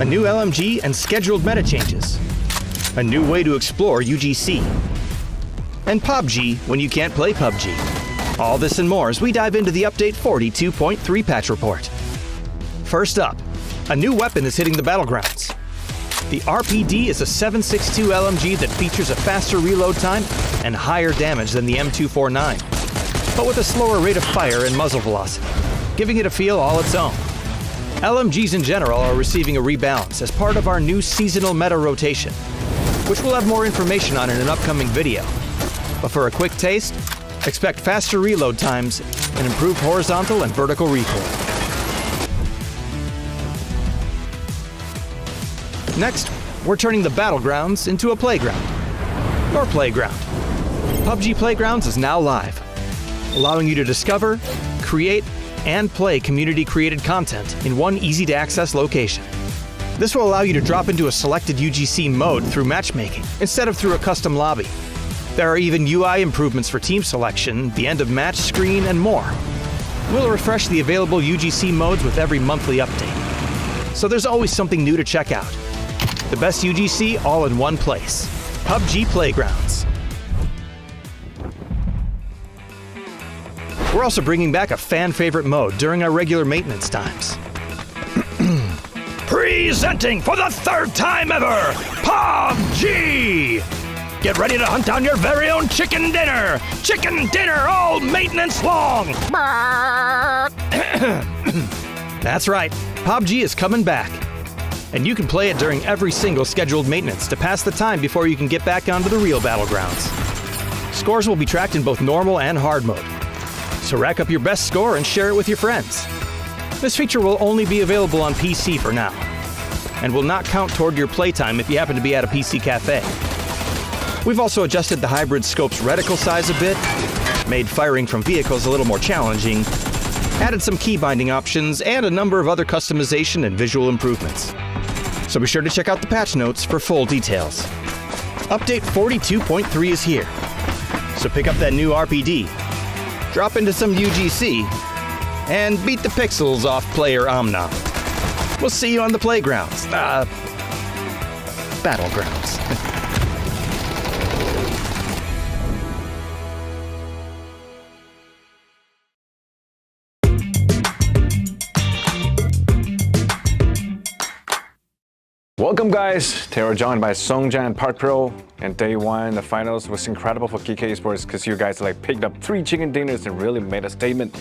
a new LMG and scheduled meta changes, a new way to explore UGC, and PUBG when you can't play PUBG. All this and more as we dive into the Update 42.3 patch report. First up, a new weapon is hitting the battlegrounds. The RPD is a 7.62 LMG that features a faster reload time and higher damage than the M249, but with a slower rate of fire and muzzle velocity, giving it a feel all its own. LMGs in general are receiving a rebalance as part of our new seasonal meta rotation, which we'll have more information on in an upcoming video. But for a quick taste, expect faster reload times and improved horizontal and vertical recoil. Next, we're turning the battlegrounds into a playground. Your playground. PUBG Playgrounds is now live, allowing you to discover, create, and play community-created content in one easy-to-access location. This will allow you to drop into a selected UGC mode through matchmaking, instead of through a custom lobby. There are even UI improvements for team selection, the end-of-match screen, and more. We'll refresh the available UGC modes with every monthly update, so there's always something new to check out. The best UGC all in one place. PUBG Playgrounds. We're also bringing back a fan-favorite mode during our regular maintenance times. Presenting for the third time ever, PUBG! Get ready to hunt down your very own chicken dinner! Chicken dinner all maintenance long! That's right, PUBG is coming back. And you can play it during every single scheduled maintenance to pass the time before you can get back onto the real battlegrounds. Scores will be tracked in both normal and hard mode, so rack up your best score and share it with your friends. This feature will only be available on PC for now, and will not count toward your playtime if you happen to be at a PC cafe. We've also adjusted the hybrid scope's reticle size a bit, made firing from vehicles a little more challenging, added some key binding options, and a number of other customization and visual improvements. So be sure to check out the patch notes for full details. Update 42.3 is here, so pick up that new RPD, drop into some UGC, and beat the pixels off player Omnom. We'll see you on the playgrounds. Battlegrounds. Welcome guys! They were joined by Songjan and Park Pro, and day one, the finals was incredible for GK Esports because you guys picked up 3 chicken dinners and really made a statement.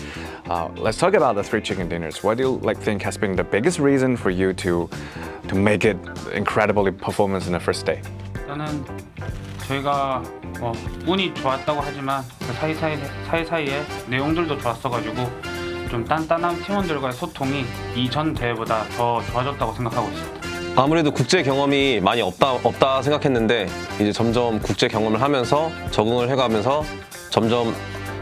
Let's talk about the 3 chicken dinners. What do you think has been the biggest reason for you to make it incredibly performance in the first day? 저는 저희가 운이 좋았다고 하지만 그 사이사이에 내용들도 좋았어가지고 좀 단단한 팀원들과의 소통이 이전 대회보다 더 좋아졌다고 생각하고 있습니다. 아무래도 국제 경험이 많이 없다 생각했는데 이제 점점 국제 경험을 하면서 적응을 해가면서 점점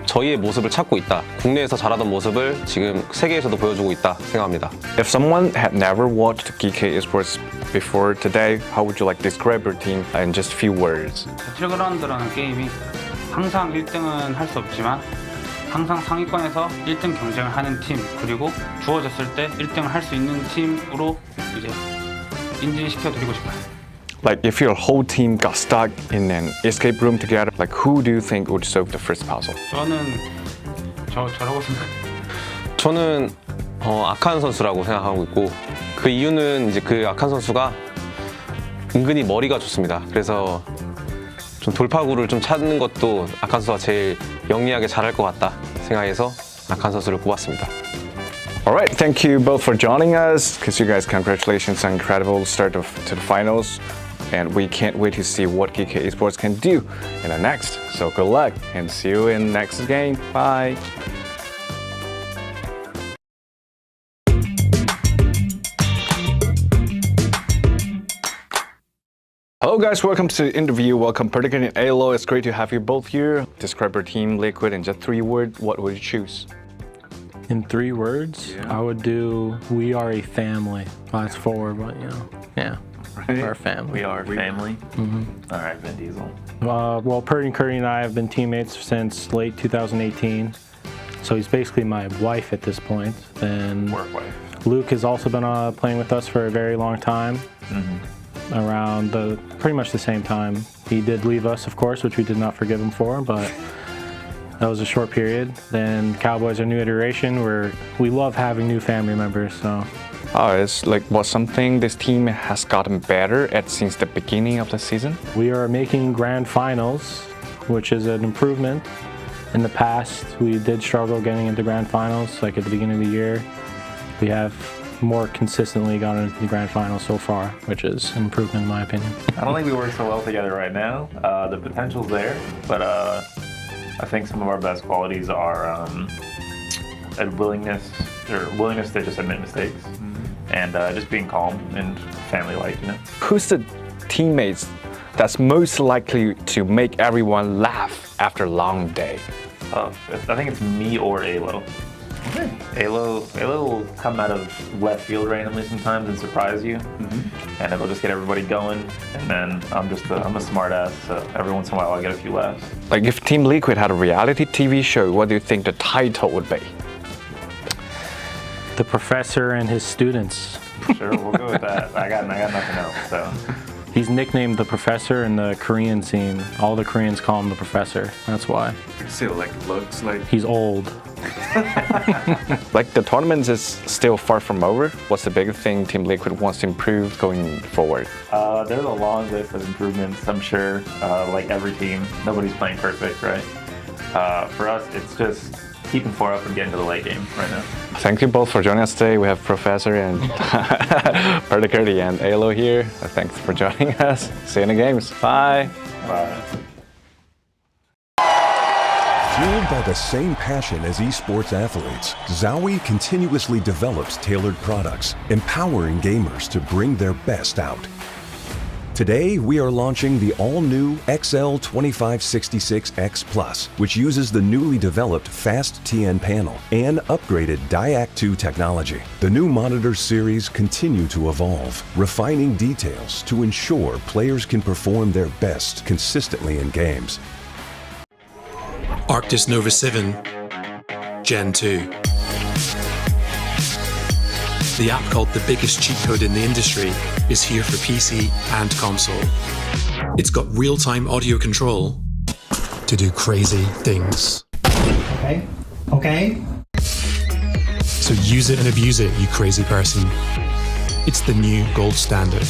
저희의 모습을 찾고 있다. 국내에서 잘하던 모습을 지금 세계에서도 보여주고 있다 생각합니다. If someone had never watched GK Esports before today, how would you describe your team in just few words? 배틀그라운드라는 게임이 항상 1등은 할 수 없지만 항상 상위권에서 1등 경쟁을 하는 팀, 그리고 주어졌을 때 1등을 할 수 있는 팀으로 이제 인지시켜드리고 싶어요. If your whole team got stuck in an escape room together, who do you think would solve the first puzzle? 저는 저라고 생각해요. 저는 아칸 선수라고 생각하고 있고 그 이유는 이제 그 아칸 선수가 은근히 머리가 좋습니다. 그래서 좀 돌파구를 좀 찾는 것도 아칸 선수가 제일 영리하게 잘할 것 같다 생각해서 아칸 선수를 뽑았습니다. Alright, thank you both for joining us, because you guys, congratulations on incredible start to the finals, and we can't wait to see what GK Esports can do in the next. So good luck, and see you in the next game. Bye! Hello guys, welcome to the interview. Welcome Perdigan and Alo. It's great to have you both here. Describe your team, Liquid, in just 3 words. What would you choose? In 3 words, yeah. I would do, we are a family. Well, that's 4, but yeah. Right. We're a family. We are a family? Mm-hmm. All right, Vin Diesel. Well, Purdy Curry and I have been teammates since late 2018. So he's basically my wife at this point. And work wife. Luke has also been playing with us for a very long time. Around pretty much the same time. He did leave us, of course, which we did not forgive him for, but that was a short period. Then Cowboys are new iteration where we love having new family members. So It's like something this team has gotten better at since the beginning of the season. we are making grand finals, which is an improvement. In the past, we did struggle getting into grand finals, like at the beginning of the year. We have more consistently gotten into the grand finals so far, which is an improvement in my opinion. I don't think we work so well together right now. The potential's there, but I think some of our best qualities are a willingness to just admit mistakes and just being calm and family-like, you know. Who's the teammates that's most likely to make everyone laugh after a long day? I think it's me or Alo. Alo will come out of left field randomly sometimes and surprise you, and it'll just get everybody going. And then I'm a smart ass, so every once in a while I get a few laughs. Like if Team Liquid had a reality TV show, what do you think the title would be? The professor and his students. Sure, we'll go with that. I got nothing else. So He's nicknamed the professor in the Korean scene. All the Koreans call him the professor. That's why. Still looks like He's old. the tournament is still far from over. What's the biggest thing Team Liquid wants to improve going forward? there's a long list of improvements, I'm sure. Like every team, nobody's playing perfect, right? For us, it's just keeping 4 up and getting to the late game right now. Thank you both for joining us today. We have Professor and Perdicurti and Alo here. Thanks for joining us. See you in the games. Bye. Bye. Fueled by the same passion as esports athletes, Zowie continuously develops tailored products, empowering gamers to bring their best out. Today, we are launching the all-new XL2566X Plus, which uses the newly developed Fast TN panel and upgraded Diac 2 technology. The new monitor series continue to evolve, refining details to ensure players can perform their best consistently in games. Arctis Nova 7 Gen 2. The app called the biggest cheat code in the industry is here for PC and console. It's got real-time audio control to do crazy things. Okay. So use it and abuse it, you crazy person. It's the new gold standard.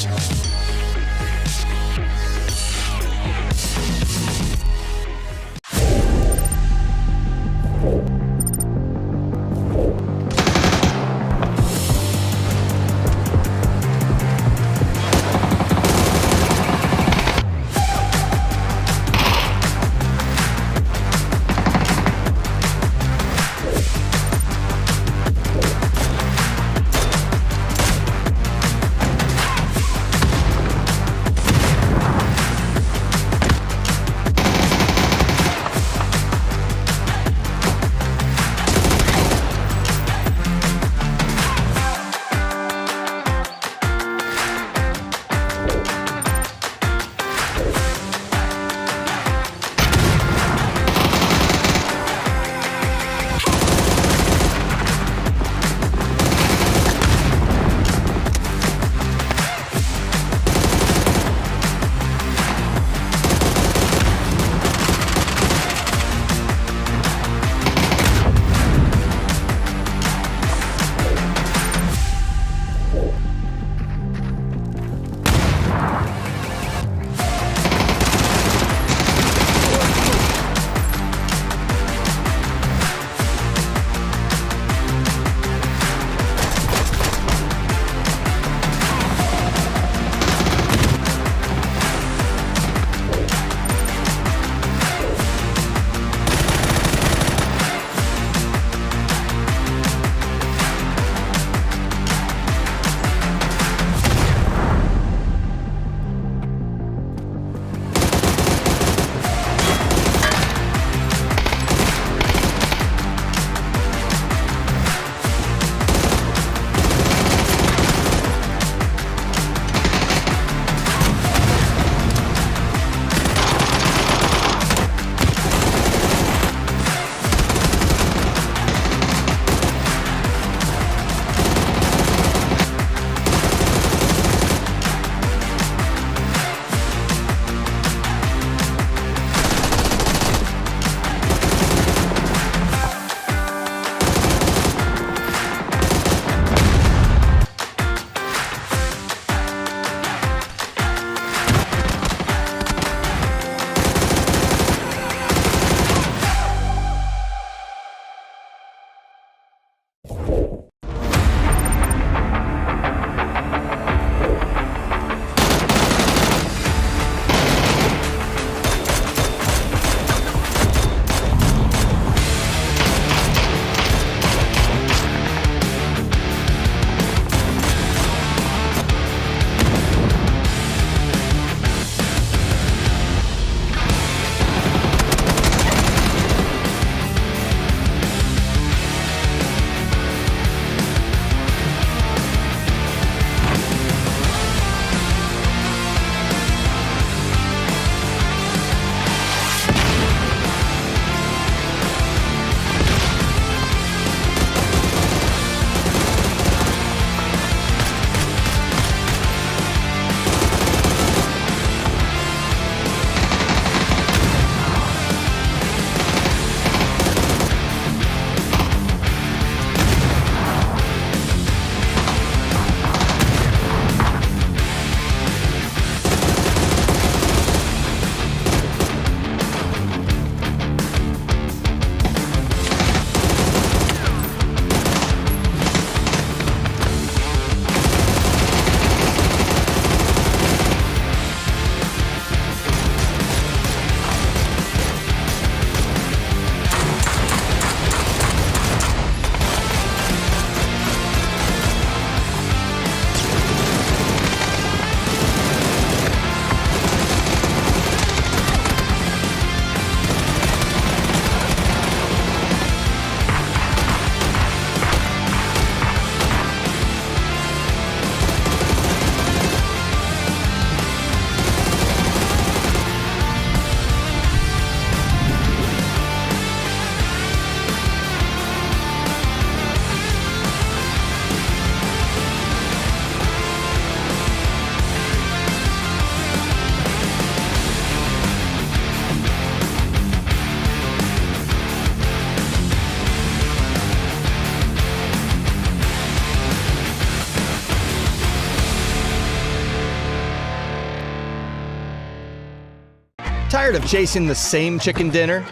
Tired of chasing the same chicken dinner?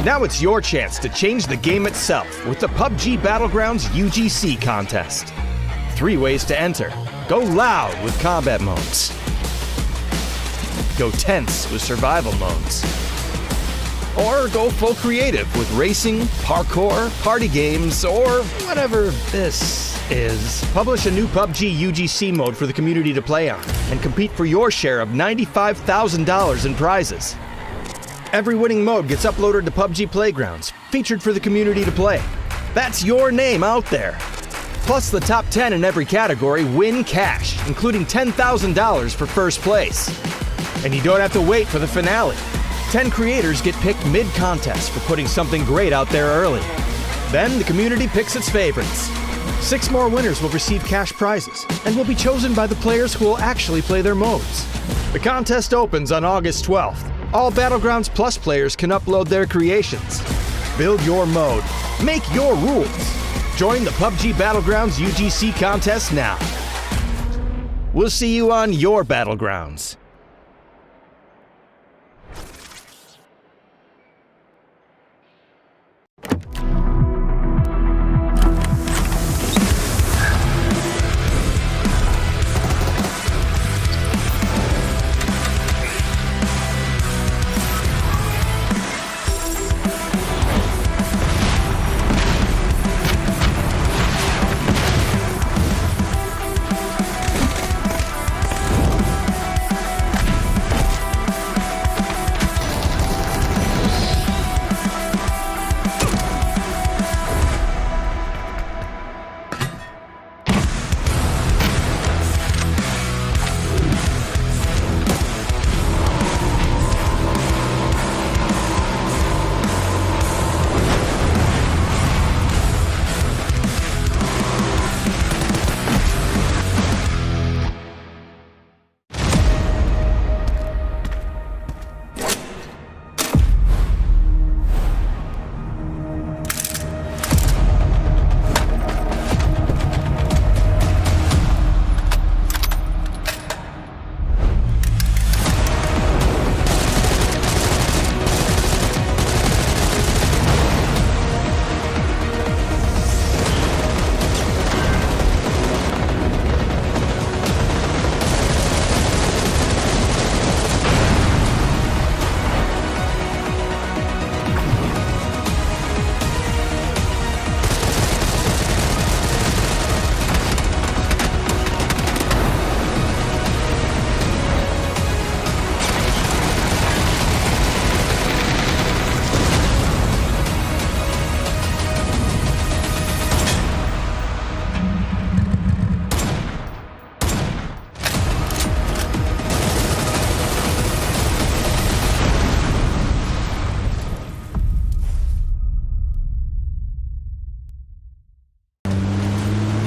Now it's your chance to change the game itself with the PUBG Battlegrounds UGC contest. 3 ways to enter. Go loud with combat modes. Go tense with survival modes. Or go full creative with racing, parkour, party games, or whatever this is. Publish a new PUBG UGC mode for the community to play on and compete for your share of $95,000 in prizes. Every winning mode gets uploaded to PUBG Playgrounds, featured for the community to play. That's your name out there. Plus, the top 10 in every category win cash, including $10,000 for first place. And you don't have to wait for the finale. 10 creators get picked mid-contest for putting something great out there early. Then the community picks its favorites. 6 more winners will receive cash prizes and will be chosen by the players who will actually play their modes. The contest opens on August 12th. All Battlegrounds Plus players can upload their creations. Build your mode. Make your rules. Join the PUBG Battlegrounds UGC contest now. We'll see you on your Battlegrounds.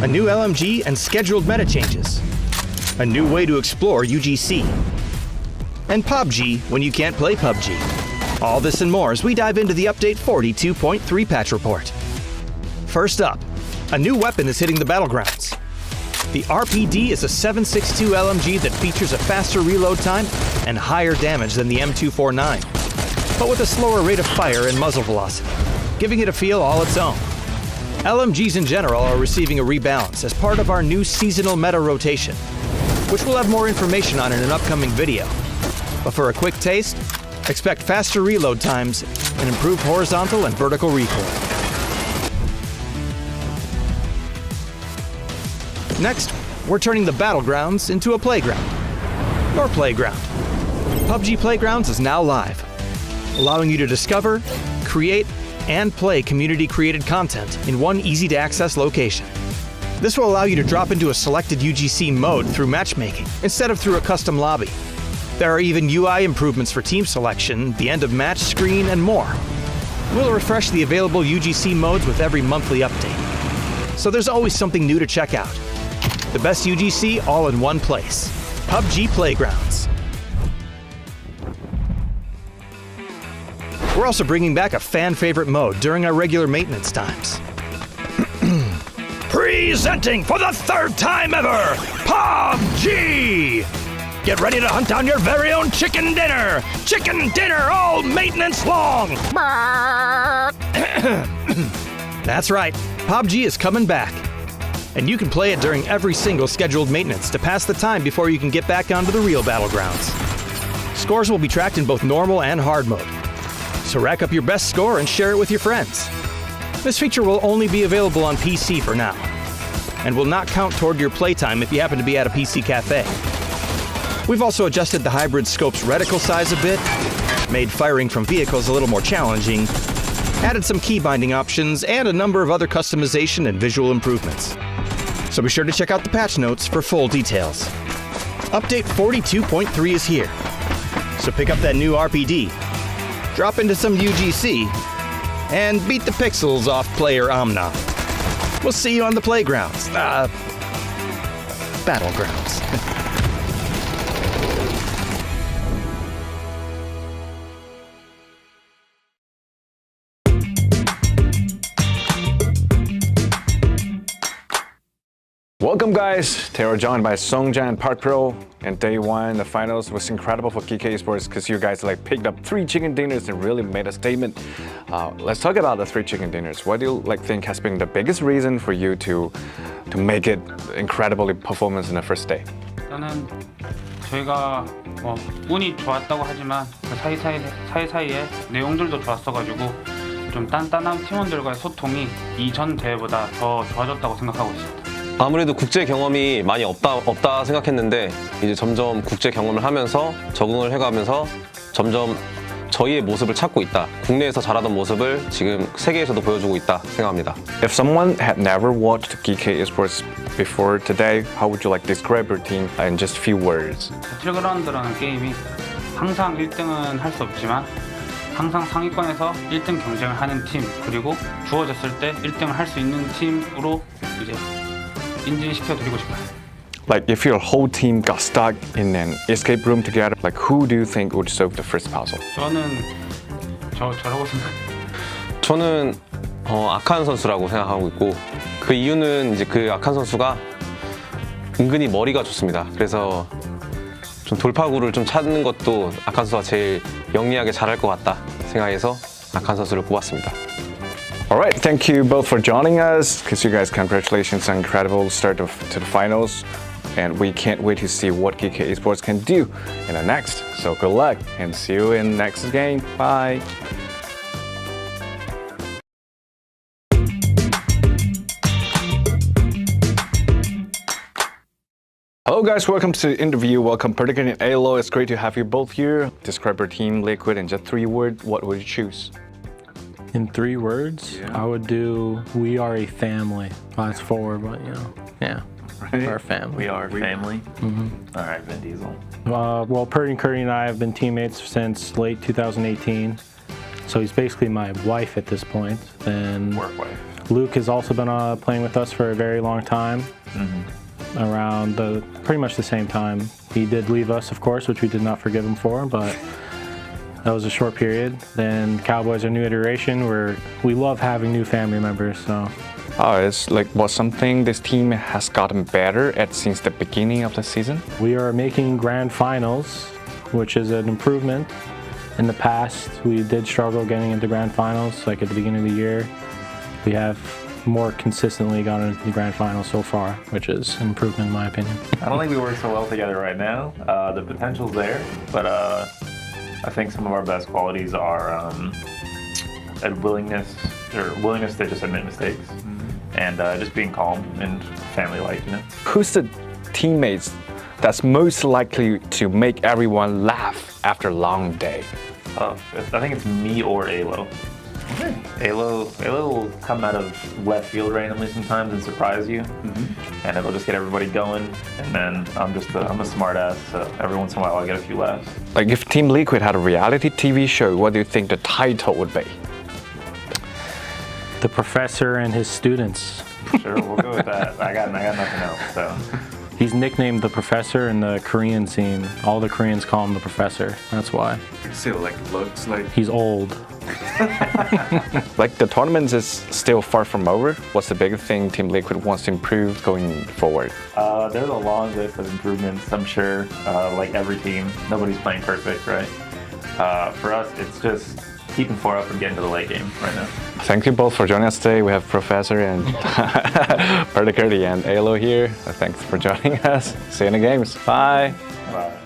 A new LMG and scheduled meta changes. A new way to explore UGC. And PUBG when you can't play PUBG. All this and more as we dive into the Update 42.3 patch report. First up, a new weapon is hitting the battlegrounds. The RPD is a 7.62 LMG that features a faster reload time and higher damage than the M249, but with a slower rate of fire and muzzle velocity, giving it a feel all its own. LMGs in general are receiving a rebalance as part of our new seasonal meta rotation, which we'll have more information on in an upcoming video. But for a quick taste, expect faster reload times and improved horizontal and vertical recoil. Next, we're turning the battlegrounds into a playground. Your playground. PUBG Playgrounds is now live, allowing you to discover, create, and play community-created content in one easy-to-access location. This will allow you to drop into a selected UGC mode through matchmaking instead of through a custom lobby. There are even UI improvements for team selection, the end-of-match screen, and more. We'll refresh the available UGC modes with every monthly update, so there's always something new to check out. The best UGC all in one place. PUBG Playgrounds. We're also bringing back a fan-favorite mode during our regular maintenance times. Presenting for the 3rd time ever, PUBG! Get ready to hunt down your very own chicken dinner! Chicken dinner all maintenance long! That's right, PUBG is coming back. And you can play it during every single scheduled maintenance to pass the time before you can get back onto the real battlegrounds. Scores will be tracked in both normal and hard mode. So rack up your best score and share it with your friends. This feature will only be available on PC for now, and will not count toward your playtime if you happen to be at a PC cafe. We've also adjusted the hybrid scope's reticle size a bit, made firing from vehicles a little more challenging, added some key binding options, and a number of other customization and visual improvements. So be sure to check out the patch notes for full details. Update 42.3 is here. So pick up that new RPD, drop into some UGC, and beat the pixels off player Omna. We'll see you on the playgrounds. Battlegrounds. Welcome guys, Taro joined by Songjan Park Pro, and day one, the finals was incredible for PUBG Esports because you guys like picked up 3 chicken dinners and really made a statement. Let's talk about the 3 chicken dinners. What do you think has been the biggest reason for you to make it incredibly performance in the first day? 저는 저희가 운이 좋았다고 하지만 그 사이사이에 내용들도 좋았어가지고 좀 단단한 팀원들과의 소통이 이전 대회보다 더 좋아졌다고 생각하고 있습니다. 아무래도 국제 경험이 많이 없다 생각했는데 이제 점점 국제 경험을 하면서 적응을 해가면서 점점 저희의 모습을 찾고 있다. 국내에서 잘하던 모습을 지금 세계에서도 보여주고 있다 생각합니다. If someone had never watched PUBG Esports before today, how would you like describe your team in just a few words? 배틀그라운드라는 게임이 항상 1등은 할 수 없지만 항상 상위권에서 1등 경쟁을 하는 팀, 그리고 주어졌을 때 1등을 할 수 있는 팀으로 이제 인지시켜드리고 싶어요. Like if your whole team got stuck in an escape room together, like who do you think would solve the first puzzle? 저는 저라고 생각해요. 저는 아칸 선수라고 생각하고 있고 그 이유는 이제 그 아칸 선수가 은근히 머리가 좋습니다. 그래서 좀 돌파구를 좀 찾는 것도 아칸 선수가 제일 영리하게 잘할 것 같다 생각해서 아칸 선수를 뽑았습니다. Alright, thank you both for joining us. Because you guys, congratulations on incredible start to the finals. And we can't wait to see what PUBG Esports can do in the next. So good luck and see you in the next game. Bye. Hello guys, welcome to the interview. Welcome particularly in ALO. It's great to have you both here. Describe your team, Liquid, in just 3 words. What would you choose? In 3 words, I would do we are a family. Well, that's 4, but yeah. Right? We're a family. We are family. All right, Vin Diesel. Well, Purdy and Curdy and I have been teammates since late 2018. So he's basically my wife at this point. And Work wife. Luke has also been playing with us for a very long time. Around pretty much the same time. He did leave us, of course, which we did not forgive him for, but that was a short period. Then Cowboys are a new iteration where we love having new family members. So It's like something this team has gotten better at since the beginning of the season? we are making grand finals, which is an improvement. In the past, we did struggle getting into grand finals, like at the beginning of the year. We have more consistently gotten into the grand finals so far, which is an improvement in my opinion. I don't think we work so well together right now. The potential's there, but I think some of our best qualities are a willingness to just admit mistakes, and just being calm and family-like, Who's the teammates that's most likely to make everyone laugh after a long day? I think it's me or Alo. Alo will come out of left field randomly sometimes and surprise you, and it'll just get everybody going. And then I'm a smart ass, so every once in a while I'll get a few laughs. Like if Team Liquid had a reality TV show, what do you think the title would be? The professor and his students. Sure, we'll go with that. I got nothing else. So He's nicknamed the professor in the Korean scene. All the Koreans call him the professor. That's why. Still, like looks like He's old. Like the tournaments is still far from over. What's the big thing Team Liquid wants to improve going forward? There's a long list of improvements, I'm sure. Like every team, nobody's playing perfect, right? For us, it's just keeping 4 up and getting to the late game right now. Thank you both for joining us today. We have Professor and Perdicardi and Alo here. Thanks for joining us. See you in the games. Bye. Bye.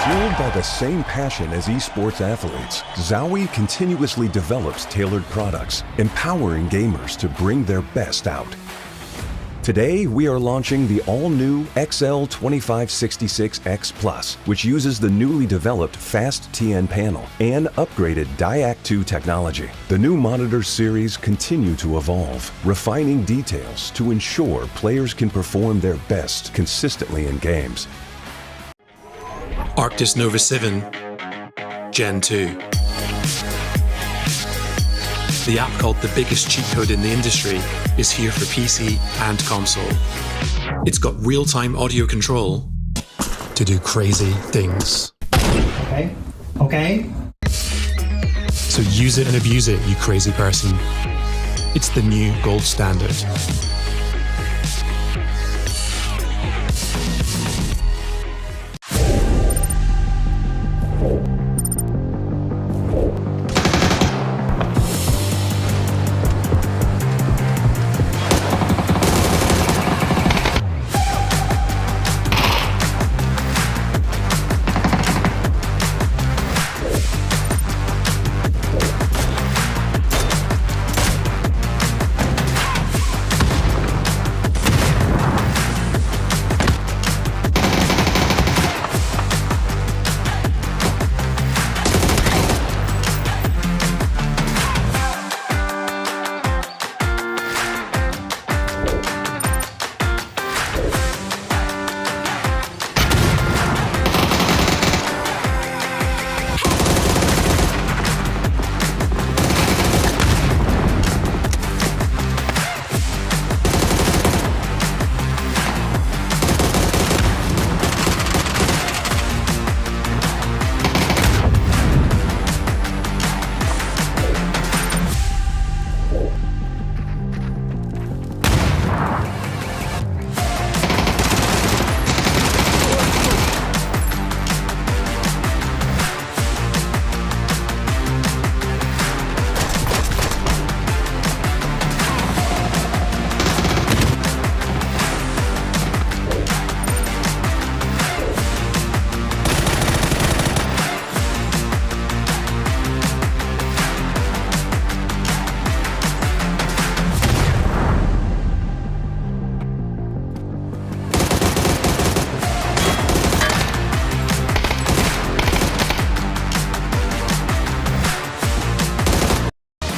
Fueled by the same passion as esports athletes, Zowie continuously develops tailored products, empowering gamers to bring their best out. Today, we are launching the all-new XL2566X Plus, which uses the newly developed Fast TN panel and upgraded Diac 2 technology. The new monitor series continue to evolve, refining details to ensure players can perform their best consistently in games. Arctis Nova 7 Gen 2. The app called the biggest cheat code in the industry is here for PC and console. It's got real-time audio control to do crazy things. Okay? Okay? So use it and abuse it, you crazy person. It's the new gold standard.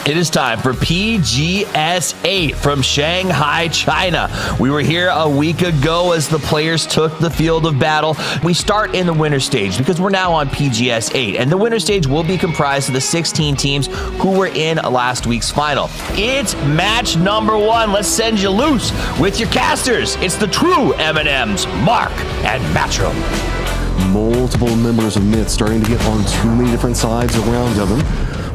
It is time for PGS 8 from Shanghai, China. We were here a week ago as the players took the field of battle. We start in the winner stage because we're now on PGS 8, and the winner stage will be comprised of the 16 teams who were in last week's final. It's match number 1. Let's send you loose with your casters. It's the true M&Ms, Mark and Matchroom. Multiple members of Myth starting to get on too many different sides around of him.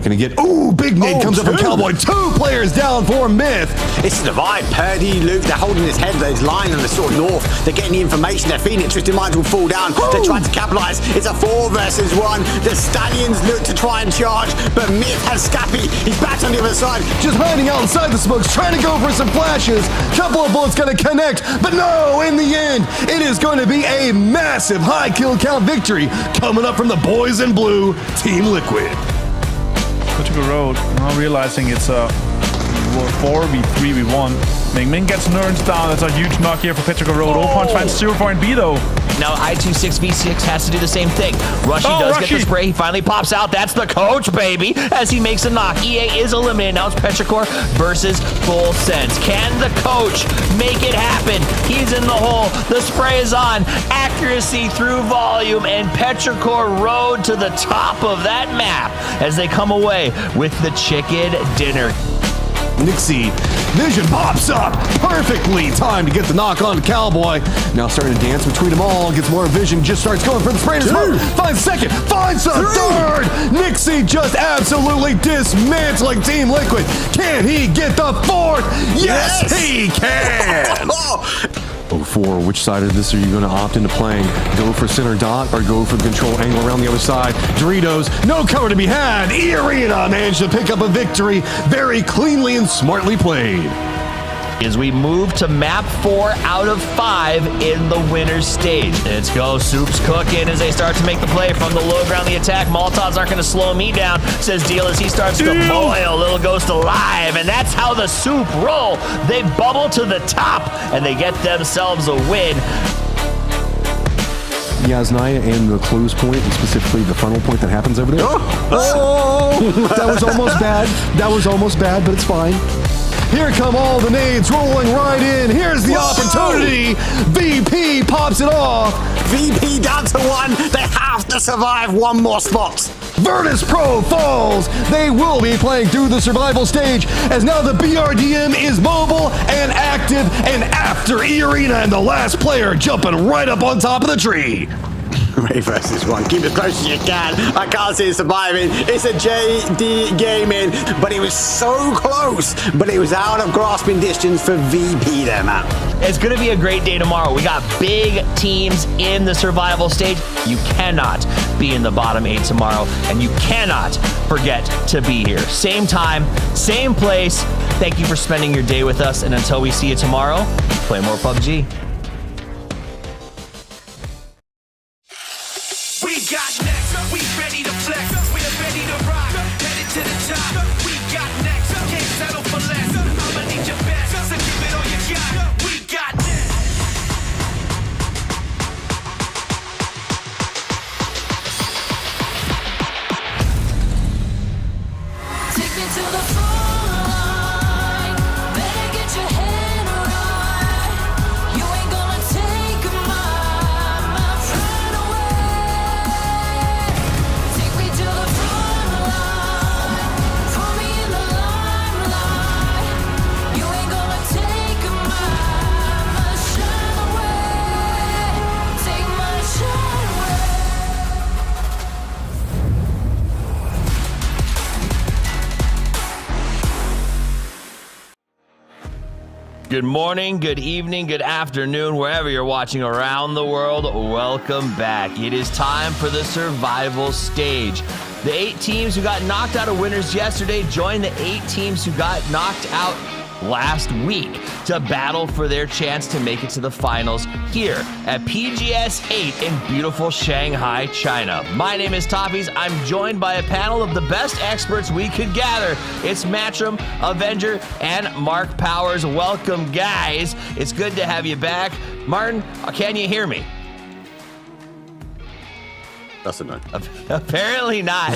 Gonna get, big nade comes up from Cowboy. 2 players down for Myth. It's the divide. Purdy, Luke, they're holding his head. They're lying on the sort of north. They're getting the information. They're feeling it. Twisted Minds will fall down. They're trying to capitalize. It's a 4 versus 1. The Stallions look to try and charge, but Myth has Scappy. He's back on the other side. Just hiding outside the smokes, trying to go for some flashes. Couple of bullets gonna connect, but no, in the end, it is going to be a massive high kill count victory coming up from the boys in blue, Team Liquid. Portugal Road, now realizing it's a 4v3v1. Ming gets Nerds down. That's a huge knock here for Portugal Road. All punch finds 0.B though. Now I26V6 has to do the same thing. Rushy does get the spray. He finally pops out. That's the coach, baby, as he makes a knock. EA is eliminated. Now it's Petrichor versus Full Sense. Can the coach make it happen? He's in the hole. The spray is on. Accuracy through volume, and Petrichor Road to the top of that map as they come away with the chicken dinner. Nixie, Vision pops up, perfectly timed to get the knock on Cowboy. Now starting to dance between them all, gets more Vision, just starts going for the spray. Finds second, finds the third. Nixie just absolutely dismantling Team Liquid. Can he get the 4th? Yes, he can. 04, which side of this are you going to opt into playing? Go for center dot or go for the control angle around the other side? Doritos, no cover to be had. E-Arena managed to pick up a victory. Very cleanly and smartly played. As we move to map 4 out of 5 in the winner's stage. Let's go. Soup's cooking as they start to make the play from the low ground. The attack. Molotovs aren't going to slow me down, says Deal as he starts to boil. Little Ghost alive. And that's how the Soup roll. They bubble to the top and they get themselves a win. Yasnaya and the close point, and specifically the funnel point that happens over there. That was almost bad. That was almost bad, but it's fine. Here come all the nades rolling right in. Here's the opportunity. VP pops it off. VP down to 1. They have to survive 1 more spot. Virtus Pro falls. They will be playing through the survival stage as now the BRDM is mobile and active and after E-Arena and the last player jumping right up on top of the tree. 3 versus 1. Keep as close as you can. I can't see it surviving. It's a JD Gaming, but it was so close. But it was out of grasping distance for VP there, man. It's going to be a great day tomorrow. We got big teams in the survival stage. You cannot be in the bottom 8 tomorrow, and you cannot forget to be here. Same time, same place. Thank you for spending your day with us, and until we see you tomorrow, play more PUBG. We got next, we ready to flex, we're ready to rock, headed to the top. We got next, can't settle for less. I'ma need your best, so give it all you got. We got next. Take me to the front line, better get your head right. You ain't gonna take my friend away. Take me to the front line, put me in the limelight. You ain't gonna take my shine away. Take my shine away. Good morning, good evening, good afternoon, wherever you're watching around the world, welcome back. It is time for the survival stage. The 8 teams who got knocked out of winners yesterday join the 8 teams who got knocked out last week to battle for their chance to make it to the finals here at PGS 8 in beautiful Shanghai, China. My name is Toffees. I'm joined by a panel of the best experts we could gather. It's Matchroom, Avenger, and Mark Powers. Welcome, guys. It's good to have you back. Martin, can you hear me? That's a no. Apparently not.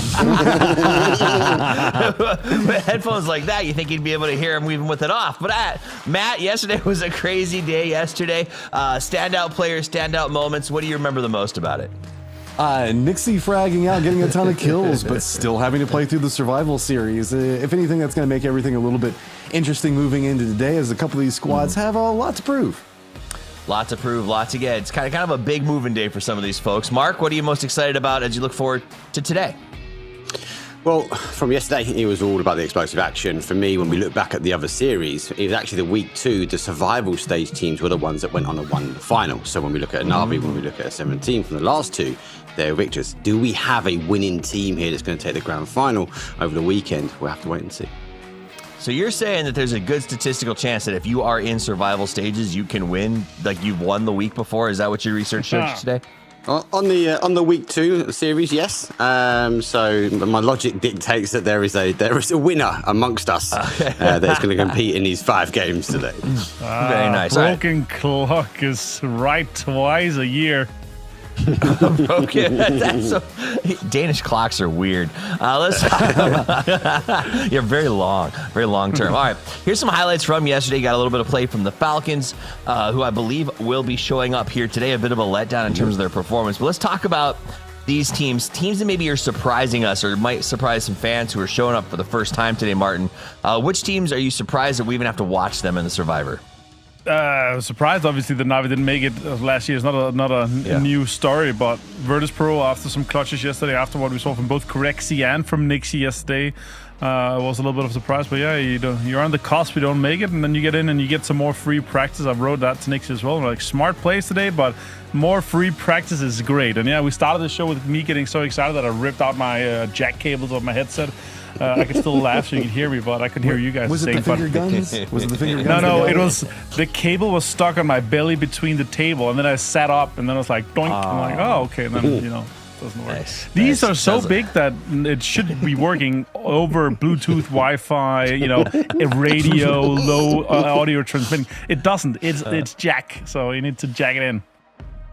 With headphones like that, you think you'd be able to hear him even with it off. But Matt, yesterday was a crazy day yesterday. Standout players, standout moments. What do you remember the most about it? Nixie fragging out, getting a ton of kills, but still having to play through the survival series. If anything, that's going to make everything a little bit interesting moving into today, as a couple of these squads have a lot to prove. Lot to prove, lot to get. It's kind of a big moving day for some of these folks. Mark, what are you most excited about as you look forward to today? Well, from yesterday, it was all about the explosive action. For me, when we look back at the other series, it was actually the week 2, the survival stage teams were the ones that went on and won the final. So when we look at a Navi, when we look at a 17 from the last 2, they're victors. Do we have a winning team here that's going to take the grand final over the weekend? We'll have to wait and see. So you're saying that there's a good statistical chance that if you are in survival stages, you can win, like you've won the week before? Is that what your research showed today? On the week 2 series, yes. So my logic dictates that there is a winner amongst us that is going to compete in these 5 games today. Very nice. Broken clock is right twice a year. Broken. Danish clocks are weird. Let's talk about you're very long term. All right, here's some highlights from yesterday. Got a little bit of play from the Falcons, who I believe will be showing up here today. A bit of a letdown in terms of their performance, but let's talk about these teams that maybe are surprising us or might surprise some fans who are showing up for the first time today. Martin, which teams are you surprised that we even have to watch them in the Survivor? Surprised, obviously, that Navi didn't make it last year. It's not a new story, but Virtus Pro, after some clutches yesterday, after what we saw from both Corexi and from Nixie yesterday, was a little bit of a surprise. But yeah, you're on the cusp, you don't make it, and then you get in and you get some more free practice. I've wrote that to Nixie as well. Like, smart plays today, but more free practice is great. And yeah, we started the show with me getting so excited that I ripped out my jack cables of my headset. I could still laugh so you could hear me, but I couldn't hear you guys. Was it the finger guns? Was it the finger guns? No, it was the cable was stuck on my belly between the table, and then I sat up, and then I was like, doink. I'm like, oh, okay, and then it doesn't work. These are so big that it should be working over Bluetooth, Wi-Fi, a radio, low audio transmitting. It doesn't. It's jack, so you need to jack it in.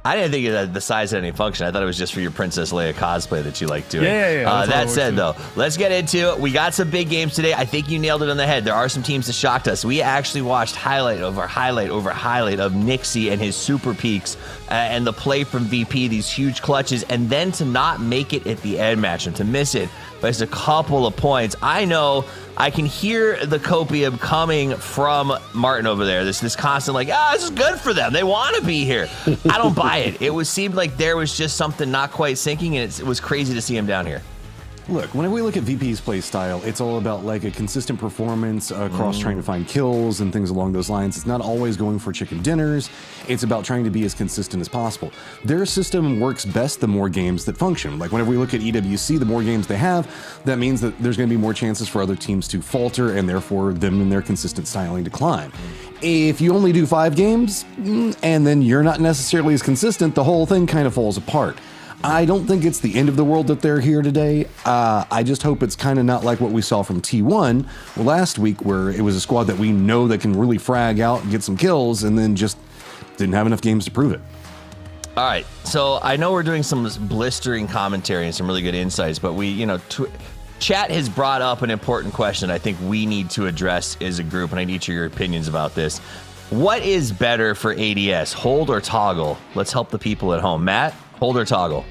I didn't think that the size had any function. I thought it was just for your Princess Leia cosplay that you like doing. Yeah. That said, though, let's get into it. We got some big games today. I think you nailed it on the head. There are some teams that shocked us. We actually watched highlight over highlight of Nixie and his super peaks and the play from VP, these huge clutches, and then to not make it at the end match and to miss it by just a couple of points. I know I can hear the copium coming from Martin over there. This constant this is good for them. They want to be here. I don't buy it. It seemed like there was just something not quite sinking, and it was crazy to see him down here. Look, whenever we look at VP's play style, it's all about a consistent performance across trying to find kills and things along those lines. It's not always going for chicken dinners. It's about trying to be as consistent as possible. Their system works best the more games that function. Whenever we look at EWC, the more games they have, that means that there's going to be more chances for other teams to falter and therefore them and their consistent styling decline. If you only do 5 games and then you're not necessarily as consistent, the whole thing kind of falls apart. I don't think it's the end of the world that they're here today. I just hope it's kind of not like what we saw from T1 last week, where it was a squad that we know that can really frag out and get some kills and then just didn't have enough games to prove it. All right, so I know we're doing some blistering commentary and some really good insights, but chat has brought up an important question I think we need to address as a group, and I need your opinions about this. What is better for ADS, hold or toggle? Let's help the people at home. Matt, hold or toggle?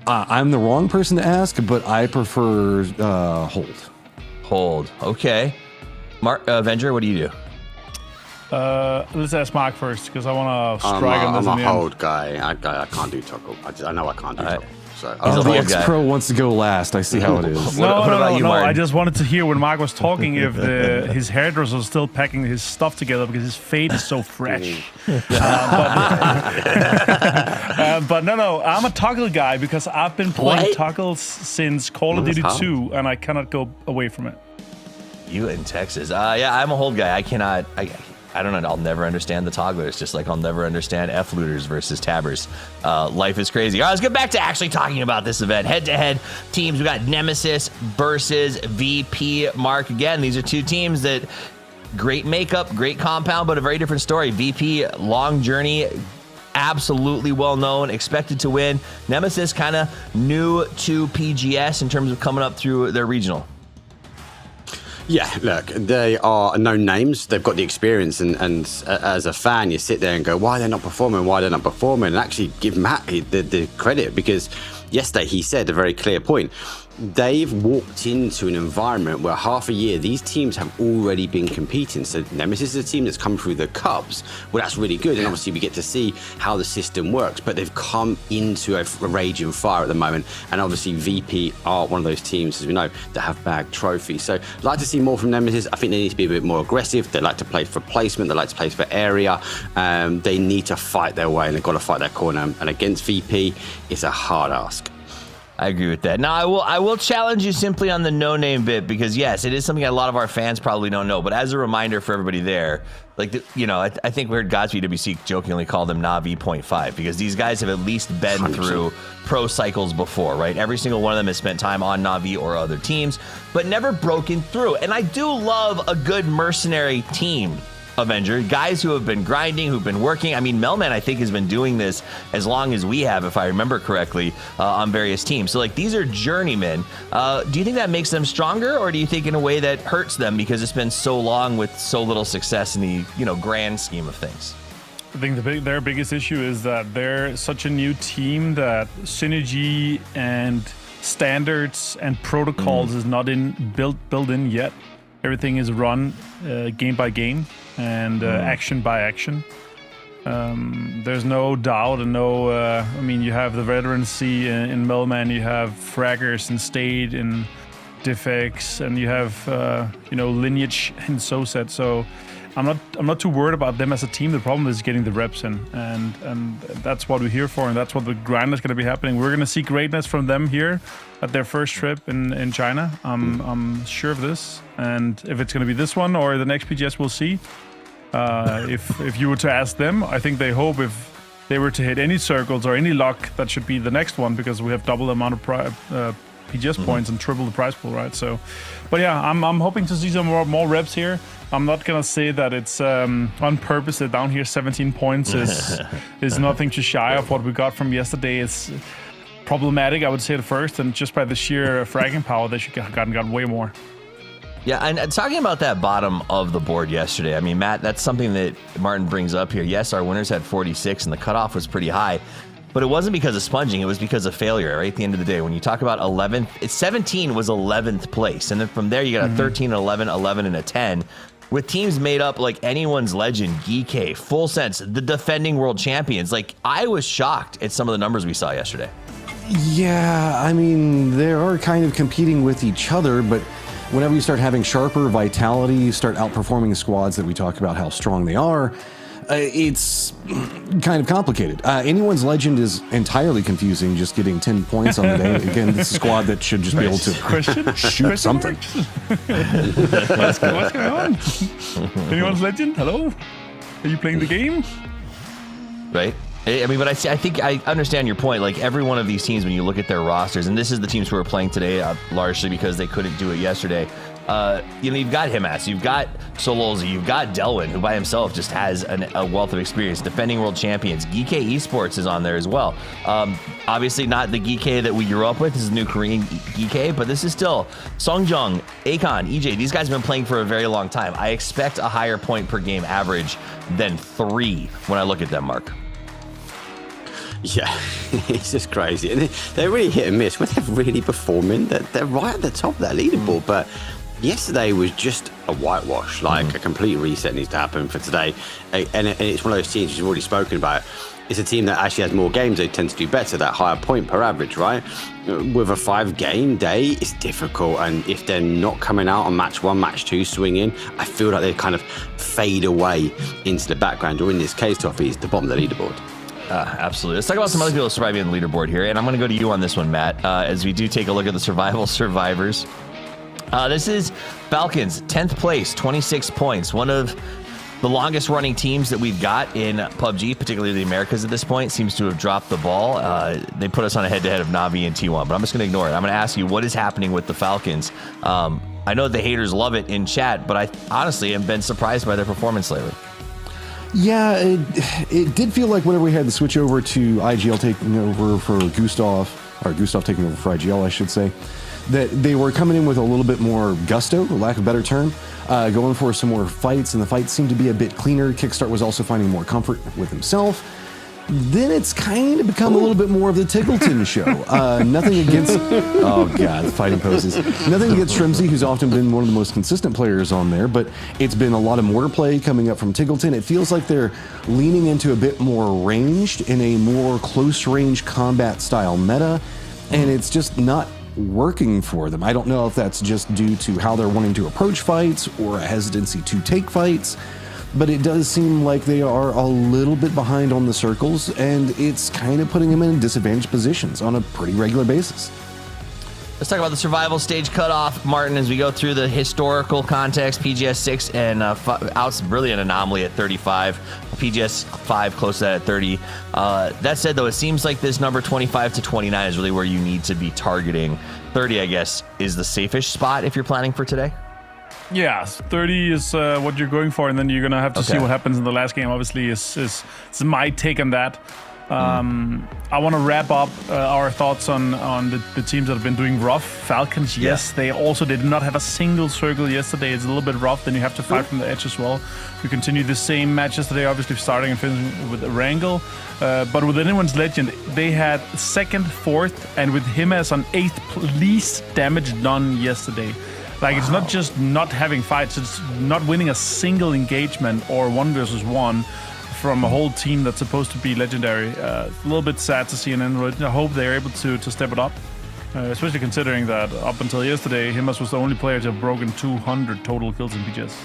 I'm the wrong person to ask, but I prefer hold. Hold. Okay. Mark, Avenger, what do you do? Let's ask Mark first, because I want to strike on this. I'm a hold guy. I can't do toggle. I know I can't do toggle. So the X-Pro wants to go last. I see how it is. No. I just wanted to hear when Mark was talking if his hairdresser was still packing his stuff together because his fade is so fresh. But no, I'm a toggle guy because I've been playing toggles since Call of Duty 2, and I cannot go away from it. You in Texas? Yeah, I'm a hold guy. I don't know. I'll never understand the togglers, just like I'll never understand F-looters versus tabbers. Life is crazy. All right, let's get back to actually talking about this event. Head-to-head teams. We got Nemesis versus VP. Mark, again, these are two teams that great makeup, great compound, but a very different story. VP, long journey, absolutely well known, expected to win. Nemesis kind of new to PGS in terms of coming up through their regional. Yeah, look, they are known names. They've got the experience, and as a fan, you sit there and go, why they're not performing, why they're not performing, and actually give Matt the credit, because yesterday he said a very clear point. They've walked into an environment where half a year these teams have already been competing. So Nemesis is a team that's come through the Cubs. Well, that's really good, and obviously we get to see how the system works. But they've come into a raging fire at the moment, and obviously VP are one of those teams, as we know, that have bagged trophies. So I'd like to see more from Nemesis. I think they need to be a bit more aggressive. They like to play for placement. They like to play for area. They need to fight their way, and they've got to fight their corner. And against VP, it's a hard ask. I agree with that. Now, I will challenge you simply on the no-name bit, because, yes, it is something a lot of our fans probably don't know. But as a reminder for everybody there, like, I think we heard Godspeed WC jokingly call them Na'Vi 0.5, because these guys have at least been 100%. Through pro cycles before, right? Every single one of them has spent time on Na'Vi or other teams, but never broken through. And I do love a good mercenary team Avenger, guys who have been grinding, who've been working. I mean, Melman, I think, has been doing this as long as we have, if I remember correctly, on various teams. So, like, these are journeymen. Do you think that makes them stronger, or do you think in a way that hurts them because it's been so long with so little success in the, grand scheme of things? I think their biggest issue is that they're such a new team that synergy and standards and protocols is not built in yet. Everything is run game by game and action by action. There's no doubt and you have the veterancy in Melman, you have Fraggers and Stade and Defex, and you have Lineage in SoSet. So I'm not too worried about them as a team. The problem is getting the reps in, and that's what we're here for, and that's what the grind is going to be happening. We're going to see greatness from them here at their first trip in China. I'm sure of this, and if it's going to be this one or the next PGS, we'll see. If you were to ask them, I think they hope if they were to hit any circles or any luck, that should be the next one, because we have double the amount of PGS points and triple the prize pool, right? So, but yeah, I'm hoping to see some more reps here. I'm not gonna say that it's on purpose. That down here 17 points is nothing to shy of what we got from yesterday. It's problematic, I would say at first, and just by the sheer fragging power, they should have gotten way more. Yeah, and talking about that bottom of the board yesterday, I mean, Matt, that's something that Martin brings up here. Yes, our winners had 46, and the cutoff was pretty high. But it wasn't because of sponging, it was because of failure, right? At the end of the day, when you talk about 11th, 17 was 11th place. And then from there, you got a 13, 11, 11, and a 10. With teams made up like anyone's legend, GK, Full Sense, the defending world champions. Like, I was shocked at some of the numbers we saw yesterday. Yeah, I mean, they are kind of competing with each other, but whenever you start having sharper vitality, you start outperforming squads that we talk about how strong they are. It's kind of complicated. Anyone's legend is entirely confusing, just getting 10 points on the day. Again, this is a squad that should just be able to shoot something. What's going on? Anyone's legend? Hello? Are you playing the game? Right? I mean, but I think I understand your point. Like, every one of these teams, when you look at their rosters, and this is the teams who are playing today, largely because they couldn't do it yesterday. You've got Himas, you've got Sololzi, you've got Delwyn, who by himself just has a wealth of experience. Defending world champions. Geek Esports is on there as well. Obviously not the Geek that we grew up with. This is new Korean Geek, but this is still Songjung, Akon, EJ. These guys have been playing for a very long time. I expect a higher point per game average than 3 when I look at them, Mark. Yeah, it's just crazy. And they're really hit and miss. When they're really performing, they're right at the top of that leaderboard. But yesterday was just a whitewash. Like, a complete reset needs to happen for today. And it's one of those teams we've already spoken about. It's a team that actually has more games. They tend to do better, that higher point per average, right? With a 5-game day, it's difficult. And if they're not coming out on match 1, match 2, swinging, I feel like they kind of fade away into the background, or in this case, Toffee, it's the bottom of the leaderboard. Absolutely. Let's talk about some other people surviving on the leaderboard here. And I'm going to go to you on this one, Matt, as we do take a look at the survival survivors. This is Falcons, 10th place, 26 points. One of the longest running teams that we've got in PUBG, particularly the Americas at this point, seems to have dropped the ball. They put us on a head-to-head of Na'Vi and T1, but I'm just going to ignore it. I'm going to ask you, what is happening with the Falcons? I know the haters love it in chat, but I honestly have been surprised by their performance lately. Yeah, it did feel like whenever we had the switch over to IGL taking over for Gustav, or Gustav taking over for IGL, I should say, that they were coming in with a little bit more gusto, for lack of a better term, going for some more fights, and the fights seemed to be a bit cleaner. Kickstart was also finding more comfort with himself. Then it's kind of become a little bit more of the Tickleton show. Nothing against, oh god, fighting poses. Nothing against Shrimsy, who's often been one of the most consistent players on there, but it's been a lot of mortar play coming up from Tickleton. It feels like they're leaning into a bit more ranged in a more close range combat style meta, and it's just not working for them. I don't know if that's just due to how they're wanting to approach fights or a hesitancy to take fights, but it does seem like they are a little bit behind on the circles, and it's kind of putting them in disadvantaged positions on a pretty regular basis. Let's talk about the survival stage cutoff, Martin, as we go through the historical context. PGS 6 and out's really an anomaly at 35. PGS 5 close to that at 30. That said, though, it seems like this number 25 to 29 is really where you need to be targeting. 30, I guess, is the safest spot if you're planning for today? Yeah, 30 is what you're going for, and then you're going to have to see what happens in the last game, obviously, is my take on that. I want to wrap up our thoughts on the teams that have been doing rough. Falcons, yes, they also did not have a single circle yesterday. It's a little bit rough. Then you have to fight from the edge as well. We continue the same match yesterday, obviously starting and finishing with Wrangle. But with Anyone's Legend, they had 2nd, 4th, and with him as an 8th least damage done yesterday. Like, it's not just not having fights, it's not winning a single engagement or 1 versus 1 from a whole team that's supposed to be legendary. A little bit sad to see an end. I hope they're able to step it up, especially considering that up until yesterday, Himas was the only player to have broken 200 total kills in PGS.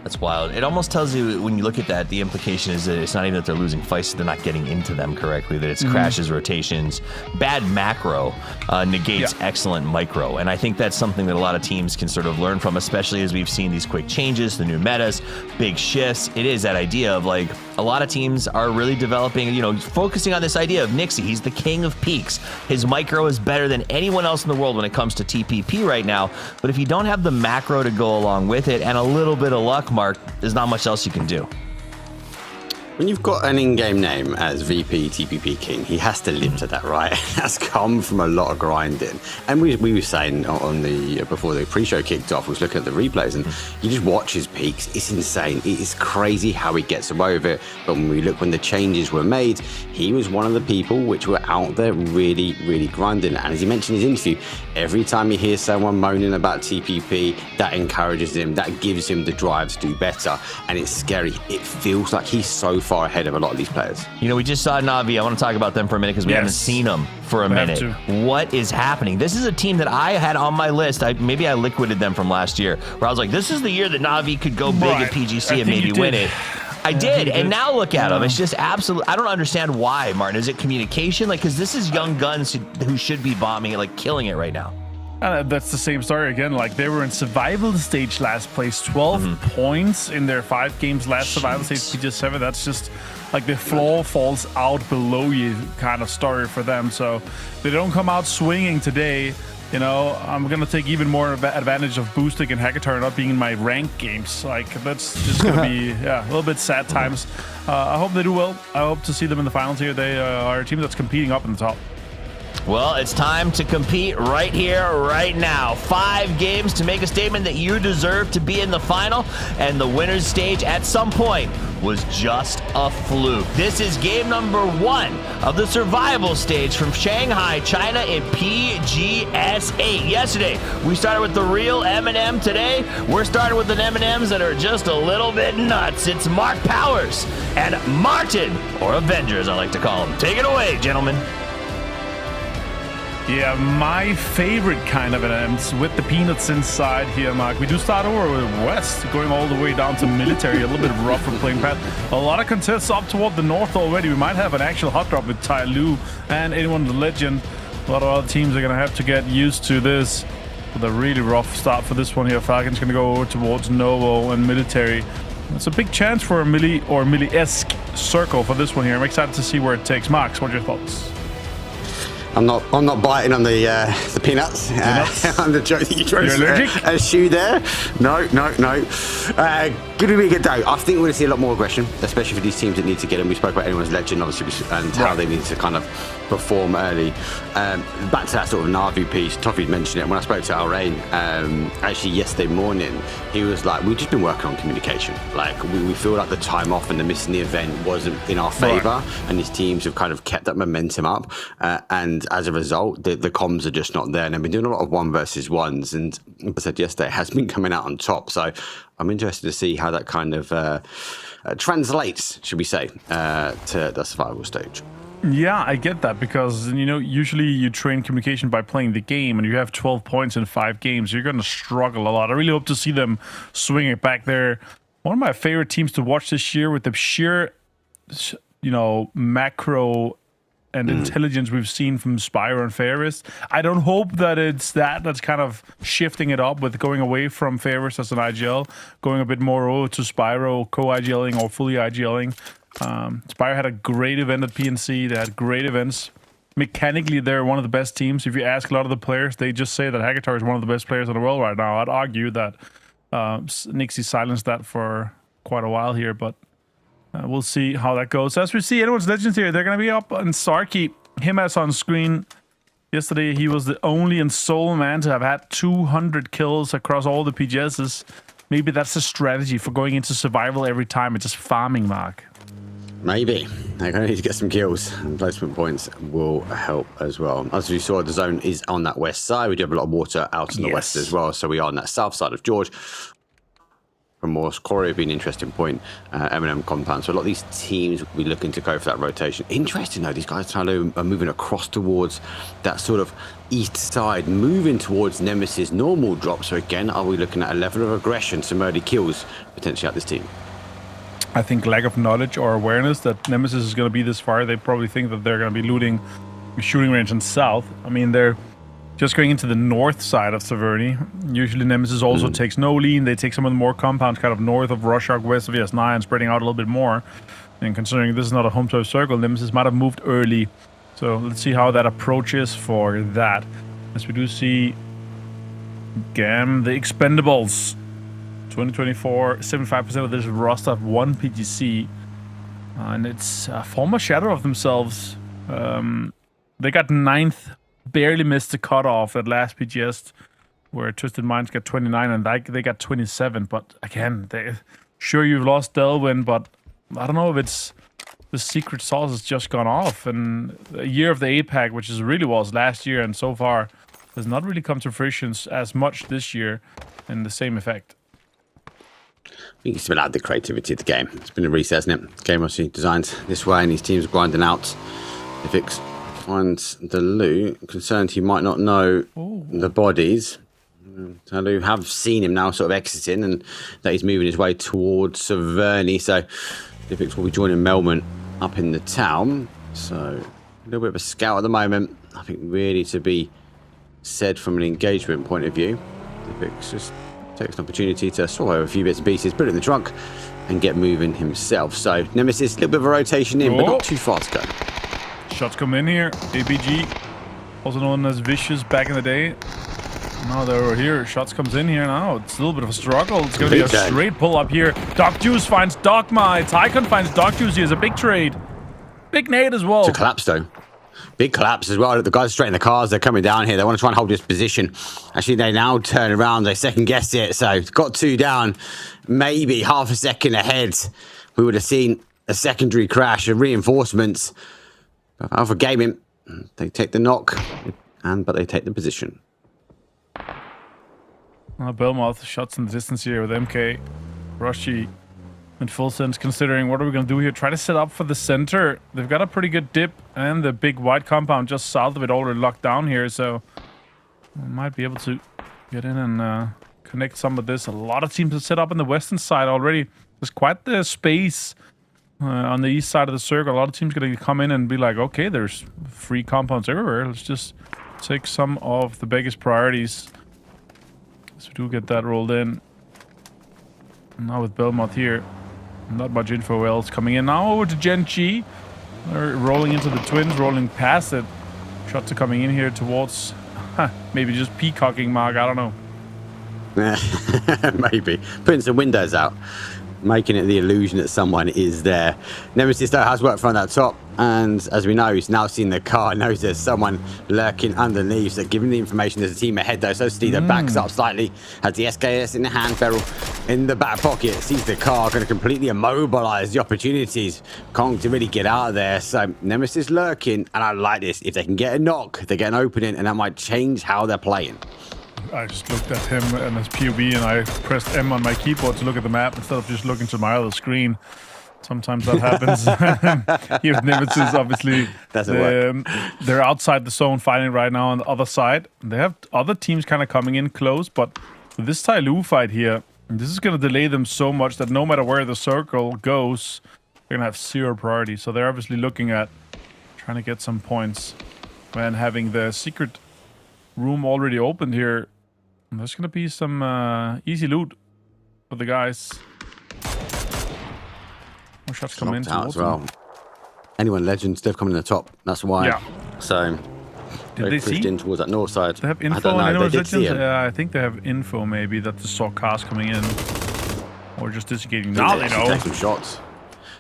That's wild. It almost tells you, when you look at that, the implication is that it's not even that they're losing fights, they're not getting into them correctly, that it's crashes, rotations. Bad macro negates excellent micro. And I think that's something that a lot of teams can sort of learn from, especially as we've seen these quick changes, the new metas, big shifts. It is that idea of, like, a lot of teams are really developing, you know, focusing on this idea of Nixie. He's the king of peaks. His micro is better than anyone else in the world when it comes to TPP right now. But if you don't have the macro to go along with it and a little bit of luck, Mark, there's not much else you can do. When you've got an in-game name as VP TPP King, he has to live to that, right? That's come from a lot of grinding. And we were saying on the before the pre-show kicked off, we was looking at the replays, and you just watch his peaks. It's insane. It is crazy how he gets away with it. But when we look when the changes were made, he was one of the people which were out there really, really grinding. And as he mentioned in his interview, every time you hear someone moaning about TPP, that encourages him, that gives him the drive to do better. And it's scary. It feels like he's so far ahead of a lot of these players. You know, we just saw Na'Vi. I want to talk about them for a minute because we haven't seen them for a minute. What is happening? This is a team that I had on my list. Maybe I liquidated them from last year, where I was like, this is the year that Na'Vi could go big at PGC and maybe win it. I did, and now look at them. It's just absolute. I don't understand why, Martin. Is it communication? Like, because this is young guns who should be bombing it, like killing it right now. That's the same story again. Like, they were in survival stage last place, 12 points in their 5 games last survival stage, PGS 7. That's just like the floor falls out below you kind of story for them. So they don't come out swinging today. You know, I'm going to take even more advantage of Boosting and Hackatar not being in my ranked games. Like, that's just going to be a little bit sad times. I hope they do well. I hope to see them in the finals here. They are a team that's competing up in the top. Well, it's time to compete right here, right now. 5 games to make a statement that you deserve to be in the final, and the winner's stage at some point was just a fluke. This is game number 1 of the survival stage from Shanghai, China in PGS 8. Yesterday, we started with the real M&M. Today, we're starting with an M&Ms that are just a little bit nuts. It's Mark Powers and Martin, or Avengers, I like to call them. Take it away, gentlemen. Yeah, my favorite kind of M&Ms with the peanuts inside here, Mark. We do start over with West, going all the way down to military, a little bit rough for playing path. A lot of contests up toward the north already. We might have an actual hot drop with Tai Lu and Anyone's Legend. A lot of other teams are going to have to get used to this. With a really rough start for this one here. Falcon's going to go over towards Novo and military. It's a big chance for a melee or melee-esque circle for this one here. I'm excited to see where it takes. Max, what are your thoughts? I'm not biting on the peanuts. I'm the joke that you tried a shoe there. No. Gonna be a good day. I think we're gonna see a lot more aggression, especially for these teams that need to get in. We spoke about anyone's legend, obviously, and how they need to kind of perform early. Back to that sort of Navi piece, Toffee mentioned it. When I spoke to Alrain, actually yesterday morning, he was like, we've just been working on communication. Like, we feel like the time off and the missing the event wasn't in our favour, and these teams have kind of kept that momentum up. And as a result, the comms are just not there. And they've been doing a lot of 1 versus 1s. And like I said yesterday, it has been coming out on top. So I'm interested to see how that kind of translates, should we say, to the survival stage. Yeah, I get that because, usually you train communication by playing the game and you have 12 points in 5 games. You're going to struggle a lot. I really hope to see them swing it back there. One of my favorite teams to watch this year with the sheer, macro and intelligence we've seen from Spyro and Ferris. I don't hope that it's that's kind of shifting it up with going away from Ferris as an IGL, going a bit more to Spyro, co-IGLing or fully IGLing. Spyro had a great event at PNC. They had great events. Mechanically, they're one of the best teams. If you ask a lot of the players, they just say that Hagatar is one of the best players in the world right now. I'd argue that Nixie silenced that for quite a while here, but we'll see how that goes. As we see, anyone's legends here, they're going to be up on Sarky. Him as on screen. Yesterday, he was the only and sole man to have had 200 kills across all the PGSs. Maybe that's the strategy for going into survival every time. It's just farming, Mark. Maybe. They're going to need to get some kills, and placement points will help as well. As you saw, the zone is on that west side. We do have a lot of water out in the west as well, so we are on that south side of George. From Morse, Corey would be an interesting point. M&M compound. So a lot of these teams will be looking to go for that rotation. Interesting though, these guys are moving across towards that sort of east side, moving towards Nemesis normal drop. So again, are we looking at a level of aggression, some early kills potentially at this team? I think lack of knowledge or awareness that Nemesis is going to be this far. They probably think that they're going to be looting shooting range in south. I mean, they're just going into the north side of Severny. Usually Nemesis also takes no lean. They take some of the more compounds kind of north of Rorschach, west of ES9, spreading out a little bit more. And considering this is not a home turf circle, Nemesis might have moved early. So let's see how that approach is for that. As we do see GAM, the Expendables. 2024, 75% of this roster have 1 PGC. And it's a former shadow of themselves. They got 9th. Barely missed the cutoff at last PGS, where Twisted Minds got 29 and they got 27. But again, sure you've lost Delwyn, but I don't know if it's the secret sauce has just gone off. And a year of the APAC, which is really was last year and so far, has not really come to fruition as much this year in the same effect. I think it's been add the creativity of the game. It's been a reset, hasn't it? The game obviously designed this way, and these teams grinding out. If it finds the loot, concerned he might not know the bodies. Talu have seen him now sort of exiting, and that he's moving his way towards Severny. So Dipix will be joining Melman up in the town. So a little bit of a scout at the moment. I think really to be said from an engagement point of view. Dipix just takes an opportunity to swallow a few bits and pieces, put it in the trunk, and get moving himself. So Nemesis, a little bit of a rotation in, but not too far to go. Shots come in here. APG, also known as Vicious back in the day. Now they're over here. Shots comes in here now. It's a little bit of a struggle. It's going to be a straight pull up here. Doc Juice finds Dogma. Tycon finds Doc Juice. He has a big trade. Big nade as well. It's a collapse though. Big collapse as well. The guys are straight in the cars. They're coming down here. They want to try and hold this position. Actually, they now turn around. They second guess it. So got 2 down. Maybe half a second ahead. We would have seen a secondary crash of reinforcements. Alpha Gaming, they take the knock, but they take the position. Belmoth shots in the distance here with MK. Rushy in full sense, considering what are we going to do here? Try to set up for the center. They've got a pretty good dip, and the big white compound just south of it already locked down here, so we might be able to get in and connect some of this. A lot of teams are set up on the western side already. There's quite the space on the east side of the circle. A lot of teams going to come in and be like, okay, there's free compounds everywhere. Let's just take some of the biggest priorities. So we do get that rolled in. Now with Belmont here, not much info else coming in. Now over to Gen Chi. They're rolling into the twins, rolling past it. Shots are coming in here towards maybe just peacocking Mark. I don't know. Maybe putting some windows out, making it the illusion that someone is there. Nemesis though has worked from that top, and as we know, he's now seen the car, knows there's someone lurking underneath. So giving the information, there's a team ahead though. So Steeder backs up slightly, has the SKS in the hand barrel in the back pocket, sees the car, going to completely immobilize the opportunities Kong to really get out of there. So Nemesis lurking, and I like this. If they can get a knock, they get an opening, and that might change how they're playing. I just looked at him and his POV, and I pressed M on my keyboard to look at the map instead of just looking to my other screen. Sometimes that happens. Here with Nemesis, obviously, they're outside the zone fighting right now on the other side. They have other teams kind of coming in close, but with this Tai Lu fight here, this is going to delay them so much that no matter where the circle goes, they're going to have zero priority. So they're obviously looking at trying to get some points when having the secret room already opened here. And there's going to be some easy loot for the guys. More shots coming in as well. Anyone legends, they've come in the top. That's why. Yeah. So did they pushed see? in towards that north side. They have info. I don't know. Anyone They did see him. I think they have info maybe that they saw cars coming in, or just dislocating. Now they know. Take some shots.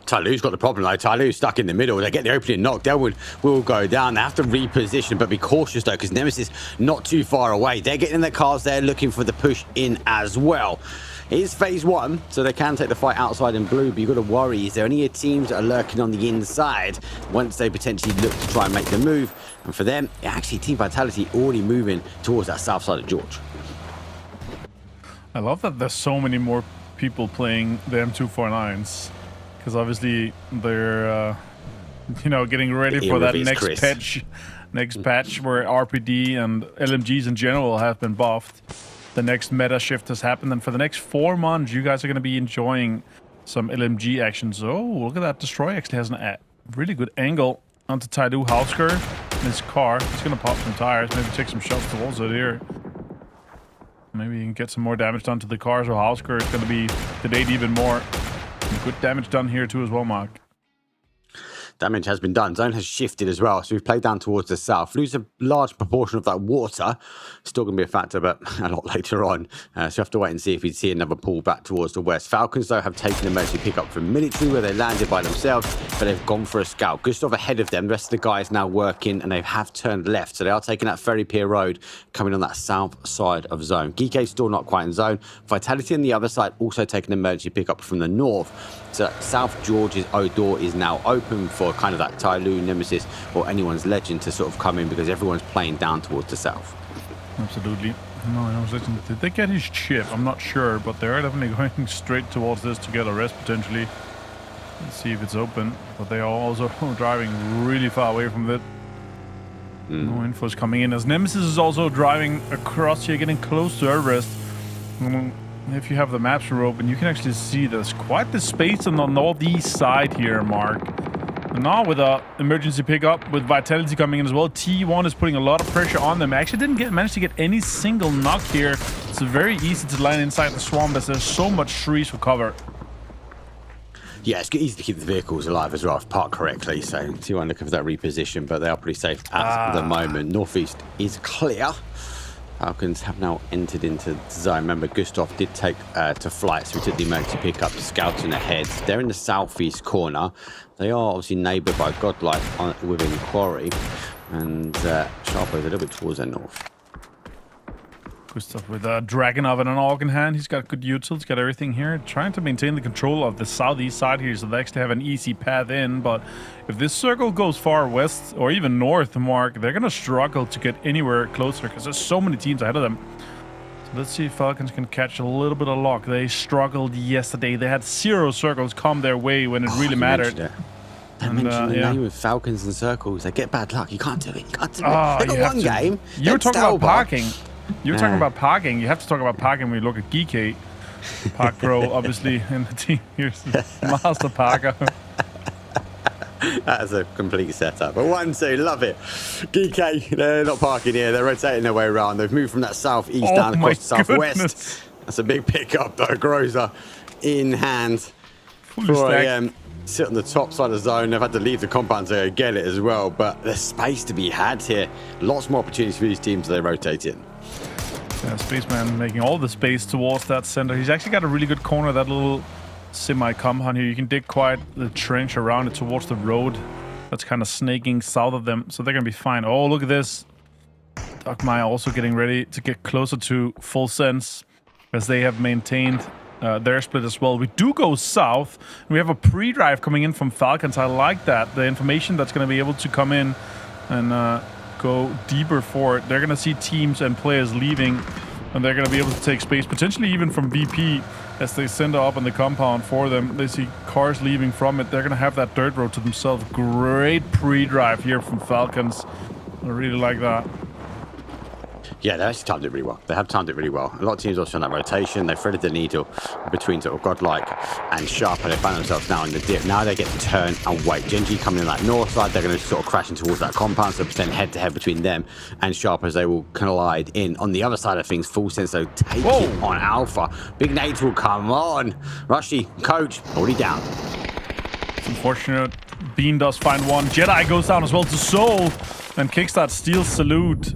Tai Lu's got the problem though. Tai Lu's stuck in the middle. They get the opening knock. Delwood will go down. They have to reposition, but be cautious though, because Nemesis not too far away. They're getting in their cars. They're looking for the push in as well. It is phase one, so they can take the fight outside in blue, but you've got to worry, is there any teams that are lurking on the inside once they potentially look to try and make the move? And for them, actually, Team Vitality already moving towards that south side of George. I love that there's so many more people playing the M249s, because obviously they're, getting ready for that next patch where RPD and LMGs in general have been buffed. The next meta shift has happened, and for the next 4 months, you guys are going to be enjoying some LMG action. So, look at that. Destroy actually has a really good angle onto Tai Lu Hausker in his car. He's going to pop some tires, maybe take some shots towards it here. Maybe you can get some more damage done to the car, so Hausker is going to be delayed even more. And good damage done here too as well, Mark. Damage has been done. Zone has shifted as well, so we've played down towards the south. Lose a large proportion of that water. Still going to be a factor, but a lot later on. So you have to wait and see if we see another pull back towards the west. Falcons, though, have taken an emergency pickup from military where they landed by themselves, but they've gone for a scout. Gustav ahead of them. The rest of the guys now working, and they have turned left. So they are taking that Ferry Pier Road, coming on that south side of zone. Geekay still not quite in zone. Vitality on the other side also taking an emergency pickup from the north. So South George's door is now open for kind of that Tai Lu, Nemesis, or anyone's legend to sort of come in, because everyone's playing down towards the south. Absolutely. No, did they get his chip? I'm not sure, but they're definitely going straight towards this to get a rest potentially. Let's see if it's open, but they are also driving really far away from it. No info is coming in, as Nemesis is also driving across here, getting close to Everest. If you have the maps open, you can actually see there's quite the space on the northeast side here, Mark. And now with an emergency pickup, with Vitality coming in as well, T1 is putting a lot of pressure on them. Actually didn't manage to get any single knock here. It's very easy to line inside the swamp as there's so much trees for cover. Yeah, it's easy to keep the vehicles alive as well, if parked correctly. So T1 looking for that reposition, but they are pretty safe at the moment. Northeast is clear. Falcons have now entered into zone. Remember, Gustav did take to flight, so we took the emergency pickup, scouting ahead. They're in the southeast corner. They are obviously neighboured by Godlike within Quarry, and Sharpo is a little bit towards their north. Gustav with a Dragonov and an AUG in hand. He's got good utils, he's got everything here. Trying to maintain the control of the southeast side here, so they actually have an easy path in. But if this circle goes far west or even north, Mark, they're going to struggle to get anywhere closer because there's so many teams ahead of them. So let's see if Falcons can catch a little bit of luck. They struggled yesterday. They had 0 circles come their way when it really mattered. Now with Falcons and circles, they get bad luck. You can't do it. You can't do it. They got one game. You were talking about parking. You were talking about parking. You have to talk about parking when you look at Geekay. Park Pro, obviously, in the team. Here's Master Parker. That's a complete setup. But 1-2, love it. Geekay, they're not parking here. They're rotating their way around. They've moved from that southeast down across the southwest. That's a big pickup, though. Groza in hand. Fully stacked. sit on the top side of the zone. They've had to leave the compound to get it as well, but there's space to be had here. Lots more opportunities for these teams as they rotate in. Yeah, Spaceman making all the space towards that center. He's actually got a really good corner, that little semi-compound here. You can dig quite the trench around it towards the road that's kind of snaking south of them, so they're going to be fine. Oh, look at this. Dogmire also getting ready to get closer to full sense as they have maintained their split as well. We do go south. We have a pre-drive coming in from Falcons. I like that. The information that's going to be able to come in and go deeper for it. They're going to see teams and players leaving, and they're going to be able to take space, potentially even from VP as they send up on the compound for them. They see cars leaving from it. They're going to have that dirt road to themselves. Great pre-drive here from Falcons. I really like that. Yeah, they actually timed it really well. They have timed it really well. A lot of teams also on that rotation. They threaded the needle between sort of Godlike and Sharp, and they find themselves now in the dip. Now they get to turn and wait. Gen G coming in that north side. They're going to sort of crash in towards that compound, so pretend head-to-head between them and Sharp as they will collide in. On the other side of things, Full Sense, though, taking on Alpha. Big Nate will come on. Rushy, coach, already down. It's unfortunate. Bean does find one. Jedi goes down as well to Soul, and Kickstart steals Salute.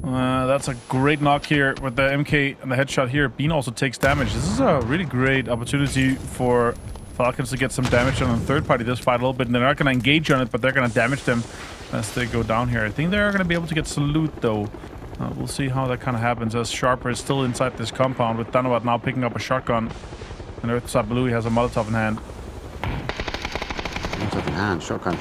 That's a great knock here with the MK and the headshot here. Bean also takes damage. This is a really great opportunity for Falcons to get some damage on the third party this fight a little bit. And they're not going to engage on it, but they're going to damage them as they go down here. I think they're going to be able to get Salute, though. We'll see how that kind of happens as Sharper is still inside this compound with Danobat now picking up a shotgun. And Earthside Blue has a Molotov in hand. Molotov in hand, shotgun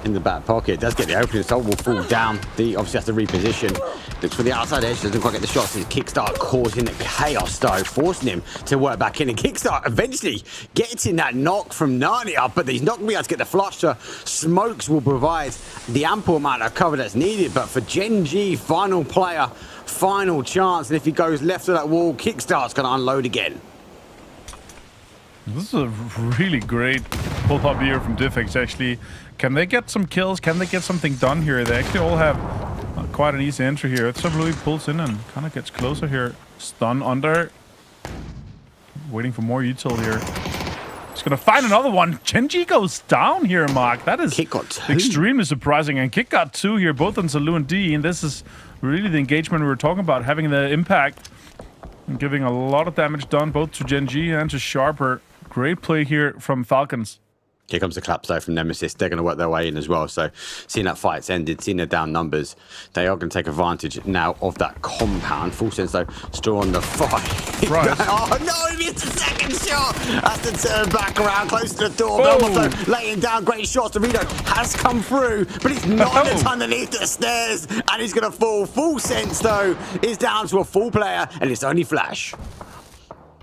in the back pocket. Does get the opening. Soul will fall down. The obviously has to reposition. Looks for the outside edge. Doesn't quite get the shots. His Kickstart causing the chaos though, forcing him to work back in. And Kickstart eventually getting that knock from Narnia, but he's not going to be able to get the flusher. Smokes will provide the ample amount of cover that's needed. But for Gen G, final player, final chance. And if he goes left of that wall, Kickstart's going to unload again. This is a really great pull-up here from Diffix, actually. Can they get some kills? Can they get something done here? They actually all have quite an easy entry here. It's Louis pulls in and kind of gets closer here. Stun under. Waiting for more util here. He's going to find another one. Genji goes down here, Mark. That is extremely surprising. And Kick got two here, both on Salu and D. And this is really the engagement we were talking about, having the impact and giving a lot of damage done both to Genji and to Sharper. Great play here from Falcons. Here comes the clap though from Nemesis. They're going to work their way in as well. So seeing that fight's ended, seeing their down numbers, they are going to take advantage now of that compound. Full Sense though, still on the fight. Right. Oh no, he missed the second shot. Has to turn back around close to the door. Belmont though laying down great shots. Dorito has come through, but he's not underneath the stairs and he's going to fall. Full Sense though is down to a full player and it's only Flash.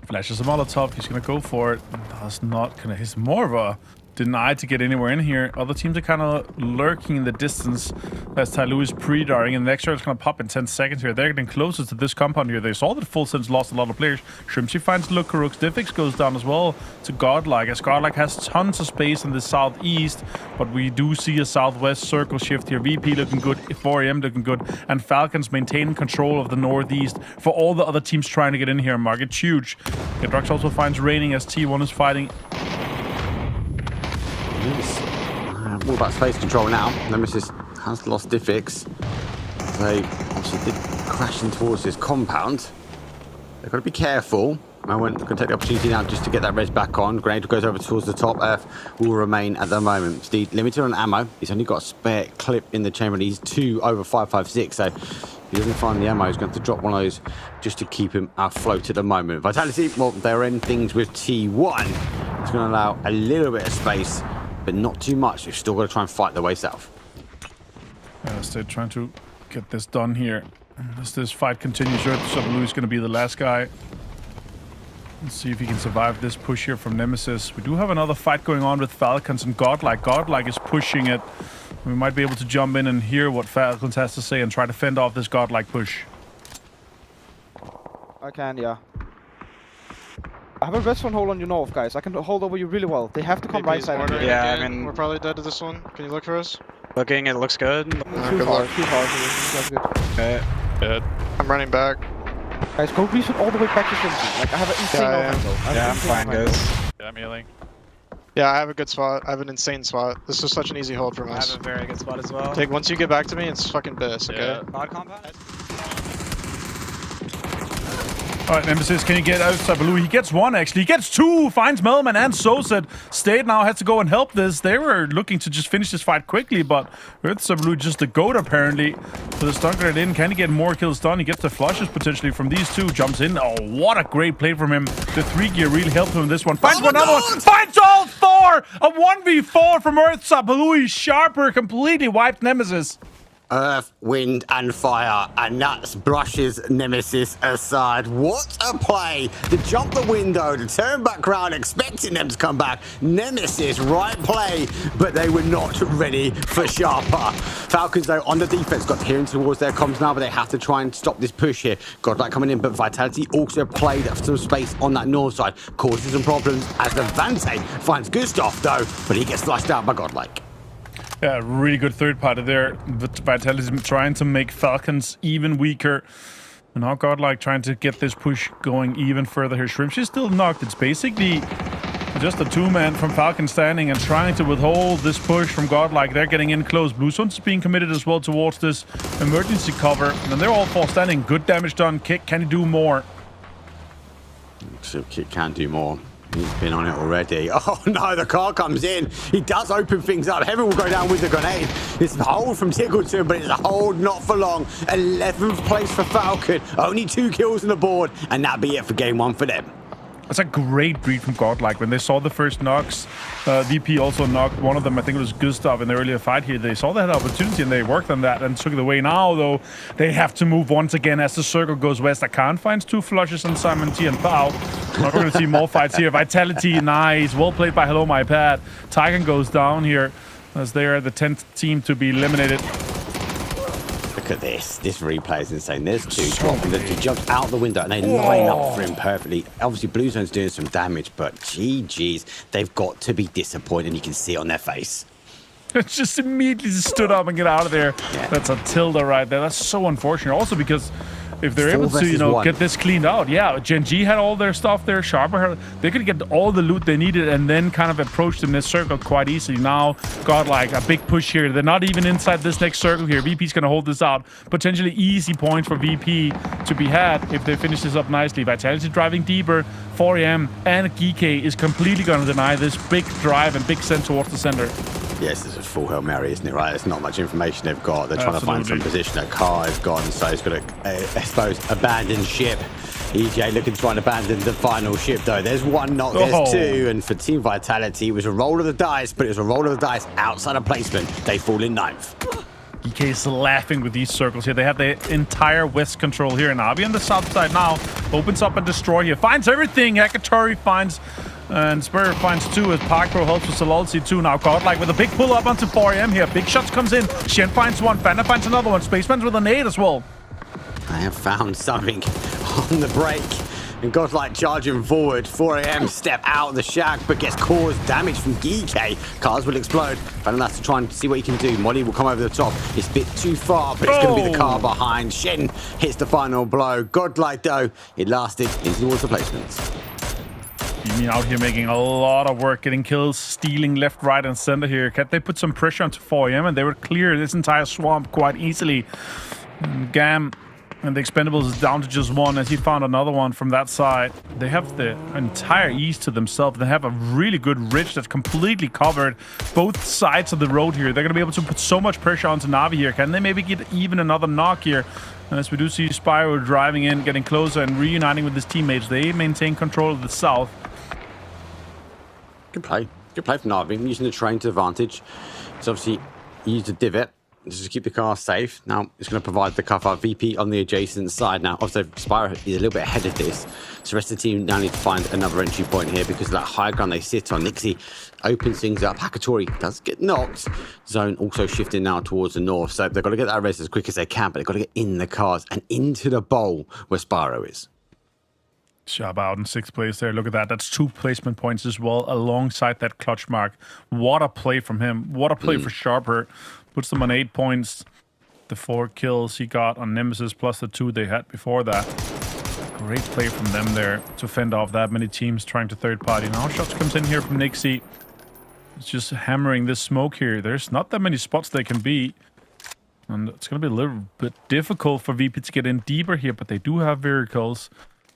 Flash is a Molotov. He's going to go for it. That's not going to... He's more of a denied to get anywhere in here. Other teams are kind of lurking in the distance as Tyloo is pre-darting, and the next shot is going to pop in 10 seconds here. They're getting closer to this compound here. They saw that Full Sense lost a lot of players. Shrimpsy finds Lukarux. Diffix goes down as well to Godlike, as Godlike has tons of space in the southeast, but we do see a southwest circle shift here. VP looking good, 4AM looking good, and Falcons maintaining control of the northeast for all the other teams trying to get in here. Mark, it's huge. Gedrox also finds Raining as T1 is fighting. All about space control now. Nemesis has lost Diffix. They obviously did crash in towards this compound. They've got to be careful. I going to take the opportunity now just to get that res back on. Grenade goes over towards the top. Earth will remain at the moment. Steve limited on ammo. He's only got a spare clip in the chamber. And he's 2 over 5.56. So he doesn't find the ammo. He's going to have to drop one of those just to keep him afloat at the moment. Vitality, well, they're in things with T1. It's going to allow a little bit of space, but not too much. They've still got to try and fight their way south. Yes, they're trying to get this done here. As this fight continues, Louis is going to be the last guy. Let's see if he can survive this push here from Nemesis. We do have another fight going on with Falcons and Godlike. Godlike is pushing it. We might be able to jump in and hear what Falcons has to say and try to fend off this Godlike push. I can, yeah. I have a redstone hole on you north, guys. I can hold over you really well. They have to come right side. Yeah, I mean, we're probably dead to this one. Can you look for us? Looking, it looks good. Too far. That's good. Okay. Good. I'm running back. Guys, go reset all the way back to Shrimpsy. Like, I have an insane angle. Yeah, I'm fine, guys. Yeah, I'm healing. Yeah, I have a good spot. I have an insane spot. This is such an easy hold from I us. have a very good spot as well. Take once you get back to me, it's fucking BIS, okay? Mod compound? All right, Nemesis, can you get outside Blue? He gets one, actually. He gets two. Finds Melman and Soset. State now has to go and help this. They were looking to just finish this fight quickly, but Blue just the goat, apparently. So the stun grenade in. Can he get more kills done? He gets the flushes, potentially, from these two. Jumps in. Oh, what a great play from him. The 3-gear really helped him in this one. Finds another one. Finds all four! A 1v4 from Blue. Sharper completely wiped Nemesis. Earth, wind, and fire, and nuts brushes Nemesis aside. What a play! To jump the window, to turn back around, expecting them to come back. Nemesis, right play, but they were not ready for Sharper. Falcons, though, on the defense, got hearing towards their comms now, but they have to try and stop this push here. Godlike coming in, but Vitality also played some space on that north side, causes some problems as the Vante finds Gustav, though, but he gets flushed out by Godlike. Yeah, really good third party there. Vitality trying to make Falcons even weaker. And now Godlike trying to get this push going even further here. Shrimp, she's still knocked. It's basically just a two-man from Falcon standing and trying to withhold this push from Godlike. They're getting in close. Blue Zone's being committed as well towards this emergency cover. And they're all four standing. Good damage done. Kick, can he do more? So Kick can do more. He's been on it already. Oh no, the car comes in. He does open things up. Heaven will go down with the grenade. It's a hold from Tickleton, but it's a hold not for long. 11th place for Falcon. Only 2 kills on the board, and that'll be it for game 1 for them. That's a great read from Godlike. When they saw the first knocks, VP also knocked one of them. I think it was Gustav in the earlier fight here. They saw they had opportunity and they worked on that and took it away. Now, though, they have to move once again as the circle goes west. Akan finds 2 flushes on Simon T and Pau. We're going to see more fights here. Vitality, nice. Well played by Hello My Pad. Tygan goes down here as they are the 10th team to be eliminated. Look at this. This replay is insane. There's 2 dropping. He jumps out the window and they line up for him perfectly. Obviously, Blue Zone's doing some damage, but GG's, they've got to be disappointed. You can see it on their face. It's just immediately stood up and get out of there. Yeah. That's a tilde right there. That's so unfortunate. Also because if they're able to, get this cleaned out. Yeah, Gen G had all their stuff there. Sharper, they could get all the loot they needed and then kind of approach them this circle quite easily. Now, Godlike, a big push here. They're not even inside this next circle here. VP's going to hold this out. Potentially easy points for VP to be had if they finish this up nicely. Vitality driving deeper. 4am and Geeky is completely going to deny this big drive and big send towards the center. Yes, it's a full Hail Mary, isn't it, right? There's not much information they've got. They're trying to find some position. That car is gone, so it's got to, I suppose, abandon ship. EJ looking to try and abandon the final ship, though. There's 1 knock, there's 2, and for Team Vitality, it was a roll of the dice, but it was a roll of the dice outside of placement. They fall in 9th. EK is laughing with these circles here. They have the entire west control here. Navi on the south side now. Opens up and destroy here. Finds everything. Hekatori finds... And Spur finds 2 as Park Pro helps with Solalsi 2. Now Godlike with a big pull up onto 4am here. Big shots comes in. Shen finds 1. Fanta finds another one. Spaceman's with a nade as well. I have found something on the break. And Godlike charging forward. 4am step out of the shack, but gets caused damage from Geeky. Cars will explode. Fanta has to try and see what he can do. Molly will come over the top. It's a bit too far, but it's going to be the car behind. Shen hits the final blow. Godlike, though, it lasted into towards the placements. Yumi out here making a lot of work, getting kills, stealing left, right, and center here. Can they put some pressure onto 4am and they would clear this entire swamp quite easily. Gam and the Expendables is down to just 1 as he found another one from that side. They have the entire east to themselves. They have a really good ridge that's completely covered both sides of the road here. They're going to be able to put so much pressure onto Navi here. Can they maybe get even another knock here? As we do see Spyro driving in, getting closer and reuniting with his teammates. They maintain control of the south. Good play. Good play from Navi. Using the train to advantage. It's obviously used a divot just to keep the car safe. Now it's going to provide the cover. VP on the adjacent side now. Also, Spyro is a little bit ahead of this. So the rest of the team now need to find another entry point here because of that high ground they sit on. Nixie opens things up. Hakatori does get knocked. Zone also shifting now towards the north. So they've got to get that res as quick as they can, but they've got to get in the cars and into the bowl where Spyro is. Shab out in 6th place there. Look at that. That's 2 placement points as well alongside that clutch mark. What a play from him. What a play for Sharper. Puts them on 8 points. The 4 kills he got on Nemesis plus the 2 they had before that. Great play from them there to fend off that many teams trying to third party. Now shots comes in here from Nixie. It's just hammering this smoke here. There's not that many spots they can beat. And it's going to be a little bit difficult for VP to get in deeper here, but they do have vehicles.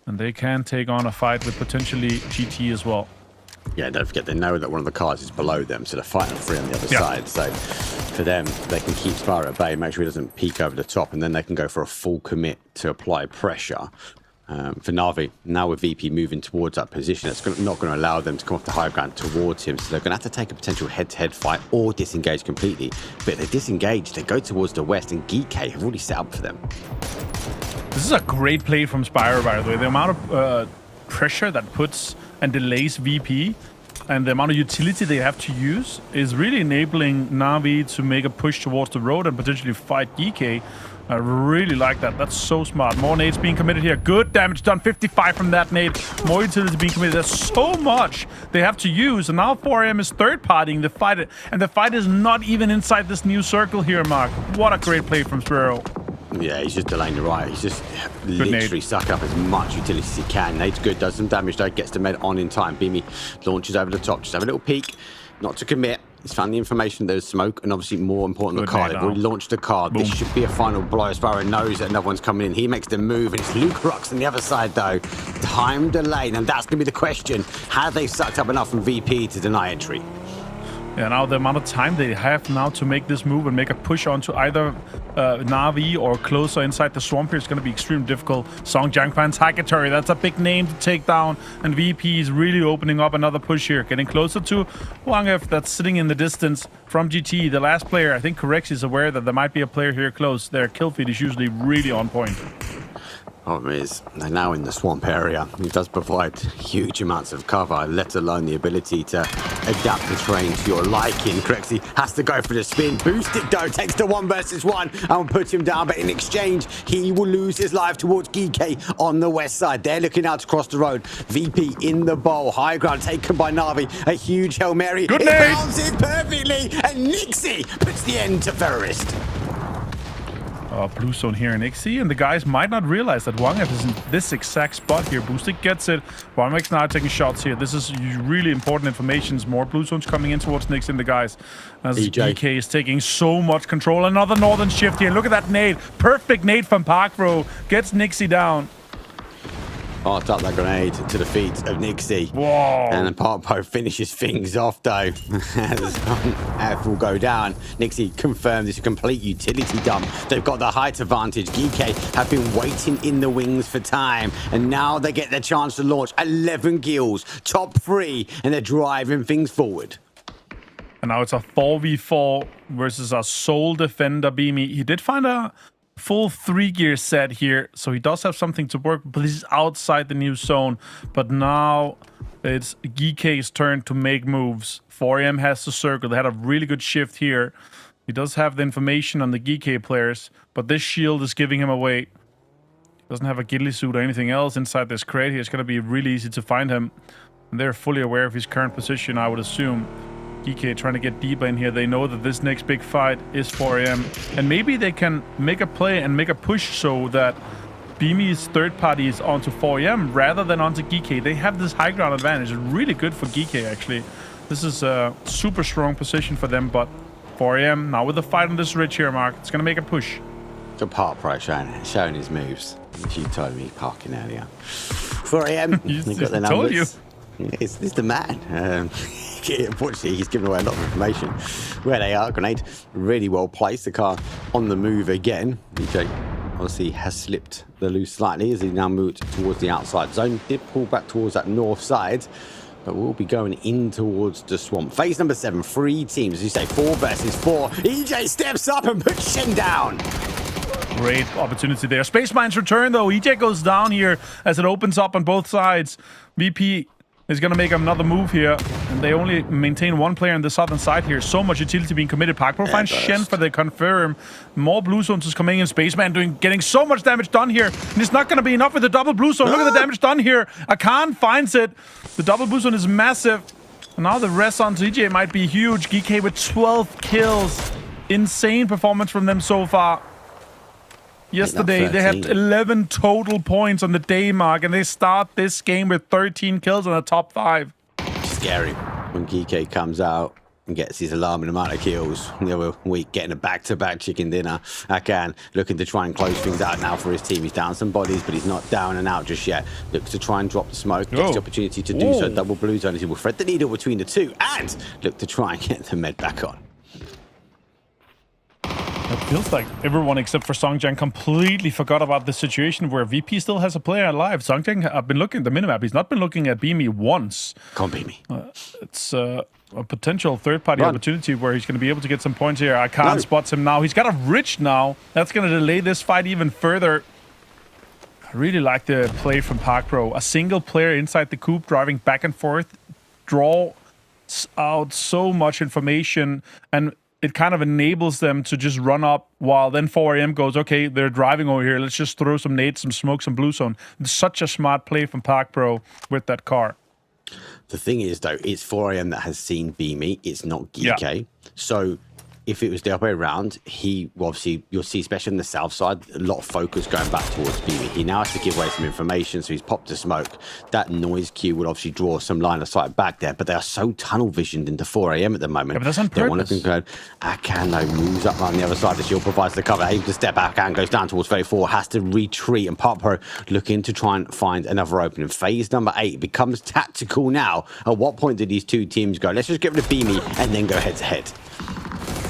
And they can take on a fight with potentially GT as well. Yeah, don't forget, they know that one of the cars is below them, so they're fighting free on the other side. So for them, they can keep Spyro at bay, make sure he doesn't peek over the top, and then they can go for a full commit to apply pressure. For Na'Vi, now with VP moving towards that position, it's not going to allow them to come off the high ground towards him, so they're going to have to take a potential head-to-head fight or disengage completely. But if they disengage, they go towards the west, and Geeky have already set up for them. This is a great play from Spyro, by the way. The amount of pressure that puts and delays VP and the amount of utility they have to use is really enabling Na'Vi to make a push towards the road and potentially fight Geeky. I really like that. That's so smart. More nades being committed here. Good damage done. 55 from that nade. More utility being committed. There's so much they have to use. And now 4AM is third-partying the fight. And the fight is not even inside this new circle here, Mark. What a great play from Spyro. Yeah, he's just delaying the right. He's just literally suck up as much utility as he can. Nade's good, does some damage though, gets the med on in time. Beamy launches over the top. Just have a little peek. Not to commit. He's found the information, there's smoke, and obviously more important, the car. They've already launched the car. Boom. This should be a final blow. Spyro knows that another one's coming in. He makes the move, and it's Luke Rux on the other side, though. Time delayed, and that's going to be the question. Have they sucked up enough from VP to deny entry? Yeah, now the amount of time they have now to make this move and make a push onto either Na'Vi or closer inside the swamp here is going to be extremely difficult. Songjiang fans, Hackatory, that's a big name to take down. And VP is really opening up another push here. Getting closer to Wangef that's sitting in the distance from GT. The last player, I think Correx is aware that there might be a player here close. Their kill feed is usually really on point. Problem is, they're now in the swamp area. It does provide huge amounts of cover, let alone the ability to adapt the terrain to your liking. Crexy has to go for the spin. Boost it though, takes the 1 versus 1 and will put him down, but in exchange, he will lose his life towards Geeky on the west side. They're looking out to cross the road. VP in the bowl. High ground taken by Na'Vi. A huge Hail Mary. It bounces perfectly, and Nixie puts the end to Terrorist. Blue zone here in XC, and the guys might not realize that Wangef is in this exact spot here. Boosted gets it. Wangef's now taking shots here. This is really important information. More blue zones coming in towards Nix and the guys. As EK is taking so much control. Another northern shift here. Look at that nade. Perfect nade from Parkbro. Gets Nixie down. Arced up that grenade to the feet of Nixie. Whoa. And then Parkpo finishes things off though. As F will go down. Nixie confirmed it's a complete utility dump. They've got the height advantage. Geeky have been waiting in the wings for time. And now they get their chance to launch 11 kills, top 3, and they're driving things forward. And now it's a 4v4 versus a sole defender, Beamy. He did find a full 3-gear set here, so he does have something to work with, but he's outside the new zone. But now it's Geeky's turn to make moves. 4AM has the circle. They had a really good shift here. He does have the information on the Geeky players, but this shield is giving him away. He doesn't have a ghillie suit or anything else inside this crate here. It's going to be really easy to find him. And they're fully aware of his current position, I would assume. Geeky trying to get deeper in here. They know that this next big fight is 4AM. And maybe they can make a play and make a push so that Beamy's third party is onto 4AM rather than onto Geeky. They have this high ground advantage. It's really good for Geeky, actually. This is a super strong position for them, but 4AM, now with the fight on this ridge here, Mark, it's going to make a push. So Park Pro showing his moves, which you told me parking earlier. 4AM, he got the numbers. Told you. It's the man. Unfortunately, he's given away a lot of information. Where they are, grenade really well placed. The car on the move again. DJ obviously has slipped the loose slightly as he now moved towards the outside zone. Did pull back towards that north side, but we'll be going in towards the swamp. Phase number 7, 3 teams. As you say, 4 versus 4. EJ steps up and puts Shen down. Great opportunity there. Space Mines return, though. EJ goes down here as it opens up on both sides. VP is going to make another move here, and they only maintain 1 player on the southern side here. So much utility being committed. Parkbro finds Shen for the confirm. More blue zones is coming in. Spaceman getting so much damage done here, and it's not going to be enough with the double blue zone. Look at the damage done here. Akan finds it. The double blue zone is massive. And now the rest on TJ might be huge. Geeky with 12 kills. Insane performance from them so far. Yesterday, they had 11 total points on the day, Mark, and they start this game with 13 kills in the top 5. Scary when Geeky comes out and gets his alarming amount of kills. The other week, getting a back-to-back chicken dinner. Akan looking to try and close things out now for his team. He's down some bodies, but he's not down and out just yet. Looks to try and drop the smoke. Gets the opportunity to do so. Double blue zone as he will thread the needle between the two and look to try and get the med back on. It feels like everyone except for Songjang completely forgot about the situation where VP still has a player alive. Songjang, I've been looking at the minimap. He's not been looking at Beamy once. Can't beat me. It's a potential third-party opportunity where he's going to be able to get some points here. I can't spot him now. He's got a Rich now. That's going to delay this fight even further. I really like the play from Park Pro. A single player inside the coop driving back and forth, draw out so much information, and it kind of enables them to just run up while then 4AM goes, okay, they're driving over here. Let's just throw some nades, some smoke, some blue zone. It's such a smart play from Park Pro with that car. The thing is, though, it's 4AM that has seen Beamy. It's not GK. Yeah. So if it was the other way around, he obviously, you'll see, especially on the south side, a lot of focus going back towards Beamy. He now has to give away some information, so he's popped a smoke. That noise cue would obviously draw some line of sight back there, but they are so tunnel visioned into 4AM at the moment. Yeah, but that's on purpose. They want to Akan, though, moves up on the other side. The shield provides the cover. Aims to step back and goes down towards 34. Has to retreat, and Park Pro looking to try and find another opening. Phase number 8 becomes tactical now. At what point did these two teams go, let's just get rid of Beamy and then go head to head?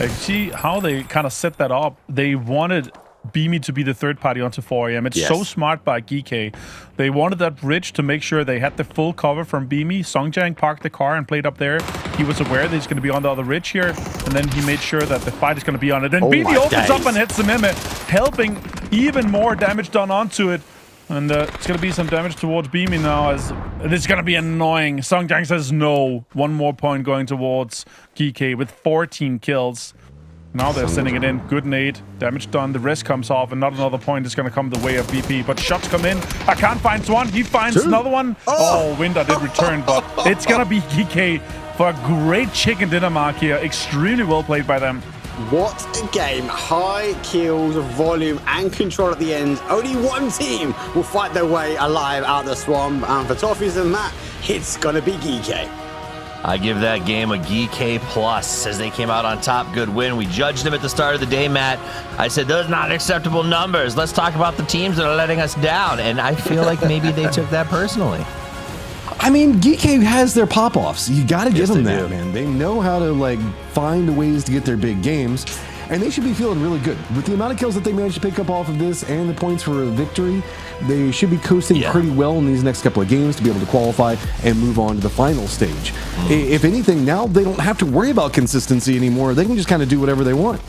See how they kind of set that up. They wanted Beamy to be the third party onto 4AM. It's so smart by GK. They wanted that bridge to make sure they had the full cover from Beamy. Songjang parked the car and played up there. He was aware that he's going to be on the other ridge here, and then he made sure that the fight is going to be on it. And Beamy opens up and hits the Mimic, helping even more damage done onto it. And it's going to be some damage towards Beamy now, as it's going to be annoying. Songjang says no. One more point going towards GK with 14 kills. Now they're sending it in. Good nade. Damage done. The rest comes off, and not another point is going to come the way of VP. But shots come in. Akan finds one. He finds another one. Oh, Winda did return, but it's going to be GK for a great chicken dinner mark here. Extremely well played by them. What a game. High kills, volume, and control at the end. Only one team will fight their way alive out of the swamp. And for Toffees and Matt, it's going to be GK. I give that game a GK plus as they came out on top. Good win. We judged them at the start of the day, Matt. I said, those are not acceptable numbers. Let's talk about the teams that are letting us down. And I feel like maybe they took that personally. I mean, GK has their pop-offs. You got to give them that, man. They know how to, like, find ways to get their big games, and they should be feeling really good. With the amount of kills that they managed to pick up off of this and the points for a victory, they should be coasting pretty well in these next couple of games to be able to qualify and move on to the final stage. If anything, now they don't have to worry about consistency anymore. They can just kind of do whatever they want.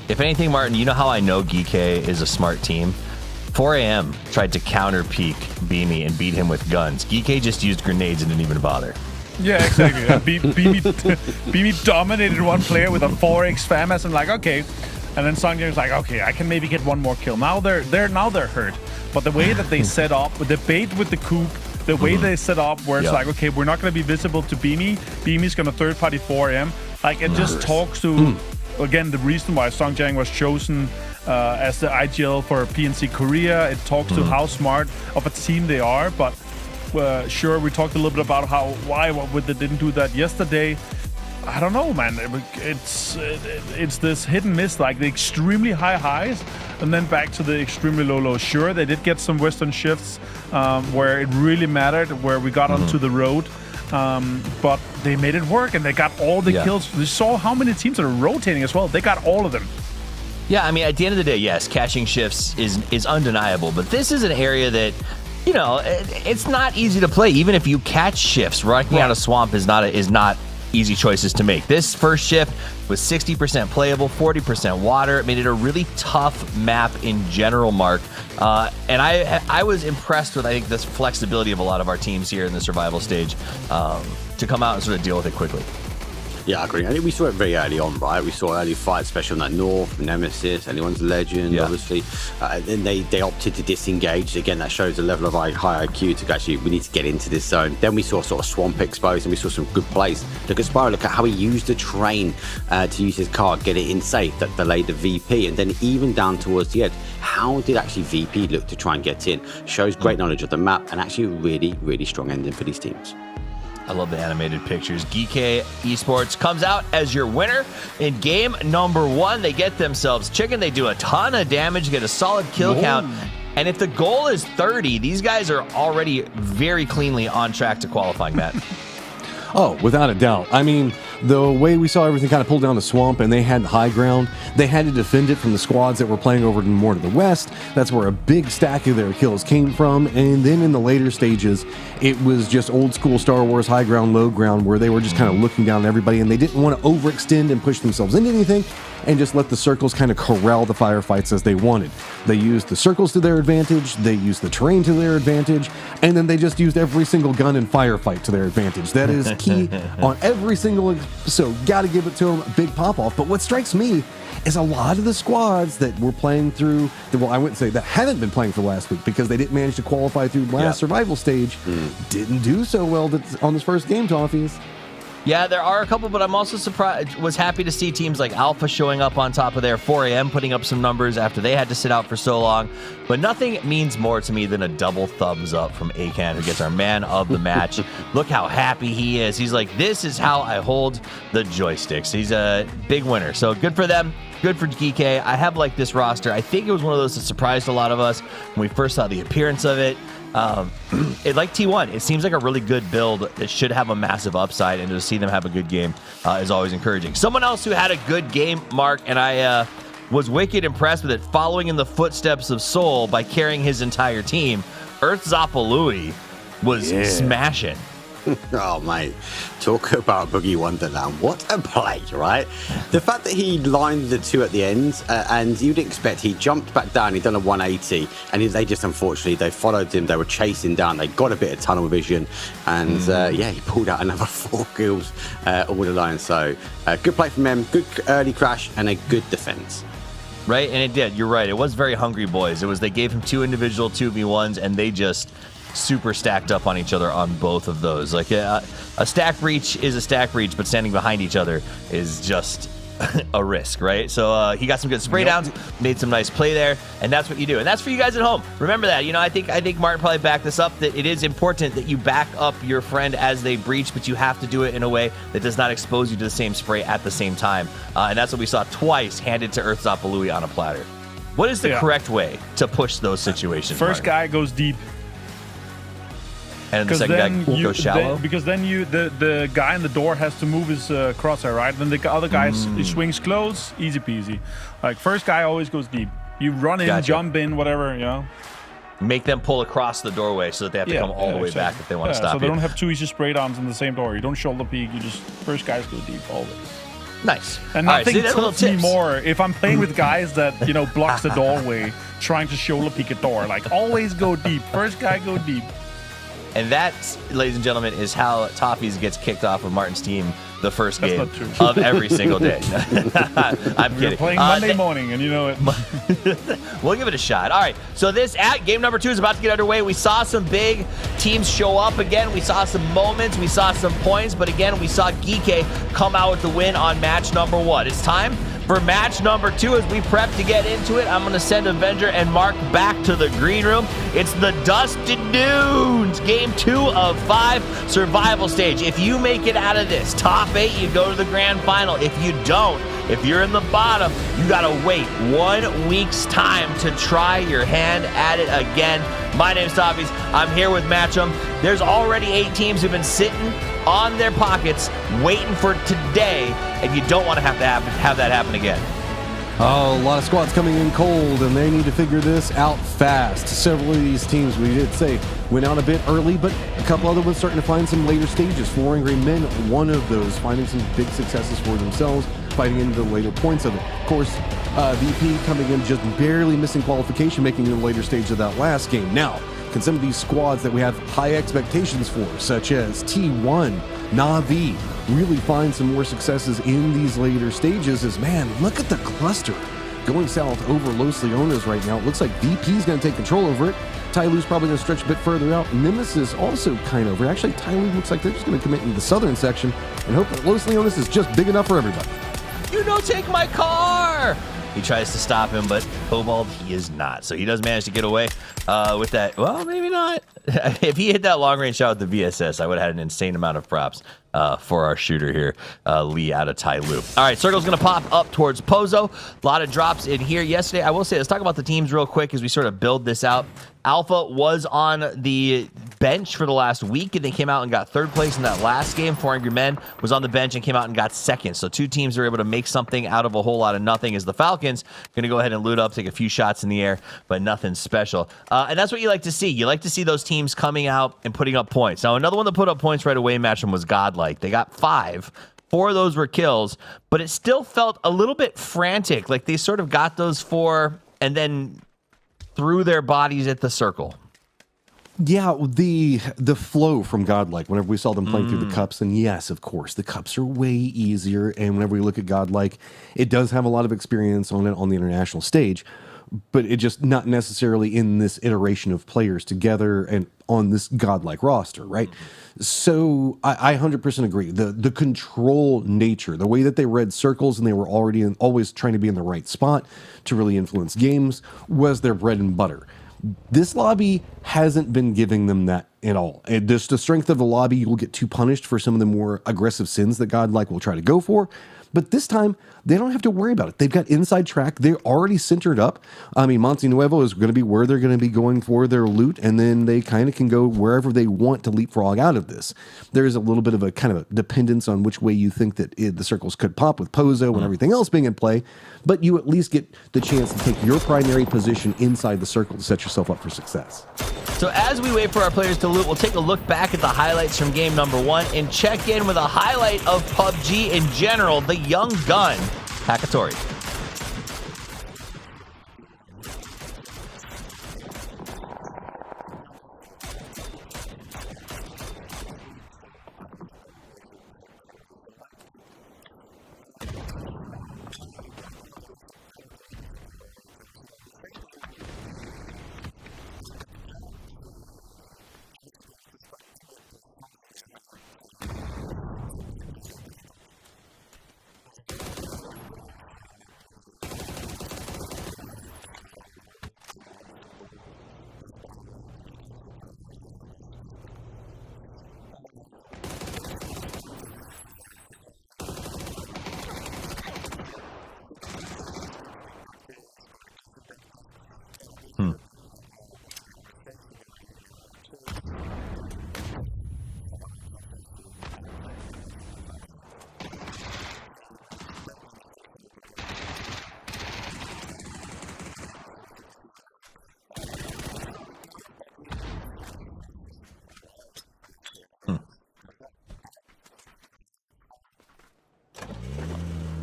If anything, Martin, you know how I know GK is a smart team? 4AM tried to counter peek Beamy and beat him with guns. GK just used grenades and didn't even bother. Yeah, exactly. Beamy dominated one player with a 4x FAMAS and like, okay. And then Songjang's like, okay, I can maybe get one more kill. Now they're hurt. But the way that they set up, the bait with the coop, the way they set up where it's like, okay, we're not going to be visible to Beamy. Beamy's going to third party 4AM. Like, it just talks to, again, the reason why Songjang was chosen as the IGL for PNC Korea. It talks to how smart of a team they are. But sure, we talked a little bit about why they didn't do that yesterday. I don't know, man. It's this hit and miss, like the extremely high highs and then back to the extremely low lows. Sure, they did get some Western shifts where it really mattered, where we got onto the road. But they made it work and they got all the kills. We saw how many teams are rotating as well. They got all of them. Yeah, I mean, at the end of the day, yes, catching shifts is undeniable. But this is an area that, you know, it's not easy to play. Even if you catch shifts, running out of swamp is not easy choices to make. This first shift was 60% playable, 40% water. It made it a really tough map in general, Mark. And I was impressed with, I think, this flexibility of a lot of our teams here in the survival stage to come out and sort of deal with it quickly. Yeah, I agree. I think we saw it very early on, right? We saw early fights, especially on that North, Nemesis, anyone's Legend, obviously. Then they opted to disengage. Again, that shows a level of high IQ to actually, we need to get into this zone. Then we saw sort of Swamp exposed and we saw some good plays. Look at Spyro, look at how he used the train to use his car, get it in safe, that delayed the VP. And then even down towards the edge, how did actually VP look to try and get in? Shows great knowledge of the map and actually a really, really strong ending for these teams. I love the animated pictures. GK Esports comes out as your winner in game number 1. They get themselves chicken. They do a ton of damage, get a solid kill count. And if the goal is 30, these guys are already very cleanly on track to qualifying, Matt. Oh, without a doubt. I mean, the way we saw everything kind of pull down the swamp and they had the high ground, they had to defend it from the squads that were playing over more to the west. That's where a big stack of their kills came from. And then in the later stages, it was just old school Star Wars high ground, low ground, where they were just kind of looking down at everybody and they didn't want to overextend and push themselves into anything and just let the circles kind of corral the firefights as they wanted. They used the circles to their advantage, they used the terrain to their advantage, and then they just used every single gun and firefight to their advantage. That is key on every single episode. Gotta give it to them, big pop-off. But what strikes me is a lot of the squads that were playing through, well, I wouldn't say that haven't been playing for last week because they didn't manage to qualify through last survival stage, didn't do so well on this first game, Toffees. Yeah, there are a couple, but I'm also was happy to see teams like Alpha showing up on top of their 4 a.m., putting up some numbers after they had to sit out for so long. But nothing means more to me than a double thumbs up from Akan, who gets our man of the match. Look how happy he is. He's like, this is how I hold the joysticks. He's a big winner. So good for them. Good for GK. I have liked this roster. I think it was one of those that surprised a lot of us when we first saw the appearance of it. Like T1, it seems like a really good build that should have a massive upside, and to see them have a good game is always encouraging. Someone else who had a good game, Mark, and I was wicked impressed with it, following in the footsteps of Soul by carrying his entire team. Earth Zapalui was smashing. Oh, mate, talk about Boogie Wonderland. What a play, right? The fact that he lined the two at the end, and you'd expect he jumped back down, he'd done a 180, and they just, unfortunately, they followed him, they were chasing down, they got a bit of tunnel vision, and he pulled out another 4 kills all the line. So, good play from him, good early crash, and a good defense. Right, and it did. You're right. It was very hungry boys. It was, they gave him 2 individual 2v1s, and they just super stacked up on each other on both of those. Like a stack breach is a stack breach, but standing behind each other is just a risk, right? So he got some good spray downs, made some nice play there, and that's what you do. And that's for you guys at home. Remember that. You know, I think Martin probably backed this up, that it is important that you back up your friend as they breach, but you have to do it in a way that does not expose you to the same spray at the same time. And that's what we saw twice handed to Earth Zapalui on a platter. What is the correct way to push those situations? First guy goes deep. And the second guy goes shallow? Because then the guy in the door has to move his crosshair, right? Then the other guy swings close, easy peasy. Like, first guy always goes deep. You run in, jump in, whatever, you know. Make them pull across the doorway so that they have to come all the way back if they want to stop so they you. don't have 2 easy spray downs in the same door. You don't shoulder peek, you just, first guys go deep always. Nice. And nothing tilts me more if I'm playing with guys that, you know, blocks the doorway, trying to shoulder peek a door. Like, always go deep. First guy go deep. And that, ladies and gentlemen, is how Toffees gets kicked off of Martin's team the first game of every single day. I'm kidding. We're playing Monday morning, and you know it. We'll give it a shot. All right, so this game number 2 is about to get underway. We saw some big teams show up again. We saw some moments. We saw some points. But again, we saw Geeke come out with the win on match number 1. It's time for match number 2 as we prep to get into it. I'm going to send Avenger and Mark back to the green room. It's the Dusted Dunes, game 2 of 5 survival stage. If you make it out of this top 8, you go to the grand final. If you don't, if you're in the bottom, you got to wait 1 week's time to try your hand at it again. My name's Toffees. I'm here with Match'em. There's already 8 teams who've been sitting on their pockets waiting for today, and you don't want to have that happen again. Oh, a lot of squads coming in cold, and they need to figure this out fast. Several of these teams, we did say, went out a bit early, but a couple other ones starting to find some later stages. 4 Angry Men, one of those, finding some big successes for themselves, fighting into the later points of it. Of course, VP coming in just barely missing qualification, making it in the later stage of that last game. Now, can some of these squads that we have high expectations for, such as T1, Na'Vi, really find some more successes in these later stages? As, man, look at the cluster going south over Los Leones right now. It looks like VP's going to take control over it. Tyloo's probably going to stretch a bit further out. Nemesis also kind of over. Actually, Tyloo looks like they're just going to commit into the southern section and hope that Los Leones is just big enough for everybody. You don't take my car! He tries to stop him, but Cobalt, he is not. So he does manage to get away with that. Well, maybe not. if he hit that long range shot with the VSS, I would have had an insane amount of props for our shooter here, Lee out of Tai Loop. All right, circle's going to pop up towards Pozo. A lot of drops in here yesterday. I will say, let's talk about the teams real quick as we sort of build this out. Alpha was on the bench for the last week, and they came out and got third place in that last game. 4 Angry Men was on the bench and came out and got second. So 2 teams are able to make something out of a whole lot of nothing, as the Falcons going to go ahead and loot up, take a few shots in the air, but nothing special. And that's what you like to see. You like to see those teams coming out and putting up points. Now, another one that put up points right away in Matchroom was Godlike. They got 5. 4 of those were kills, but it still felt a little bit frantic. Like they sort of got those 4 and then threw their bodies at the circle. Yeah, the flow from Godlike, whenever we saw them playing through the cups, and yes, of course, the cups are way easier, and whenever we look at Godlike, it does have a lot of experience on it on the international stage, but it just not necessarily in this iteration of players together and on this Godlike roster, right? So I 100% agree. The control nature, the way that they read circles and they were already always trying to be in the right spot to really influence games was their bread and butter. This lobby hasn't been giving them that at all. And just the strength of the lobby, you'll get too punished for some of the more aggressive sins that Godlike will try to go for. But this time, they don't have to worry about it. They've got inside track. They're already centered up. I mean, Monte Nuevo is going to be where they're going to be going for their loot, and then they kind of can go wherever they want to leapfrog out of this. There is a little bit of a kind of a dependence on which way you think that the circles could pop with Pozo and everything else being in play, but you at least get the chance to take your primary position inside the circle to set yourself up for success. So as we wait for our players to loot, we'll take a look back at the highlights from game number 1 and check in with a highlight of PUBG in general, the young gun, Hakatori.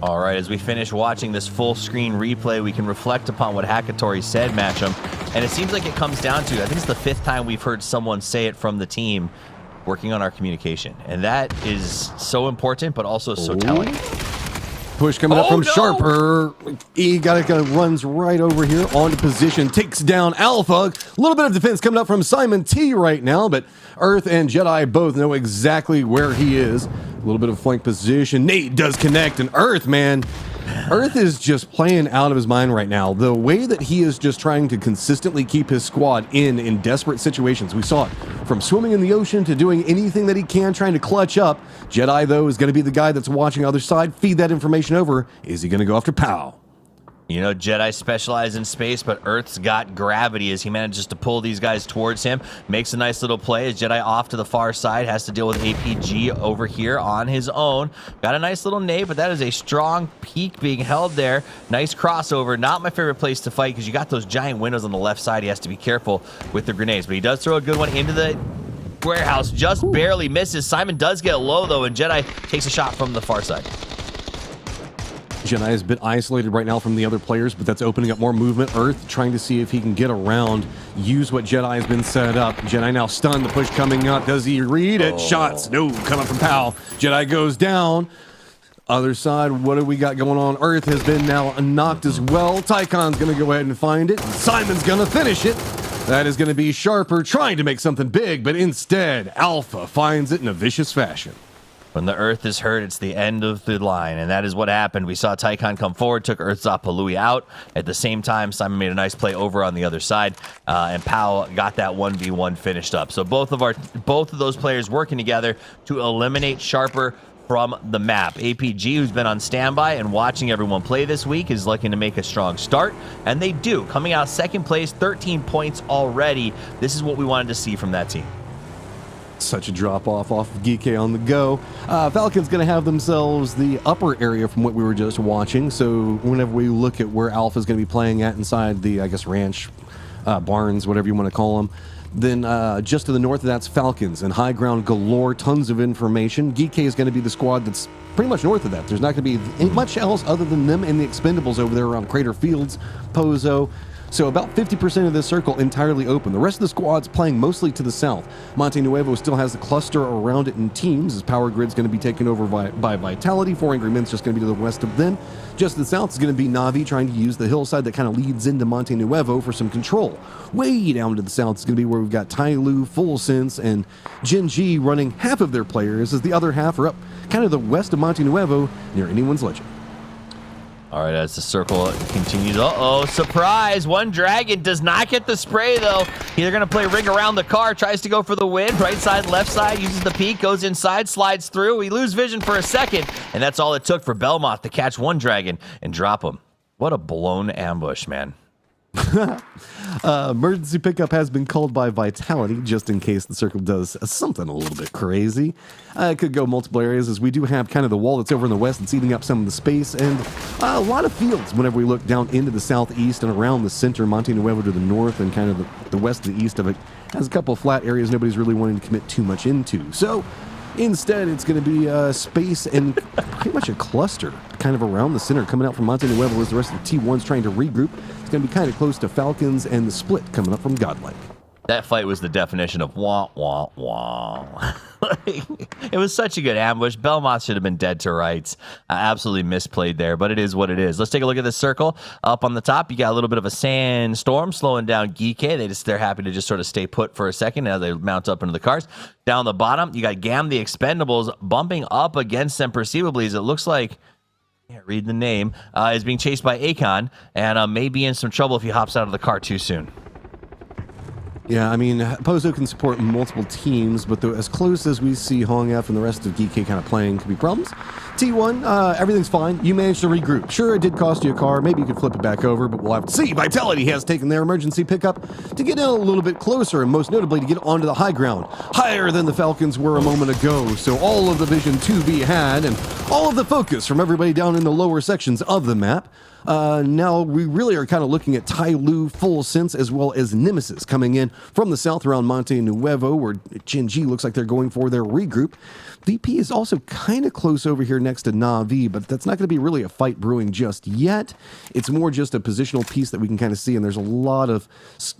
All right, as we finish watching this full screen replay, we can reflect upon what Hakatori said, Matchum. And it seems like it comes down to, I think it's the 5th time we've heard someone say it from the team, working on our communication. And that is so important, but also so telling. Push coming up from Sharper. E runs right over here onto position, takes down Alpha. A little bit of defense coming up from Simon T right now, but Earth and Jedi both know exactly where he is. A little bit of flank position. Nate does connect, and Earth, man, Earth is just playing out of his mind right now. The way that he is just trying to consistently keep his squad in desperate situations. We saw it from swimming in the ocean to doing anything that he can, trying to clutch up. Jedi, though, is going to be the guy that's watching the other side. Feed that information over. Is he going to go after Pow? You know, Jedi specialize in space, but Earth's got gravity as he manages to pull these guys towards him. Makes a nice little play as Jedi off to the far side, has to deal with APG over here on his own. Got a nice little nade, but that is a strong peek being held there. Nice crossover. Not my favorite place to fight because you got those giant windows on the left side. He has to be careful with the grenades, but he does throw a good one into the warehouse. Just barely misses. Simon does get low, though, and Jedi takes a shot from the far side. Jedi is a bit isolated right now from the other players, but that's opening up more movement. Earth trying to see if he can get around, use what Jedi has been set up. Jedi now stunned, the push coming up. Does he read it? Shots. No, coming from Pal. Jedi goes down. Other side, what do we got going on? Earth has been now knocked as well. Tycon's going to go ahead and find it. Simon's going to finish it. That is going to be Sharper trying to make something big, but instead, Alpha finds it in a vicious fashion. When the Earth is hurt, it's the end of the line, and that is what happened. We saw Tycon come forward, took Earthzapalui out. At the same time, Simon made a nice play over on the other side, and Pau got that 1v1 finished up. So both of those players working together to eliminate Sharper from the map. APG, who's been on standby and watching everyone play this week, is looking to make a strong start, and they do. Coming out second place, 13 points already. This is what we wanted to see from that team. Such a drop off of Geeky on the go. Falcons going to have themselves the upper area from what we were just watching. So whenever we look at where Alpha is going to be playing at inside the, I guess, ranch, barns, whatever you want to call them, then just to the north of that's Falcons and high ground galore, tons of information. Geeky is going to be the squad that's pretty much north of that. There's not going to be much else other than them and the Expendables over there around Crater Fields, Pozo. So about 50% of this circle entirely open. The rest of the squad's playing mostly to the south. Monte Nuevo still has the cluster around it in teams, as Power Grid's going to be taken over by Vitality. 4 Angry Men's just going to be to the west of them. Just to the south is going to be Navi trying to use the hillside that kind of leads into Monte Nuevo for some control. Way down to the south is going to be where we've got Tyloo, Full Sense, and Gen G running half of their players, as the other half are up kind of the west of Monte Nuevo near Anyone's Legend. All right, as the circle continues. Uh-oh, surprise. One Dragon does not get the spray, though. They're going to play ring around the car, tries to go for the win. Right side, left side, uses the peek, goes inside, slides through. We lose vision for a second, and that's all it took for Belmont to catch One Dragon and drop him. What a blown ambush, man. Emergency pickup has been called by Vitality just in case the circle does something a little bit crazy. It could go multiple areas, as we do have kind of the wall that's over in the west that's eating up some of the space, and a lot of fields whenever we look down into the southeast and around the center. Monte Nuevo to the north and kind of the west and the east of it has a couple of flat areas nobody's really wanting to commit too much into. So instead, it's going to be space and pretty much a cluster kind of around the center coming out from Monte Nuevo as the rest of the T1's trying to regroup. It's going to be kind of close to Falcons and the split coming up from Godlike. That fight was the definition of wah, wah, wah. It was such a good ambush. Belmont should have been dead to rights. Absolutely misplayed there, but it is what it is. Let's take a look at this circle. Up on the top, you got a little bit of a sandstorm slowing down Geeky. They're happy to just sort of stay put for a second as they mount up into the cars. Down the bottom, you got Gam the Expendables bumping up against them perceivably, as it looks like, read the name, is being chased by Akon and may be in some trouble if he hops out of the car too soon. Yeah, I mean, Pozo can support multiple teams, but as close as we see Hong F and the rest of Geeky kind of playing could be problems. T1, everything's fine. You managed to regroup. Sure, it did cost you a car. Maybe you could flip it back over, but we'll have to see. Vitality has taken their emergency pickup to get in a little bit closer, and most notably to get onto the high ground, higher than the Falcons were a moment ago. So all of the vision to be had, and all of the focus from everybody down in the lower sections of the map. Now we really are kind of looking at Tyloo, Full Sense, as well as Nemesis coming in from the south around Monte Nuevo, where Gen G looks like they're going for their regroup. VP is also kind of close over here next to Navi, but that's not going to be really a fight brewing just yet. It's more just a positional piece that we can kind of see, and there's a lot of,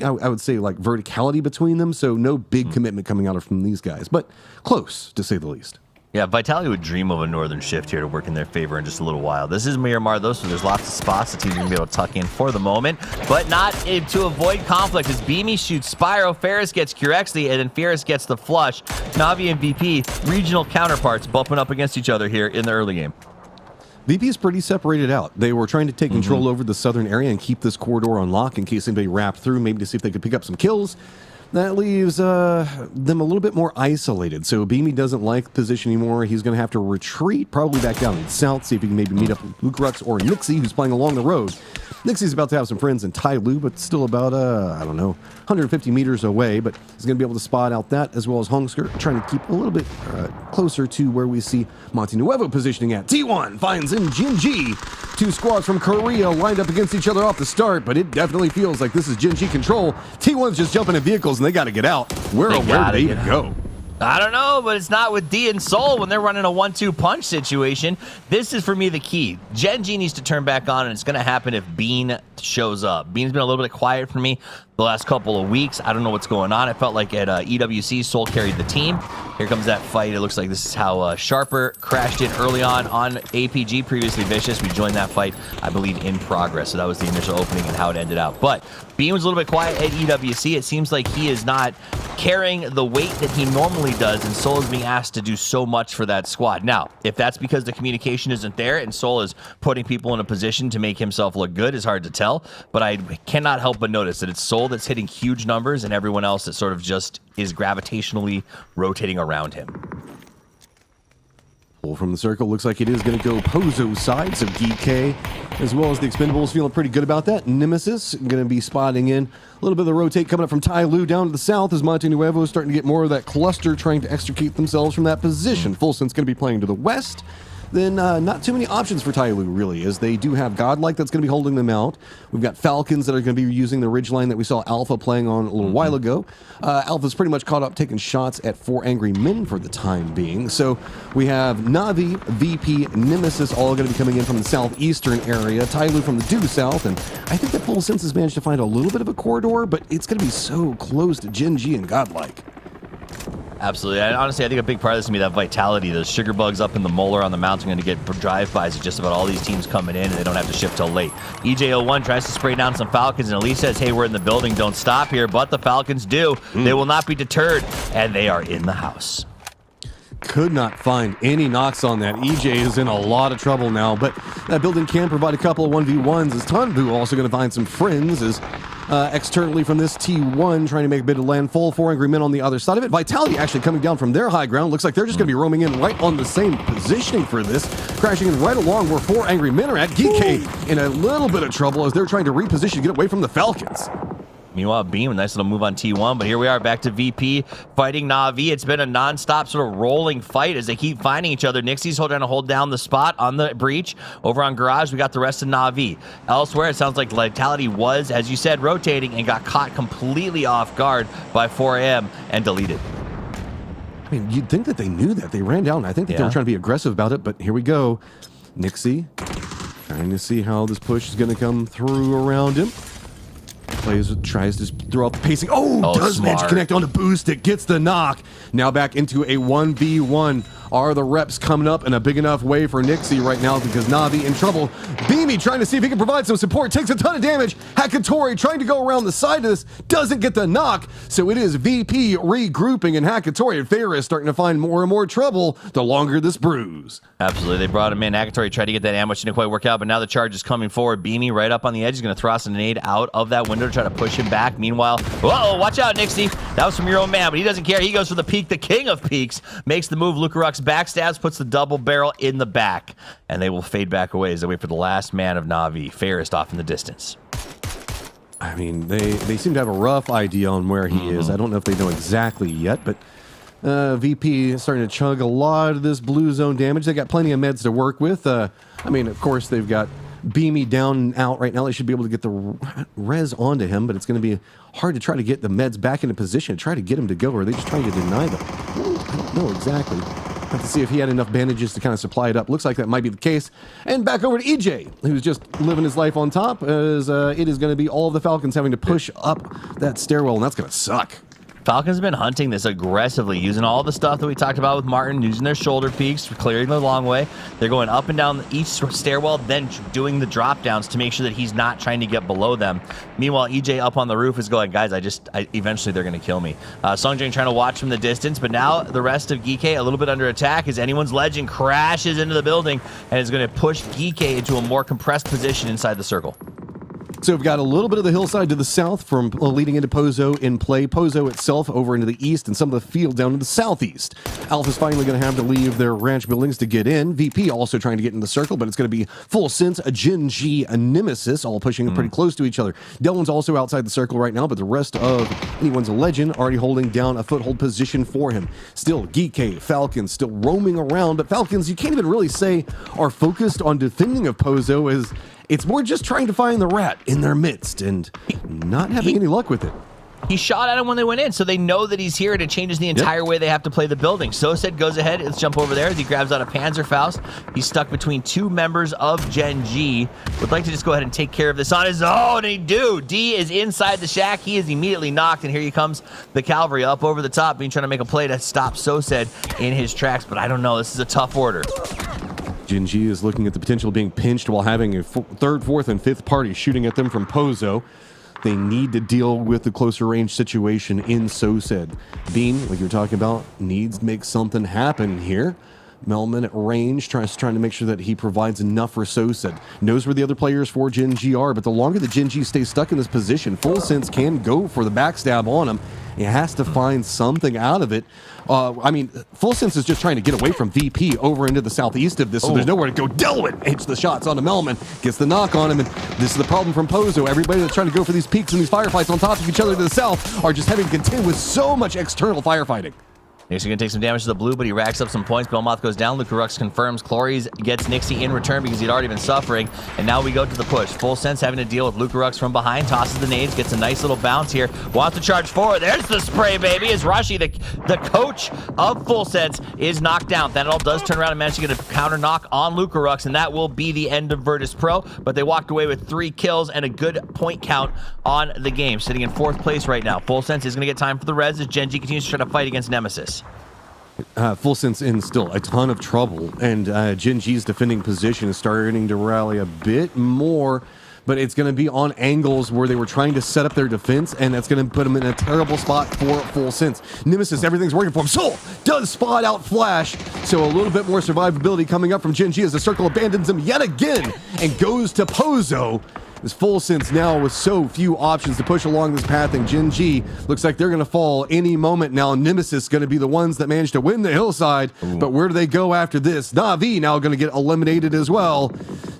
I would say, like verticality between them, so no big commitment coming out from these guys, but close, to say the least. Yeah, Vitality would dream of a northern shift here to work in their favor in just a little while. This is Miramar, though, so there's lots of spots the team's going to be able to tuck in for the moment, but not to avoid conflict, as Beamy shoots Spyro, Ferris gets Curexley, and then Ferris gets the flush. Navi and VP, regional counterparts, bumping up against each other here in the early game. VP is pretty separated out. They were trying to take control over the southern area and keep this corridor on lock in case anybody wrapped through, maybe to see if they could pick up some kills. That leaves them a little bit more isolated. So Beamy doesn't like the position anymore. He's going to have to retreat, probably back down in the south, see if he can maybe meet up with Luke Rux or Nixie, who's playing along the road. Nixie's about to have some friends in Tyloo, but still about, 150 meters away. But he's going to be able to spot out that, as well as Hongsker, trying to keep a little bit closer to where we see Monte Nuevo positioning at. T1 finds in Gen G. Two squads from Korea lined up against each other off the start, but it definitely feels like this is Gen G control. T1's just jumping in vehicles, and they got to get out. Where do they even go? I don't know, but it's not with D and Soul when they're running a 1-2 punch situation. This is, for me, the key. Gen G needs to turn back on, and it's going to happen if Bean shows up. Bean's been a little bit quiet for me the last couple of weeks. I don't know what's going on. It felt like at EWC, Soul carried the team. Here comes that fight. It looks like this is how Sharper crashed in early on APG, previously Vicious. We joined that fight, I believe, in progress. So that was the initial opening and how it ended out. But Beam was a little bit quiet at EWC. It seems like he is not carrying the weight that he normally does, and Soul is being asked to do so much for that squad. Now, if that's because the communication isn't there and Soul is putting people in a position to make himself look good, is hard to tell. But I cannot help but notice that it's Soul that's hitting huge numbers and everyone else that sort of just is gravitationally rotating around him. Pull from the circle. Looks like it is going to go Pozo side. So GK, as well as the Expendables, feeling pretty good about that. Nemesis going to be spotting in a little bit of the rotate coming up from Tai Lu down to the south as Monte Nuevo is starting to get more of that cluster, trying to extricate themselves from that position. Full Sense going to be playing to the west. Then not too many options for Tai Lu, really, as they do have Godlike that's going to be holding them out. We've got Falcons that are going to be using the ridgeline that we saw Alpha playing on a little while ago. Alpha's pretty much caught up taking shots at 4 Angry Men for the time being. So we have Navi, VP, Nemesis all going to be coming in from the southeastern area, Tai Lu from the due south, and I think that Full Sense has managed to find a little bit of a corridor, but it's going to be so close to Gen G and Godlike. Absolutely. And honestly, I think a big part of this is going to be that vitality. Those sugar bugs up in the molar on the mountain are going to get drive-bys of just about all these teams coming in, and they don't have to shift till late. EJ01 tries to spray down some Falcons, and Elise says, hey, we're in the building, don't stop here. But the Falcons do. They will not be deterred, and they are in the house. Could not find any knocks on that. EJ is in a lot of trouble now, but that building can provide a couple of 1v1s as Tunvu also going to find some friends as externally from this T1 trying to make a bit of landfall. 4 Angry Men on the other side of it. Vitality actually coming down from their high ground. Looks like they're just going to be roaming in right on the same positioning for this. Crashing in right along where 4 Angry Men are at. GK in a little bit of trouble as they're trying to reposition to get away from the Falcons. Meanwhile, Beam, a nice little move on T1, but here we are back to VP fighting Na'Vi. It's been a non-stop sort of rolling fight as they keep finding each other. Nixie's trying to hold down the spot on the breach. Over on Garage, we got the rest of Na'Vi. Elsewhere, it sounds like Vitality was, as you said, rotating and got caught completely off guard by 4AM and deleted. I mean, you'd think that they knew that. They ran down. I think that they were trying to be aggressive about it, but here we go. Nixie trying to see how this push is going to come through around him. Tries to throw out the pacing. Does manage to connect on the boost. It gets the knock. Now back into a 1v1. Are the reps coming up in a big enough way for Nixie right now because Navi in trouble. Beamy trying to see if he can provide some support. Takes a ton of damage. Hakatori trying to go around the side of this. Doesn't get the knock. So it is VP regrouping and Hakatori and Ferris starting to find more and more trouble the longer this brews. Absolutely. They brought him in. Hakatori tried to get that ambush. Didn't quite work out, but now the charge is coming forward. Beamy right up on the edge. He's going to throw us a nade out of that window to try to push him back. Meanwhile, whoa, watch out, Nixie. That was from your own man, but he doesn't care. He goes for the peak, the king of peaks. Makes the move. Lucarux backstabs, puts the double barrel in the back, and they will fade back away as they wait for the last man of Na'Vi. Ferris off in the distance. I mean, they seem to have a rough idea on where he is. I don't know if they know exactly yet, but VP is starting to chug a lot of this blue zone damage. They got plenty of meds to work with. I mean, of course, they've got Beamy down and out right now. They should be able to get the res onto him, but it's going to be hard to try to get the meds back into position, try to get him to go, or are they just trying to deny them? I don't know exactly. Have to see if he had enough bandages to kind of supply it up. Looks like that might be the case. And back over to EJ, who's just living his life on top, as it is going to be all of the Falcons having to push up that stairwell, and that's going to suck. Falcons have been hunting this aggressively, using all the stuff that we talked about with Martin, using their shoulder peaks, clearing the long way. They're going up and down each stairwell, then doing the drop downs to make sure that he's not trying to get below them. Meanwhile, EJ up on the roof is going, guys, eventually they're going to kill me. Songjang trying to watch from the distance, but now the rest of Geekay a little bit under attack as Anyone's Legend crashes into the building and is going to push Geekay into a more compressed position inside the circle. So we've got a little bit of the hillside to the south from leading into Pozo in play. Pozo itself over into the east and some of the field down to the southeast. Alpha's finally going to have to leave their ranch buildings to get in. VP also trying to get in the circle, but it's going to be Full Sense, a Gen G, a Nemesis, all pushing pretty close to each other. Delvin's also outside the circle right now, but the rest of Anyone's a Legend already holding down a foothold position for him. Still, Geekay, Falcons still roaming around, but Falcons, you can't even really say are focused on defending of Pozo as it's more just trying to find the rat in their midst and not having any luck with it. He shot at him when they went in, so they know that he's here, and it changes the entire way they have to play the building. Sosed goes ahead. Let's jump over there as he grabs out a Panzerfaust. He's stuck between two members of Gen G. Would like to just go ahead and take care of this on his own, and he do. D is inside the shack. He is immediately knocked, and here he comes the cavalry up over the top, being trying to make a play to stop Sosed in his tracks, but I don't know. This is a tough order. Gen G is looking at the potential of being pinched while having a third, fourth, and fifth party shooting at them from Pozo. They need to deal with the closer range situation in Sosed. Beam, like you were talking about, needs to make something happen here. Melman at range, trying to make sure that he provides enough for Sosed. Knows where the other players for Gen G are, but the longer the Gen G stays stuck in this position, Full Sense can go for the backstab on him. He has to find something out of it. I mean, Full Sense is just trying to get away from VP over into the southeast of this, so there's nowhere to go. Delwyn hits the shots onto Melman, gets the knock on him, and this is the problem from Pozo. Everybody that's trying to go for these peaks and these firefights on top of each other to the south are just having to contend with so much external firefighting. Nixie going to take some damage to the blue, but he racks up some points. Belmoth goes down. Lucarux confirms. Clories gets Nixie in return because he'd already been suffering. And now we go to the push. Full Sense having to deal with Lucarux from behind. Tosses the nades. Gets a nice little bounce here. Wants to charge forward. There's the spray, baby. As Rashi, the coach of Full Sense, is knocked down. Thanadol does turn around and manage to get a counter knock on Lucarux, and that will be the end of Virtus Pro. But they walked away with 3 kills and a good point count on the game. Sitting in 4th place right now. Full Sense is going to get time for the res as Gen G continues to try to fight against Nemesis. Full Sense in still a ton of trouble, and Gen G's defending position is starting to rally a bit more, but it's going to be on angles where they were trying to set up their defense, and that's going to put them in a terrible spot for Full Sense. Nemesis, everything's working for him. Soul does spot out Flash, so a little bit more survivability coming up from Gen G as the circle abandons him yet again and goes to Pozo. This Full Sense now with so few options to push along this path, and Gen G looks like they're going to fall any moment now. Nemesis going to be the ones that manage to win the hillside, but where do they go after this? Na'Vi now going to get eliminated as well.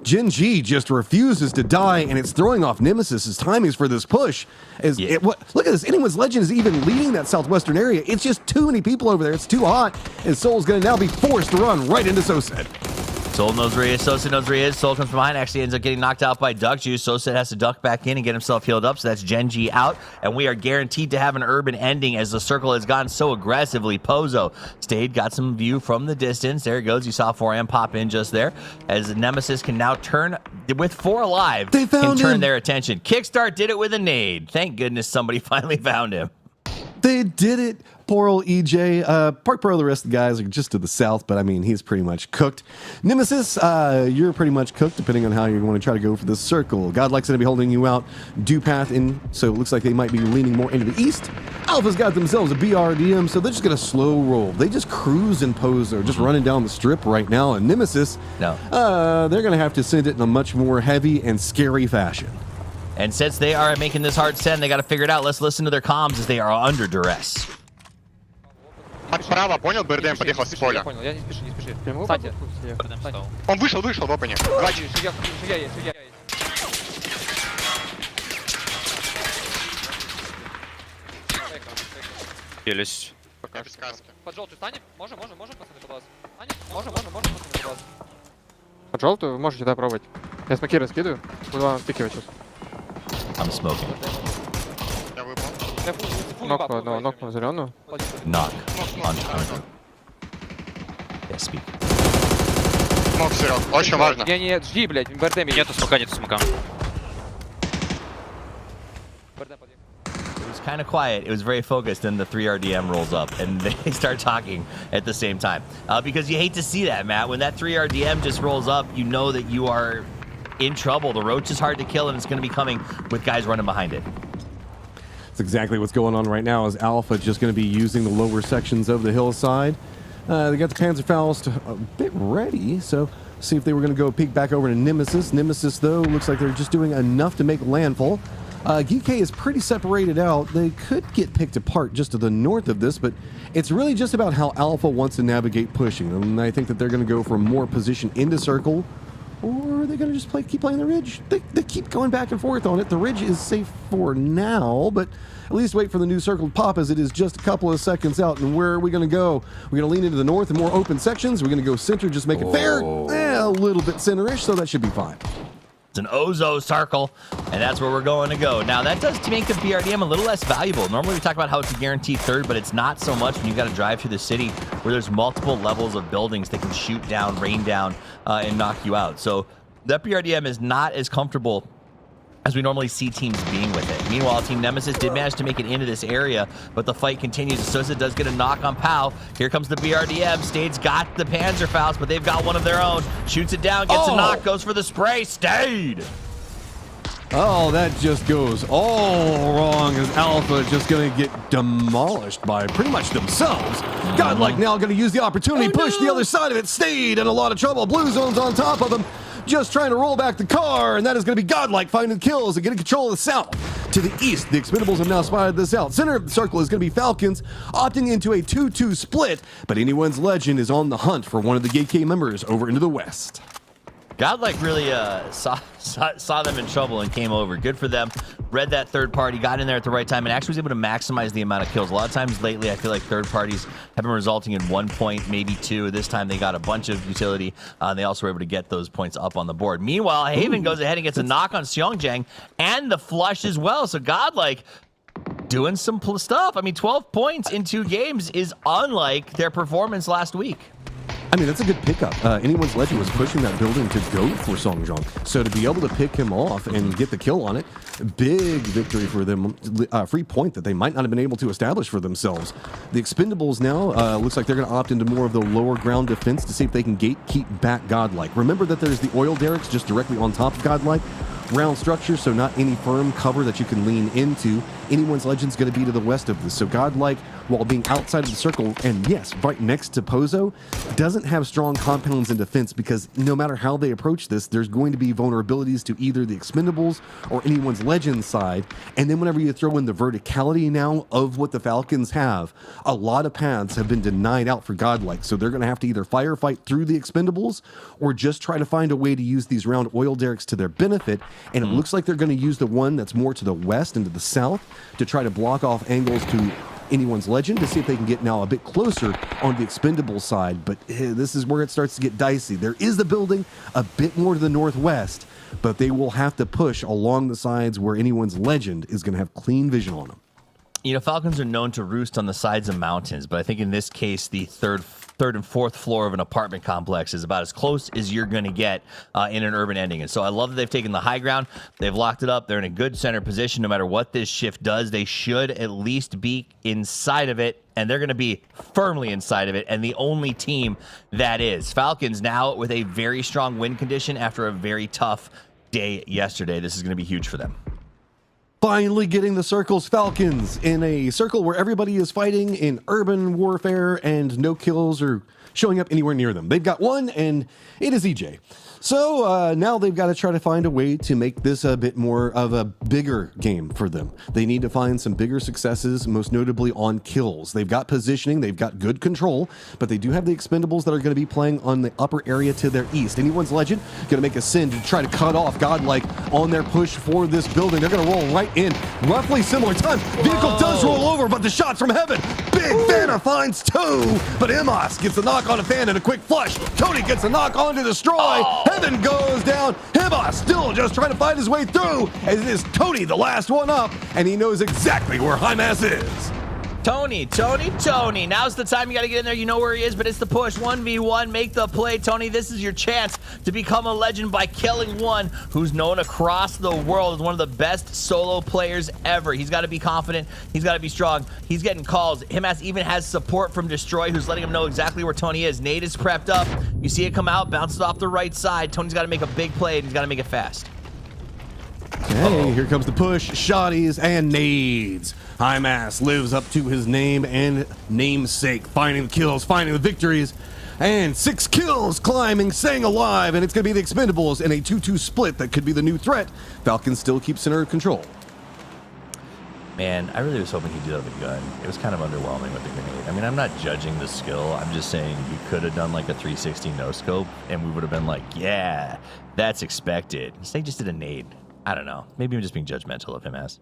Gen G just refuses to die, and it's throwing off Nemesis's timings for this push. Look at this. Anyone's Legend is even leading that southwestern area. It's just too many people over there. It's too hot, and Soul's going to now be forced to run right into Sosed. Soul knows where he is. Sosed knows where he is. Soul comes from behind. Actually ends up getting knocked out by Duck Juice. Sosed has to duck back in and get himself healed up. So that's Gen G out. And we are guaranteed to have an urban ending as the circle has gone so aggressively. Pozo stayed, got some view from the distance. There it goes. You saw 4M pop in just there. As Nemesis can now turn, with 4 alive, they found can turn him. their attention. Kickstart did it with a nade. Thank goodness somebody finally found him. They did it. Poor old EJ. Park Pro, the rest of the guys are just to the south, but I mean, he's pretty much cooked. Nemesis, you're pretty much cooked, depending on how you want to try to go for this circle. Godlike's going to be holding you out. Dewpath in, so it looks like they might be leaning more into the east. Alpha's got themselves a BRDM, so they're just going to slow roll. They just cruise and pose. They're just running down the strip right now, and Nemesis, they're going to have to send it in a much more heavy and scary fashion. And since they are making this hard send, they got to figure it out. Let's listen to their comms as they are under duress. Справа, понял? БРДМ подъехал с поля. Понял, я не спеши. Кстати. Он вышел в опене. Делись. Под желтую станем? Можем, пацаны, под вас. Можем, пацаны, под вас. Под желтую? Можете, да, пробовать. Я смоки раскидываю. Буду вам пикивать сейчас. I'm smoking. Я выпал. Нокну одного, нокну зеленую. Knock on counter. Yes, speak. Смок, Серег, очень важно. Не, жди, блядь, БРДМ. Нету смока. It was kind of quiet. It was very focused, and the 3RDM rolls up, and they start talking at the same time. Because you hate to see that, Matt. When that 3RDM just rolls up, you know that you are in trouble. The Roach is hard to kill, and it's going to be coming with guys running behind it. That's exactly what's going on right now, as Alpha just going to be using the lower sections of the hillside. They got the Panzerfaust a bit ready, so see if they were going to go peek back over to Nemesis. Nemesis, though, looks like they're just doing enough to make landfall. GK is pretty separated out. They could get picked apart just to the north of this, but it's really just about how Alpha wants to navigate pushing. And I think that they're going to go for more position into circle, or are they going to just keep playing the ridge? They keep going back and forth on it. The ridge is safe for now, but at least wait for the new circle to pop, as it is just a couple of seconds out. And where are we going to go? We're going to lean into the north and more open sections. We're going to go center, just make it fair. A little bit center-ish, so that should be fine. It's an Ozo circle, and that's where we're going to go. Now, that does make the BRDM a little less valuable. Normally, we talk about how it's a guaranteed third, but it's not so much when you've got to drive through the city where there's multiple levels of buildings that can shoot down, rain down, and knock you out. So that BRDM is not as comfortable as we normally see teams being with it. Meanwhile, Team Nemesis did manage to make it into this area, but the fight continues. Sosa does get a knock on Pow. Here comes the BRDM. Stade's got the Panzerfaust, but they've got one of their own. Shoots it down, gets a knock, goes for the spray. Stade! Oh, that just goes all wrong as Alpha is just going to get demolished by pretty much themselves. Godlike now going to use the opportunity, push the other side of it. Stayed in a lot of trouble. Blue Zone's on top of him, just trying to roll back the car, and that is going to be Godlike finding kills and getting control of the south. To the east, the Expendables have now spotted this out. Center of the circle is going to be Falcons, opting into a 2-2 split, but Anyone's Legend is on the hunt for one of the AK members over into the west. Godlike really saw them in trouble and came over. Good for them. Read that third party, got in there at the right time, and actually was able to maximize the amount of kills. A lot of times lately, I feel like third parties have been resulting in 1 point, maybe 2. This time they got a bunch of utility. They also were able to get those points up on the board. Meanwhile, Haven goes ahead and gets a knock on Seongjang and the flush as well. So Godlike doing some stuff. I mean, 12 points in 2 games is unlike their performance last week. I mean, that's a good pickup. Anyone's Legend was pushing that building to go for Songjong. So to be able to pick him off and get the kill on it, big victory for them. Free point that they might not have been able to establish for themselves. The Expendables now looks like they're going to opt into more of the lower ground defense to see if they can keep back Godlike. Remember that there's the oil derricks just directly on top of Godlike. Round structure, so not any firm cover that you can lean into. Anyone's Legend's going to be to the west of this. So Godlike, while being outside of the circle, and yes, right next to Pozo, doesn't have strong compounds in defense because no matter how they approach this, there's going to be vulnerabilities to either the Expendables or Anyone's Legend side. And then whenever you throw in the verticality now of what the Falcons have, a lot of paths have been denied out for Godlike. So they're going to have to either firefight through the Expendables or just try to find a way to use these round oil derricks to their benefit. And it looks like they're going to use the one that's more to the west and to the south to try to block off angles to Anyone's Legend to see if they can get now a bit closer on the Expendable side. But this is where it starts to get dicey. There is the building a bit more to the northwest, but they will have to push along the sides where Anyone's Legend is going to have clean vision on them. You know, Falcons are known to roost on the sides of mountains, but I think in this case, the third and fourth floor of an apartment complex is about as close as you're going to get in an urban ending. And so I love that they've taken the high ground. They've locked it up. They're in a good center position. No matter what this shift does, they should at least be inside of it, and they're going to be firmly inside of it, and the only team that is. Falcons now with a very strong win condition after a very tough day yesterday. This is going to be huge for them. Finally getting the circles. Falcons in a circle where everybody is fighting in urban warfare and no kills are showing up anywhere near them. They've got one, and it is EJ. So now they've got to try to find a way to make this a bit more of a bigger game for them. They need to find some bigger successes, most notably on kills. They've got positioning, they've got good control, but they do have the Expendables that are going to be playing on the upper area to their east. Anyone's Legend going to make a sin to try to cut off Godlike on their push for this building. They're going to roll right in, roughly similar time. Vehicle does roll over, but the shots from heaven. Big Vanna finds 2, but Emos gets a knock on a fan and a quick flush. Tony gets a knock on to destroy. Heaven goes down. Emos still just trying to find his way through, as it is Tony the last one up, and he knows exactly where Hymas is. Tony. Now's the time you got to get in there. You know where he is, but it's the push. 1v1. Make the play, Tony. This is your chance to become a legend by killing one who's known across the world as one of the best solo players ever. He's got to be confident. He's got to be strong. He's getting calls. Himas even has support from Destroy, who's letting him know exactly where Tony is. Nade is prepped up. You see it come out, bounces off the right side. Tony's got to make a big play, and he's got to make it fast. Hey, here comes the push, shotties, and nades. Hymas lives up to his name and namesake, finding the kills, finding the victories, and 6 kills, climbing, staying alive, and it's going to be the Expendables in a 2-2 split that could be the new threat. Falcons still keep center of control. Man, I really was hoping he'd do that with a gun. It was kind of underwhelming with the grenade. I mean, I'm not judging the skill. I'm just saying you could have done like a 360 no-scope, and we would have been like, yeah, that's expected. Instead, he just did a nade. I don't know. Maybe I'm just being judgmental of him as.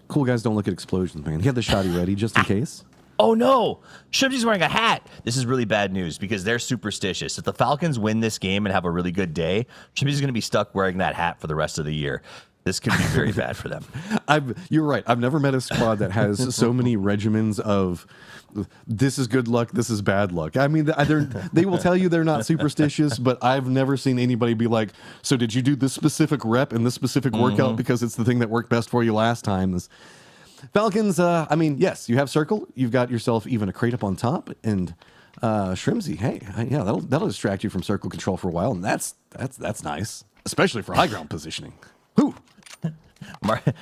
Cool guys don't look at explosions, man. He had the shotty ready just in case. Oh no, Shrimsy's wearing a hat. This is really bad news because they're superstitious. If the Falcons win this game and have a really good day, Shrimsy's going to be stuck wearing that hat for the rest of the year. This could be very bad for them. You're right. I've never met a squad that has so many regimens of this is good luck, this is bad luck. I mean, they will tell you they're not superstitious, but I've never seen anybody be like, so did you do this specific rep and this specific workout because it's the thing that worked best for you last time? Falcons, I mean, yes, you have circle. You've got yourself even a crate up on top. And Shrimsy, hey, yeah, that'll distract you from circle control for a while. And that's nice, especially for high ground positioning. Whew.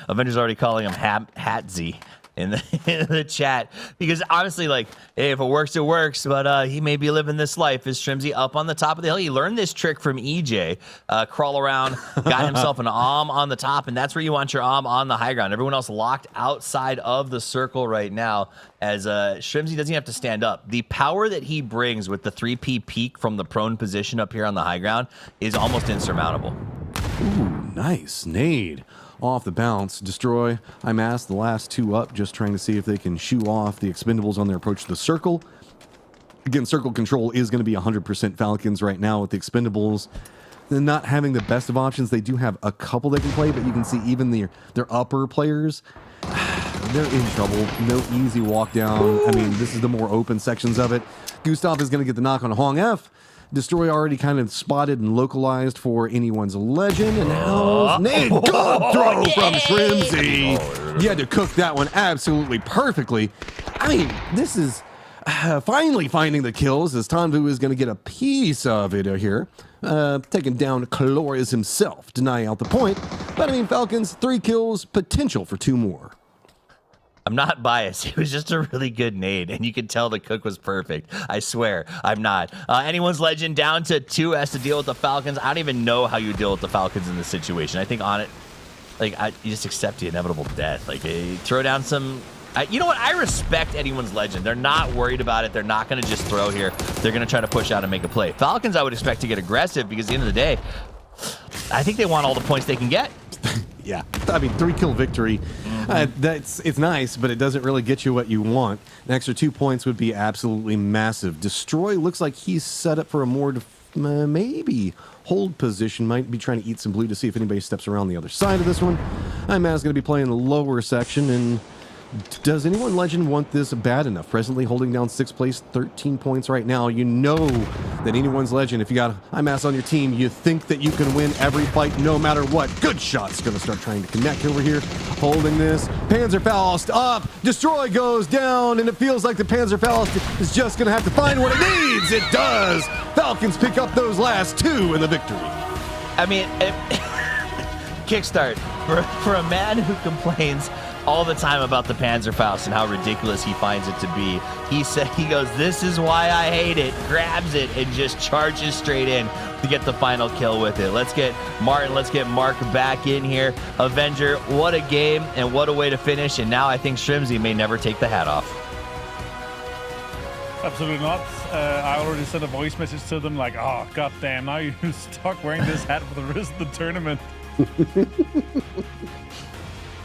Avengers already calling him Hatsy in the chat because honestly, like, hey, if it works, it works. But he may be living this life. Is Shrimsy up on the top of the hill? He learned this trick from EJ. Crawl around, got himself an on the top, and that's where you want your on the high ground. Everyone else locked outside of the circle right now. As Shrimsy doesn't have to stand up. The power that he brings with the 3P peak from the prone position up here on the high ground is almost insurmountable. Ooh, nice nade. Off the bounce, destroy. I'm asked the last two up, just trying to see if they can shoo off the expendables on their approach to the circle. Again, circle control is going to be 100% Falcons right now with the expendables. They're not having the best of options. They do have a couple they can play, but you can see even their upper players, they're in trouble. No easy walk down. I mean, this is the more open sections of it. Gustav is going to get the knock on Hong F. Destroy already kind of spotted and localized for anyone's legend. And now Nate, good throw from Shrimsy. You had to cook that one absolutely perfectly. I mean, this is finally finding the kills as Tanvu is going to get a piece of it here. Taking down Calorius himself, denying out the point. But I mean, Falcons, 3 kills, potential for 2 more. I'm not biased. It was just a really good nade, and you can tell the cook was perfect. I swear, I'm not. Anyone's legend down to 2 has to deal with the Falcons. I don't even know how you deal with the Falcons in this situation. I think on it, like, you just accept the inevitable death. Like, throw down some... you know what? I respect anyone's legend. They're not worried about it. They're not going to just throw here. They're going to try to push out and make a play. Falcons, I would expect to get aggressive because at the end of the day, I think they want all the points they can get. Yeah, I mean, 3-kill victory, it's nice, but it doesn't really get you what you want. An extra 2 points would be absolutely massive. Destroy looks like he's set up for a more, maybe, hold position. Might be trying to eat some blue to see if anybody steps around the other side of this one. Imaz going to be playing the lower section, and does anyone legend want this bad enough? Presently holding down 6th place, 13 points right now. You know that anyone's legend, if you got Imaz on your team, you think that you can win every fight no matter what. Good shots. Going to start trying to connect over here. Holding this. Panzerfaust up. Destroy goes down, and it feels like the Panzerfaust is just going to have to find what it needs. It does. Falcons pick up those last 2 in the victory. I mean, kickstart for a man who complains all the time about the Panzerfaust and how ridiculous he finds it to be. He goes, this is why I hate it, grabs it, and just charges straight in to get the final kill with it. Let's get Martin, let's get Mark back in here. Avenger, what a game and what a way to finish. And now I think Shrimsy may never take the hat off. Absolutely not. I already sent a voice message to them like, oh, goddamn, now you're stuck wearing this hat for the rest of the tournament.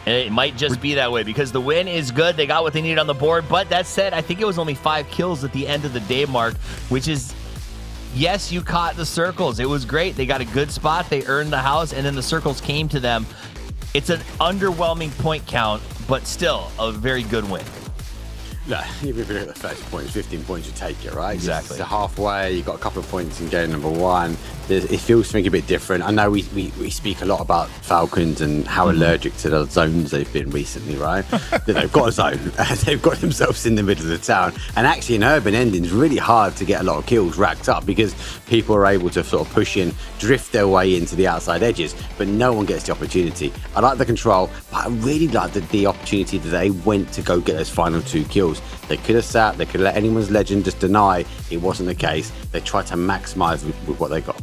And it might just be that way because the win is good. They got what they needed on the board. But that said, I think it was only 5 kills at the end of the day, Mark, which is, yes, you caught the circles. It was great. They got a good spot. They earned the house, and then the circles came to them. It's an underwhelming point count, but still a very good win. No, even if you look at the 30 points, 15 points, you take it, right? Exactly. It's halfway, you got a couple of points in game number 1. It feels something a bit different. I know we speak a lot about Falcons and how allergic to the zones they've been recently, right? They've got a zone. They've got themselves in the middle of the town. And actually in urban endings, really hard to get a lot of kills racked up because people are able to sort of push in, drift their way into the outside edges, but no one gets the opportunity. I like the control, but I really like the opportunity that they went to go get those final 2 kills. They could have sat, they could have let anyone's legend just deny it wasn't the case. They tried to maximize with what they got.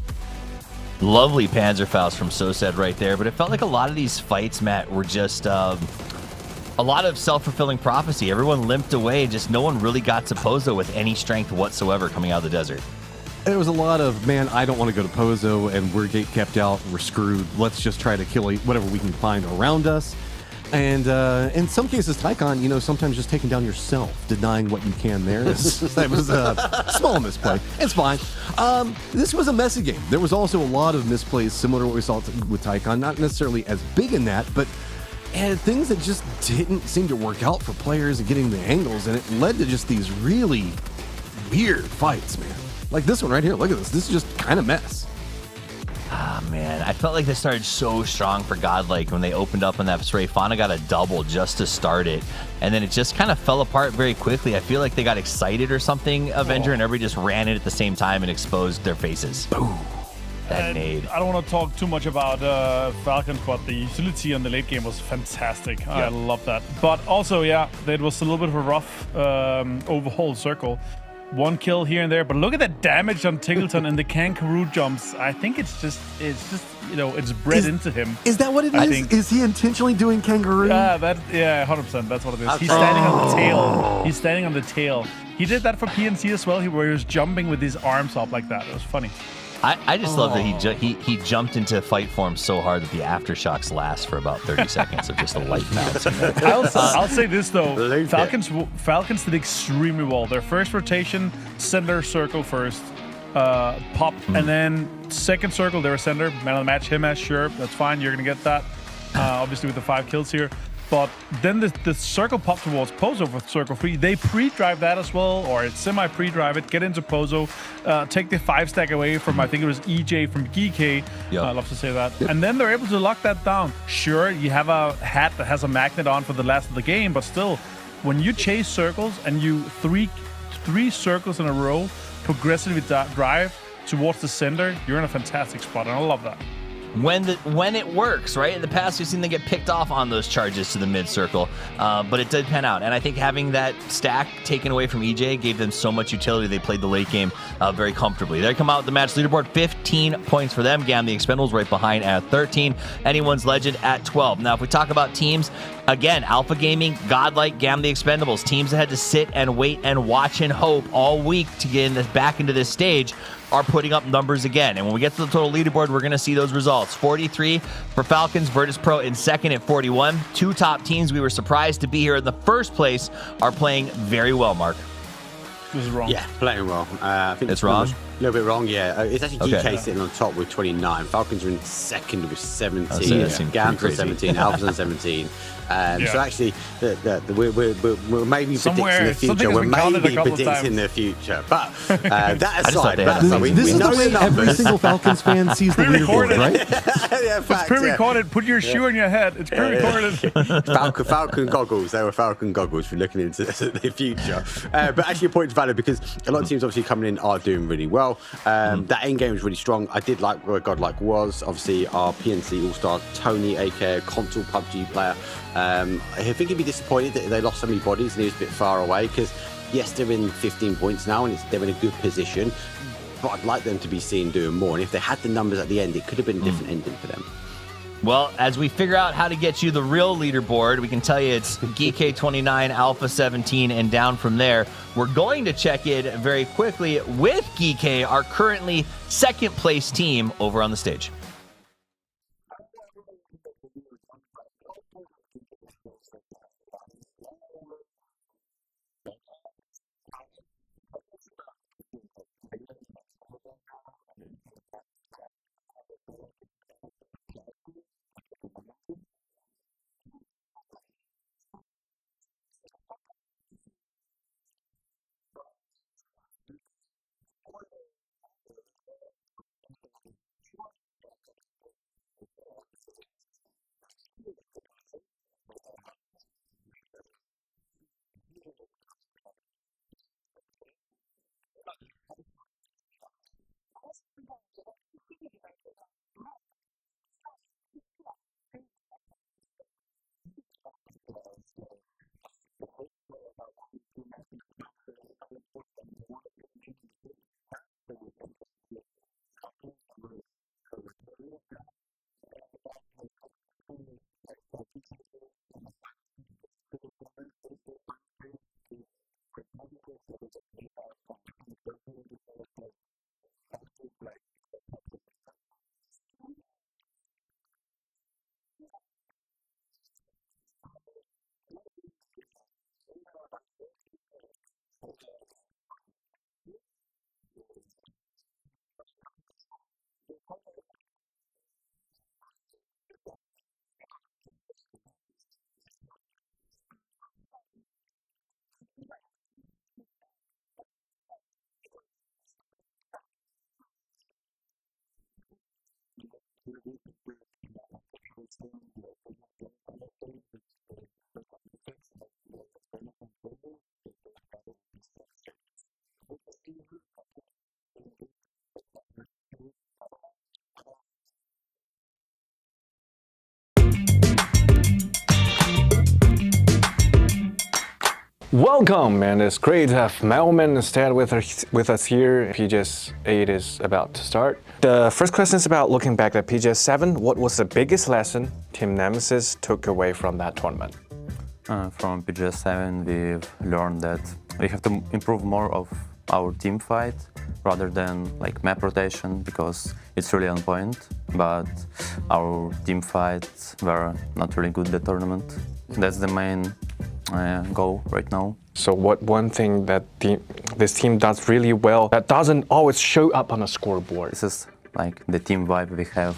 Lovely Panzerfaust from Sosed right there, but it felt like a lot of these fights, Matt, were just a lot of self-fulfilling prophecy. Everyone limped away, just no one really got to Pozo with any strength whatsoever coming out of the desert. It was a lot of, man, I don't want to go to Pozo, and we're gate kept out, we're screwed. Let's just try to kill whatever we can find around us. And in some cases, Tycon, sometimes just taking down yourself, denying what you can there. That was a small misplay. It's fine. This was a messy game. There was also a lot of misplays similar to what we saw with Tycon. Not necessarily as big in that, but things that just didn't seem to work out for players and getting the angles. And it led to just these really weird fights, man. Like this one right here. Look at this. This is just kind of mess. Ah, man, I felt like they started so strong for Godlike when they opened up on that spray. Fauna got a double just to start it, and then it just kind of fell apart very quickly. I feel like they got excited or something, Avenger, and everybody just ran in at the same time and exposed their faces. Boom. That nade. I don't want to talk too much about Falcons, but the utility in the late game was fantastic. I love that. But also, it was a little bit of a rough overhaul circle. One kill here and there, but look at the damage on Tiggleton and the kangaroo jumps. I think it's just it's bred into him. Is that what it is? Is he intentionally doing kangaroo? Yeah, 100%. That's what it is. He's standing on the tail. He's standing on the tail. He did that for PNC as well, where he was jumping with his arms up like that. It was funny. I just love that he jumped into fight form so hard that the aftershocks last for about 30 seconds of just a light bounce. I'll say this though, Falcons did extremely well. Their first rotation, center circle first, pop, and then second circle they were center, man of the match, him as sure, that's fine, you're gonna get that. Obviously with the 5 kills here. But then the circle pop towards Pozo for circle 3. They pre-drive that as well, or semi-pre-drive it, get into Pozo, take the 5 stack away from, I think it was EJ from GK. I love to say that. Yep. And then they're able to lock that down. Sure, you have a hat that has a magnet on for the last of the game, but still, when you chase circles and you three circles in a row, progressively drive towards the center, you're in a fantastic spot, and I love that. When it works, right? In the past, we've seen them get picked off on those charges to the mid circle, but it did pan out. And I think having that stack taken away from EJ gave them so much utility. They played the late game very comfortably. They come out with the match leaderboard, 15 points for them. Gam the Expendables right behind at 13. Anyone's Legend at 12. Now, if we talk about teams, again, Alpha Gaming, Godlike, Gam the Expendables, teams that had to sit and wait and watch and hope all week to get back into this stage are putting up numbers again. And when we get to the total leaderboard, we're going to see those results. 43 for Falcons, Virtus Pro in second at 41. 2 top teams we were surprised to be here in the first place are playing very well, Mark. This is wrong. Yeah, playing well. I think it's wrong. A little bit wrong, yeah. It's actually Okay. GK sitting on top with 29. Falcons are in second with 17. That seemed Gams pretty on crazy. 17. Alpha's on 17. So actually, we're maybe Somewhere, predicting the something future. has We're been counted a maybe couple of predicting times. the future. But that I just thought aside, they had we This is know the way the every numbers. single Falcons fan sees the leaderboard, right? Yeah, It's facts, pre-recorded. Put your shoe on your head. It's pre-recorded. Falcon goggles. They were Falcon goggles for looking into the future. But actually, your point is valid because a lot of teams obviously coming in are doing really well. That end game was really strong. I did like where Godlike was. Obviously, our PNC All-Star Tony, aka console PUBG player. I think he'd be disappointed that they lost so many bodies and he was a bit far away because, yes, they're in 15 points now and they're in a good position. But I'd like them to be seen doing more. And if they had the numbers at the end, it could have been a different ending for them. Well, as we figure out how to get you the real leaderboard, we can tell you it's Geek 29, Alpha 17, and down from there. We're going to check in very quickly with Geek, our currently second place team over on the stage. Welcome, and it's great to have Melman instead with us here. PGS 8 is about to start. The first question is about looking back at PGS 7. What was the biggest lesson Team Nemesis took away from that tournament? From PGS 7, we've learned that we have to improve more of our team fight rather than like map rotation, because it's really on point, but our team fights were not really good that tournament. That's the main goal right now. So what one thing that this team does really well that doesn't always show up on a scoreboard? This is like the team vibe we have.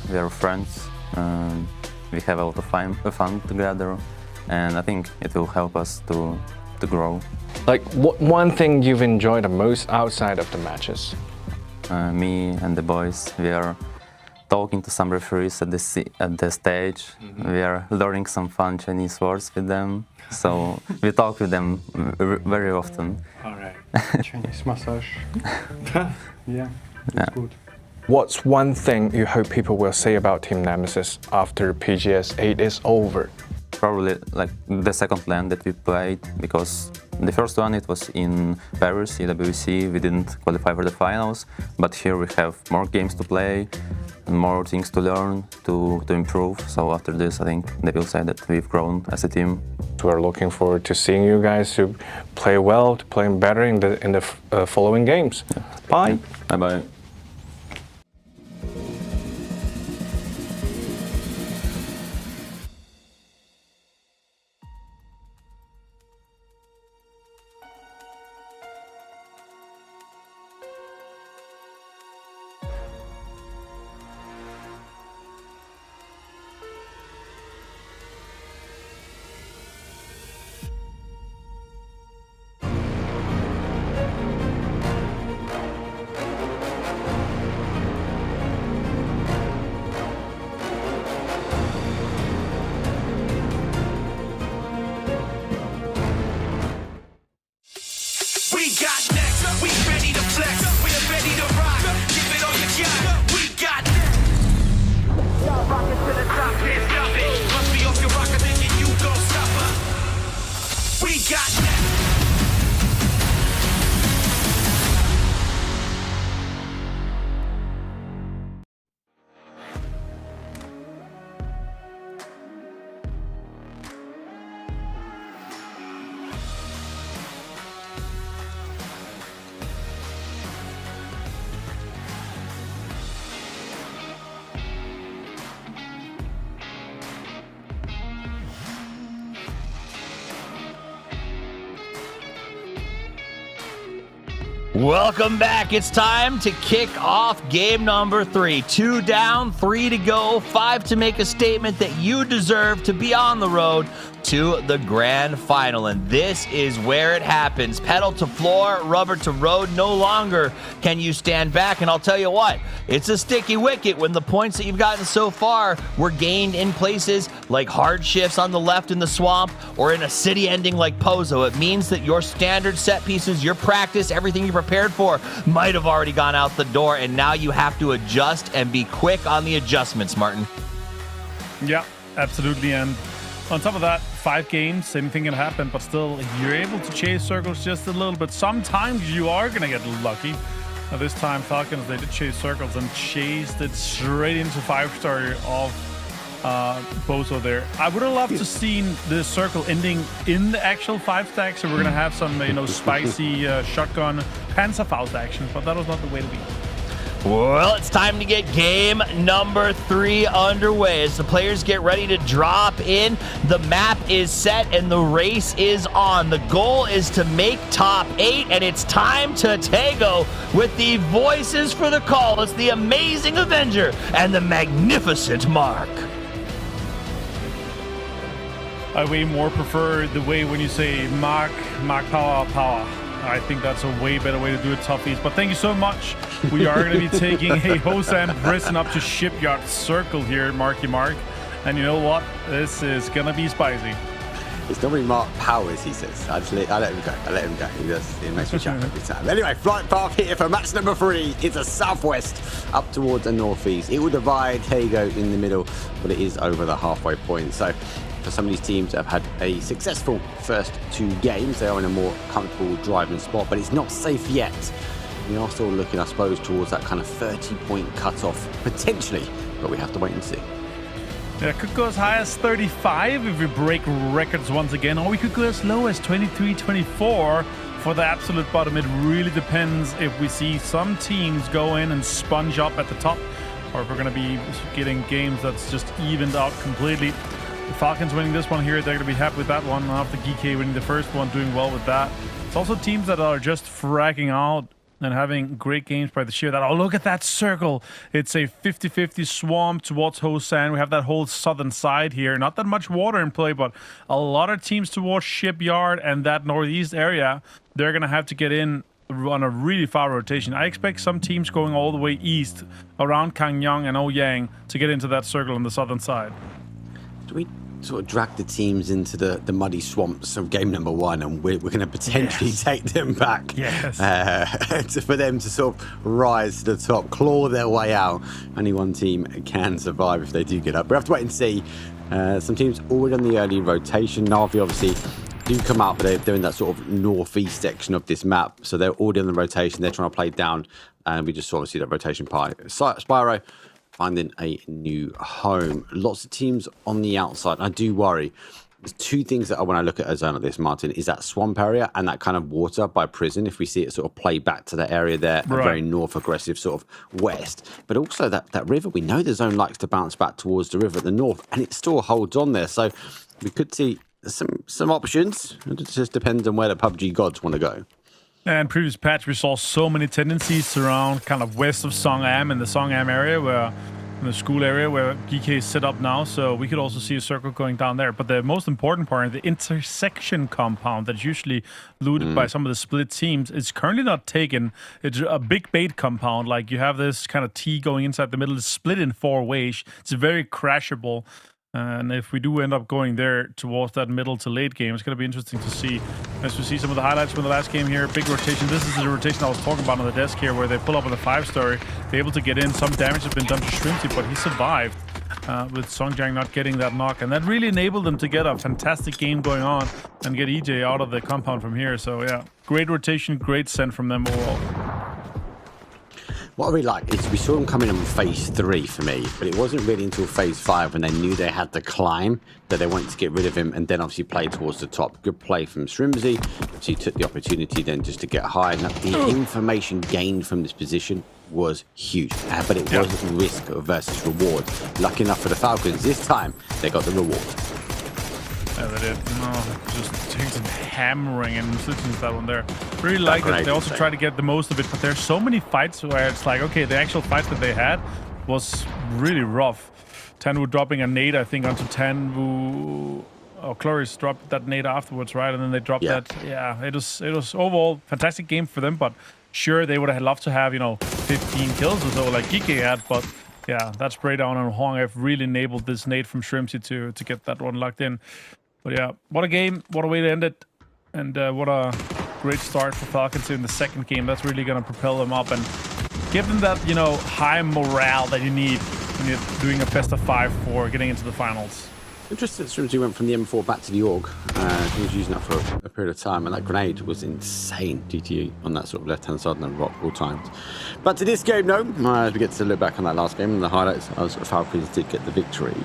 We are friends. We have a lot of fun together, and I think it will help us to grow. Like, what one thing you've enjoyed the most outside of the matches? Me and the boys, we are talking to some referees at the stage. Mm-hmm. We are learning some fun Chinese words with them. So we talk with them very often. All right. Chinese massage. Yeah, that's good. What's one thing you hope people will say about Team Nemesis after PGS 8 is over? Probably like the second LAN that we played, because the first one it was in Paris, EWC. We didn't qualify for the finals, but here we have more games to play, more things to learn, to improve. So after this, I think they will say that we've grown as a team. We're looking forward to seeing you guys to play well, to play better in the following games. Yeah. Bye. Bye bye. We got next, we ready to flex, we're ready to rock, give it all you got, we got next. Y'all rockin' to the top, can't stop it, must be off your rocker, thinking you gon' stop her. We got next. Welcome back. It's time to kick off game number 3. 2 down, 3 to go, 5 to make a statement that you deserve to be on the road to the grand final. And this is where it happens. Pedal to floor, rubber to road. No longer can you stand back. And I'll tell you what, it's a sticky wicket when the points that you've gotten so far were gained in places like hard shifts on the left in the swamp or in a city ending like Pozo. It means that your standard set pieces, your practice, everything you prepared for might have already gone out the door, and now you have to adjust and be quick on the adjustments, Martin. Yeah, absolutely. And on top of that, 5 games, anything can happen, but still, you're able to chase circles just a little bit. Sometimes you are going to get lucky. Now, this time, Falcons, they did chase circles and chased it straight into 5-star of Bozo there. I would have loved to seen the circle ending in the actual 5-stack, so we're going to have some, spicy shotgun Panzerfaust action, but that was not the way to be. Well, it's time to get game number 3 underway. As the players get ready to drop in, the map is set and the race is on. The goal is to make top 8, and it's time to Tego with the voices for the call. It's the Amazing Avenger and the Magnificent Mark. I way more prefer the way when you say Mark power. I think that's a way better way to do it, toughies. But thank you so much. We are going to be taking a Hosan Prison up to Shipyard Circle here, Marky Mark. And you know what? This is gonna be spicy. It's normally Mark Powers, he says. I let him go. I let him go. He makes me shout every time. Anyway, flight path here for match number 3. It's a southwest up towards a northeast. It will divide. There you go, in the middle, but it is over the halfway point. So for some of these teams that have had a successful first 2 games, they are in a more comfortable driving spot, but it's not safe yet. We are still looking, I suppose, towards that kind of 30-point cutoff, potentially, but we have to wait and see. Yeah, could go as high as 35 if we break records once again, or we could go as low as 23, 24 for the absolute bottom. It really depends if we see some teams go in and sponge up at the top, or if we're going to be getting games that's just evened out completely. The Falcons winning this one here, they're going to be happy with that one. After GK winning the first one, doing well with that. It's also teams that are just fragging out and having great games by the sheer that, oh, look at that circle. It's a 50-50 swamp towards Hosan. We have that whole southern side here. Not that much water in play, but a lot of teams towards Shipyard and that northeast area. They're going to have to get in on a really far rotation. I expect some teams going all the way east around Kangyang and Ouyang to get into that circle on the southern side. Do we sort of drag the teams into the muddy swamps of game number 1, and we're going to potentially take them back? Yes. For them to sort of rise to the top, claw their way out. Only one team can survive if they do get up. We have to wait and see. Some teams already on the early rotation. Na'Vi obviously do come out, but they're in that sort of northeast section of this map, so they're already on the rotation. They're trying to play down, and we just sort of see that rotation pie. Spyro finding a new home. Lots of teams on the outside. I do worry. There's 2 things that when I look at a zone like this, Martin, is that swamp area and that kind of water by prison. If we see it sort of play back to that area there, right. A very north aggressive sort of west. But also that river, we know the zone likes to bounce back towards the river at the north, and it still holds on there. So we could see some options. It just depends on where the PUBG gods want to go. And previous patch, we saw so many tendencies around kind of west of Songam and the Songam area, where in the school area where GK is set up now. So we could also see a circle going down there. But the most important part, the intersection compound that's usually looted by some of the split teams, is currently not taken. It's a big bait compound. Like, you have this kind of T going inside the middle. It's split in 4 ways. It's very crashable. And if we do end up going there towards that middle to late game, it's going to be interesting to see. As we see some of the highlights from the last game here, big rotation. This is the rotation I was talking about on the desk here, where they pull up on the 5-story. They're able to get in. Some damage has been done to Shrimpsy, but he survived with Songjang not getting that knock. And that really enabled them to get a fantastic game going on and get EJ out of the compound from here. So, yeah, great rotation, great send from them overall. What I really like is we saw them coming in phase 3 for me, but it wasn't really until phase 5 when they knew they had to climb that they wanted to get rid of him, and then obviously play towards the top. Good play from Shrimsy. He took the opportunity then just to get high. And the information gained from this position was huge, but it wasn't risk versus reward. Lucky enough for the Falcons, this time they got the reward. Yeah, they did. No, just taking some hammering and switching to that one there. Really like that. They also try to get the most of it, but there's so many fights where it's like, okay, the actual fight that they had was really rough. Tanwu dropping a nade, I think, onto Tanwu. Oh, Cloris dropped that nade afterwards, right? And then they dropped that. Yeah, it was overall fantastic game for them, but sure, they would have loved to have, 15 kills or so like Geeky had, but yeah, that spray down on Hong have really enabled this nade from Shrimpsy to get that one locked in. But yeah, what a game, what a way to end it, and what a great start for Falcons in the second game. That's really going to propel them up and give them that, high morale that you need when you're doing a best of 5 for getting into the finals. Interesting that Shrimsy went from the M4 back to the AUG. He was using that for a period of time, and that grenade was insane. GTE on that sort of left-hand side of the rock all times. But to this game, no. As we get to look back on that last game and the highlights, as Falcons did get the victory.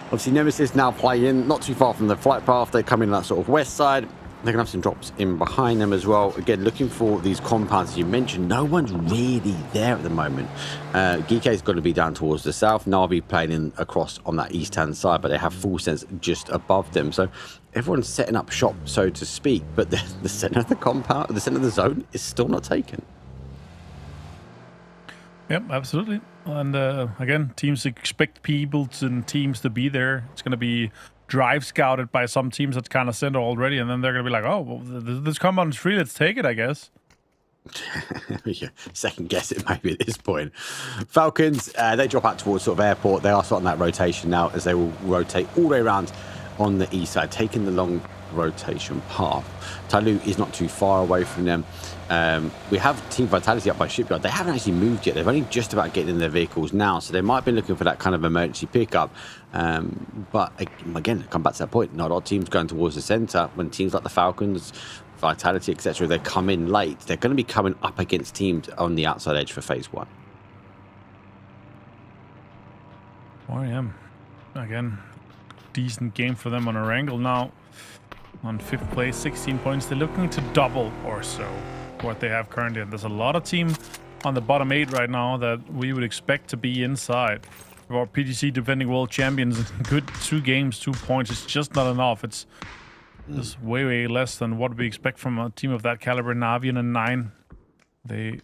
Obviously, Nemesis now playing not too far from the flight path. They come in that sort of west side. They're going to have some drops in behind them as well. Again, looking for these compounds you mentioned. No one's really there at the moment. Geeke's got to be down towards the south. Na'Vi playing in across on that east-hand side, but they have full sense just above them. So everyone's setting up shop, so to speak. But the center of the compound, the center of the zone, is still not taken. Yep, absolutely. And again, teams expect people and teams to be there. It's going to be drive scouted by some teams that's kind of center already, and then they're going to be like, oh, well, this compound is free, let's take it, I guess. Yeah, second guess it maybe at this point. Falcons, they drop out towards sort of airport. They are starting that rotation now as they will rotate all the way around on the east side, taking the long rotation path. Tyloo is not too far away from them. We have Team Vitality up by Shipyard. They haven't actually moved yet. They've only just about getting in their vehicles now, so they might be looking for that kind of emergency pickup. But again, come back to that point, not all teams going towards the centre. When teams like the Falcons, Vitality, etc., they come in late, they're going to be coming up against teams on the outside edge for phase 1. 4 a.m. Again, decent game for them on a wrangle now. On 5th place, 16 points. They're looking to double or so what they have currently. And there's a lot of team on the bottom 8 right now that we would expect to be inside. For PTC defending world champions, good 2 games, 2 points. It's just not enough. It's just way less than what we expect from a team of that caliber. Navian and 9, they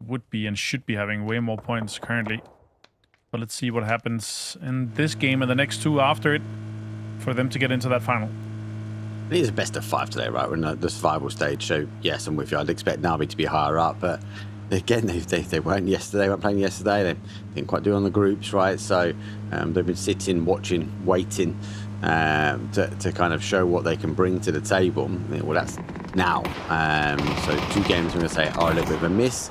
would be and should be having way more points currently. But let's see what happens in this game and the next 2 after it for them to get into that final. It is a best of 5 today, right? We're in the survival stage, so yes, I'm with you. I'd expect Navi to be higher up, but again, they weren't yesterday. They weren't playing yesterday. They didn't quite do it on the groups, right? So they've been sitting, watching, waiting to kind of show what they can bring to the table. Well, that's now. So 2 games, I'm going to say, are a little bit of a miss.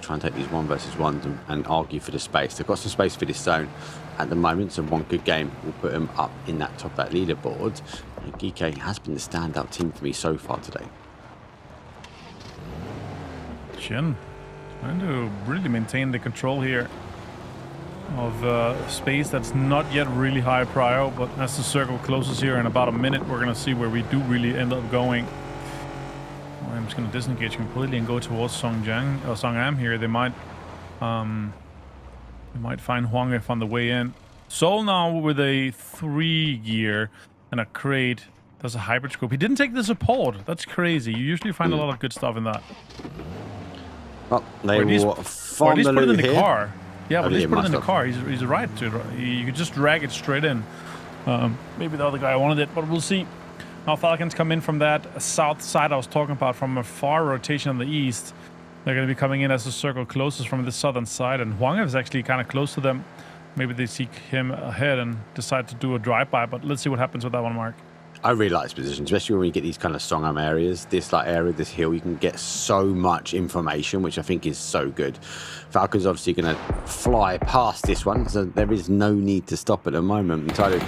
Try and take these 1 versus 1s and argue for the space. They've got some space for this zone at the moment, so 1 good game will put them up in that top of that leaderboard. And GK has been the standout team for me so far today. Shen trying to really maintain the control here of space that's not yet really high prio, but as the circle closes here in about a minute, we're going to see where we do really end up going. I'm just going to disengage completely and go towards Songam here. They might find Hwangif on the way in. Sol now with a 3 gear and a crate. There's a hybrid scope. He didn't take the support. That's crazy. You usually find a lot of good stuff in that. Well, they will or at least put it in the car. Yeah, but at least put it in the up. car. He's right to it. You could just drag it straight in. Maybe the other guy wanted it, but we'll see. Now Falcons come in from that south side I was talking about, from a far rotation on the east. They're going to be coming in as the circle closes from the southern side, and Hwang is actually kind of close to them. Maybe they seek him ahead and decide to do a drive-by, but let's see what happens with that one, Mark. I really like this position, especially when you get these kind of Songam areas, this area, this hill, you can get so much information, which I think is so good. Falcons obviously going to fly past this one, so there is no need to stop at the moment. Tyler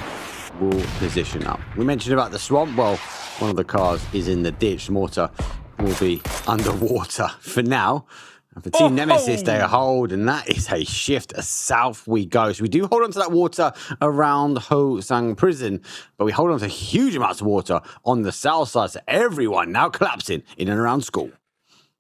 will position up. We mentioned about the swamp. Well, one of the cars is in the ditch. Mortar will be underwater for now. And for Team Nemesis, they hold, and that is a shift. South we go. So we do hold on to that water around Ho Sang Prison, but we hold on to huge amounts of water on the south side. So everyone now collapsing in and around school.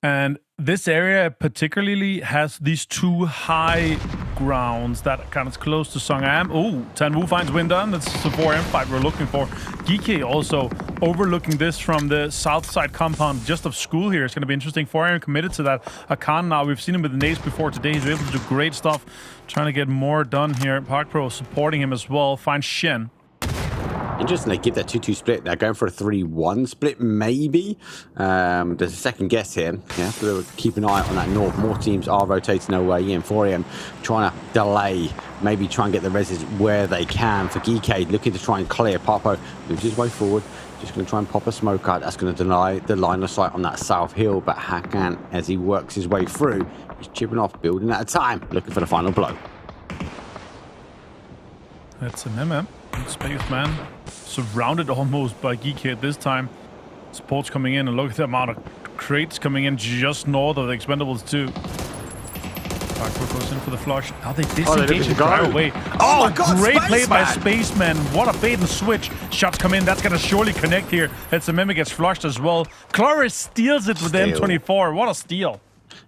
And this area particularly has these 2 high grounds that kind of close to Songam. Oh, Tanwu finds Windun. That's the 4M fight we're looking for. Geeky also overlooking this from the south side compound just of school here. It's going to be interesting. 4M committed to that. Akan now, we've seen him with the nades before today. He's able to do great stuff. Trying to get more done here. Park Pro supporting him as well. Finds Shen. Interesting, they give that 2-2 split. They're going for a 3-1 split, maybe. There's a second guess here. Yeah, so keep an eye on that north. More teams are rotating their way in. 4am trying to delay, maybe try and get the reses where they can. For Geekade, looking to try and clear. Papo moves his way forward. Just going to try and pop a smoke out. That's going to deny the line of sight on that south hill. But Hakan, as he works his way through, he's chipping off, building at a time, looking for the final blow. That's an MM. Spaceman surrounded almost by Geekhead this time. Support's coming in, and look at the amount of crates coming in just north of the Expendables 2. Parkour goes in for the flush. Now they disengage and drive away. Oh my God, great play by Spaceman. Spaceman. What a bait and switch. Shots come in. That's going to surely connect here. As the Mimic gets flushed as well. Cloris steals it with the M24. What a steal.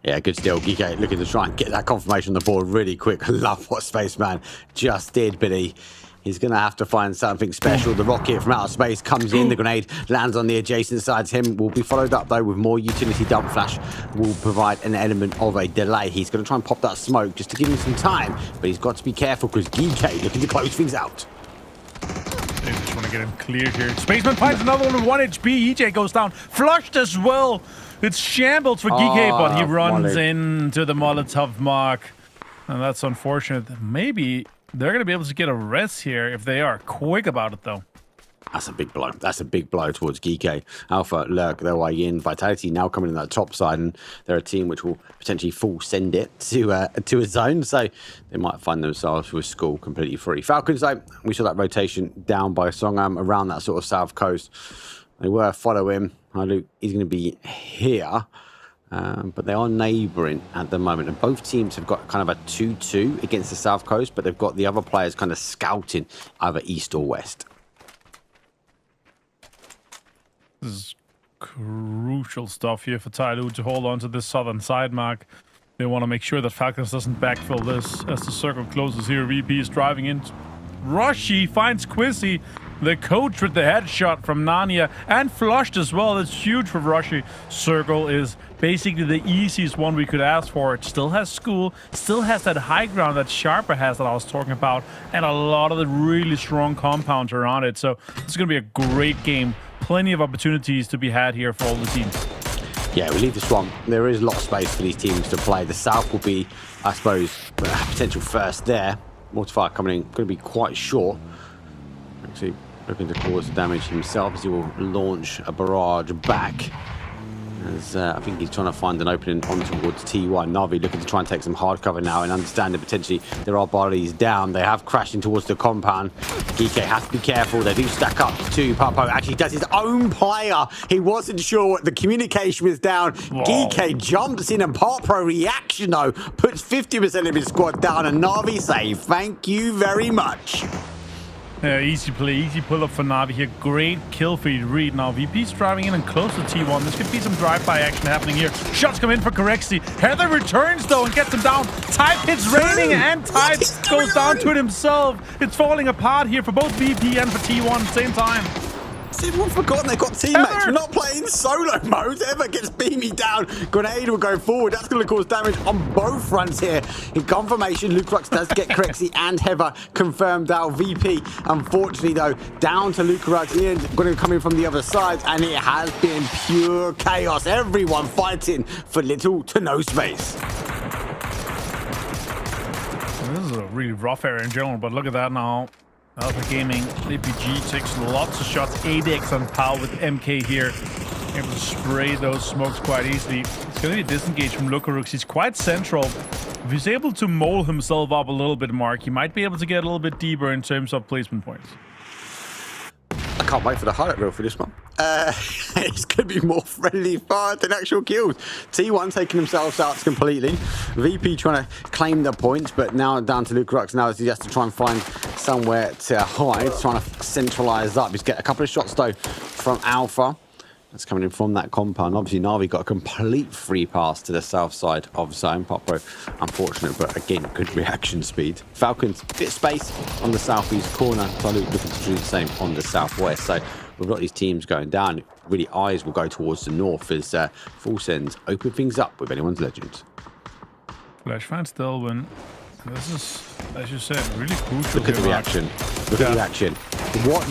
Yeah, good steal. Geekade looking to try and get that confirmation on the board really quick. I love what Spaceman just did, but he's going to have to find something special. The rocket from outer space comes in. The grenade lands on the adjacent sides. Him will be followed up, though, with more utility. Dump flash will provide an element of a delay. He's going to try and pop that smoke just to give him some time, but he's got to be careful because Geekade looking to close things out. They just want to get him cleared here. Spaceman finds another one with 1 HP. EJ goes down. Flushed as well. It's shambles for GK, but he runs Molly. into the Molotov mark. And that's unfortunate. Maybe they're going to be able to get a rest here if they are quick about it, though. That's a big blow. That's a big blow towards GK. Alpha lurk their way in. Vitality now coming in that top side, and they're a team which will potentially full send it to a zone, so they might find themselves with Skull completely free. Falcons, though, we saw that rotation down by Songham around that sort of south coast. They were following. He's going to be here. But they are neighbouring at the moment, and both teams have got kind of a 2-2 against the south coast, but they've got the other players kind of scouting either east or west. This is crucial stuff here for Tyloo to hold on to this southern side mark. They want to make sure that Falcons doesn't backfill this as the circle closes here. VP is driving in. Rushy finds Quizzy, the coach, with the headshot from Narnia, and flushed as well. That's huge for Rushy. Circle is basically the easiest one we could ask for. It still has School, still has that high ground that Sharper has that I was talking about, and a lot of the really strong compounds around it. So it's going to be a great game. Plenty of opportunities to be had here for all the teams. Yeah, we leave this one. There is a lot of space for these teams to play. The south will be, I suppose, a potential first there. Mortifier coming in, going to be quite short. Actually, looking to cause damage himself as he will launch a barrage back. As I think he's trying to find an opening on towards T1. Navi looking to try and take some hard cover now, and understanding potentially there are bodies down. They have crashed in towards the compound. GK has to be careful. They do stack up to Papo. Actually does his own player. He wasn't sure what the communication was down. Whoa. GK jumps in, and Papo reaction though puts 50% of his squad down, and Navi say thank you very much. Yeah, easy play, easy pull up for Navi here. Great kill feed read. Now VP's driving in and close to T1. This could be some drive-by action happening here. Shots come in for Corexi. Heather returns though and gets him down. Type hits raining, and Type goes down to it himself. It's falling apart here for both VP and for T1 at the same time. Everyone's forgotten they've got teammates. We're not playing solo mode. Ever gets beamy down. Grenade will go forward. That's going to cause damage on both fronts here. In confirmation, Lucrux does get Corexi and Heather confirmed out. VP, unfortunately, though, down to Lucrux. Ian going to come in from the other side, and it has been pure chaos. Everyone fighting for little to no space. This is a really rough area in general, but look at that now. Alpha Gaming, APG takes lots of shots. 8x on POW with MK here. Able to spray those smokes quite easily. It's going to be a disengage from Lukarux. He's quite central. If he's able to mold himself up a little bit, Mark, he might be able to get a little bit deeper in terms of placement points. I can't wait for the highlight reel for this one. It's going to be more friendly fire than actual kills. T1 taking themselves out completely. VP trying to claim the points, but now down to Lucrux. Now he has to try and find somewhere to hide, trying to centralise up. He's get a couple of shots though from Alpha. That's coming in from that compound. Obviously, Navi got a complete free pass to the south side of zone. Popo, unfortunate, but again, good reaction speed. Falcons, bit of space on the southeast corner. Tyloo looking to do the same on the southwest. So we've got these teams going down. Really, eyes will go towards the north as Full Sends open things up with anyone's legends. Flash finds Delvin. This is, as you said, really crucial. Look at the reaction. Look at the reaction. What?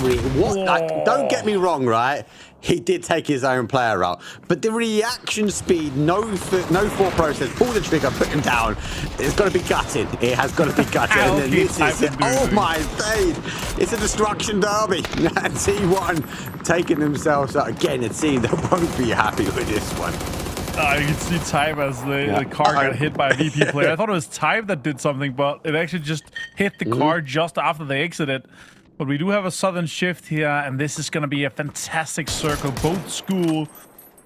Like, don't get me wrong, right? He did take his own player out, but the reaction speed, no thought process, pull the trigger, put him down. It's got to be gutted. It has got to be gutted. And then this is, oh my days! It's a destruction derby. T1 taking themselves out again. It seems they won't be happy with this one. You can see Type as the car got hit by a VP player. I thought it was Type that did something, but it actually just hit the car just after they exited. But we do have a southern shift here, and this is going to be a fantastic circle. Both School,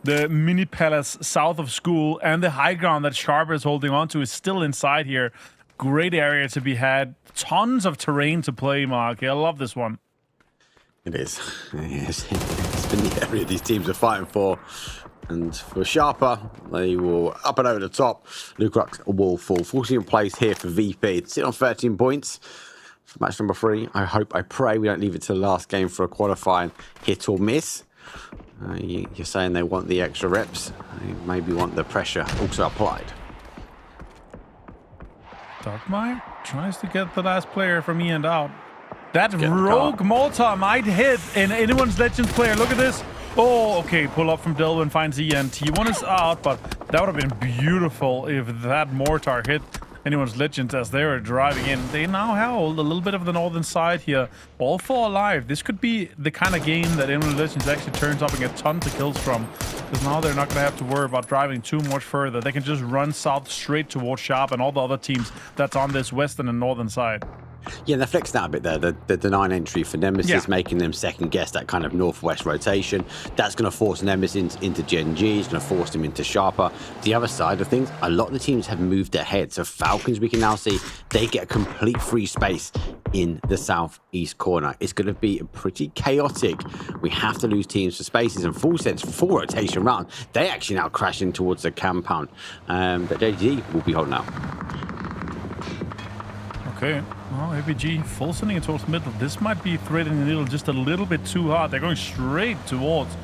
the mini palace south of School, and the high ground that Sharper is holding on to is still inside here. Great area to be had. Tons of terrain to play, Mark. I love this one. It is. It's been the area these teams are fighting for. And for Sharper, they will up and over the top. Lucrux will fall. 14th place here for VP. Sit on 13 points. For match number 3, I hope, I pray we don't leave it to the last game for a qualifying hit or miss. You're saying they want the extra reps. They maybe want the pressure also applied. Darkmire tries to get the last player from E and out. That rogue mortar might hit in anyone's Legends player. Look at this. Oh, okay. Pull up from Delvin, finds E, and T1 is out, but that would have been beautiful if that mortar hit anyone's Legends as they were driving in. They now held a little bit of the northern side here. All four alive. This could be the kind of game that anyone's Legends actually turns up and get tons of kills from. Because now they're not going to have to worry about driving too much further. They can just run south straight towards Sharp and all the other teams that's on this western and northern side. Yeah, they're flexing out a bit there. The denying entry for Nemesis, making them second guess that kind of northwest rotation. That's going to force Nemesis into Gen G. It's going to force them into Sharper. The other side of things, a lot of the teams have moved ahead. So Falcons, we can now see they get a complete free space in the southeast corner. It's going to be pretty chaotic. We have to lose teams for spaces, and full sense full rotation round. They actually now crash in towards the compound that JG will be holding out. Okay, well, APG full sending it towards middle. This might be threading the needle just a little bit too hard. They're going straight towards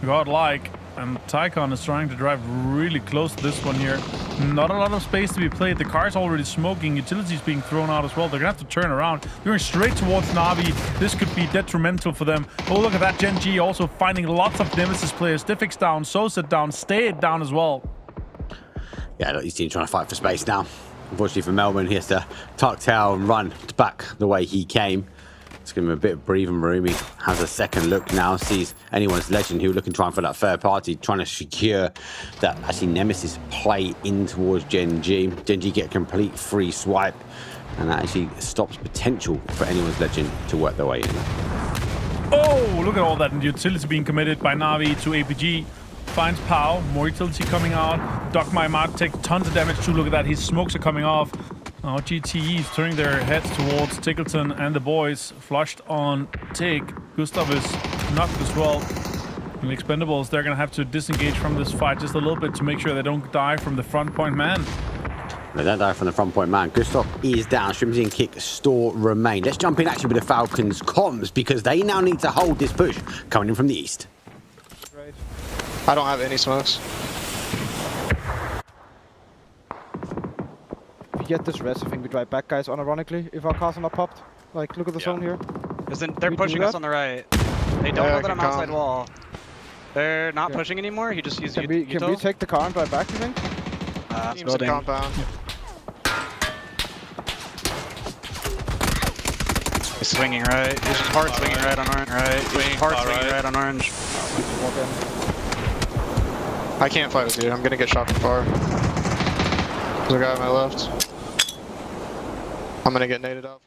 Godlike, and Tycon is trying to drive really close to this one here. Not a lot of space to be played. The car's already smoking. Utilities being thrown out as well. They're going to have to turn around. They're going straight towards Na'Vi. This could be detrimental for them. Oh, look at that. Gen G also finding lots of Nemesis players. Diffix down, Sosa down, Stayed down as well. Yeah, look, these teams trying to fight for space now. Unfortunately for Melbourne, he has to tuck tail and run back the way he came. Let's give him a bit of breathing room. He has a second look now, sees anyone's Legend who looking trying for that third party, trying to secure that actually Nemesis play in towards Gen G. Gen G get a complete free swipe, and that actually stops potential for anyone's Legend to work their way in. Oh, look at all that utility being committed by Na'Vi to APG. Finds Pow, more utility coming out. Doc My might take tons of damage too. Look at that, his smokes are coming off. Now GTE is turning their heads towards Tickleton and the boys. Flushed on Tig. Gustav is knocked as well. And the Expendables, they're going to have to disengage from this fight just a little bit to make sure they don't die from the front point man. They don't die from the front point man. Gustav is down. Shrimsy and Kick store remain. Let's jump in actually with the Falcons comms, because they now need to hold this push coming in from the east. I don't have any smokes. If we get this res, I think we drive back, guys, unironically, if our cars are not popped. Like, look at the zone here. They're pushing us on the right. They don't know that I'm outside wall. They're not pushing anymore. He just used Can we take the car and drive back, you think? Teams in compound. He's swinging right. He's just hard swinging right on orange. He's hard swinging right on orange. I can't fight with you. I'm gonna get shot from far. There's a guy on my left. I'm gonna get naded out.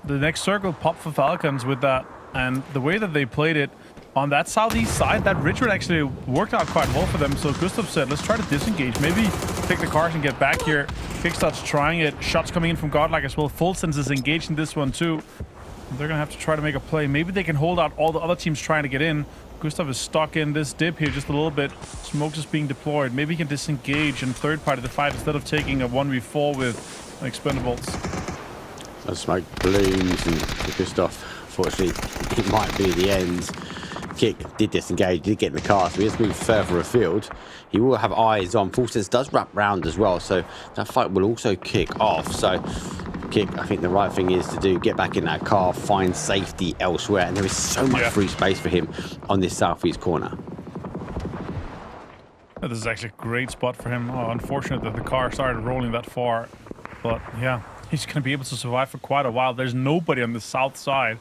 The next circle popped for Falcons with that, and the way that they played it on that southeast side, that ridge actually worked out quite well for them. So Gustav said, let's try to disengage. Maybe take the cars and get back here. Kickstart's trying it. Shots coming in from Godlike as well. Full Sense is engaged in this one too. They're going to have to try to make a play. Maybe they can hold out all the other teams trying to get in. Gustav is stuck in this dip here just a little bit. Smokes is being deployed. Maybe he can disengage and third party the fight instead of taking a 1v4 with Expendables. The smoke balloons, and Gustav, unfortunately, it might be the end. Kick did disengage, did get in the car, so he has moved further afield. He will have eyes on. Full Sense does wrap round as well, so that fight will also kick off. So Kick, I think the right thing is to do, get back in that car, find safety elsewhere, and there is so much free space for him on this southeast corner. This is actually a great spot for him. Oh, unfortunate that the car started rolling that far, but yeah, he's going to be able to survive for quite a while. There's nobody on the south side,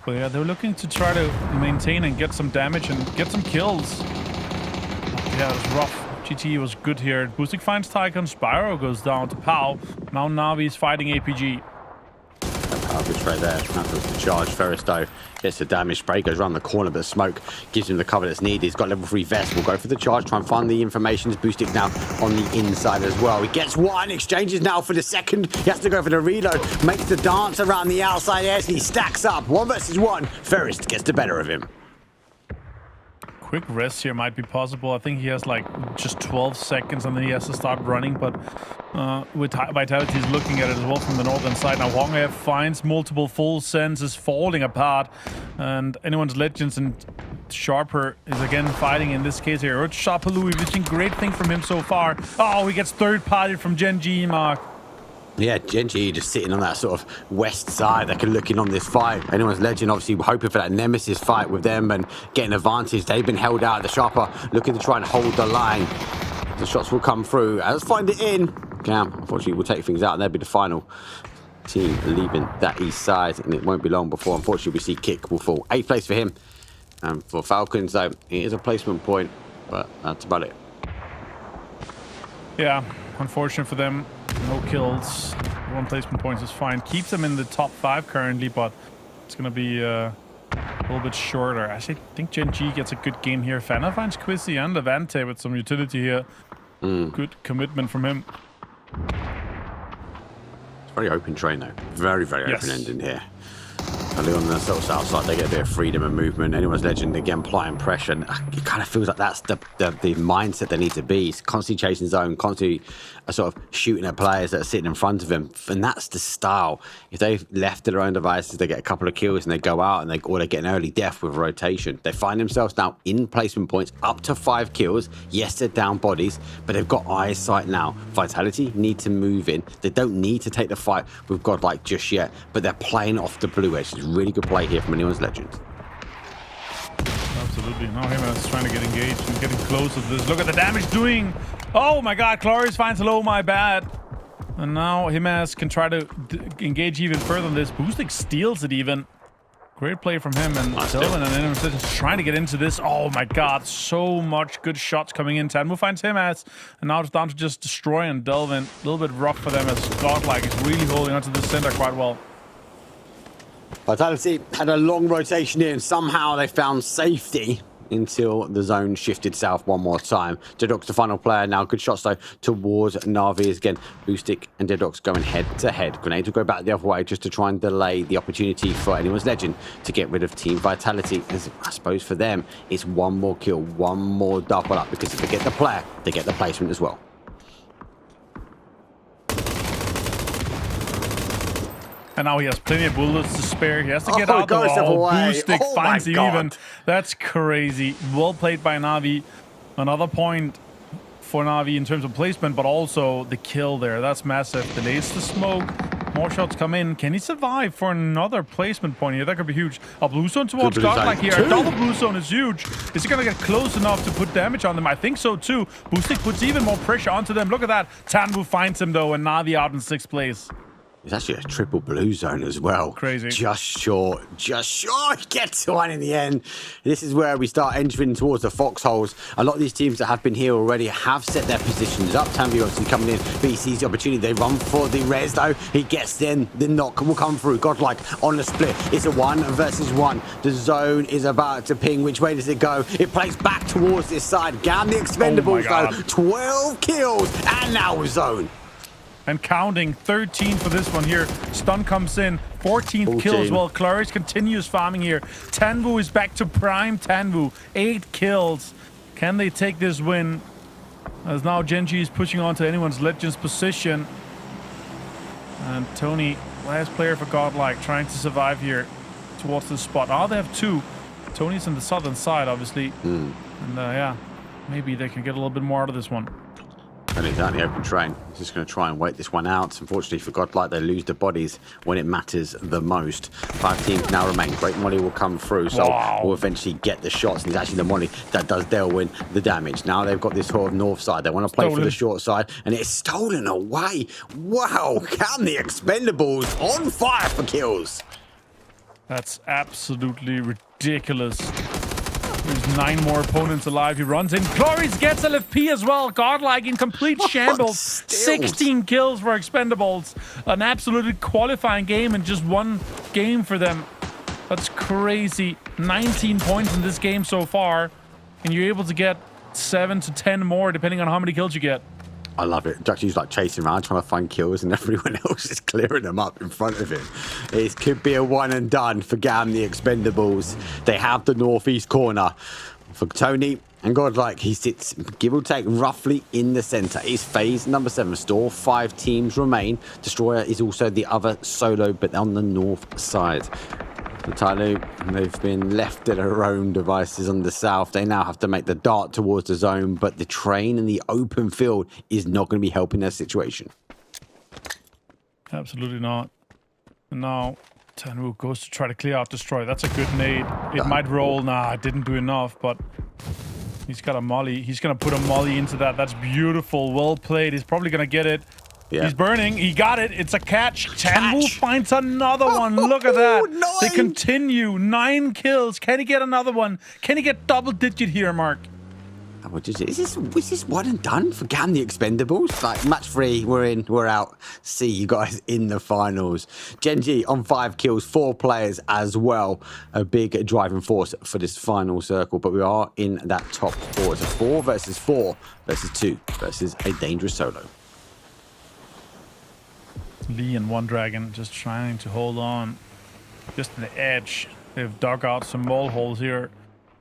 but yeah, they're looking to try to maintain and get some damage and get some kills. Yeah, it was rough. GT was good here. Boostic finds Tycon. Spyro goes down to Pow. Now Navi's fighting APG. Good right there. That was the charge. Ferris though gets the damage. Spray goes around the corner, but the smoke gives him the cover that's needed. He's got level 3 vest. We'll go for the charge, try and find the information. Boostic now on the inside as well. He gets one, exchanges now for the second. He has to go for the reload. Makes the dance around the outside edge. He stacks up. 1 versus 1. Ferris gets the better of him. Quick rest here might be possible. I think he has like just 12 seconds and then he has to start running, but with Vitality he's looking at it as well from the northern side. Now Wonga finds multiple full senses falling apart, and anyone's Legends and Sharper is again fighting in this case here. Sharpaloo, we've seen great thing from him so far. Oh, he gets third party from Gen G, Mark. Yeah, Genji just sitting on that sort of west side. They can look in on this fight. Anyone's Legend obviously hoping for that nemesis fight with them and getting advantage. They've been held out. The Sharper looking to try and hold the line. The shots will come through. Let's find it in. Cam, unfortunately, will take things out, and that'll be the final team leaving that east side, and it won't be long before, unfortunately, we see Kick will fall. 8th place for him. And for Falcons, though, it is a placement point, but that's about it. Yeah, unfortunate for them. No kills. 1 placement points is fine. Keeps them in the top 5 currently, but it's going to be a little bit shorter. I actually think Gen G gets a good game here. Fana finds Quizzy and Levante with some utility here. Good commitment from him. It's very open train, though. Very, very open ending here. Early on the sort of south side, they get a bit of freedom and movement. Anyone's Legend, again, applying pressure. And it kind of feels like that's the mindset they need to be. He's constantly chasing zone, constantly sort of shooting at players that are sitting in front of him. And that's the style. If they've left to their own devices, they get a couple of kills and they go out and they get an early death with rotation. They find themselves now in placement points, up to 5 kills. Yes, they're down bodies, but they've got eyesight now. Vitality need to move in. They don't need to take the fight with Godlike just yet, but they're playing off the blue edge. It's really good play here from Anyone's Legend. Absolutely. Now Himas trying to get engaged and getting close to this. Look at the damage doing. Oh my god, Clarice finds low, my bad. And now Himas can try to engage even further on this. Boostic steals it even. Great play from him, and Delvin and Anyone's Legend trying to get into this. Oh my god, so much good shots coming in. Tanmu finds Himas, and now it's down to just destroy and Delvin. A little bit rough for them as Godlike is really holding onto the center quite well. Vitality had a long rotation in. Somehow they found safety until the zone shifted south one more time. Deadlock's the final player now. Good shots though towards Na'Vi again. Boostic and Deadlock's going head to head. Grenade will go back the other way just to try and delay the opportunity for Anyone's Legend to get rid of Team Vitality. As I suppose for them, it's one more kill, one more double up, because if they get the player, they get the placement as well. And now he has plenty of bullets to spare. He has to get out the wall. Boostic finds him even. That's crazy. Well played by Na'Vi. Another point for Na'Vi in terms of placement, but also the kill there. That's massive. Delays the smoke. More shots come in. Can he survive for another placement point here? That could be huge. A blue zone towards Godlike here. A double blue zone is huge. Is he going to get close enough to put damage on them? I think so too. Boostic puts even more pressure onto them. Look at that. Tanbu finds him though, and Na'Vi out in 6th place. It's actually a triple blue zone as well. Crazy. Just short. He gets one in the end. This is where we start entering towards the foxholes. A lot of these teams that have been here already have set their positions up. Tanvi obviously coming in, but he sees the opportunity. They run for the res though. He gets then the knock will come through. Godlike on the split. It's a 1 versus 1. The zone is about to ping. Which way does it go? It plays back towards this side. Gam the Expendables though. 12 kills and now zone. And counting, 13 for this one here. Stun comes in, 14th kills while Clarice continues farming here. Tanvu is back to prime Tanvu, 8 kills. Can they take this win? As now Genji is pushing on to Anyone's Legends position. And Tony, last player for Godlike, trying to survive here towards the spot. Now they have 2. Tony's on the southern side, obviously. And yeah, maybe they can get a little bit more out of this one. And he's out in the open train. He's just going to try and wait this one out. Unfortunately for Godlike, they lose the bodies when it matters the most. 5 teams now remain. Great Molly will come through, so will eventually get the shots. And it's actually the Molly that does Delwyn the damage. Now they've got this sort of north side. They want to play for the short side, and it's stolen away. Wow, Cam the Expendables on fire for kills. That's absolutely ridiculous. There's 9 more opponents alive. He runs in. Clarice gets LFP as well. Godlike in complete shambles. 16 kills for Expendables. An absolutely qualifying game and just 1 game for them. That's crazy. 19 points in this game so far. And you're able to get 7 to 10 more depending on how many kills you get. I love it. Dutchy's like chasing around trying to find kills and everyone else is clearing them up in front of him. It could be a 1 and done for Gam the Expendables. They have the northeast corner. For Tony and Godlike, he sits, give or take, roughly in the center. It's phase number 7 store. 5 teams remain. Destroyer is also the other solo, but on the north side. For Tyloo, they've been left at their own devices on the south. They now have to make the dart towards the zone, but the train in the open field is not going to be helping their situation. Absolutely not. And now Tanwu goes to try to clear out Destroy. That's a good nade. It might roll. Nah, it didn't do enough, but he's got a molly. He's going to put a molly into that. That's beautiful. Well played. He's probably going to get it. Yeah. He's burning. He got it. It's a catch. Tanwu finds another one. Look at that. 9. They continue. 9 kills. Can he get another one? Can he get double digit here, Mark? Is this one and done for Gam the Expendables? Like, match 3, we're in, we're out. See you guys in the finals. Gen G on 5 kills, 4 players as well. A big driving force for this final circle, but we are in that top 4. It's a 4 versus 4 versus 2 versus a dangerous solo. Lee and One Dragon just trying to hold on. Just on the edge. They've dug out some mole holes here.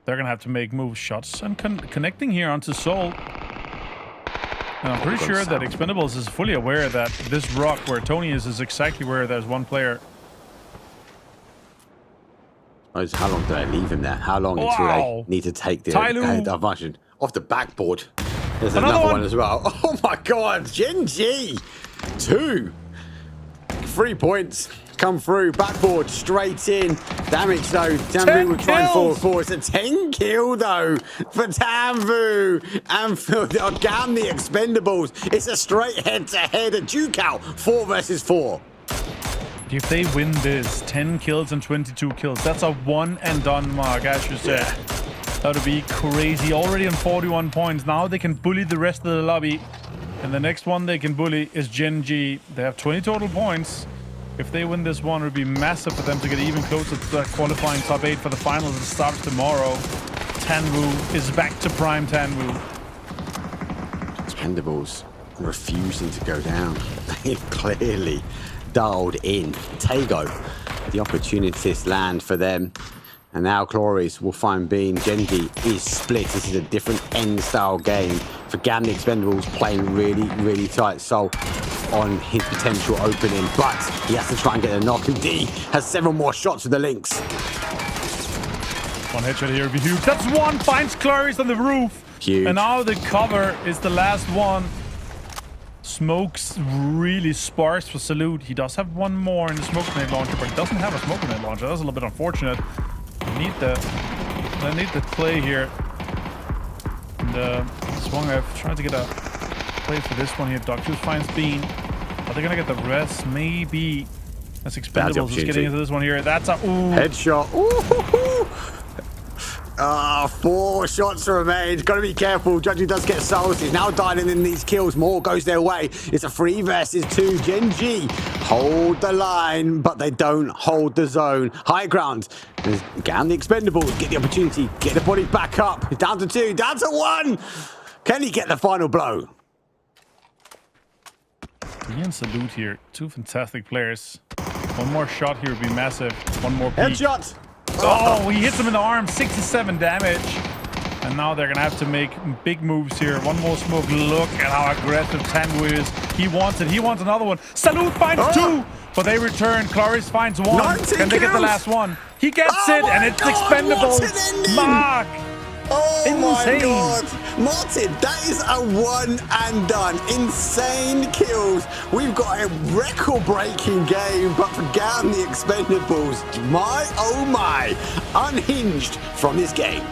They're going to have to make move shots and connecting here onto Soul. And I'm pretty sure that Expendables is fully aware that this rock where Tony is exactly where there's one player. How long do they leave him there? How long until they need to take the diversion off the backboard? There's another one as well. Oh my god, Gen G! 2. 3 points. Come through, backboard, straight in. Damage though, Tanvu will try and fall for. It's a 10 kill though for Tanvu and for Gam the Expendables. It's a straight head-to-head, a duke out, 4 versus 4. If they win this, 10 kills and 22 kills, that's a one and done mark, as you said. That would be crazy. Already on 41 points. Now they can bully the rest of the lobby. And the next one they can bully is Gen G. They have 20 total points. If they win this one, it would be massive for them to get even closer to that qualifying top 8 for the finals. It starts tomorrow. Tanwu is back to prime Tanwu. Expendables refusing to go down. They've clearly dialed in. Tago, the opportunities land for them. And now Glories will find Bean. Genji is split. This is a different end style game for Gam the Expendables, playing really, really tight. So on his potential opening, but he has to try and get a knock. And D has several more shots with the links. One headshot here would be huge. That's one. Finds Clarice on the roof. Huge. And now the cover is the last one. Smoke's really sparse for Salute. He does have one more in the smoke grenade launcher, but he doesn't have a smoke grenade launcher. That's a little bit unfortunate. They need the play here. And Swung have tried to get a play for this one here. Dog Juice finds Bean. Are they gonna get the rest? Maybe. That's Expendables is getting into this one here. That's a headshot. Ooh. 4 shots remain. Got to be careful. Judgy does get souls. He's now dialing in these kills. More goes their way. It's a 3 versus 2. Gen G hold the line, but they don't hold the zone. High ground. Gam the Expendables get the opportunity. Get the body back up. Down to 2. Down to 1. Can he get the final blow? Ian Salute here. 2 fantastic players. One more shot here would be massive. One more peek. Headshot. Oh, he hits him in the arm. 67 damage. And now they're going to have to make big moves here. One more smoke. Look at how aggressive Tanwu is. He wants it. He wants another one. Salute finds 2. But they return. Clarice finds 1. Can they get the last one? He gets it. And it's Expendables. Mark. Oh insane. My god, Martin, that is a one and done. Insane kills. We've got a record-breaking game, but for Gam the Expendables, my oh my, unhinged from this game.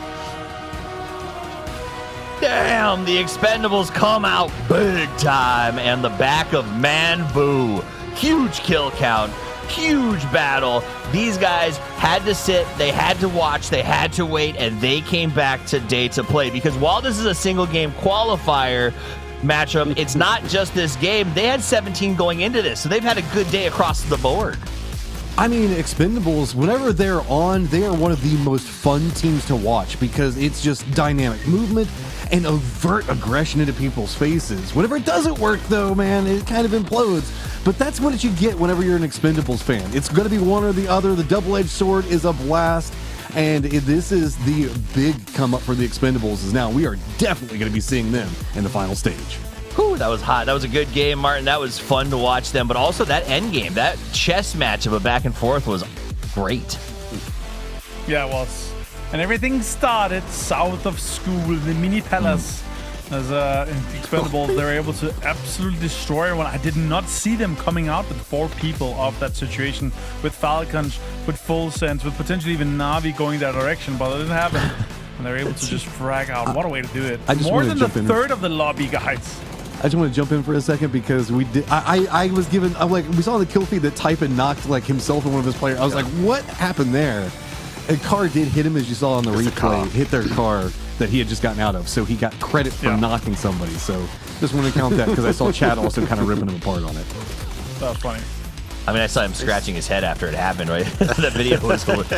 Damn, the Expendables come out big time, and the back of Manvu. Huge kill count. Huge battle. These guys had to sit, they had to watch, they had to wait, and they came back today to play. Because while this is a single game qualifier matchup, it's not just this game. They had 17 going into this, so they've had a good day across the board. I mean, Expendables, whenever they're on, they are one of the most fun teams to watch because it's just dynamic movement and overt aggression into people's faces. Whenever it doesn't work, though, man, it kind of implodes. But that's what you get whenever you're an Expendables fan. It's going to be one or the other. The double-edged sword is a blast. And this is the big come up for the Expendables is now we are definitely going to be seeing them in the final stage. Whew, that was hot. That was a good game, Martin. That was fun to watch them. But also that end game, that chess match of a back and forth was great. Yeah, it was. And everything started south of school, the mini palace. As in Expendables, they're able to absolutely destroy everyone. I did not see them coming out with 4 people of that situation, with Falcons, with Full Sense, with potentially even Navi going that direction, but it didn't happen. And they're able to just frag out. What a way to do it. More than the third of the lobby, guys. I just want to jump in for a second because we did. I was given. I'm like, we saw the kill feed that Type and knocked like himself and one of his players. I was like, what happened there? A car did hit him, as you saw on the replay. Hit their car that he had just gotten out of, so he got credit for knocking somebody. So just want to count that because I saw Chad also kind of ripping him apart on it. That was funny. I mean, I saw him scratching his head after it happened, right? That video was what,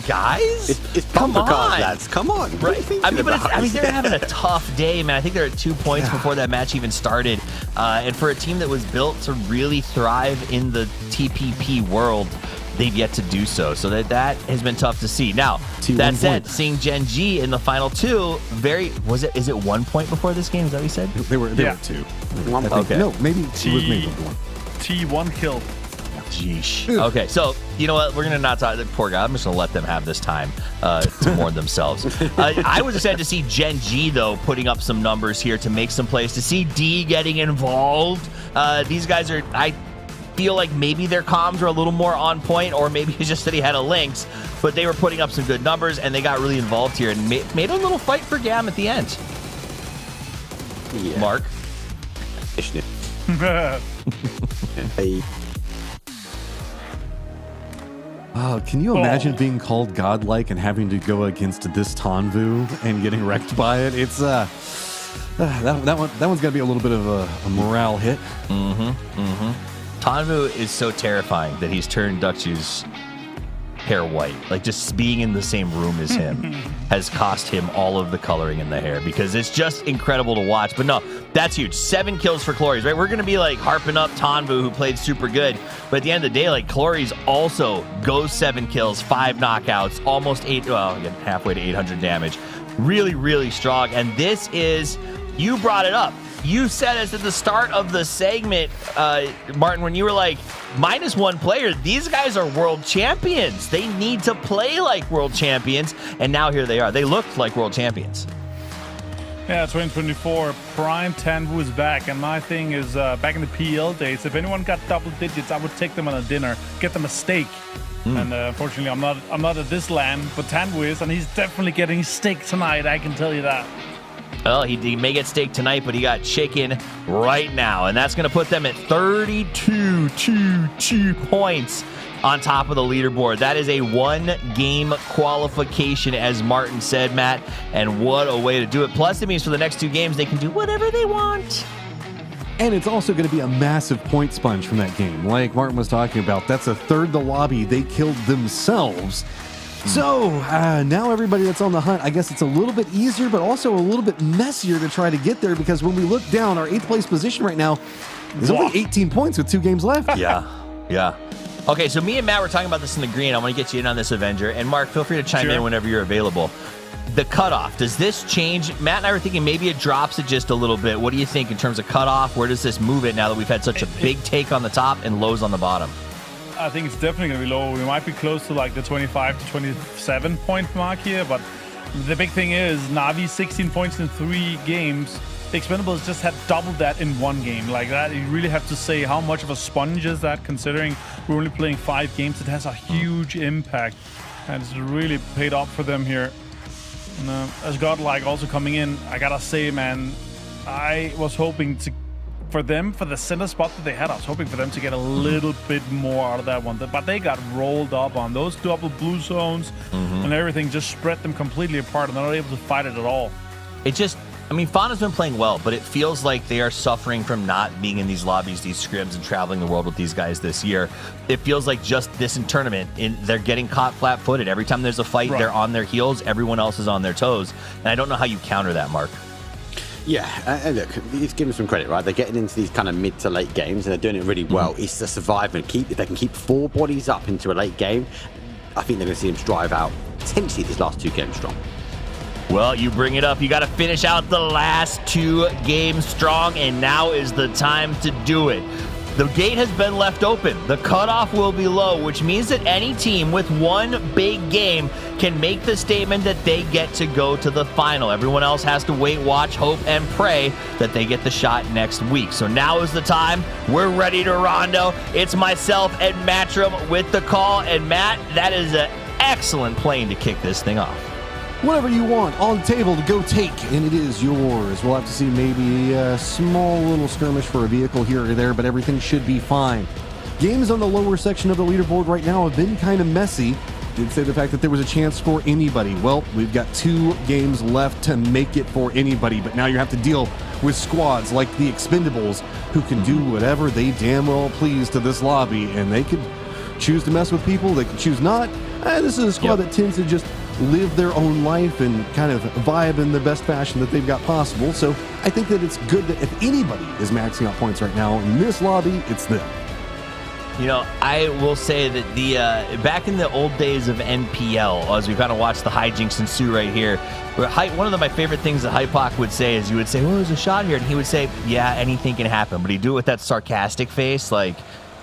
guys? It's bumper cars, lads. Come on. Right. I mean, they're having a tough day, man. I think they're at 2 points before that match even started. And for a team that was built to really thrive in the TPP world, they've yet to do so. So that has been tough to see. Now, that said, seeing Gen G in the final 2, is it 1 point before this game? Is that what you said? They were 2. Okay. No, maybe it was maybe 1. T1 kill. Jeesh. Okay, so you know what? We're gonna not talk. Poor guy. I'm just gonna let them have this time to mourn themselves. I was excited to see Gen G though putting up some numbers here to make some plays. To see D getting involved. These guys are. I feel like maybe their comms are a little more on point, or maybe it's just that he had a Lynx. But they were putting up some good numbers, and they got really involved here and made a little fight for Gam at the end. Yeah. Mark. Hey. Can you imagine being called godlike and having to go against this Tanvu and getting wrecked by it? It's that one's gonna be a little bit of a morale hit. Tanvu is so terrifying that he's turned Duxu's hair white. Like just being in the same room as him has cost him all of the coloring in the hair because it's just incredible to watch. But no, that's huge. 7 kills for Clories, right? We're going to be like harping up Tanvu, who played super good. But at the end of the day, like Clories also goes 7 kills, 5 knockouts, almost halfway to 800 damage. Really, really strong. And this is, you brought it up. You said us at the start of the segment, Martin, when you were like, -1 player, these guys are world champions. They need to play like world champions. And now here they are. They looked like world champions. Yeah, 2024, Prime Tanvu is back. And my thing is, back in the PL days, if anyone got double digits, I would take them on a dinner, get them a steak. And unfortunately, I'm not at this land, but Tanvu is, and he's definitely getting steak tonight, I can tell you that. Well, he may get steak tonight, but he got chicken right now. And that's going to put them at 32 points on top of the leaderboard. That is a 1-game qualification, as Martin said, Matt. And what a way to do it. Plus, it means for the next 2 games, they can do whatever they want. And it's also going to be a massive point sponge from that game. Like Martin was talking about, that's a third the lobby they killed themselves. So now everybody that's on the hunt, I guess it's a little bit easier, but also a little bit messier to try to get there, because when we look down, our 8th place position right now is only 18 points with 2 games left. Yeah. Okay, so me and Matt were talking about this in the green. I want to get you in on this, Avenger. And Mark, feel free to chime in whenever you're available. The cutoff, does this change? Matt and I were thinking maybe it drops it just a little bit. What do you think in terms of cutoff? Where does this move it now that we've had such a big take on the top and lows on the bottom? I think it's definitely going to be low. We might be close to like the 25 to 27 point mark here, but the big thing is Navi 16 points in 3 games. The Expendables just had doubled that in 1 game. Like that, you really have to say how much of a sponge is that, considering we're only playing 5 games. It has a huge impact, and it's really paid off for them here. And, as Godlike also coming in, I gotta say, man, I was hoping for the center spot that they had, I was hoping for them to get a little bit more out of that one. But they got rolled up on those double blue zones, and everything just spread them completely apart, and they're not able to fight it at all. Fauna's been playing well, but it feels like they are suffering from not being in these lobbies, these scrims, and traveling the world with these guys this year. It feels like just this in tournament, they're getting caught flat-footed. Every time there's a fight, they're on their heels. Everyone else is on their toes. And I don't know how you counter that, Mark. Yeah, and look, let's give them some credit, right? They're getting into these kind of mid to late games, and they're doing it really well. It's the survival. If they can keep 4 bodies up into a late game, I think they're going to see them strive out potentially these last 2 games strong. Well, you bring it up. You got to finish out the last 2 games strong, and now is the time to do it. The gate has been left open. The cutoff will be low, which means that any team with one big game can make the statement that they get to go to the final. Everyone else has to wait, watch, hope, and pray that they get the shot next week. So now is the time. We're ready to rondo. It's myself and Matrim with the call. And Matt, that is an excellent plane to kick this thing off. Whatever you want on the table to go take, and it is yours. We'll have to see maybe a small little skirmish for a vehicle here or there, but everything should be fine. Games on the lower section of the leaderboard right now have been kind of messy. Did say the fact that there was a chance for anybody. Well, we've got 2 games left to make it for anybody, but now you have to deal with squads like the Expendables who can do whatever they damn well please to this lobby, and they could choose to mess with people, they could choose not. This is a squad that tends to just live their own life and kind of vibe in the best fashion that they've got possible. So I think that it's good that if anybody is maxing out points right now in this lobby, it's them. You know, I will say that the back in the old days of NPL, as we kind of watch the hijinks ensue right here, one of my favorite things that Hypoc would say is you would say, "Oh, there's a shot here," and he would say, "Yeah, anything can happen," but he'd do it with that sarcastic face, like,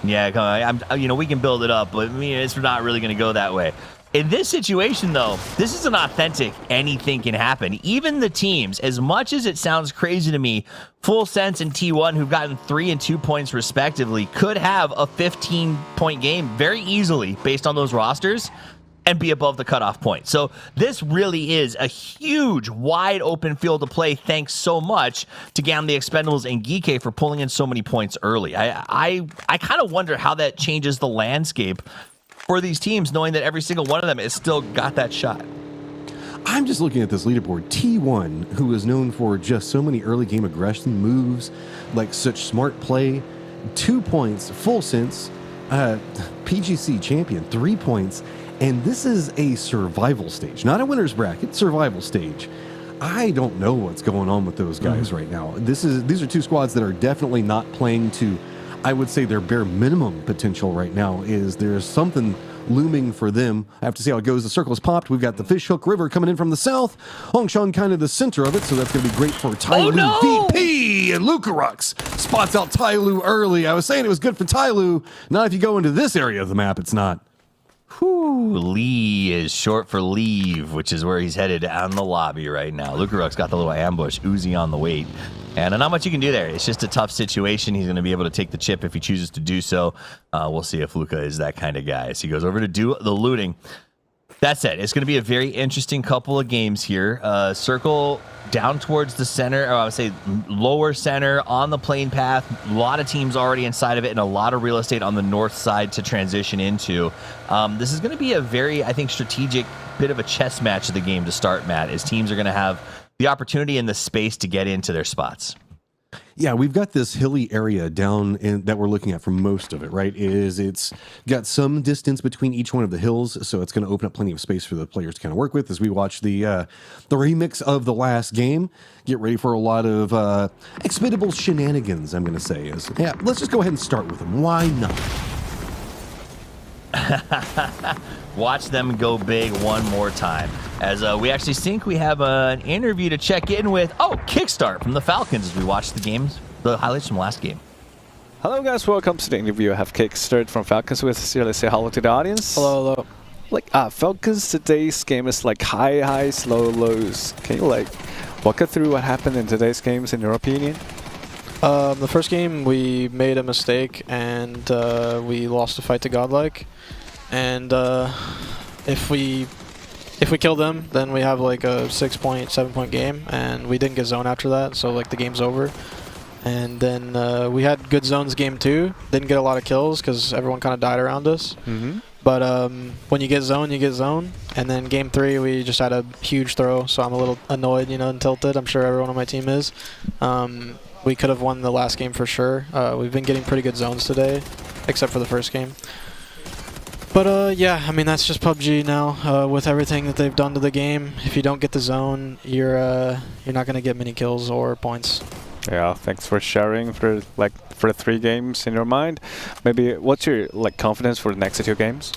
"Yeah, we can build it up, but it's not really going to go that way." In this situation, though, this is an authentic anything can happen. Even the teams, as much as it sounds crazy to me, Full Sense and T1, who've gotten 3 and 2 points respectively, could have a 15-point game very easily based on those rosters and be above the cutoff point. So this really is a huge, wide open field to play. Thanks so much to Gam, the Expendables, and Geeky for pulling in so many points early. I kind of wonder how that changes the landscape for these teams, knowing that every single one of them has still got that shot. I'm just looking at this leaderboard. T1, who is known for just so many early game aggression moves, like such smart play, 2 points, Full Sense, PGC champion, 3 points, and this is a survival stage, not a winner's bracket, survival stage. I don't know what's going on with those guys right now. These are 2 squads that are definitely not playing to, I would say, their bare minimum potential right now. Is there's something looming for them. I have to see how it goes. The circle is popped. We've got the Fishhook River coming in from the south. Hongshan kind of the center of it, so that's going to be great for Tyloo VP. And Lucarux spots out Tyloo early. I was saying it was good for Tyloo. Not if you go into this area of the map, it's not. Lee is short for leave, which is where he's headed on the lobby right now. Lucarux got the little ambush, Uzi on the wait. And not much you can do there. It's just a tough situation. He's going to be able to take the chip if he chooses to do so. We'll see if Luca is that kind of guy. So he goes over to do the looting. That said, it's going to be a very interesting couple of games here. Circle down towards the center, or I would say lower center on the plane path. A lot of teams already inside of it and a lot of real estate on the north side to transition into. This is going to be a very, I think, strategic bit of a chess match of the game to start, Matt, as teams are going to have the opportunity and the space to get into their spots. Yeah, we've got this hilly area down that we're looking at for most of it, right? It's got some distance between each one of the hills, so it's going to open up plenty of space for the players to kind of work with as we watch the remix of the last game. Get ready for a lot of expendable shenanigans, I'm going to say. Let's just go ahead and start with them. Why not? Watch them go big one more time. As we actually think we have an interview to check in with. Kickstart from the Falcons as we watch the highlights from last game. Hello guys, welcome to the interview. I have Kickstart from Falcons with us here. Let's say hello to the audience. Hello. Falcons today's game is like high highs, low lows. Can you walk us through what happened in today's games in your opinion? The first game we made a mistake and we lost the fight to Godlike. And if we kill them, then we have like a 6-point, 7-point game, and we didn't get zone after that, so like the game's over. And then we had good zones game 2, didn't get a lot of kills because everyone kind of died around us. But when you get zone, you get zone. And then game 3, we just had a huge throw, so I'm a little annoyed, and tilted. I'm sure everyone on my team is. We could have won the last game for sure. We've been getting pretty good zones today, except for the first game. But yeah, I mean, that's just PUBG now. With everything that they've done to the game, if you don't get the zone, you're not going to get many kills or points. Yeah, thanks for sharing for 3 games in your mind. Maybe what's your confidence for the next 2 games?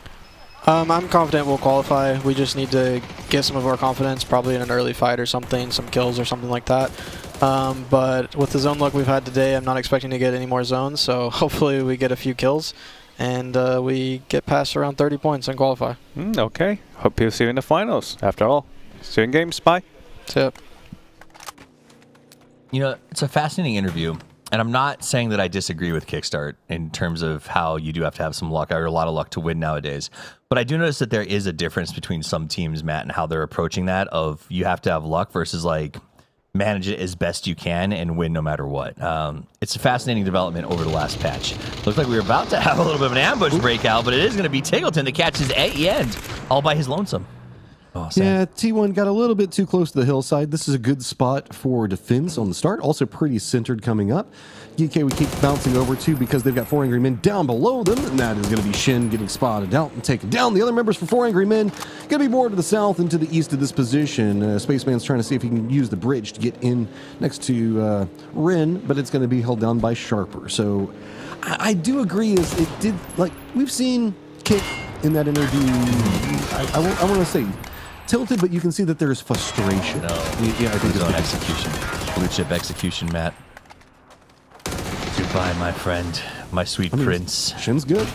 I'm confident we'll qualify. We just need to get some of our confidence, probably in an early fight or something, some kills or something like that. But with the zone luck we've had today, I'm not expecting to get any more zones. So hopefully we get a few kills and we get past around 30 points and qualify. Okay. Hope to see you in the finals. After all, see you in games. Bye. Yep. You know, it's a fascinating interview, and I'm not saying that I disagree with Kickstart in terms of how you do have to have some luck or a lot of luck to win nowadays. But I do notice that there is a difference between some teams, Matt, and how they're approaching that of you have to have luck versus like manage it as best you can and win no matter what. It's a fascinating development over the last patch. Looks like we were about to have a little bit of an ambush breakout, but it is going to be Tiggleton that catches at the end all by his lonesome. Oh, yeah, T1 got a little bit too close to the hillside. This is a good spot for defense on the start. Also pretty centered coming up. GK we keep bouncing over to because they've got 4 Angry Men down below them, and that is going to be Shin getting spotted out and taken down. The other members for 4 Angry Men going to be more to the south and to the east of this position. Spaceman's trying to see if he can use the bridge to get in next to Rin, but it's going to be held down by Sharper. So I do agree as it did, like, we've seen Kick in that interview, I want to say tilted, but you can see that there's frustration. No, yeah, I think it's on execution. Blue chip execution, Matt. Goodbye, my friend, my sweet prince. Shin's good.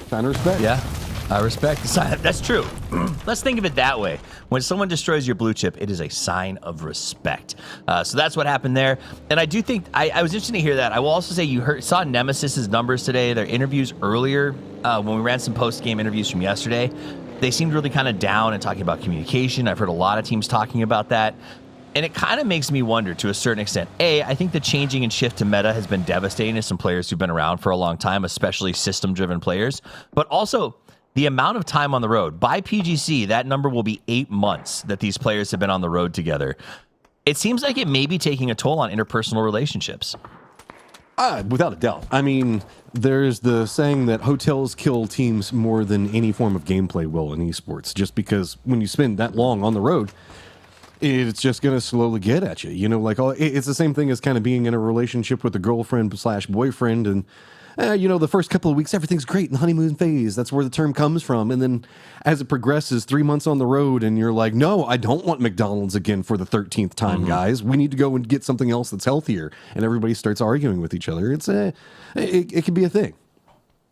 Sign of respect. Yeah, I respect the sign. That's true. Let's think of it that way. When someone destroys your blue chip, it is a sign of respect. So that's what happened there. And I do think, I was interested to hear that. I will also say you saw Nemesis's numbers today, their interviews earlier, when we ran some post-game interviews from yesterday. They seemed really kind of down and talking about communication. I've heard a lot of teams talking about that. And it kind of makes me wonder to a certain extent. I think the changing and shift to meta has been devastating to some players who've been around for a long time, especially system-driven players. But also, the amount of time on the road. By PGC, that number will be 8 months that these players have been on the road together. It seems like it may be taking a toll on interpersonal relationships. Without a doubt. I mean, there's the saying that hotels kill teams more than any form of gameplay will in esports, just because when you spend that long on the road, it's just going to slowly get at you. You know, like, it's the same thing as kind of being in a relationship with a girlfriend/boyfriend, and you know, the first couple of weeks, everything's great in the honeymoon phase. That's where the term comes from. And then as it progresses, 3 months on the road, and you're like, no, I don't want McDonald's again for the 13th time, guys. We need to go and get something else that's healthier. And everybody starts arguing with each other. It can be a thing.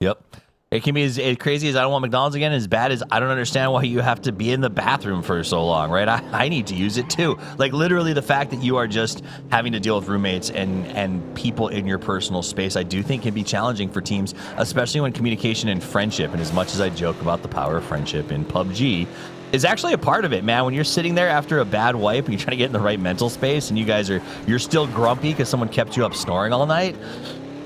Yep. It can be as crazy as I don't want McDonald's again, as bad as I don't understand why you have to be in the bathroom for so long, right? I need to use it too. Like, literally the fact that you are just having to deal with roommates and people in your personal space, I do think can be challenging for teams, especially when communication and friendship, and as much as I joke about the power of friendship in PUBG, is actually a part of it, man. When you're sitting there after a bad wipe and you're trying to get in the right mental space and you're still grumpy because someone kept you up snoring all night,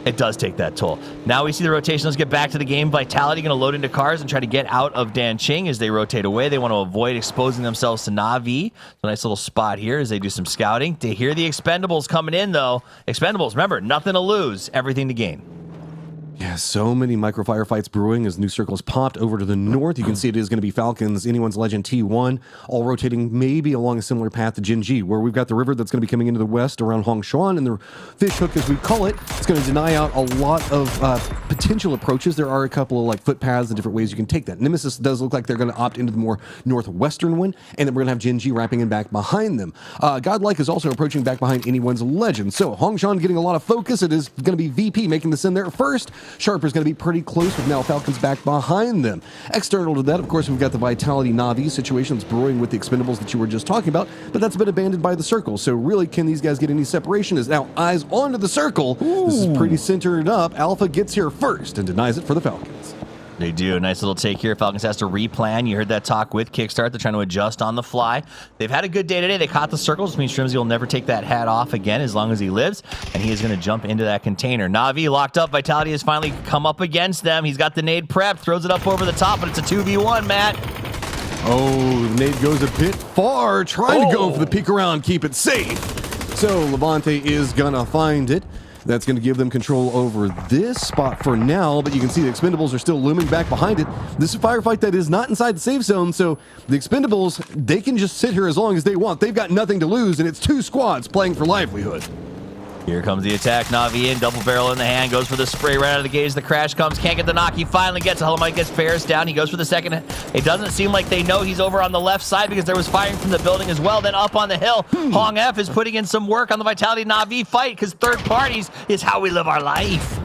it does take that toll. Now we see the rotation. Let's get back to the game. Vitality going to load into cars and try to get out of Dan Ching as they rotate away. They want to avoid exposing themselves to Na'Vi. So nice little spot here as they do some scouting. They hear the Expendables coming in, though. Expendables, remember, nothing to lose, everything to gain. Yeah, so many micro firefights brewing as new circles popped over to the north. You can see it is going to be Falcons, Anyone's Legend T1, all rotating maybe along a similar path to Jin Ji, where we've got the river that's going to be coming into the west around Hongshuan, and the fish hook, as we call it, it's going to deny out a lot of potential approaches. There are a couple of like footpaths and different ways you can take that. Nemesis does look like they're going to opt into the more northwestern one, and then we're going to have Jin Ji wrapping in back behind them. Godlike is also approaching back behind Anyone's Legend. So Hongshuan getting a lot of focus. It is going to be VP making the send there first. Sharper's going to be pretty close with now Falcons back behind them. External to that, of course, we've got the Vitality Na'Vi situation that's brewing with the Expendables that you were just talking about, but that's been abandoned by the Circle. So really, can these guys get any separation? Is now eyes onto the Circle. Ooh. This is pretty centered up. Alpha gets here first and denies it for the Falcons. They do. Nice little take here. Falcons has to replan. You heard that talk with Kickstart. They're trying to adjust on the fly. They've had a good day today. They caught the circles, which means Shrimsy will never take that hat off again as long as he lives. And he is going to jump into that container. Na'Vi locked up. Vitality has finally come up against them. He's got the nade prepped. Throws it up over the top, but it's a 2v1, Matt. Oh, the nade goes a bit far. Trying to go for the peek around, keep it safe. So Levante is going to find it. That's going to give them control over this spot for now, but you can see the Expendables are still looming back behind it. This is a firefight that is not inside the safe zone, so the Expendables, they can just sit here as long as they want. They've got nothing to lose, and it's two squads playing for livelihood. Here comes the attack. Na'Vi in, double barrel in the hand, goes for the spray right out of the gauge. The crash comes, can't get the knock. He finally gets it. Hello Mike gets Ferris down. He goes for the second. It doesn't seem like they know he's over on the left side because there was firing from the building as well. Then up on the hill, Hong F is putting in some work on the Vitality Na'Vi fight because third parties is how we live our life.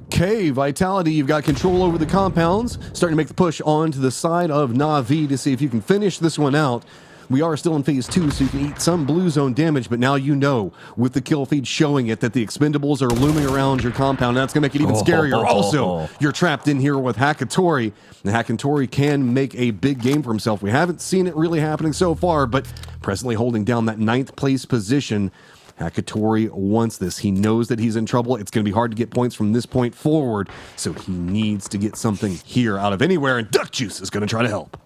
Okay, Vitality, you've got control over the compounds. Starting to make the push onto the side of Na'Vi to see if you can finish this one out. We are still in phase 2, so you can eat some blue zone damage, but now you know, with the kill feed showing it, that the expendables are looming around your compound. That's going to make it even scarier. Also, you're trapped in here with Hakatori, and Hakatori can make a big game for himself. We haven't seen it really happening so far, but presently holding down that 9th place position. Hakatori wants this. He knows that he's in trouble. It's going to be hard to get points from this point forward, so he needs to get something here out of anywhere, and Duck Juice is going to try to help.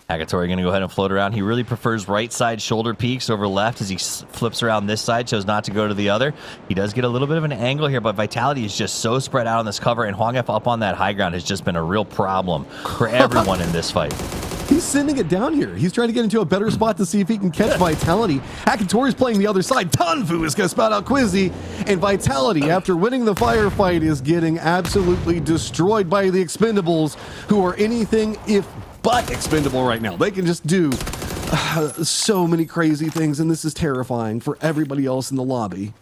Hakatori going to go ahead and float around. He really prefers right side shoulder peaks over left as he flips around this side, chose not to go to the other. He does get a little bit of an angle here, but Vitality is just so spread out on this cover, and Hwang F up on that high ground has just been a real problem for everyone in this fight. He's sending it down here. He's trying to get into a better spot to see if he can catch Vitality. Hakatori's playing the other side. Tanfu is going to spout out Quizzy, and Vitality, after winning the firefight, is getting absolutely destroyed by the Expendables, who are anything if but expendable right now. They can just do so many crazy things, and this is terrifying for everybody else in the lobby.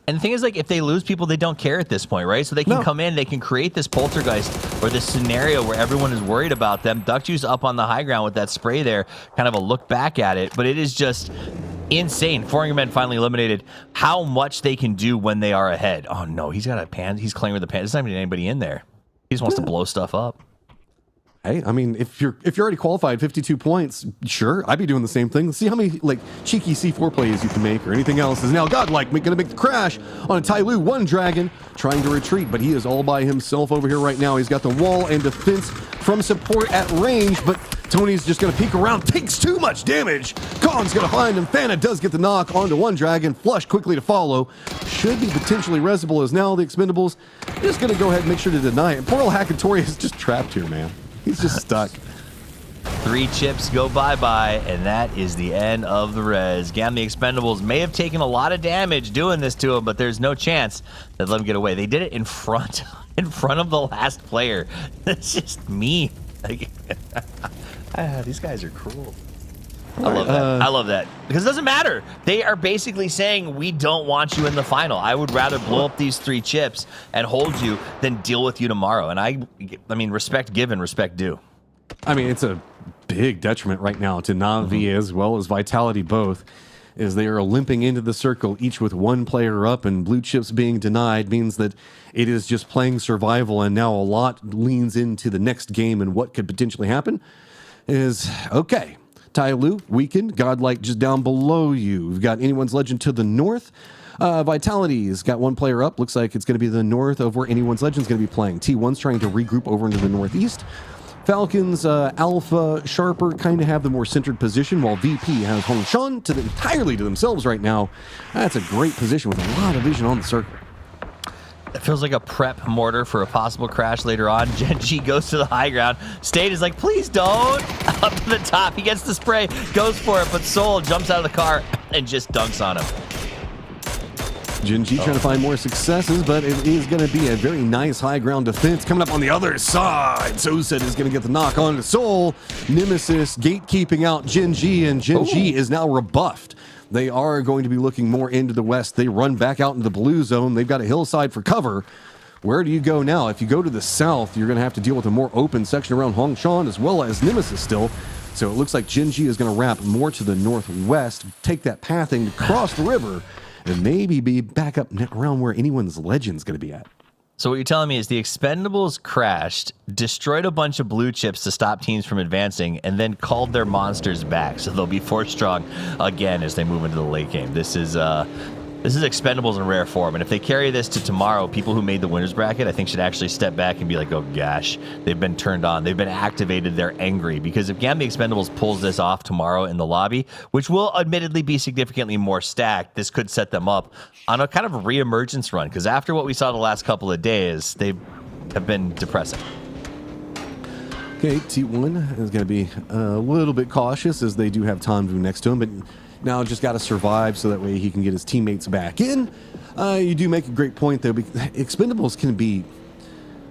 And the thing is, like, if they lose people, they don't care at this point, right? So they can come in, they can create this poltergeist or this scenario where everyone is worried about them. Duck Juice up on the high ground with that spray there, kind of a look back at it, but it is just insane. 4 men finally eliminated. How much they can do when they are ahead. Oh no, he's got a pan. He's playing with the pan. There's not even anybody in there. He just wants to blow stuff up. Hey, I mean, if you're already qualified 52 points, sure, I'd be doing the same thing. Let's see how many like cheeky C4 plays you can make or anything else. Is now Godlike going to make the crash on a Tyloo 1 Dragon trying to retreat, but he is all by himself over here right now. He's got the wall and defense from support at range, but Tony's just going to peek around, takes too much damage. Khan's going to find him. Fana does get the knock onto 1 Dragon. Flush quickly to follow. Should be potentially resible as now the Expendables just going to go ahead and make sure to deny it. Poor old Hakatori is just trapped here, man. He's just stuck. 3 chips go bye-bye, and that is the end of the res. Gam, the Expendables may have taken a lot of damage doing this to him, but there's no chance that let him get away. They did it in front of the last player. That's just me. Like, these guys are cruel. I love that. I love that. Because it doesn't matter. They are basically saying, we don't want you in the final. I would rather blow up these 3 chips and hold you than deal with you tomorrow. And I mean, respect given, respect due. I mean, it's a big detriment right now to Na'Vi as well as Vitality both, as they are limping into the circle, each with 1 player up, and blue chips being denied means that it is just playing survival, and now a lot leans into the next game, and what could potentially happen is, okay, Tyloo, weakened, Godlike just down below you. We've got Anyone's Legend to the north. Vitality's got 1 player up. Looks like it's going to be the north of where Anyone's Legend's going to be playing. T1's trying to regroup over into the northeast. Falcons, Alpha, Sharper kind of have the more centered position, while VP has Hongshan entirely to themselves right now. That's a great position with a lot of vision on the circle. It feels like a prep mortar for a possible crash later on. Genji goes to the high ground. State is like, please don't. Up to the top. He gets the spray, goes for it, but Soul jumps out of the car and just dunks on him. Genji trying to find more successes, but it is going to be a very nice high ground defense coming up on the other side. Soset is going to get the knock on to Soul. Nemesis gatekeeping out Genji, and Genji is now rebuffed. They are going to be looking more into the west. They run back out into the blue zone. They've got a hillside for cover. Where do you go now? If you go to the south, you're going to have to deal with a more open section around Hongshan as well as Nemesis still. So it looks like Genji is going to wrap more to the northwest, take that pathing to cross the river, and maybe be back up around where Anyone's Legend's going to be at. So what you're telling me is the Expendables crashed, destroyed a bunch of blue chips to stop teams from advancing, and then called their monsters back, so they'll be 4 strong again as they move into the late game. This is Expendables in rare form, and if they carry this to tomorrow, people who made the winners bracket, I think, should actually step back and be like, oh gosh, they've been turned on, they've been activated, they're angry. Because if Gam the Expendables pulls this off tomorrow in the lobby, which will admittedly be significantly more stacked, this could set them up on a kind of re-emergence run, because after what we saw the last couple of days, they have been depressing. Okay, T1 is going to be a little bit cautious as they do have Tanvu next to him, but now just got to survive so that way he can get his teammates back in. You do make a great point, though. Expendables can be,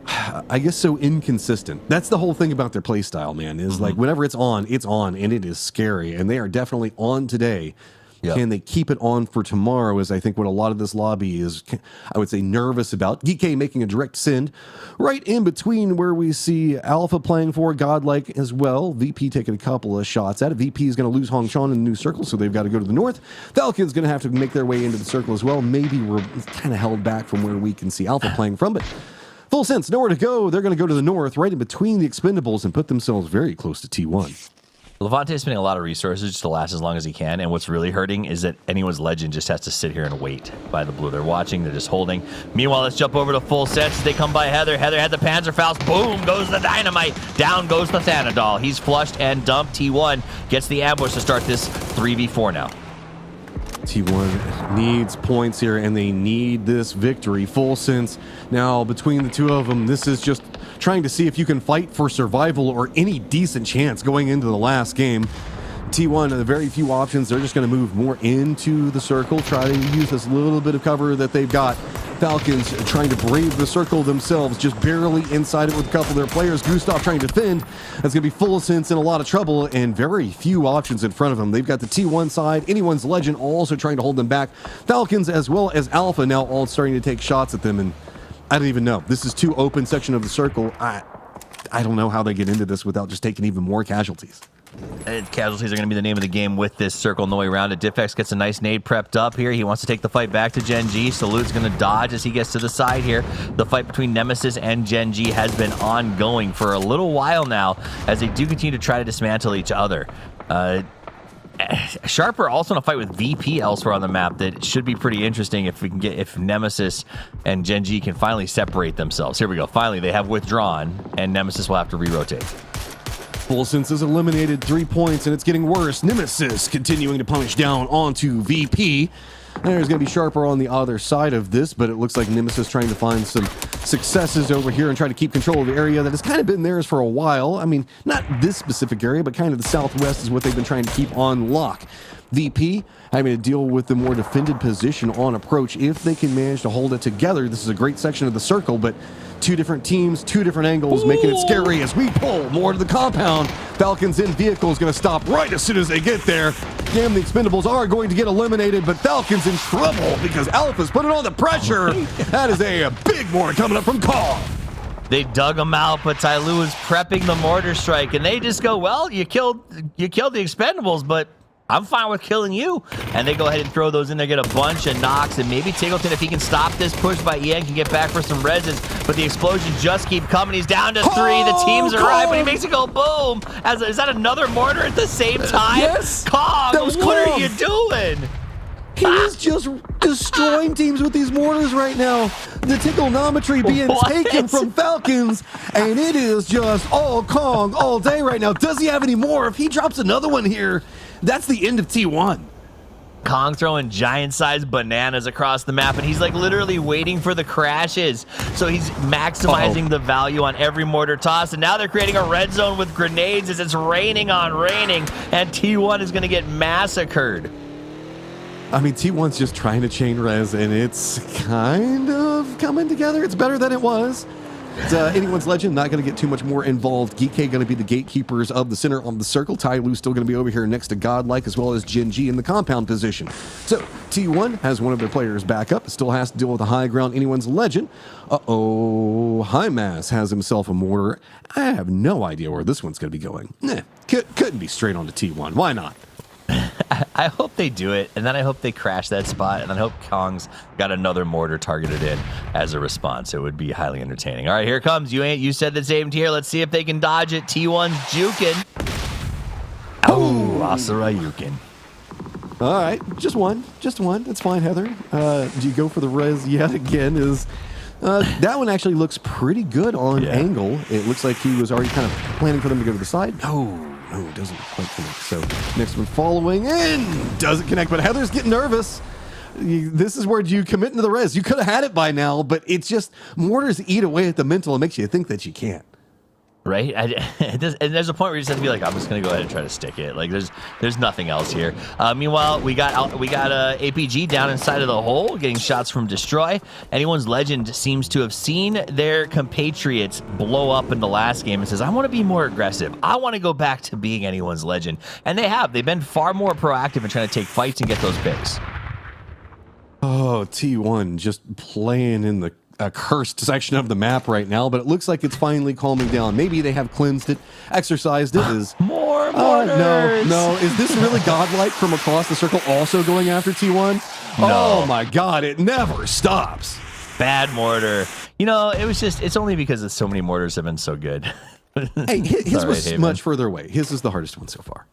I guess, so inconsistent. That's the whole thing about their play style, man, is like whenever it's on, and it is scary. And they are definitely on today. Yep. Can they keep it on for tomorrow is, I think, what a lot of this lobby is, I would say, nervous about. DK making a direct send right in between where we see Alpha playing for Godlike as well. VP taking a couple of shots at it. VP is going to lose Hong Chon in the new circle, so they've got to go to the north. Falcon's going to have to make their way into the circle as well. Maybe we're kind of held back from where we can see Alpha playing from, but full sense, nowhere to go. They're going to go to the north, right in between the Expendables, and put themselves very close to T1. Levante is spending a lot of resources just to last as long as he can, and what's really hurting is that anyone's legend just has to sit here and wait by the blue. They're watching, they're just holding. Meanwhile, let's jump over to full sets. They come by Heather. Heather had the Panzerfaust. Boom goes the dynamite. Down goes the Thanadol. He's flushed and dumped. T1 gets the ambush to start this 3v4 now. T1 needs points here, and they need this victory. Full sense. Now, between the two of them, this is just trying to see if you can fight for survival or any decent chance going into the last game. T1, very few options. They're just going to move more into the circle, try to use this little bit of cover that they've got. Falcons trying to brave the circle themselves, just barely inside it with a couple of their players. Gustav trying to defend. That's going to be full sense in a lot of trouble, and very few options in front of them. They've got the T1 side, anyone's legend also trying to hold them back. Falcons as well as Alpha now all starting to take shots at them, and I don't even know. This is too open section of the circle. I don't know how they get into this without just taking even more casualties. And casualties are going to be the name of the game with this circle. No way around it. Diffex gets a nice nade prepped up here. He wants to take the fight back to Gen G. Salute's going to dodge as he gets to the side here. The fight between Nemesis and Gen G has been ongoing for a little while now as they do continue to try to dismantle each other. Sharper also in a fight with VP elsewhere on the map that should be pretty interesting if Nemesis and Gen G can finally separate themselves. Here we go. Finally, they have withdrawn, and Nemesis will have to re-rotate. Full sense is eliminated, 3 points, and it's getting worse. Nemesis continuing to punish down onto VP. There's going to be Sharper on the other side of this, but it looks like Nemesis trying to find some successes over here and try to keep control of the area that has kind of been theirs for a while. I mean, not this specific area, but kind of the southwest is what they've been trying to keep on lock. VP having to deal with the more defended position on approach. If they can manage to hold it together, this is a great section of the circle, but two different teams, two different angles, making it scary as we pull more to the compound. Falcons in vehicle is going to stop right as soon as they get there. Damn, the Expendables are going to get eliminated, but Falcons in trouble because Alpha's putting on the pressure. That is a big mortar coming up from Kong. They dug him out, but Tyloo is prepping the mortar strike, and they just go, well, you killed the Expendables, but I'm fine with killing you. And they go ahead and throw those in there, get a bunch of knocks, and maybe Tiggleton, if he can stop this push by Ian, can get back for some reses, but the explosions just keep coming. He's down to 3. The teams arrive, but he makes it go boom. Is that another mortar at the same time? Yes. Kong, that was what Kong. are you doing? He is just destroying teams with these mortars right now. The tickleometry being taken from Falcons, and it is just all Kong all day right now. Does he have any more? If he drops another one here, that's the end of T1. Kong throwing giant-sized bananas across the map, and he's like literally waiting for the crashes. So he's maximizing the value on every mortar toss, and now they're creating a red zone with grenades as it's raining on raining, and T1 is going to get massacred. I mean, T1's just trying to chain res, and it's kind of coming together. It's better than it was. It's anyone's legend, not going to get too much more involved. Geeky going to be the gatekeepers of the center of the circle. Tyloo still going to be over here next to Godlike, as well as Gen G in the compound position. So T1 has one of their players back up. Still has to deal with the high ground. Anyone's legend. High Mass has himself a mortar. I have no idea where this one's going to be going. Couldn't be straight on to T1. Why not? I hope they do it, and then I hope they crash that spot, and then I hope Kong's got another mortar targeted in as a response. It would be highly entertaining. All right, here it comes. You said the same tier. Let's see if they can dodge it. T1's juking. Oh, Asura Yukin. All right, just one. That's fine, Heather. Do you go for the res yet again? That one actually looks pretty good on angle. It looks like he was already kind of planning for them to go to the side. No, doesn't quite connect. So next one following in. Doesn't connect, but Heather's getting nervous. This is where you commit into the res. You could have had it by now, but it's just mortars eat away at the mental and makes you think that you can't. right? And there's a point where you just have to be like, I'm just gonna go ahead and try to stick it. Like there's nothing else here. Meanwhile, we got APG down inside of the hole, getting shots from Destroy. Anyone's Legend seems to have seen their compatriots blow up in the last game and says, I want to be more aggressive. I want to go back to being Anyone's Legend. And they have. They've been far more proactive in trying to take fights and get those picks. Oh, T1 just playing in the cursed section of the map right now, but it looks like it's finally calming down. Maybe they have cleansed it, exercised it. Is more no. Is this really godlike from across the circle also going after T1? No. Oh my God, it never stops. Bad mortar. You know, it's only because so many mortars have been so good. Hey, his was Haven. much further away. His is the hardest one so far.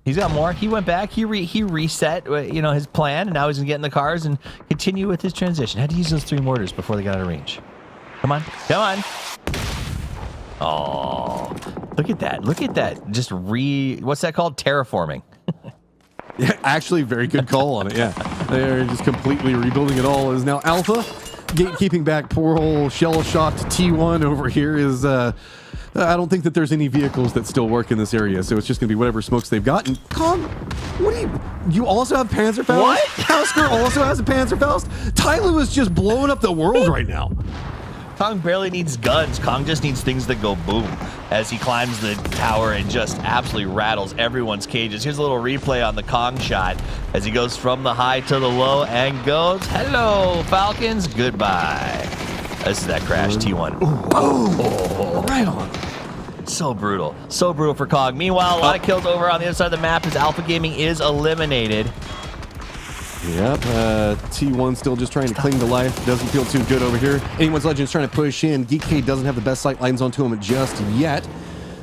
He's got more. He went back. He reset, his plan, and now he's gonna get in the cars and continue with his transition. Had to use those 3 mortars before they got out of range. Come on. Oh, look at that. Just what's that called? Terraforming. Yeah, actually, very good call on it. Yeah, they're just completely rebuilding it all. Is now Alpha gatekeeping back poor old shell-shocked T1 over here is. I don't think that there's any vehicles that still work in this area, so it's just going to be whatever smokes they've got. And Kong, what do you also have Panzerfaust? What? Hausker also has a Panzerfaust? Tyloo is just blowing up the world right now. Kong barely needs guns. Kong just needs things that go boom as he climbs the tower and just absolutely rattles everyone's cages. Here's a little replay on the Kong shot as he goes from the high to the low and goes, hello, Falcons, goodbye. This is that crash, T1. Oh, right on. So brutal for Kong. Meanwhile, a lot of kills over on the other side of the map as Alpha Gaming is eliminated. Yep, T1 still just trying to cling to life. Doesn't feel too good over here. Anyone's Legend's trying to push in. GK doesn't have the best sight lines onto him just yet.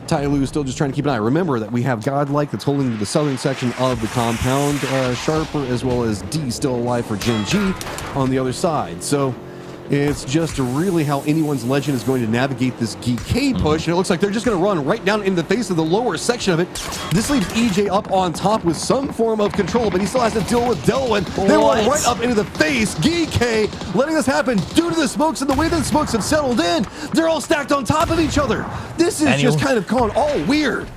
Tyloo still just trying to keep an eye. Remember that we have Godlike that's holding the southern section of the compound. Sharper as well as D still alive for Gen G on the other side. So it's just really how Anyone's Legend is going to navigate this GK push, and it looks like they're just going to run right down in the face of the lower section of it. This leaves EJ up on top with some form of control, but he still has to deal with Delwyn. They run right up into the face. GK letting this happen due to the smokes and the way that the smokes have settled in. They're all stacked on top of each other. This is just kind of gone all weird.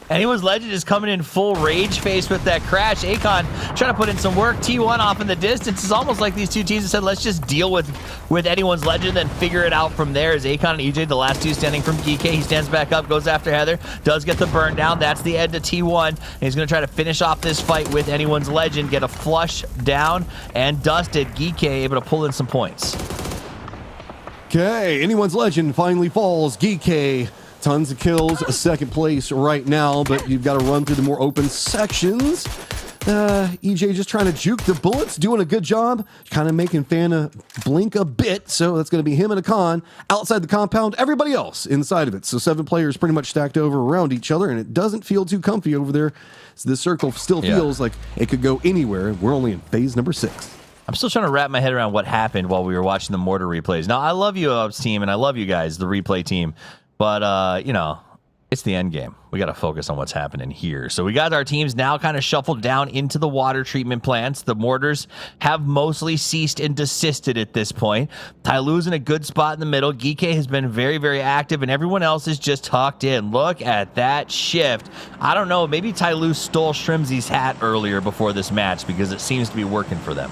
Anyone's Legend is coming in full rage face with that crash. Akon trying to put in some work. T1 off in the distance. It's almost like these two teams have said, let's just deal with Anyone's Legend and figure it out from there. As Akon and EJ, the last two standing from GK, he stands back up, goes after Heather, does get the burn down. That's the end to T1. And he's going to try to finish off this fight with Anyone's Legend, get a flush down and dusted. GK able to pull in some points. Okay, Anyone's Legend finally falls. GK, tons of kills, a second place right now, but you've got to run through the more open sections. EJ just trying to juke the bullets, doing a good job, kind of making Fana blink a bit, so that's going to be him and a con outside the compound, everybody else inside of it. So 7 players pretty much stacked over around each other, and it doesn't feel too comfy over there. So this circle still feels like it could go anywhere. We're only in phase number 6. I'm still trying to wrap my head around what happened while we were watching the mortar replays. Now, I love you, Ups team, and I love you guys, the replay team. But, it's the end game. We got to focus on what's happening here. So we got our teams now kind of shuffled down into the water treatment plants. The mortars have mostly ceased and desisted at this point. Tyloo's in a good spot in the middle. Geeke has been very, very active, and everyone else is just tucked in. Look at that shift. I don't know. Maybe Tyloo stole Shrimzy's hat earlier before this match because it seems to be working for them.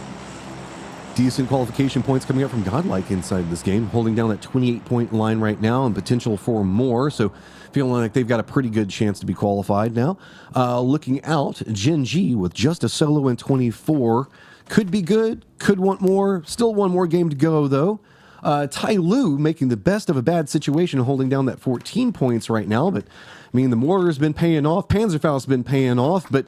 Decent qualification points coming up from Godlike inside this game, holding down that 28-point line right now and potential for more. So feeling like they've got a pretty good chance to be qualified now. Looking out, Gen G with just a solo in 24 could be good, could want more. Still one more game to go, though. Tyloo making the best of a bad situation, holding down that 14 points right now. But, I mean, the mortar's been paying off. Panzerfaust's been paying off, but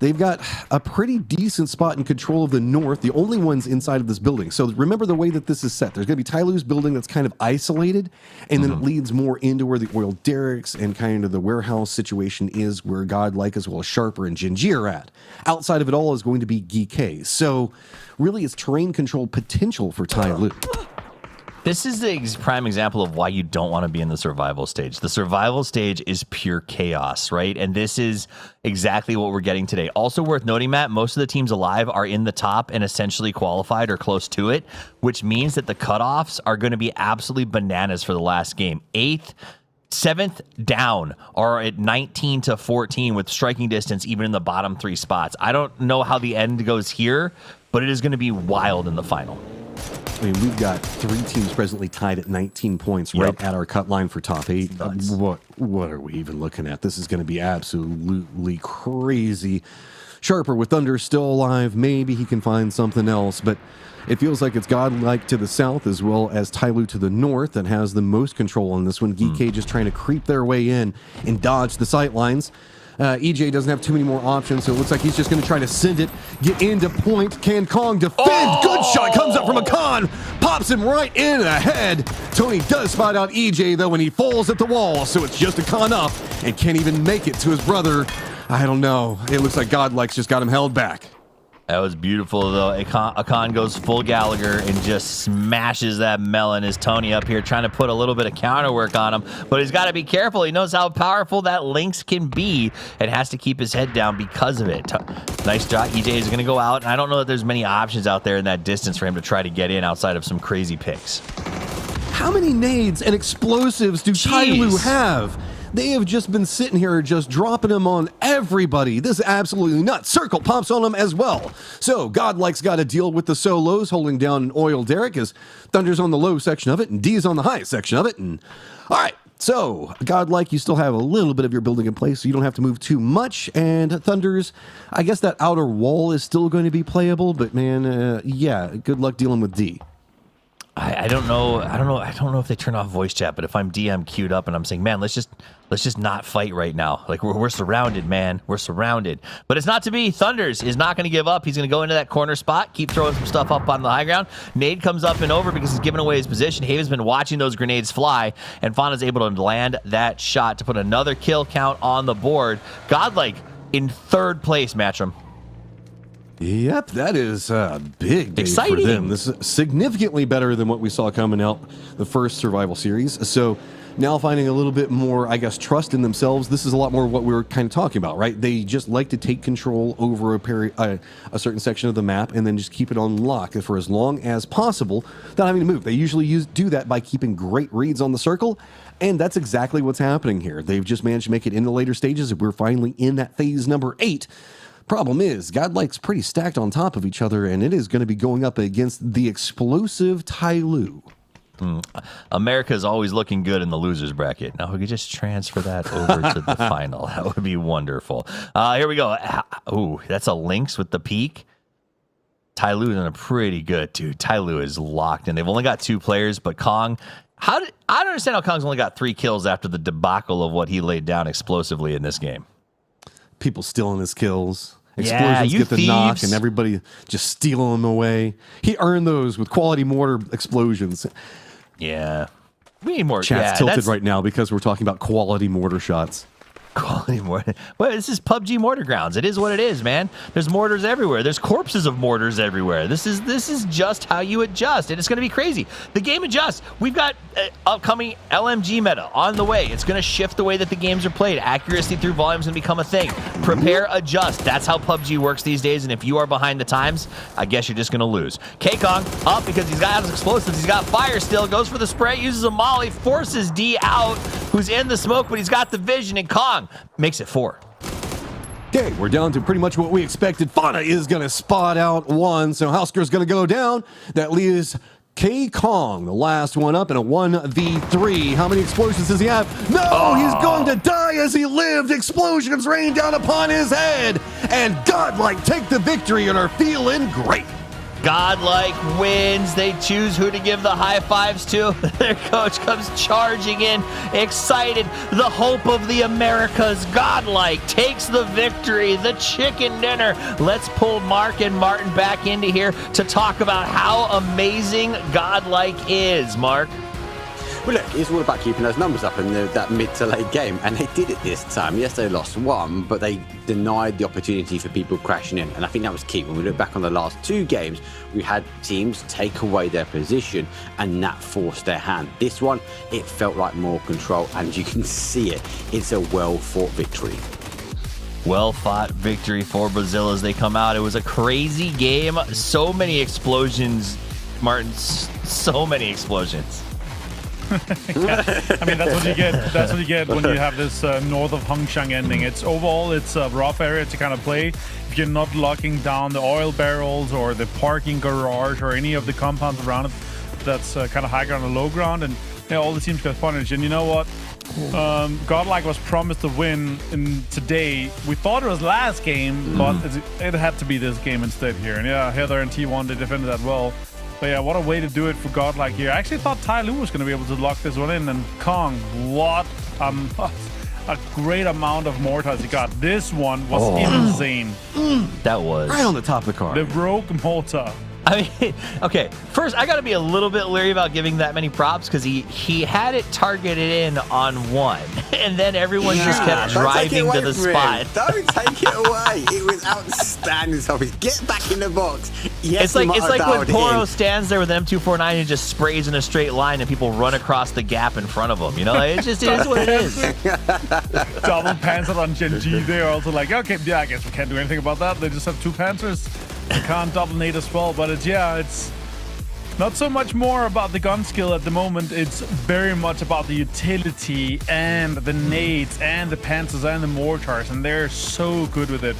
they've got a pretty decent spot in control of the north, the only ones inside of this building. So remember the way that this is set. There's going to be Tyloo's building that's kind of isolated, and then it leads more into where the oil derricks and kind of the warehouse situation is, where Godlike as well as Sharper and Genji are at. Outside of it all is going to be Geek. So really it's terrain control potential for Tyloo. This is the prime example of why you don't want to be in the survival stage. The survival stage is pure chaos, right? And this is exactly what we're getting today. Also worth noting, Matt, most of the teams alive are in the top and essentially qualified or close to it, which means that the cutoffs are going to be absolutely bananas for the last game. 8th, 7th down are at 19-14 with striking distance even in the bottom 3 spots. I don't know how the end goes here, but it is going to be wild in the final. I mean, we've got 3 teams presently tied at 19 points right at our cut line for top 8. What are we even looking at? This is going to be absolutely crazy. Sharper with Thunder still alive. Maybe he can find something else, but it feels like it's Godlike to the south as well as Tyloo to the north that has the most control on this one. GK just trying to creep their way in and dodge the sight lines. EJ doesn't have too many more options, so it looks like he's just going to try to send it, get into point. Can Kong defend? Good shot comes up from Akan, pops him right in the head. Tony does spot out EJ, though, when he falls at the wall, so it's just Akan up and can't even make it to his brother. I don't know. It looks like Godlike's just got him held back. That was beautiful, though. Akan goes full Gallagher and just smashes that melon as Tony up here trying to put a little bit of counter work on him. But he's got to be careful. He knows how powerful that Lynx can be and has to keep his head down because of it. Nice shot. EJ is going to go out. And I don't know that there's many options out there in that distance for him to try to get in outside of some crazy picks. How many nades and explosives do Tyloo have? They have just been sitting here just dropping them on everybody. This is absolutely nuts. Circle pops on them as well. So Godlike's got to deal with the solos, holding down an oil derrick as Thunder's on the low section of it and D's on the high section of it. And all right, so Godlike, you still have a little bit of your building in place, so you don't have to move too much. And Thunder's, I guess that outer wall is still going to be playable, but man, yeah, good luck dealing with D. I don't know if they turn off voice chat, but if I'm DM queued up and I'm saying, man, let's just not fight right now. Like we're surrounded, man. We're surrounded. But it's not to be. Thunders is not going to give up. He's going to go into that corner spot, keep throwing some stuff up on the high ground. Nade comes up and over because he's giving away his position. Haven's been watching those grenades fly, and Fauna's able to land that shot to put another kill count on the board. Godlike in 3rd place, Matchroom. Yep, that is a big day Exciting. for them. This is significantly better than what we saw coming out the first survival series. So now finding a little bit more, I guess, trust in themselves. This is a lot more what we were kind of talking about, right? They just like to take control over a certain section of the map and then just keep it on lock for as long as possible without having to move. They usually do that by keeping great reads on the circle, and that's exactly what's happening here. They've just managed to make it into later stages. We're finally in that phase number 8. Problem is, Godlike's pretty stacked on top of each other, and it is going to be going up against the explosive Tyloo. America's always looking good in the losers bracket. Now we could just transfer that over to the final. That would be wonderful. Here we go. Ooh, that's a Lynx with the peak. Tyloo's in a pretty good, dude. Tyloo is locked in. They've only got 2 players, but Kong. I don't understand how Kong's only got 3 kills after the debacle of what he laid down explosively in this game. People stealing his kills. Explosions get the knock, and everybody just stealing them away. He earned those with quality mortar explosions. Yeah. We need more. Chat's tilted right now because we're talking about quality mortar shots. Quality mortar. Well, this is PUBG Mortar Grounds. It is what it is, man. There's mortars everywhere. There's corpses of mortars everywhere. This is just how you adjust, and it's going to be crazy. The game adjusts. We've got upcoming LMG meta on the way. It's going to shift the way that the games are played. Accuracy through volume is going to become a thing. Prepare, adjust. That's how PUBG works these days, and if you are behind the times, I guess you're just going to lose. K-Kong up because he's got his explosives. He's got fire still. Goes for the spray, uses a molly, forces D out, who's in the smoke, but he's got the vision, and Kong makes it 4. Okay, we're down to pretty much what we expected. Fauna is going to spot out 1, so Hausker's going to go down. That leaves K-Kong, the last one up in a 1v3. How many explosions does he have? No, he's going to die as he lived. Explosions rain down upon his head. And Godlike take the victory and are feeling great. Godlike wins. They choose who to give the high fives to. Their coach comes charging in, excited. The hope of the Americas. Godlike takes the victory. The chicken dinner. Let's pull Mark and Martin back into here to talk about how amazing Godlike is. Mark. Well, look, it's all about keeping those numbers up in that mid to late game, and they did it this time. Yes, they lost 1, but they denied the opportunity for people crashing in, and I think that was key. When we look back on the last 2 games, we had teams take away their position, and that forced their hand. This one, it felt like more control, and you can see it. It's a well-fought victory. Well-fought victory for Brazil as they come out. It was a crazy game. So many explosions, Martin. So many explosions. I mean, that's what you get. That's what you get when you have this north of Hongqiang ending. It's overall, it's a rough area to kind of play. If you're not locking down the oil barrels or the parking garage or any of the compounds around it, that's kind of high ground and low ground, and all the teams got punished. And you know what? Godlike was promised to win today. We thought it was last game, but it had to be this game instead here. And yeah, Heather and T1, they defended that well. But yeah, what a way to do it for Godlike here. I actually thought Ty Lu was going to be able to lock this one in. And Kong, what a great amount of mortars he got. This one was insane. That was right on the top of the card. The rogue mortar. I mean, okay, first, I got to be a little bit leery about giving that many props because he had it targeted in on one, and then everyone just kept driving to the spot. Don't take it away. It was outstanding stuff. Get back in the box. Yes, it's like when Poro stands there with M249 and just sprays in a straight line and people run across the gap in front of him. You know, it is what it is. Double Panzer on Gen G. They're also like, okay, yeah, I guess we can't do anything about that. They just have 2 Panzers. You can't double nade as well, but it's not so much more about the gun skill at the moment. It's very much about the utility and the nades and the panzers and the mortars, and they're so good with it.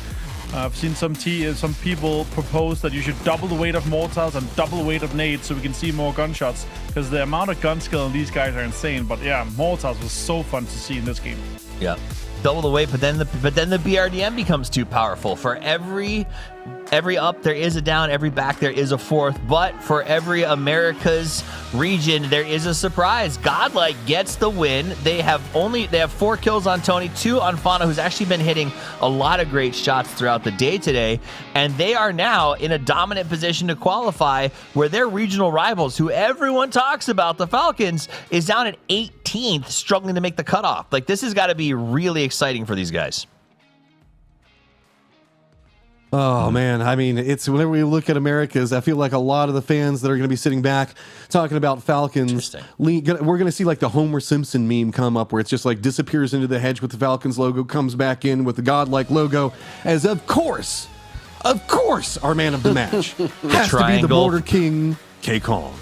I've seen some people propose that you should double the weight of mortars and double the weight of nades so we can see more gunshots, because the amount of gun skill in these guys are insane. But yeah, mortars was so fun to see in this game. Yeah, double the weight, but then the BRDM becomes too powerful. For every up there is a down, every back there is a fourth, but for every America's region there is a surprise. Godlike gets the win. They have 4 kills on Tony, 2 on Fauna, who's actually been hitting a lot of great shots throughout the day today, and they are now in a dominant position to qualify, where their regional rivals, who everyone talks about, the Falcons, is down at 18th, struggling to make the cutoff. Like, this has got to be really exciting for these guys. Oh man, I mean, it's whenever we look at Americas, I feel like a lot of the fans that are going to be sitting back talking about Falcons, we're going to see like the Homer Simpson meme come up where it's just like disappears into the hedge with the Falcons logo, comes back in with the Godlike logo, as of course, our man of the match has to be the Border King, K-Kong.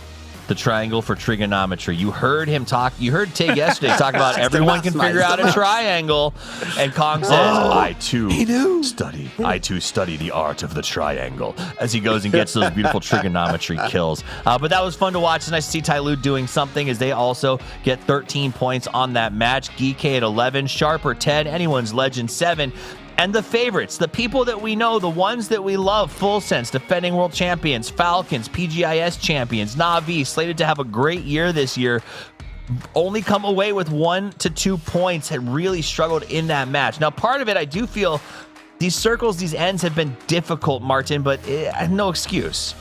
The triangle for trigonometry. You heard him talk. You heard Tig yesterday talk about everyone can figure out a triangle, and Kong says, "I too study the art of the triangle." As he goes and gets those beautiful trigonometry kills. But that was fun to watch. It's nice to see Ty Lu doing something, as they also get 13 points on that match. Geeky at 11, Sharper 10, Anyone's Legend 7. And the favorites, the people that we know, the ones that we love, Full Sense, defending world champions, Falcons, PGIS champions, Na'Vi, slated to have a great year this year, only come away with 1 to 2 points, had really struggled in that match. Now, part of it, I do feel these circles, these ends have been difficult, Martin, but no excuse.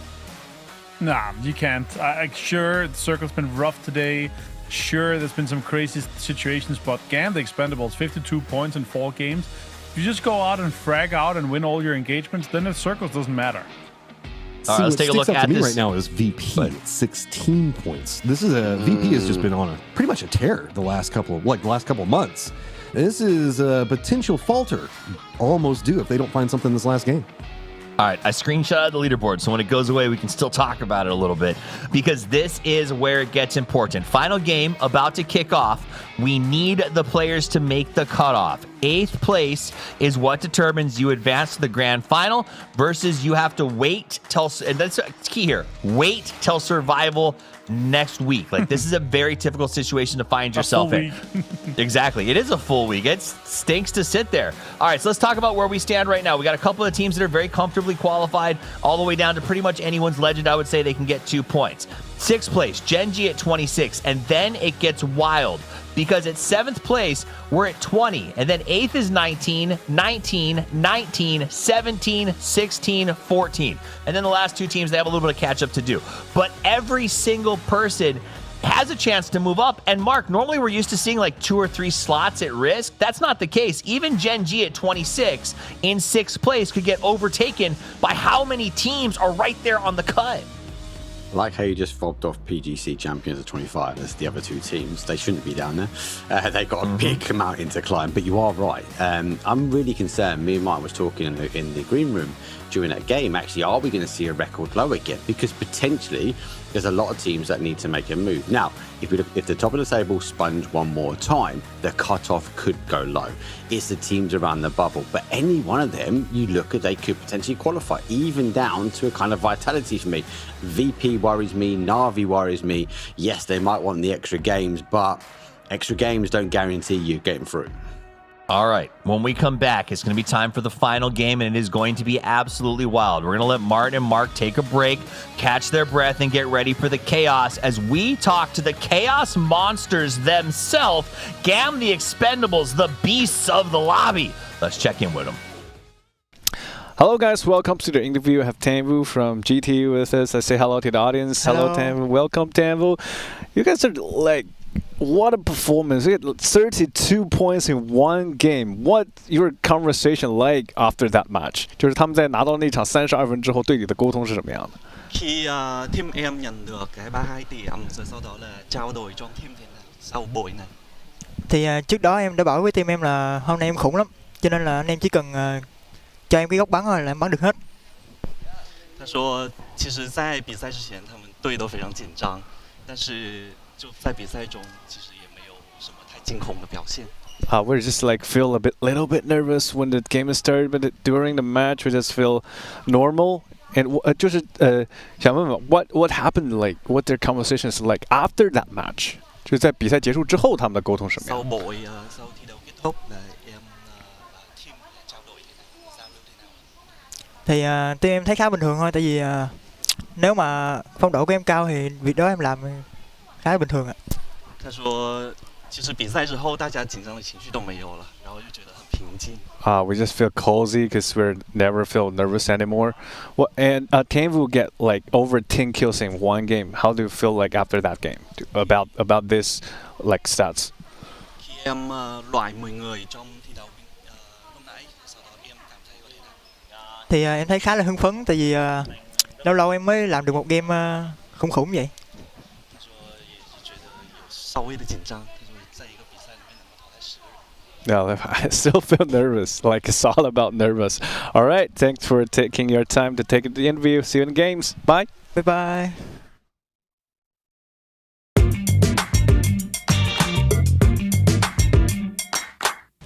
Nah, you can't. Sure, the circle's been rough today. Sure, there's been some crazy situations, but GAN, the Expendables, 52 points in 4 games. If you just go out and frag out and win all your engagements, then the circles doesn't matter. All right, let's take a look at this. this. Right now is VP at 16 points. This is VP has just been on pretty much a tear the last couple of months. And this is a potential falter, almost due if they don't find something this last game. All right, I screenshotted the leaderboard, so when it goes away, we can still talk about it a little bit, because this is where it gets important. Final game about to kick off. We need the players to make the cutoff. 8th place is what determines you advance to the grand final, versus you have to wait till, and that's key here, wait till survival next week. Like, this is a very typical situation to find yourself in. Exactly. It is a full week. It stinks to sit there. All right, so let's talk about where we stand right now. We got a couple of teams that are very comfortably qualified, all the way down to pretty much anyone's legend. I would say they can get 2 points. 6th place, Gen G at 26, and then it gets wild, because at 7th place, we're at 20, and then 8th is 19, 19, 19, 17, 16, 14. And then the last 2 teams, they have a little bit of catch up to do. But every single person has a chance to move up. And Mark, normally we're used to seeing like 2 or 3 slots at risk. That's not the case. Even Gen G at 26 in 6th place could get overtaken by how many teams are right there on the cut. I like how you just fobbed off PGC champions at 25 as the other 2 teams. They shouldn't be down there. They've got a big mountain to climb, but you are right. I'm really concerned. Me and Mike was talking in the green room during that game, actually, are we going to see a record low again? Because potentially there's a lot of teams that need to make a move. Now, if the top of the table sponge one more time, the cutoff could go low. It's the teams around the bubble, but any one of them you look at, they could potentially qualify, even down to a kind of vitality for me. VP worries me, Na'Vi worries me. Yes, they might want the extra games, but extra games don't guarantee you getting through. All right, when we come back, it's going to be time for the final game, and it is going to be absolutely wild. We're going to let Martin and Mark take a break, catch their breath, and get ready for the chaos as we talk to the chaos monsters themselves, Gam the Expendables, the beasts of the lobby. Let's check in with them. Hello guys, welcome to the interview. I have Tanvu from GT with us. I say hello to the audience. Hello Tanvu, welcome Tanvu. You guys are like, what a performance. You get 32 points in one game. What your conversation like after that match? 就是他们在拿到那场32分之後對你的溝通是什麼樣的? Khi team em nhận được cái 32 điểm rồi sau đó là trao đổi cho team thế nào sau buổi này? Thì trước đó em đã bảo với team em là hôm nay em khủng lắm, cho nên là anh em chỉ cần cho em cái góc bắn thôi là em bắn được hết. 他说，其实，在比赛之前，他们队都非常紧张，但是就在比赛中，其实也没有什么太惊恐的表现。We just like feel little bit nervous when the game is started, but during the match we just feel normal. And 就是想問問 what happened, like what their conversations like after that match? 就是在比賽結束之後他們的溝通什麼樣? Sau buổi sau thi đấu kết thúc là em và team trao đổi thế nào, giao lưu thế nào? Thì team em thấy khá bình thường thôi, tại vì nếu mà phong độ của em cao thì việc đó em làm khá bình thường ạ. 他说，其实比赛之后大家紧張的情緒都沒有了，然後就覺得很平靜。We just feel cozy because we never feel nervous anymore. Well, and Tanvu get like over 10 kills in one game. How do you feel like after that game about this like stats? Khi em loại 10 người trong thi đấu lúc nãy, sau đó em cảm thấy có thế nào? Thì em thấy khá là hưng phấn, tại vì lâu lâu em mới làm được một game khủng khủng vậy. 他说也是觉得有稍微的緊張，他說在一個比賽裡面能夠淘汰10個人。No, I still feel nervous. Like it's all about nervous. All right, thanks for taking your time to take the interview. See you in the games. Bye. Bye bye.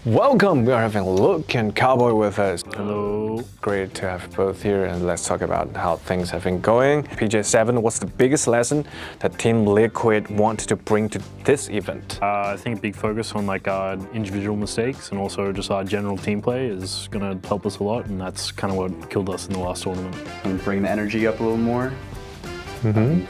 Welcome. We are having Luke and Cowboy with us. Hello. Great to have both here, and let's talk about how things have been going. PJ7, what's the biggest lesson that Team Liquid wants to bring to this event? I think a big focus on like our individual mistakes and also just our general team play is going to help us a lot, and that's kind of what killed us in the last tournament. And bring the energy up a little more.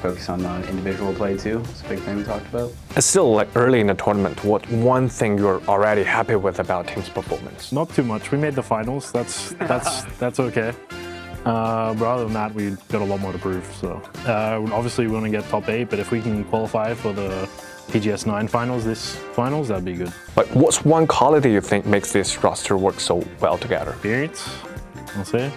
Focus on individual play too. It's a big thing we talked about. It's still like early in the tournament. What one thing you're already happy with about team's performance? Not too much. We made the finals. That's okay. But other than that, we got a lot more to prove. So obviously we want to get top 8, but if we can qualify for the PGS 9 finals, that'd be good. Like, what's one quality you think makes this roster work so well together? Experience, I'll say.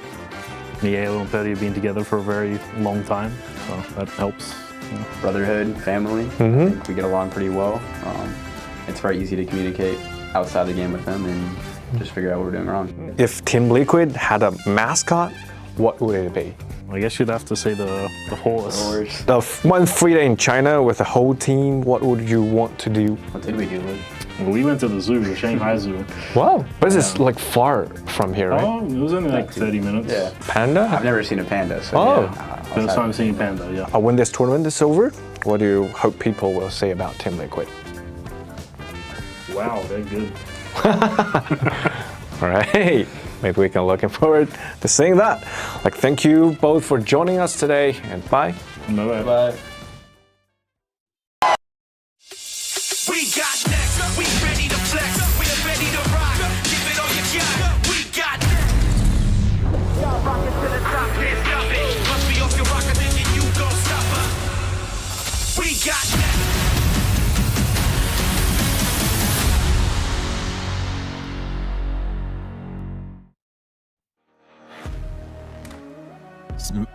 Nielo and Petty have been together for a very long time, so that helps. Yeah. Brotherhood, family. I think we get along pretty well. It's very easy to communicate outside the game with them and just figure out what we're doing wrong. If Team Liquid had a mascot, what would it be? I guess you'd have to say the horse. The one free day in China with the whole team, what would you want to do? What did we do, Luke? Well, we went to the zoo, the Shanghai Zoo. Wow, but it's like far from here, right? Oh, it was only like 30 minutes. Yeah. Panda? I've never seen a panda, so First time seeing panda, yeah. When this tournament is over, what do you hope people will say about Team Liquid? Wow, they're good. All right, maybe we can looking forward to seeing that. Like, thank you both for joining us today, and bye. Bye. Bye. We got next, we ready to flex, we're ready to rock, give it all you got, we got next. Y'all rockin' to the top, can't stop it, must be off your rocker, then you gon' stop her. We got next.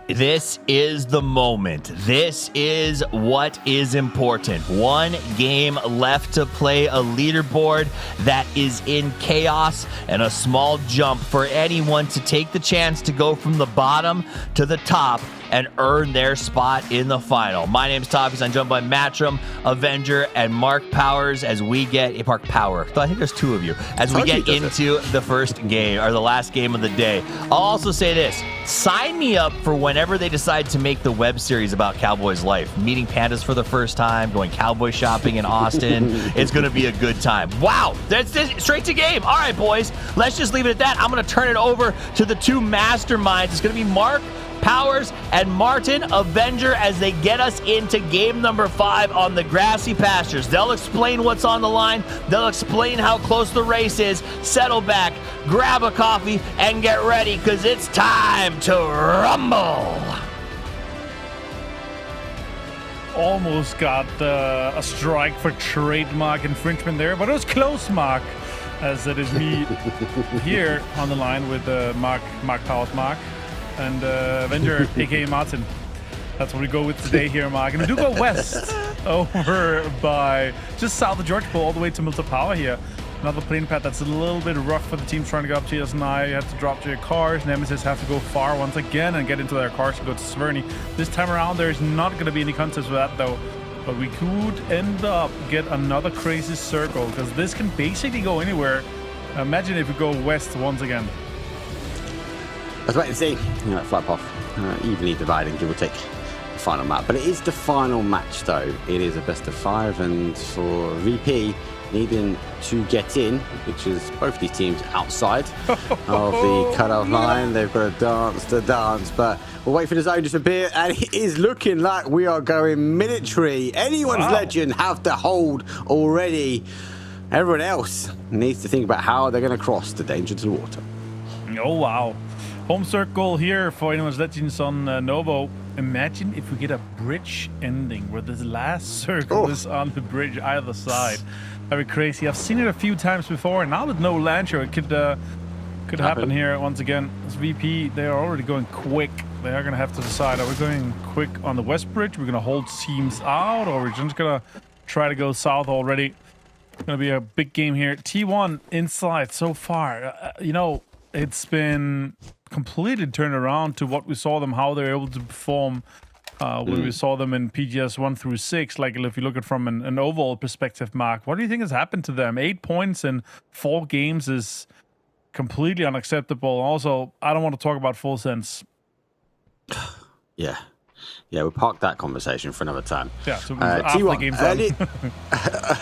It this is the moment. This is what is important. One game left to play, a leaderboard that is in chaos, and a small jump for anyone to take the chance to go from the bottom to the top and earn their spot in the final. My name's Toffees. I'm joined by Matchroom, Avenger, and Mark Powers as we get Mark Power. I think there's two of you as we get into the first game or the last game of the day. I'll also say this: sign me up for whenever they decide to make the web series about Cowboys life. Meeting pandas for the first time, going cowboy shopping in Austin. It's going to be a good time. Wow, that's straight to game. All right, boys, let's just leave it at that. I'm going to turn it over to the two masterminds. It's going to be Mark Powers and Martin Avenger as they get us into game number 5 on the grassy pastures. They'll explain what's on the line. They'll explain how close the race is. Settle back, grab a coffee, and get ready because it's time to rumble. Almost got a strike for trademark infringement there, but it was close, Mark, as it is me here on the line with Mark Powers, Mark, and Avenger, aka Martin. That's what we go with today here, Mark. And we do go west over by just south of Georgetown all the way to Milton Power here. Another plane path that's a little bit rough for the team trying to go up to GS9. You have to drop to your cars. Nemesis have to go far once again and get into their cars to go to Sverny. This time around, there's not going to be any contest for that, though. But we could end up get another crazy circle because this can basically go anywhere. Imagine if we go west once again. Let's wait and see. Flight path evenly divided, give or take, the final map. But it is the final match, though. It is a best of 5, and for VP needing to get in, which is both these teams outside of the cutoff line. They've got to dance the dance, but we'll wait for the zone to appear, and it is looking like we are going military. Anyone's legend have to hold already. Everyone else needs to think about how they're going to cross the danger to the water. Oh, wow. Home circle here for anyone's legends on Novo. Imagine if we get a bridge ending where this last circle is on the bridge either side. That'd be crazy. I've seen it a few times before, and now with no launcher, it could happen here once again. As VP, they are already going quick. They are going to have to decide, are we going quick on the west bridge? We're going to hold teams out, or we're just going to try to go south already? It's going to be a big game here. T1 inside so far. It's been completely turned around to what we saw them, how they're able to perform when we saw them in PGS 1 through 6. Like if you look at it from an overall perspective, Mark, what do you think has happened to them? 8 points in 4 games is completely unacceptable. Also, I don't want to talk about full sense. Yeah, we'll park that conversation for another time. Yeah, so after the game's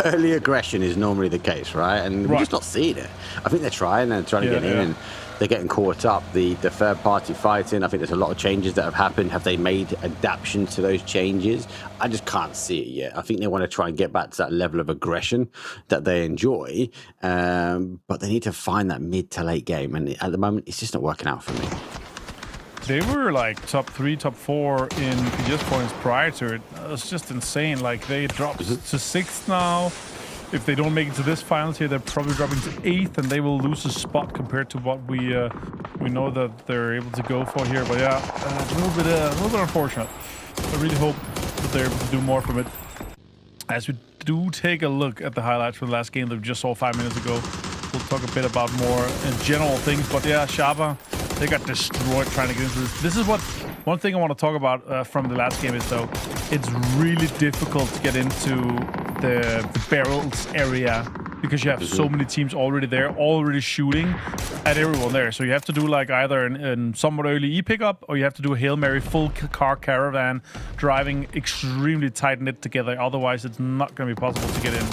early aggression is normally the case, right? And we're just not seeing it. I think they're trying to get in, and they're getting caught up. The third party fighting, I think there's a lot of changes that have happened. Have they made adaptations to those changes? I just can't see it yet. I think they want to try and get back to that level of aggression that they enjoy, but they need to find that mid to late game, and at the moment it's just not working out for me. They were like top 3, top 4 in PGS points prior to it. It's just insane. Like they dropped to 6th now. If they don't make it to this finals here, they're probably dropping to 8th, and they will lose a spot compared to what we know that they're able to go for here. But yeah, a little bit unfortunate. I really hope that they're able to do more from it. As we do take a look at the highlights from the last game that we just saw 5 minutes ago, we'll talk a bit about more general things. But yeah, Shaba, they got destroyed trying to get into this. This is one thing I want to talk about from the last game is, though, it's really difficult to get into the barrels area because you have so many teams already there, already shooting at everyone there. So you have to do like either in somewhat early E-pickup, or you have to do a Hail Mary full car caravan driving extremely tight-knit together. Otherwise, it's not going to be possible to get in.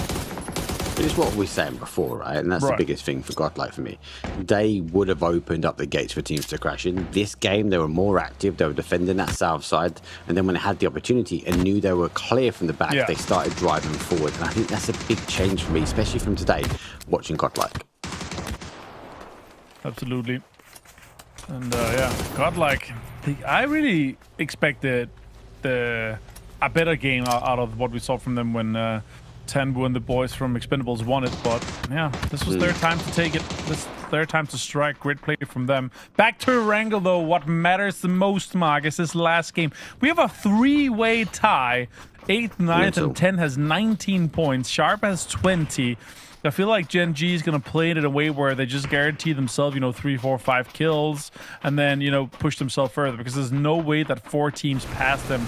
It is what we were saying before, right? And that's the biggest thing for Godlike for me. They would have opened up the gates for teams to crash in. This game, they were more active. They were defending that south side. And then when they had the opportunity and knew they were clear from the back, they started driving forward. And I think that's a big change for me, especially from today, watching Godlike. Absolutely. And yeah, Godlike, I really expected a better game out of what we saw from them when Tenbu and the boys from Expendables won it, but yeah, this was their time to take it. their time to strike. Great play from them. Back to Wrangle, though. What matters the most, Mark, is this last game. We have a 3-way tie. 8th, 9th, and 10 has 19 points. Sharp has 20. I feel like Gen G is going to play it in a way where they just guarantee themselves, 3, 4, 5 kills, and then, push themselves further, because there's no way that 4 teams pass them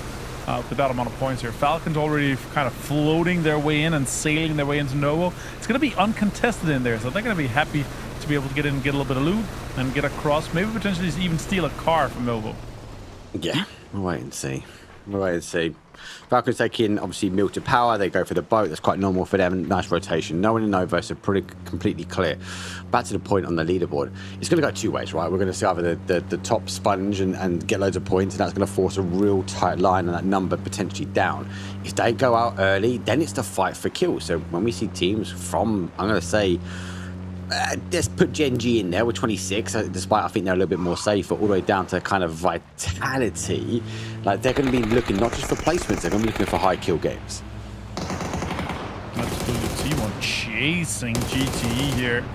with that amount of points here. Falcons already kind of floating their way in and sailing their way into Novo. It's going to be uncontested in there, so they're going to be happy to be able to get in and get a little bit of loot and get across, maybe potentially even steal a car from Novo. Yeah, we'll wait and see. Falcons taking, obviously, mill to power. They go for the boat. That's quite normal for them. Nice rotation. No one in Novo, so pretty completely clear. Back to the point on the leaderboard. It's going to go 2 ways, right? We're going to see either the top sponge and get loads of points, and that's going to force a real tight line and that number potentially down. If they go out early, then it's the fight for kills. So when we see teams from, I'm going to say, let's put Gen G in there with 26, despite I think they're a little bit more safer, all the way down to kind of vitality. Like, they're going to be looking not just for placements, they're going to be looking for high kill games. Absolutely. T1 chasing GTE here.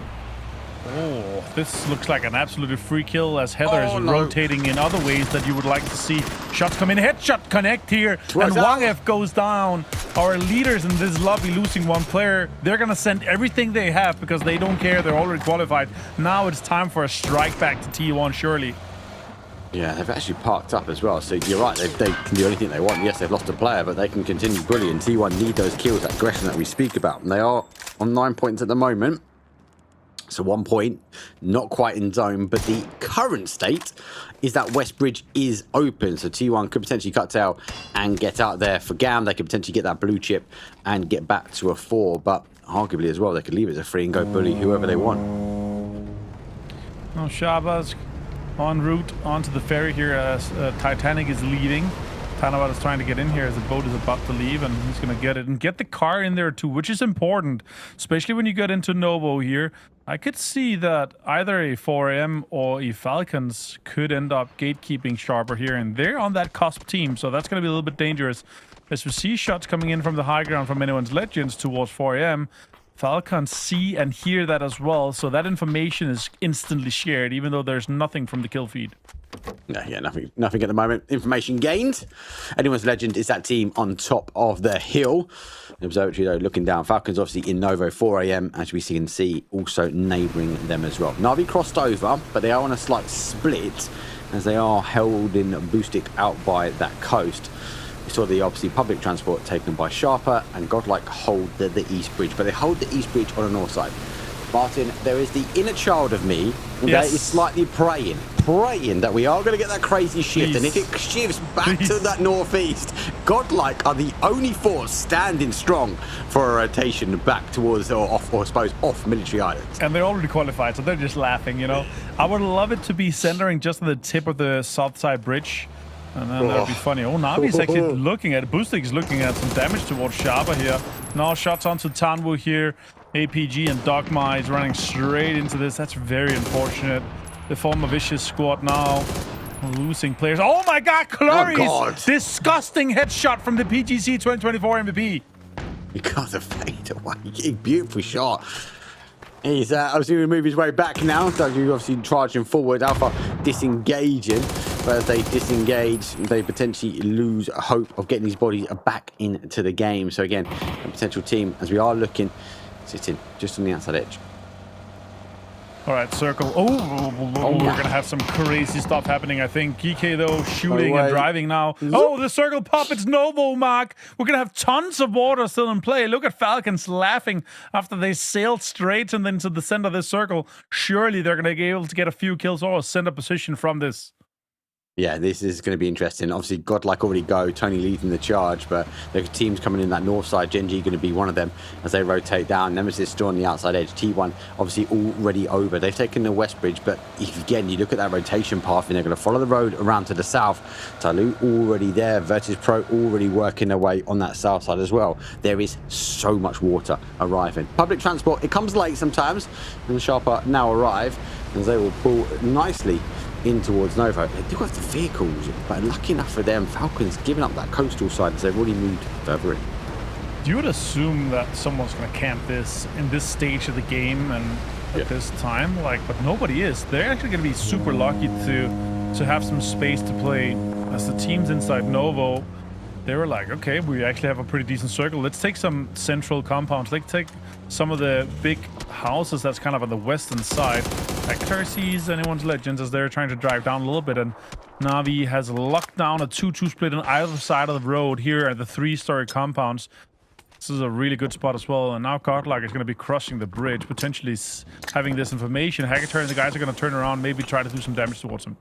Oh, this looks like an absolute free kill as Heather is rotating in other ways that you would like to see. Shots come in, headshot connect here, and Wangef goes down. Our leaders in this lobby losing 1 player. They're going to send everything they have because they don't care. They're already qualified. Now it's time for a strike back to T1, surely. Yeah, they've actually parked up as well. So you're right, they can do anything they want. Yes, they've lost a player, but they can continue brilliant. T1 need those kills, that aggression that we speak about. And they are on 9 points at the moment. So 1 point, not quite in zone, but the current state is that West Bridge is open. So T1 could potentially cut tail and get out there for GAM. They could potentially get that blue chip and get back to a 4. But arguably as well, they could leave it as a 3 and go bully whoever they want. Oh, Shabazz en route onto the ferry here as Titanic is leaving. Tanabat is trying to get in here as the boat is about to leave, and he's going to get it and get the car in there too, which is important, especially when you get into Novo here. I could see that either a 4M or a Falcons could end up gatekeeping Sharper here, and they're on that cusp team, so that's going to be a little bit dangerous. As we see shots coming in from the high ground from anyone's Legends towards 4M, Falcons see and hear that as well, so that information is instantly shared, even though there's nothing from the kill feed. Yeah, nothing at the moment. Information gained. Anyone's Legend is that team on top of the hill. The observatory, though, looking down. Falcons obviously in Novo, 4 AM, as we can see, also neighbouring them as well. Navi crossed over, but they are on a slight split as they are held in Boostic out by that coast. We saw the obviously public transport taken by Sharper, and Godlike hold the East Bridge, but they hold the East Bridge on the north side. Martin, there is the inner child of me that is slightly praying that we are going to get that crazy shift. And if it shifts back to that northeast, Godlike are the only force standing strong for a rotation back towards or off Military Island. And they're already qualified, so they're just laughing, I would love it to be centering just on the tip of the south side bridge. And then that'd be funny. Oh, Navi's actually looking at Boostic is looking at some damage towards Shaba here. Now shots onto Tanwu here. APG and Dogma is running straight into this. That's very unfortunate. The former Vicious squad now losing players. Oh my God, Clarice! Disgusting headshot from the PGC 2024 MVP. You got to fade away. Beautiful shot. He's obviously going to move his way back now. So you obviously charging forward. Alpha disengaging. But as they disengage, they potentially lose hope of getting these bodies back into the game. So again, a potential team, as we are looking, sitting just on the outside edge. All right, circle. We're going to have some crazy stuff happening, I think. GK, though, shooting and driving now. Oh, the circle pop. It's Novo, Mark. We're going to have tons of water still in play. Look at Falcons laughing after they sailed straight and then to the center of this circle. Surely they're going to be able to get a few kills or a center position from this. Yeah, this is going to be interesting. Obviously, Godlike already go. Tony leading the charge, but the teams coming in that north side. Gen G going to be one of them as they rotate down. Nemesis still on the outside edge. T1 obviously already over. They've taken the West Bridge, but if again you look at that rotation path, and they're going to follow the road around to the south. Talu already there. Virtus Pro already working their way on that south side as well. There is so much water arriving. Public transport, it comes late sometimes, and the Sharper now arrive, as they will pull nicely in towards Novo. They do have the vehicles, but lucky enough for them, Falcons giving up that coastal side as they've already moved further in. You would assume that someone's going to camp this in this stage of the game, and at this time. Like, but nobody is. They're actually going to be super lucky to have some space to play. As the teams inside Novo, they were like, okay, we actually have a pretty decent circle. Let's take some central compounds. Let's take some of the big houses that's kind of on the western side. Hector sees anyone's legends as they're trying to drive down a little bit, and Navi has locked down a 2-2 split on either side of the road here at the 3-story compounds. This is a really good spot as well, and now Godlike is going to be crushing the bridge, potentially having this information. Hector and the guys are going to turn around, maybe try to do some damage towards him.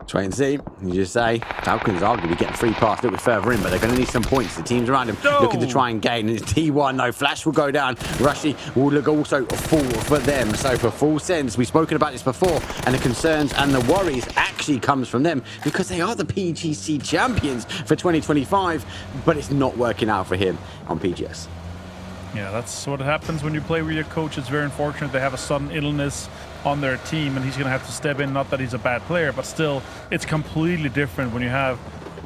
Let's wait and see. You just say Falcons are going to be getting free pass a little bit further in, but they're going to need some points. The teams around him looking to try and gain. And it's T1. No, Flash will go down. Rushy will look also full for them. So for full sense, we've spoken about this before, and the concerns and the worries actually comes from them because they are the PGC champions for 2025, but it's not working out for him on PGS. Yeah, that's what happens when you play with your coach. It's very unfortunate they have a sudden illness on their team, and he's going to have to step in. Not that he's a bad player, but still, it's completely different when you have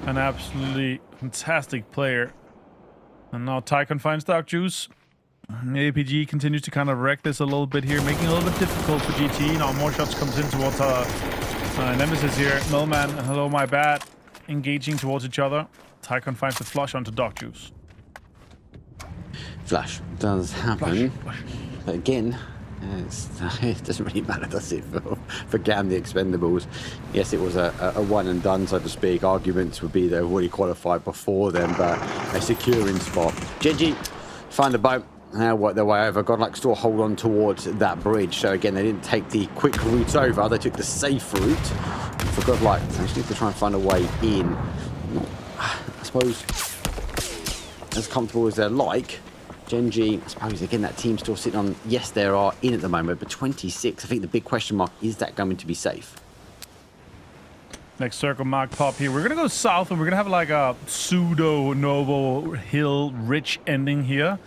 an absolutely fantastic player. And now Tycon finds Dark Juice. APG continues to kind of wreck this a little bit here, making it a little bit difficult for GT. Now more shots comes in towards Nemesis here. Millman and Hello My Bad engaging towards each other. Tycon finds the flush onto Dark Juice. Flash does happen, but again, it doesn't really matter, does it, for GAM the Expendables? Yes, it was a one and done, so to speak. Arguments would be they've already qualified before them, but a securing spot. Genji find the boat. Now work their way over. Godlike still hold on towards that bridge. So again, they didn't take the quick route over. They took the safe route. For Godlike, they just need to try and find a way in. I suppose as comfortable as they're like. Genji, I suppose, again, that team's still sitting on, yes, there are in at the moment, but 26, I think the big question mark, is that going to be safe? Next circle mark pop here. We're going to go south, and we're going to have like a pseudo-Novo Hill rich ending here.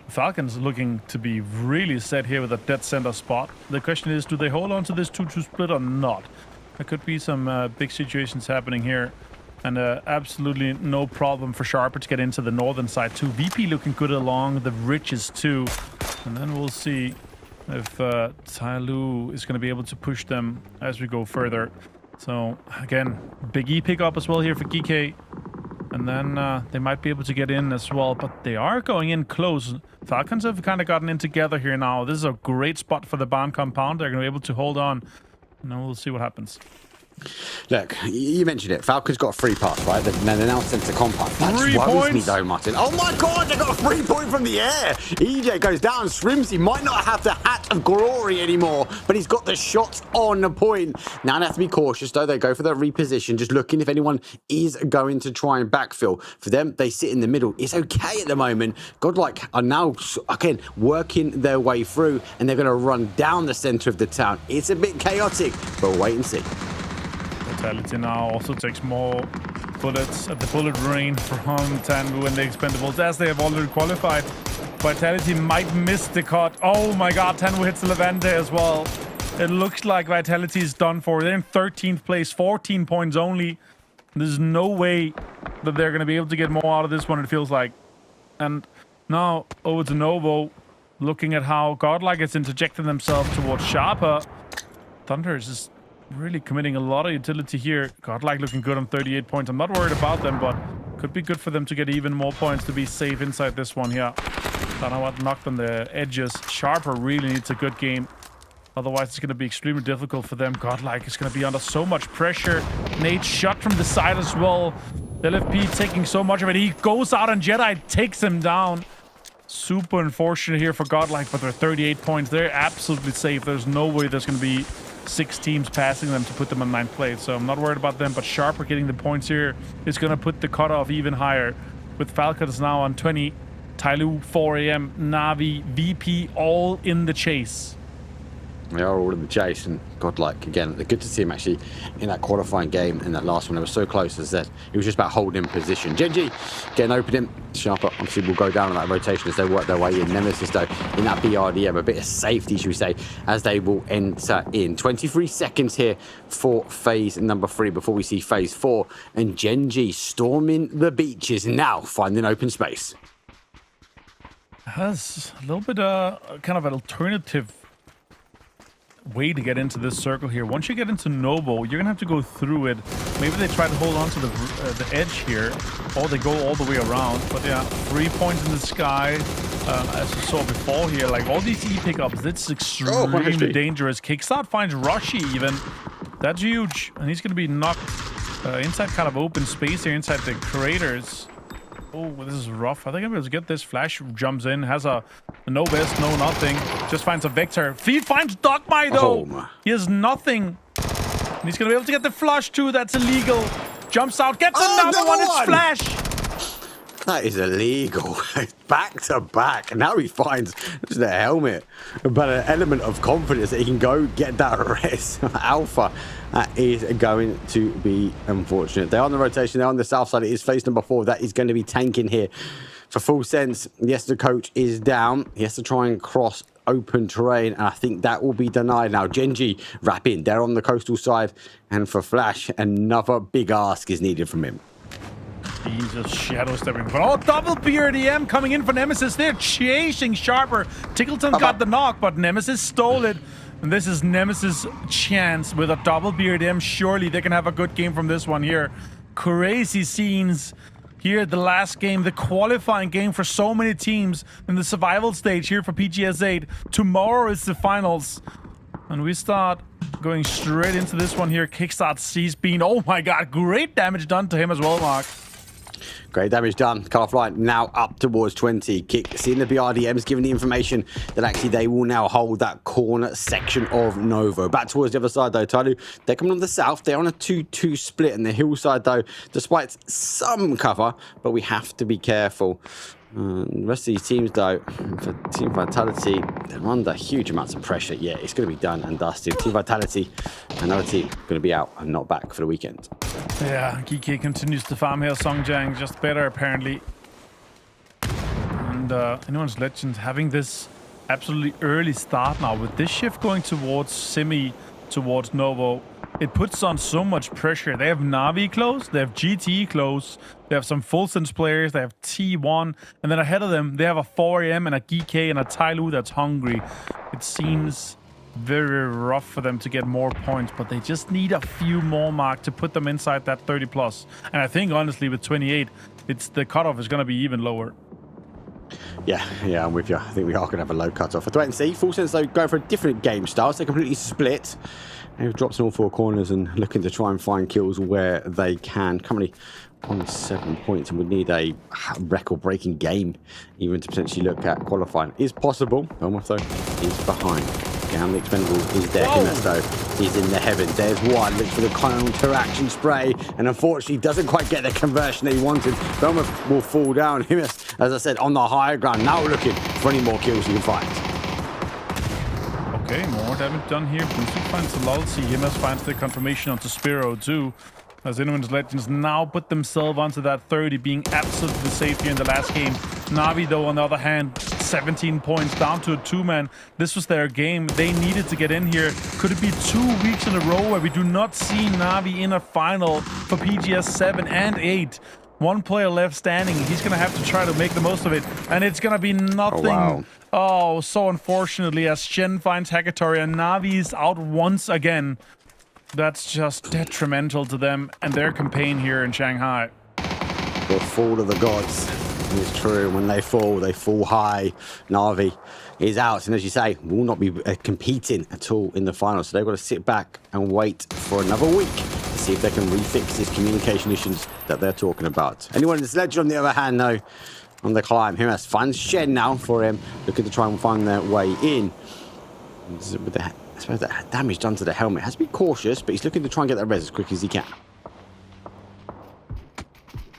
Falcons looking to be really set here with a dead center spot. The question is, do they hold on to this 2-2 split or not? There could be some big situations happening here. And absolutely no problem for Sharper to get into the northern side too. VP looking good along the ridges too. And then we'll see if Tyloo is going to be able to push them as we go further. So again, big E pick up as well here for GK. And then they might be able to get in as well. But they are going in close. Falcons have kind of gotten in together here now. This is a great spot for the barn compound. They're going to be able to hold on. And then we'll see what happens. Look, you mentioned it. Falcon's got a free pass, right? They're now sent to compound. That Three worries points. me though, Martin. Oh my God, they got a 3 point from the air. EJ goes down, swims. He might not have the hat of glory anymore, but he's got the shots on the point. Now they have to be cautious though. They go for that reposition, just looking if anyone is going to try and backfill. For them, they sit in the middle. It's okay at the moment. Godlike are now, again, working their way through, and they're going to run down the center of the town. It's a bit chaotic, but we'll wait and see. Vitality now also takes more bullets at the bullet rain from Tangu and the Expendables as they have already qualified. Vitality might miss the cut. Oh my God, Tangu hits the Levante as well. It looks like Vitality is done for. They're in 13th place, 14 points only. There's no way that they're going to be able to get more out of this one, it feels like. And now over to Novo, looking at how Godlike has interjected themselves towards Sharper. Thunder is just really committing a lot of utility here. Godlike looking good on 38 points. I'm not worried about them, but could be good for them to get even more points to be safe inside this one here. Tanawat knocked on the edges. Sharper really needs a good game. Otherwise, it's going to be extremely difficult for them. Godlike is going to be under so much pressure. Nate shot from the side as well. LFP taking so much of it. He goes out and Jedi takes him down. Super unfortunate here for Godlike, but they're 38 points. They're absolutely safe. There's no way there's going to be 6 teams passing them to put them on 9th place. So I'm not worried about them, but Sharper getting the points here is going to put the cutoff even higher. With Falcons now on 20, Tyloo 4 AM, Navi, VP all in the chase. They are all in the chase, and Godlike, again, good to see him actually in that qualifying game. In that last one, they were so close as that it was just about holding position. Genji getting open in. Sharper obviously will go down on that rotation as they work their way in. Nemesis though in that BRDM, a bit of safety, should we say, as they will enter in. 23 seconds here for phase number 3 before we see phase 4, and Genji storming the beaches now, finding open space. Has a little bit kind of an alternative way to get into this circle here. Once you get into Novo, you're gonna have to go through it. Maybe they try to hold on to the edge here, or they go all the way around. But yeah, 3 points in the sky, as you saw before here. Like all these E pickups, it's extremely dangerous. Kickstart finds Rushy even. That's huge, and he's gonna be knocked inside kind of open space here, inside the craters. Oh, this is rough. I think I'm able to get this. Flash jumps in, has a no vest, no nothing. Just finds a Vector. Feed finds Dogmite though. Oh, he has nothing. And he's gonna be able to get the flush too. That's illegal. Jumps out, gets another one. It's Flash. That is illegal. Back to back. Now he finds the helmet, but an element of confidence that he can go get that rest. Alpha is going to be unfortunate. They're on the rotation. They're on the south side. It is phase number 4. That is going to be tanking here. For full sense, yes, the coach is down. He has to try and cross open terrain, and I think that will be denied now. Genji wrapping. They're on the coastal side, and for Flash, another big ask is needed from him. He's just shadow stepping. But oh, double BRDM coming in for Nemesis. They're chasing Sharper. Tickleton got the knock, but Nemesis stole it. And this is Nemesis' chance with a double BRDM. Surely they can have a good game from this one here. Crazy scenes here. The last game, the qualifying game for so many teams in the survival stage here for PGS8. Tomorrow is the finals. And we start going straight into this one here. Kickstart sees Bean. Oh my god, great damage done to him as well, Mark. Great damage done. Cut-off line now up towards 20. Kick, seeing the BRDMs, giving the information that actually they will now hold that corner section of Novo. Back towards the other side though, Talu. They're coming on the south. They're on a 2-2 split in the hillside though, despite some cover, but we have to be careful. The rest of these teams though, for Team Vitality, they're under huge amounts of pressure. Yeah, it's going to be done and dusted. Team Vitality, another team, going to be out and not back for the weekend. Yeah, GK continues to farm here. Songjang just better apparently. And anyone's legend having this absolutely early start now with this shift going towards Simi, towards Novo. It puts on so much pressure. They have Na'Vi close, they have GT close, they have some full sense players, they have T1, and then ahead of them they have a 4am and a GK and a Tyloo that's hungry. It seems very rough for them to get more points, but they just need a few more, Mark, to put them inside that 30 plus. And I think honestly with 28, the cutoff is going to be even lower. Yeah, I'm with you. I think we are going to have a low cutoff. For Threat and C, Full Sense though going for a different game style, so they're completely split. They've dropped in all 4 corners and looking to try and find kills where they can. Currently on 7 points, and would need a record-breaking game even to potentially look at qualifying. Is possible. Almost though is behind. Down the expendable is there. Himas though is in the heavens. There's one. Looks for the counteraction spray, and unfortunately doesn't quite get the conversion that he wanted. Belma will fall down. Himas, as I said, on the higher ground. Now looking for any more kills he can find. Okay, more damage done here. Boosted finds the lull. Himas finds the confirmation onto Spiro too. As Inhuman's Legends now put themselves onto that 30, being absolutely safe here in the last game. Na'Vi, though, on the other hand, 17 points, down to a 2-man. This was their game. They needed to get in here. Could it be 2 weeks in a row where we do not see Na'Vi in a final for PGS 7 and 8? 1 player left standing. He's going to have to try to make the most of it. And it's going to be nothing. Oh, wow. Oh, so unfortunately, as Shen finds Hackatori and Na'Vi is out once again. That's just detrimental to them and their campaign here in Shanghai. The fall of the gods is true. When they fall high. Na'Vi is out, and as you say, will not be competing at all in the final. So they've got to sit back and wait for another week to see if they can refix these communication issues that they're talking about. Anyone in this ledger, on the other hand, though, on the climb, Himas finds Shen now for him, looking to try and find their way in. With the, I suppose that damage done to the helmet, has to be cautious, but he's looking to try and get that res as quick as he can.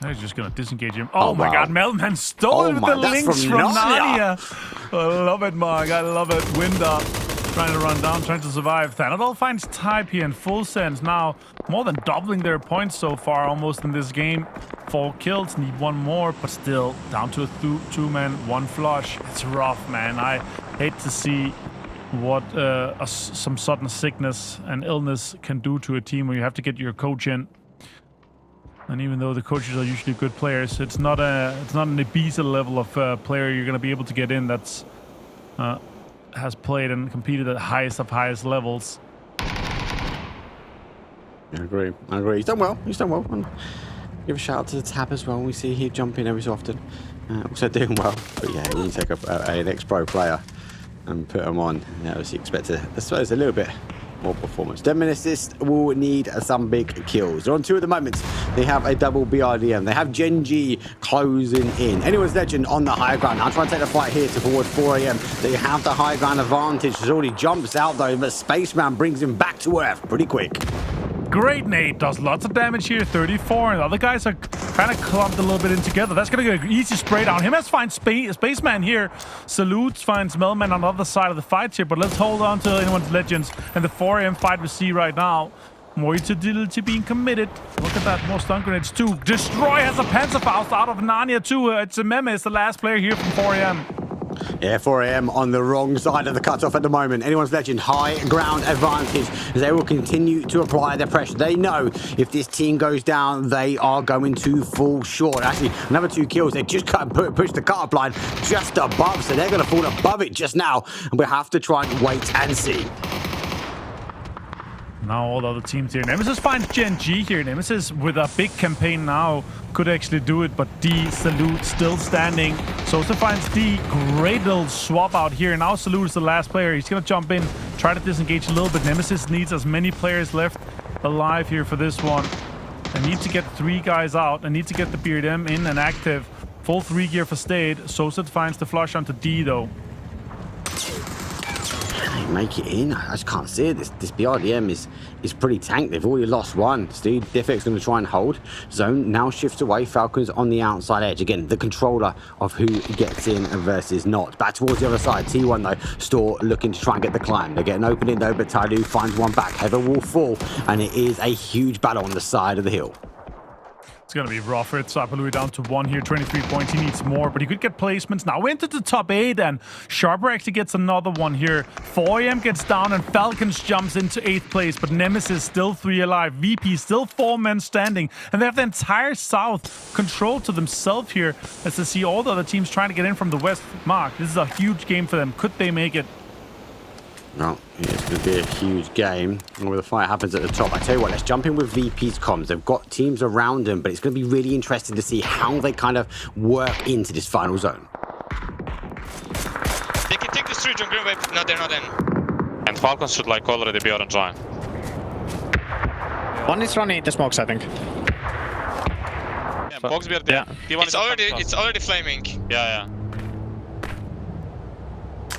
He's just going to disengage him. Oh my god, Melman stole it with the links from Narnia. I love it, Mark. I love it. Wind up. Trying to run down, trying to survive. Thanadol finds Type here in Full Sense. Now, more than doubling their points so far almost in this game. 4 kills, need 1 more, but still down to a 2-man, 1 flush. It's rough, man. I hate to see what some sudden sickness and illness can do to a team when you have to get your coach in. And even though the coaches are usually good players, it's not an Ibiza level of player you're going to be able to get in. That's has played and competed at highest of highest levels. I agree. He's done well. And give a shout out to the Tab as well. We see he jump in every so often. Also doing well. But yeah, when you take an ex-pro player and put him on, obviously expect I suppose a little bit more performance. Demonicist will need some big kills. They're on 2 at the moment. They have a double BRDM. They have Genji closing in. Anyone's Legend on the high ground. Now trying to take the fight here towards 4 AM. They have the high ground advantage. He already jumps out though, but Spaceman brings him back to earth pretty quick. Great nade, does lots of damage here, 34, and the other guys are kind of clumped a little bit in together. That's going to get an easy spray down. Him has finds Spaceman here. Salutes finds Melman on the other side of the fight here, but let's hold on to Anyone's Legends and the 4 AM fight we see right now. Moitadility being committed. Look at that, more stun grenades too. Destroy has a Panzerfaust out of Narnia too. It's a Meme, is the last player here from 4 AM. Yeah, 4 AM on the wrong side of the cutoff at the moment. Anyone's Legend, high ground advantage as they will continue to apply their pressure. They know if this team goes down, they are going to fall short. Actually, another 2 kills. They just push the cut-off line just above, so they're going to fall above it just now. And we'll have to try and wait and see. Now all the other teams here. Nemesis finds Genji here. Nemesis with a big campaign now could actually do it, but D, Salute still standing. Sosa finds D. Great little swap out here. Now Salute is the last player. He's going to jump in, try to disengage a little bit. Nemesis needs as many players left alive here for this one. They need to get 3 guys out. They need to get the BRDM in and active. Full 3 gear for Stade. Sosa finds the flush onto D though. Make it in. I just can't see it. This BRDM is pretty tanked. They've already lost 1. Steve Diffic's going to try and hold. Zone now shifts away. Falcons on the outside edge. Again, the controller of who gets in versus not. Back towards the other side. T1 though, Store looking to try and get the climb. They're getting open in though, but Taidu finds one back. Heather will fall, and it is a huge battle on the side of the hill. It's going to be rough. It's Sapalui down to 1 here, 23 points. He needs more, but he could get placements. Now into the top 8, and Sharper actually gets another one here. 4 AM gets down, and Falcons jumps into 8th place, but Nemesis still 3 alive. VP still 4 men standing, and they have the entire South controlled to themselves here as they see all the other teams trying to get in from the West. Mark, this is a huge game for them. Could they make it? No, it's going to be a huge game where the fight happens at the top. I tell you what, let's jump in with VP's comms. They've got teams around them, but it's going to be really interesting to see how they kind of work into this final zone. They can take this through on green wave. No, they're not in. And Falcons should like already be on join. One is running into smokes, I think. Yeah, Boxbeard, yeah. It's already flaming. Yeah.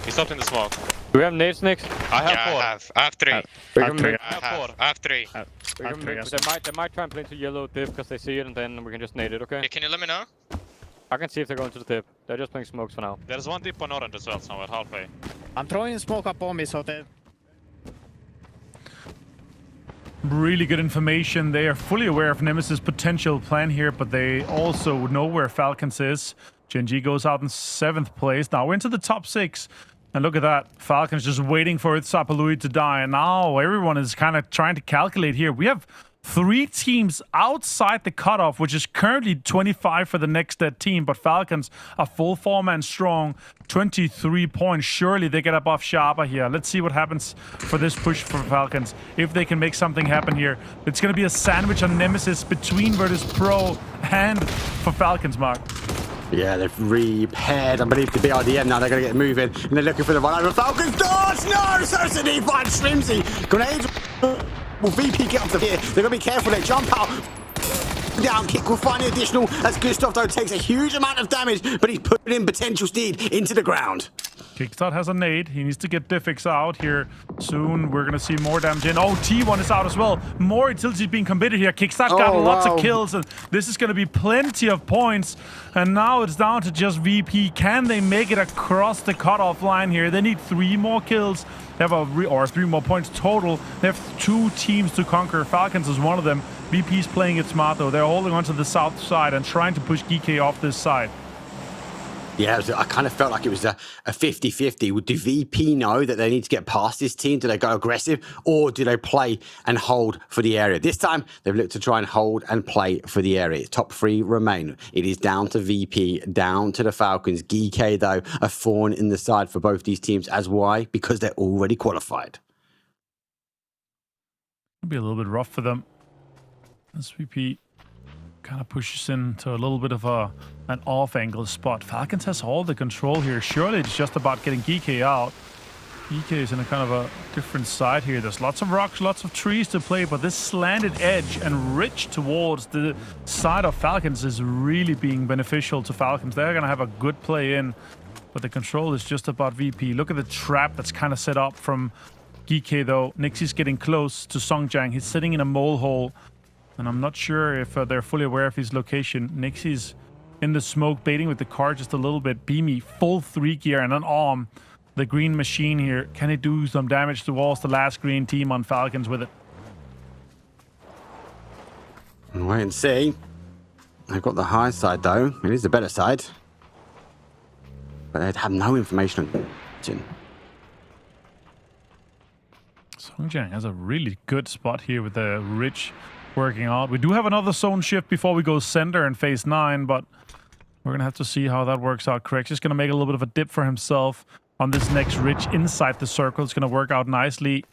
He stopped in the smoke. Do we have nades next? I have 4. I have 3. I have 3. They might try and play into yellow tip because they see it, and then we can just nade it, okay? Yeah, can you let me know? I can see if they're going to the tip. They're just playing smokes for now. There's one tip on orange as well, somewhere halfway. I'm throwing smoke up on me, so they... Really good information. They are fully aware of Nemesis' potential plan here, but they also know where Falcons is. Genji goes out in 7th place. Now we're into the top 6. And look at that. Falcons just waiting for Sapalui to die. And now everyone is kind of trying to calculate here. We have 3 teams outside the cutoff, which is currently 25 for the next team. But Falcons are full 4-man strong. 23 points. Surely they get above Sharper here. Let's see what happens for this push for Falcons. If they can make something happen here. It's going to be a sandwich on Nemesis between Virtus Pro and for Falcons, Mark. Yeah, they've repaired, I believe, the BRDM now. They're going to get moving, and they're looking for the run over. Falcons dodge! No! Certainly finds Shrimsy. Grenades. Will VP get up to here? They're going to be careful. They jump out. Down kick will find the additional as Gustav though takes a huge amount of damage, but he's putting in potential Steed into the ground. Kickstart has a nade. He needs to get Diffix out here soon. We're going to see more damage in. Oh, T1 is out as well. More utility being committed here. Kickstart got lots of kills, and this is going to be plenty of points. And now it's down to just VP. Can they make it across the cutoff line here? They need 3 more kills. They have or 3 more points total. They have 2 teams to conquer. Falcons is one of them. VP's playing it smart though. They're holding on to the south side and trying to push GK off this side. Yeah, I kind of felt like it was a 50-50. Do VP know that they need to get past this team? Do they go aggressive, or do they play and hold for the area? This time, they've looked to try and hold and play for the area. Top 3 remain. It is down to VP, down to the Falcons. GK, though, a thorn in the side for both these teams. As why? Because they're already qualified. It'll be a little bit rough for them. As VP kind of pushes into a little bit of an off-angle spot. Falcons has all the control here. Surely it's just about getting GK out. GK is in a kind of a different side here. There's lots of rocks, lots of trees to play, but this slanted edge and ridge towards the side of Falcons is really being beneficial to Falcons. They're going to have a good play in, but the control is just about VP. Look at the trap that's kind of set up from GK, though. Nixie's getting close to Songjang. He's sitting in a mole hole. And I'm not sure if they're fully aware of his location. Nixie's in the smoke, baiting with the car just a little bit. Beamy, full 3 gear and an arm. The green machine here. Can it do some damage towards the last green team on Falcons with it? Wait and see. They've got the high side, though. It is the better side. But they'd have no information on Jin. Songjang has a really good spot here with the ridge working out. We do have another zone shift before we go center in phase 9, but we're going to have to see how that works out. Correct. Just going to make a little bit of a dip for himself on this next ridge inside the circle. It's going to work out nicely,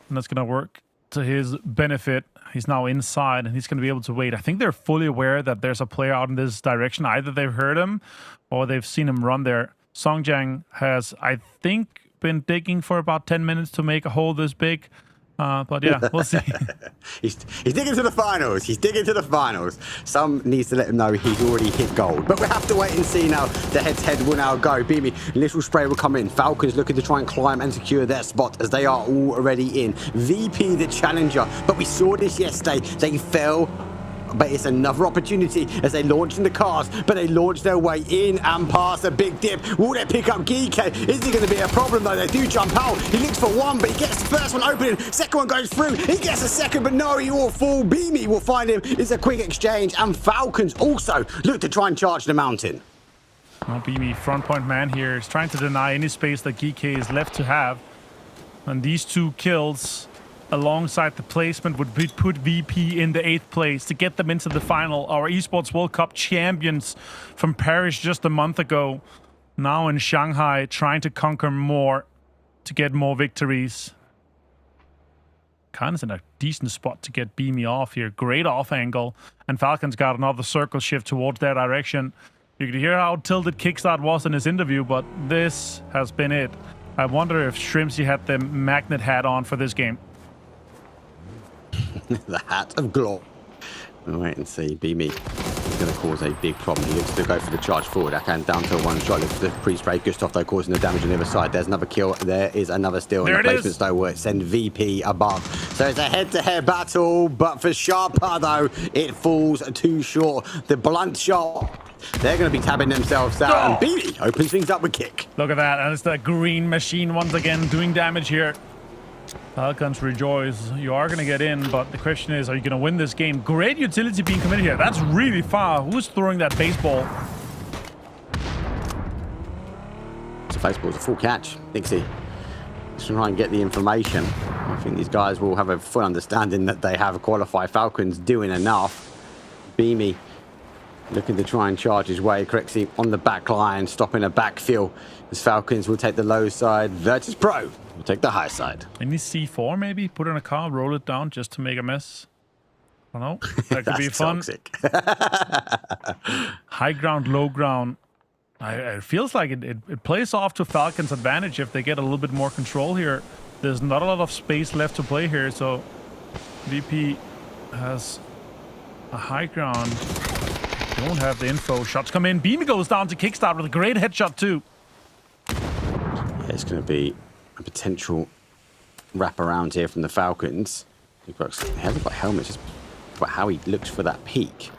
and that's going to work to his benefit. He's now inside, and he's going to be able to wait. I think they're fully aware that there's a player out in this direction. Either they've heard him or they've seen him run there. Songjang has, I think, been digging for about 10 minutes to make a hole this big. But yeah, we'll see. He's digging to the finals. He's digging to the finals. Some needs to let him know he's already hit gold. But we have to wait and see now. The head-to-head will now go. Beamy, little spray will come in. Falcons looking to try and climb and secure their spot as they are already in. VP the challenger. But we saw this yesterday. They fell. But it's another opportunity as they launch in the cars, but they launch their way in and past a big dip. Will they pick up GK? Is he going to be a problem though? They do jump out. He looks for one, but he gets the first one opening. Second one goes through. He gets a second, but no, he will fall. Beamy will find him. It's a quick exchange, and Falcons also look to try and charge the mountain. Well, Beamy, front point man here, is trying to deny any space that GK is left to have. And these 2 kills alongside the placement would put VP in the 8th place to get them into the final. Our Esports World Cup champions from Paris just a month ago, now in Shanghai, trying to conquer more to get more victories. Khan's in a decent spot to get Beamy off here. Great off angle, and Falcons got another circle shift towards their direction. You could hear how tilted Kickstart was in his interview, but this has been it. I wonder if Shrimpsy had the magnet hat on for this game. The hat of glory. We'll wait and see. Beamy is going to cause a big problem. He looks to go for the charge forward. Akan down to a 1 shot. Looks for the pre-spray. Gustav though causing the damage on the other side. There's another kill. There is another steal. There and the it placements though will send VP above. So it's a head-to-head battle, but for Sharper though, it falls too short. The blunt shot. They're going to be tabbing themselves out, and Beamy opens things up with kick. Look at that, and it's the green machine once again doing damage here. Falcons rejoice. You are going to get in, but the question is, are you going to win this game? Great utility being committed here. That's really far. Who's throwing that baseball? It's a baseball. It's a full catch. Nixie. Let's try and get the information. I think these guys will have a full understanding that they have qualified. Falcons doing enough. Beamy looking to try and charge his way. Crexy on the back line, stopping a backfill. As Falcons will take the low side. Virtus Pro will take the high side. Any C4 maybe? Put in a car, roll it down just to make a mess. I don't know. That could be fun. Toxic. High ground, low ground. It feels like it plays off to Falcons' advantage if they get a little bit more control here. There's not a lot of space left to play here, so VP has a high ground. Don't have the info. Shots come in. Beamy goes down to Kickstart with a great headshot too. Yeah, it's going to be a potential wraparound here from the Falcons. He hasn't got helmets, just about how he looks for that peak.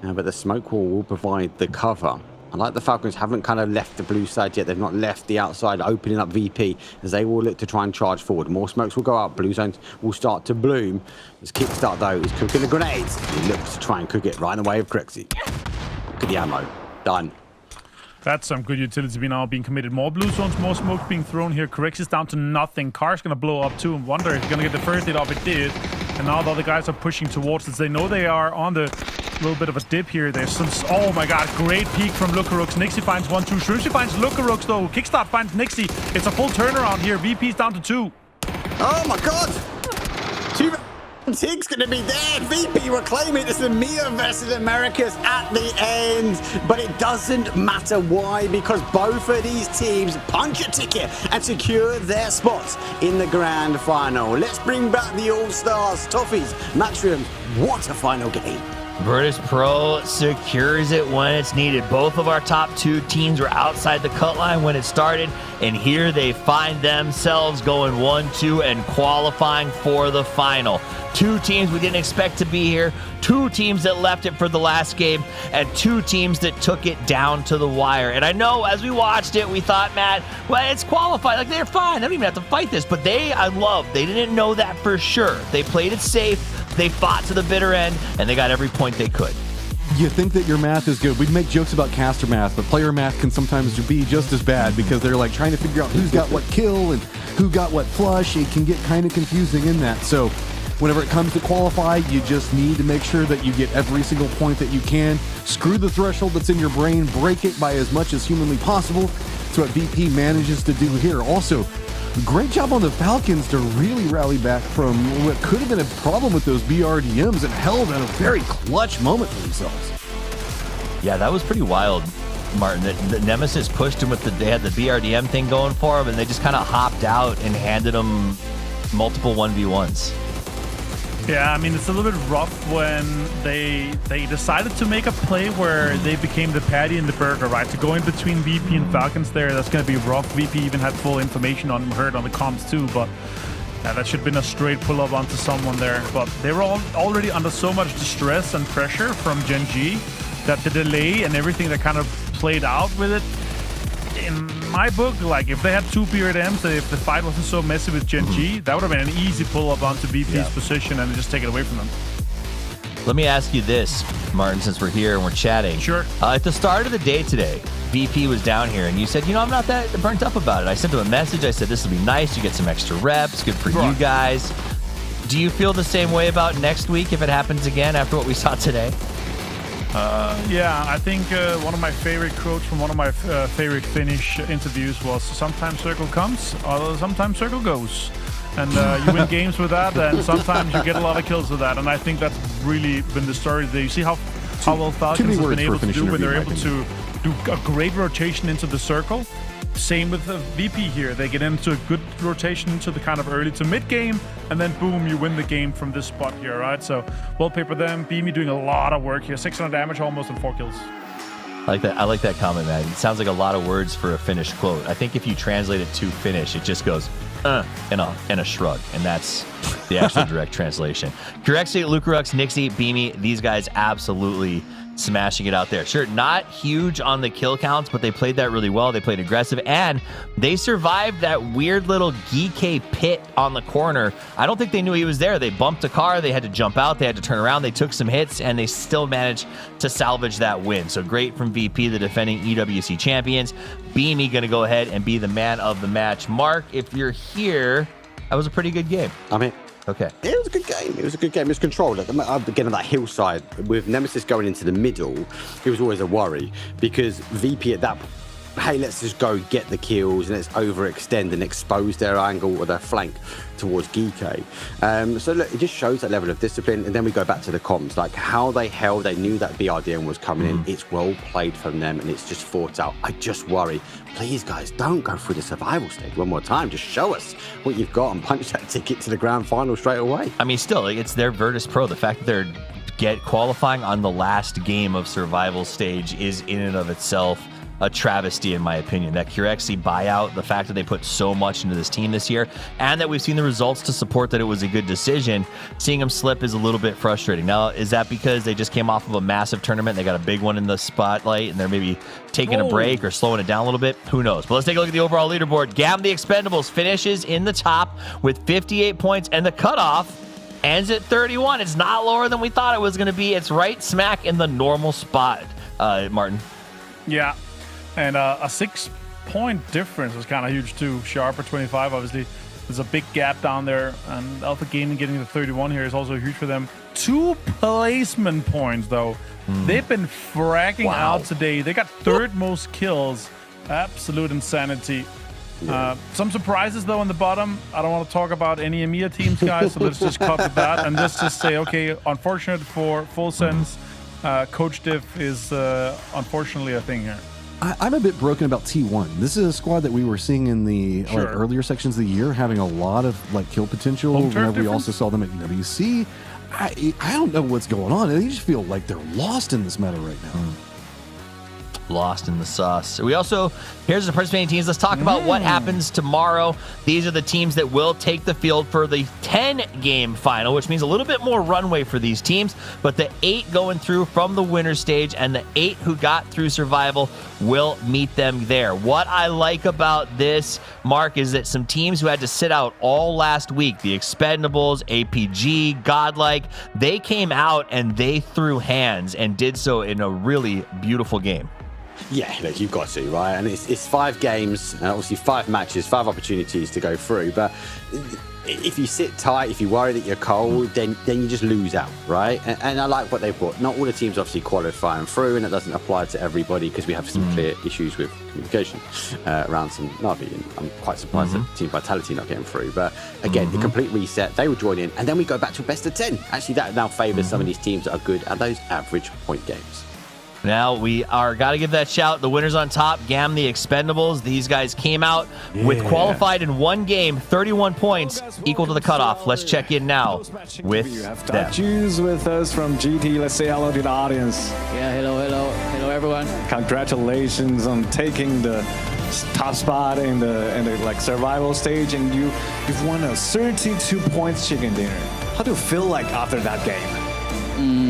But the smoke wall will provide the cover. I like the Falcons haven't kind of left the blue side yet. They've not left the outside, opening up VP as they will look to try and charge forward. More smokes will go up. Blue zones will start to bloom. As Kickstart, though, is cooking the grenades. He looks to try and cook it right in the way of Crexy. Look at the ammo. Done. That's some good utility now being committed. More blue zones, more smoke being thrown here. Correx is down to nothing. Car's gonna blow up too. Wonder if he's gonna get the first hit off. It did. And now the other guys are pushing towards us. They know they are on the little bit of a dip here. There's some... Oh my god, great peek from Lucarux. Nixie finds 1-2. Shrimsy finds Lucarux though. Kickstart finds Nixie. It's a full turnaround here. VP's down to 2. Oh my god! 2 Tig's gonna be there. VP reclaiming it. It's the Mia versus Americas at the end. But it doesn't matter why, because both of these teams punch a ticket and secure their spots in the grand final. Let's bring back the All-Stars, Toffees, Matrium. What a final game. Virtus Pro secures it when it's needed. Both of our top 2 teams were outside the cut line when it started, and here they find themselves going 1-2 and qualifying for the final. 2 teams we didn't expect to be here, 2 teams that left it for the last game, and 2 teams that took it down to the wire. And I know as we watched it, we thought, Matt, well, it's qualified. Like, they're fine. They don't even have to fight this. But they didn't know that for sure. They played it safe. They fought to the bitter end, and they got every point they could. You think that your math is good. We make jokes about caster math, but player math can sometimes be just as bad because they're like trying to figure out who's got what kill and who got what flush. It can get kind of confusing in that. So whenever it comes to qualify, you just need to make sure that you get every single point that you can. Screw the threshold that's in your brain. Break it by as much as humanly possible. That's what VP manages to do here. Also, great job on the Falcons to really rally back from what could have been a problem with those BRDMs and held at a very clutch moment for themselves. Yeah, that was pretty wild, Martin. The Nemesis pushed him with they had the BRDM thing going for him, and they just kind of hopped out and handed him multiple 1v1s. Yeah, I mean, it's a little bit rough when they decided to make a play where they became the patty and the burger, right? To go in between VP and Falcons there, that's going to be rough. VP even had full information on him, heard on the comms too, but that should have been a straight pull-up onto someone there. But they were already under so much distress and pressure from Gen G that the delay and everything that kind of played out with it, in my book, like if they had 2 BRDMs and if the fight wasn't so messy with Gen G, that would have been an easy pull-up onto VP's position and just take it away from them. Let me ask you this, Martin, since we're here and we're chatting. Sure. At the start of the day today, VP was down here and you said, I'm not that burnt up about it. I sent him a message. I said, this will be nice. You get some extra reps. Good for you guys. Do you feel the same way about next week if it happens again after what we saw today? Yeah, I think one of my favorite quotes from one of my favorite Finnish interviews was, sometimes circle comes, sometimes circle goes. And you win games with that, and sometimes you get a lot of kills with that. And I think that's really been the story today. You see how well Falcons has been able to do when they're able to do a great rotation into the circle. Same with the VP here. They get into a good rotation into the kind of early to mid game, and then boom, you win the game from this spot here, right? So wallpaper them. Beamy doing a lot of work here. 600 damage almost and 4 kills. I like that comment, man. It sounds like a lot of words for a Finnish quote. I think if you translate it to Finnish, it just goes and a shrug, and that's the actual direct translation. Corexi, Lucarux, Nixie, Beamy, these guys absolutely smashing it out there. Sure, not huge on the kill counts, but they played that really well. They played aggressive, and they survived that weird little GK pit on the corner. I don't think they knew he was there. They bumped a car. They had to jump out. They had to turn around. They took some hits, and they still managed to salvage that win. So great from VP, the defending EWC champions. Beamy going to go ahead and be the man of the match. Mark, if you're here, that was a pretty good game. I'm here. Okay. It was a good game. It was a good game. It was controlled. Again, on that hillside, with Nemesis going into the middle, it was always a worry because VP at that point, hey, let's just go get the kills and let's overextend and expose their angle or their flank towards GK. So look, it just shows that level of discipline. And then we go back to the comms, like how they held, they knew that BRDM was coming in. It's well played from them and it's just fought out. I just worry, please guys, don't go through the survival stage one more time. Just show us what you've got and punch that ticket to the grand final straight away. I mean, still, it's their Virtus Pro. The fact that they're qualifying on the last game of survival stage is in and of itself a travesty, in my opinion. That Curexi buyout, the fact that they put so much into this team this year, and that we've seen the results to support that it was a good decision, seeing them slip is a little bit frustrating. Now, is that because they just came off of a massive tournament, they got a big one in the spotlight, and they're maybe taking a break or slowing it down a little bit? Who knows? But let's take a look at the overall leaderboard. Gam the Expendables finishes in the top with 58 points, and the cutoff ends at 31. It's not lower than we thought it was going to be. It's right smack in the normal spot, Martin. Yeah. And a 6-point difference was kind of huge too. Sharp at 25, obviously. There's a big gap down there. And Alpha Gaming getting to 31 here is also huge for them. 2 placement points, though. They've been fragging out today. They got third most kills. Absolute insanity. Some surprises, though, on the bottom. I don't want to talk about any EMEA teams, guys, so let's just cut with that. And let's just say, okay, unfortunate for Full Sense. Coach Diff is unfortunately a thing here. I'm a bit broken about T1. This is a squad that we were seeing in the earlier sections of the year, having a lot of kill potential. Whenever we also saw them at WC, I don't know what's going on. They just feel like they're lost in this meta right now. Lost in the sauce. We also, here's the participating teams. Let's talk about what happens tomorrow. These are the teams that will take the field for the 10-game final, which means a little bit more runway for these teams. But the 8 going through from the winner's stage and the 8 who got through survival will meet them there. What I like about this, Mark, is that some teams who had to sit out all last week, the Expendables, APG, Godlike, they came out and they threw hands and did so in a really beautiful game. Yeah, look, you've got to, right? And it's 5 games, obviously 5 matches, 5 opportunities to go through. But if you sit tight, if you worry that you're cold, then you just lose out, right? And I like what they've brought. Not all the teams obviously qualifying through, and it doesn't apply to everybody because we have some clear issues with communication around some Navi. And I'm quite surprised that Team Vitality not getting through. But again, the complete reset, they will join in, and then we go back to a best of 10. Actually, that now favors some of these teams that are good at those average point games. Now we are got to give that shout. The winners on top, Gam the Expendables. These guys came out with qualified in 1 game, 31 points, equal to the cutoff. Let's check in now with them. Choose with us from GT. Let's say hello to the audience. Yeah, hello everyone. Congratulations on taking the top spot in the survival stage, and you've won a 32 points chicken dinner. How do you feel like after that game?